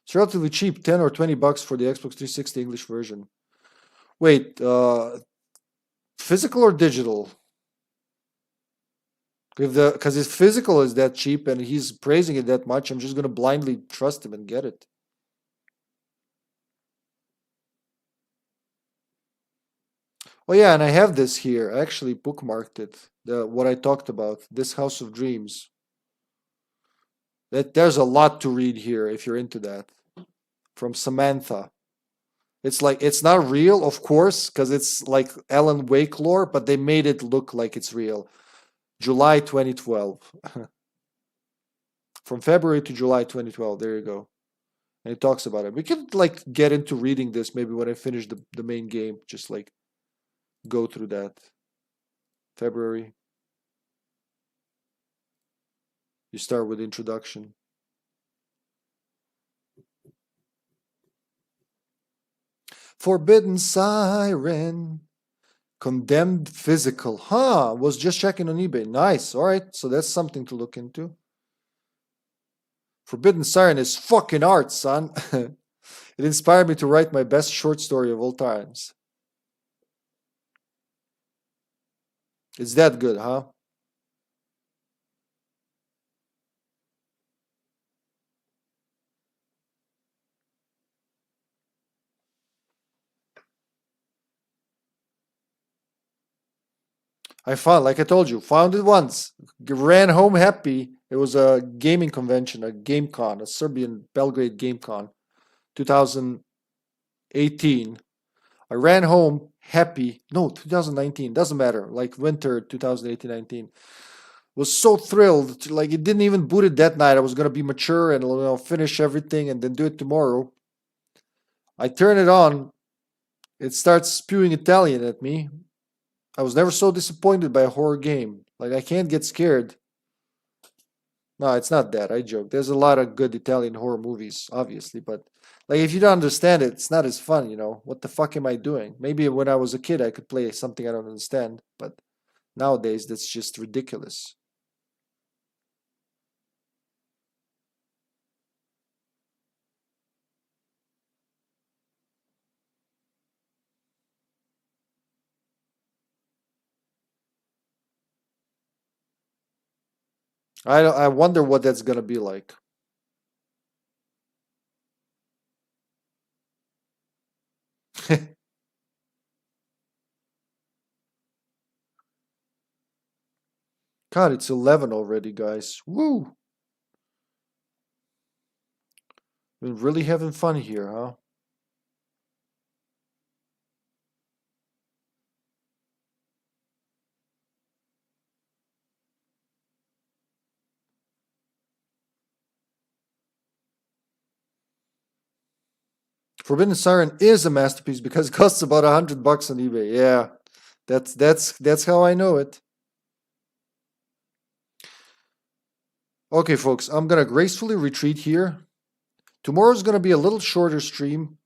It's relatively cheap, 10 or 20 bucks for the Xbox 360 English version. Wait, physical or digital? Because if physical is that cheap and he's praising it that much, I'm just going to blindly trust him and get it. Oh yeah, and I have this here. I actually bookmarked it. What I talked about, this House of Dreams. There's a lot to read here if you're into that. From Samantha. It's like, it's not real, of course, because it's like Alan Wake lore, but they made it look like it's real. July 2012. From February to July 2012. There you go. And it talks about it. We can like get into reading this maybe when I finish the main game. Just like go through that. February. You start with introduction. Forbidden Siren. Condemned Physical. Huh. Was just checking on eBay. Nice. Alright. So that's something to look into. Forbidden Siren is fucking art, son. It inspired me to write my best short story of all times. It's that good, huh? I found, like I told you, found it once. Ran home happy. It was a gaming convention, a GameCon, a Serbian Belgrade GameCon, 2018. I ran home happy. No, 2019. Doesn't matter. Like winter 2018-19. Was so thrilled. Like, it didn't even boot it that night. I was going to be mature and, you know, finish everything and then do it tomorrow. I turn it on. It starts spewing Italian at me. I was never so disappointed by a horror game. Like, I can't get scared. No, it's not that. I joke. There's a lot of good Italian horror movies, obviously, but like, if you don't understand it, it's not as fun, you know. What the fuck am I doing? Maybe when I was a kid, I could play something I don't understand, but nowadays, that's just ridiculous. I wonder what that's gonna be like. God, it's 11 already, guys. Woo! Been really having fun here, huh? Forbidden Siren is a masterpiece because it costs about $100 on eBay. Yeah, that's how I know it. Okay, folks, I'm gonna gracefully retreat here. Tomorrow's gonna be a little shorter stream.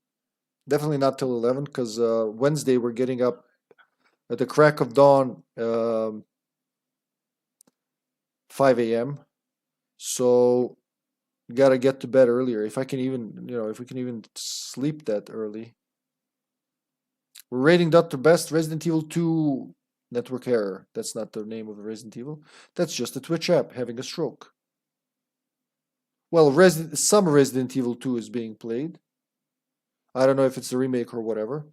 Definitely not till 11, because Wednesday we're getting up at the crack of dawn, 5 a.m. So gotta get to bed earlier. If I can even, you know, if we can even sleep that early. We're rating Dr. Best, Resident Evil 2 network error. That's not the name of the Resident Evil. That's just a Twitch app having a stroke. Well, some Resident Evil 2 is being played. I don't know if it's a remake or whatever.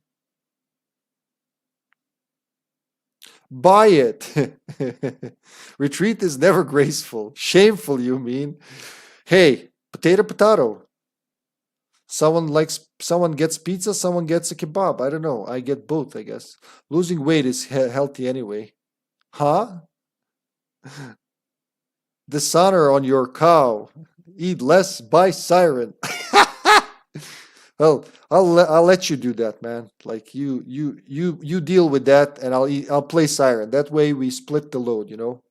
Buy it. Retreat is never graceful. Shameful, you mean? Hey, potato. Someone gets pizza, someone gets a kebab. I don't know. I get both, I guess. Losing weight is healthy anyway. Huh? Dishonor on your cow. Eat less, buy Siren. Well, I'll let you do that, man. Like, you deal with that, and I'll play Siren. That way we split the load, you know.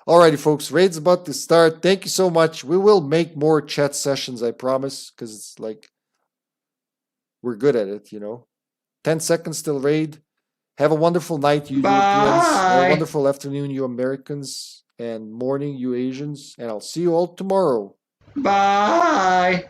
Alrighty, folks, raid's about to start. Thank you so much. We will make more chat sessions, I promise, because it's like we're good at it, you know. 10 seconds till raid. Have a wonderful night, you Europeans. Have a wonderful afternoon, you Americans, and morning, you Asians. And I'll see you all tomorrow. Bye.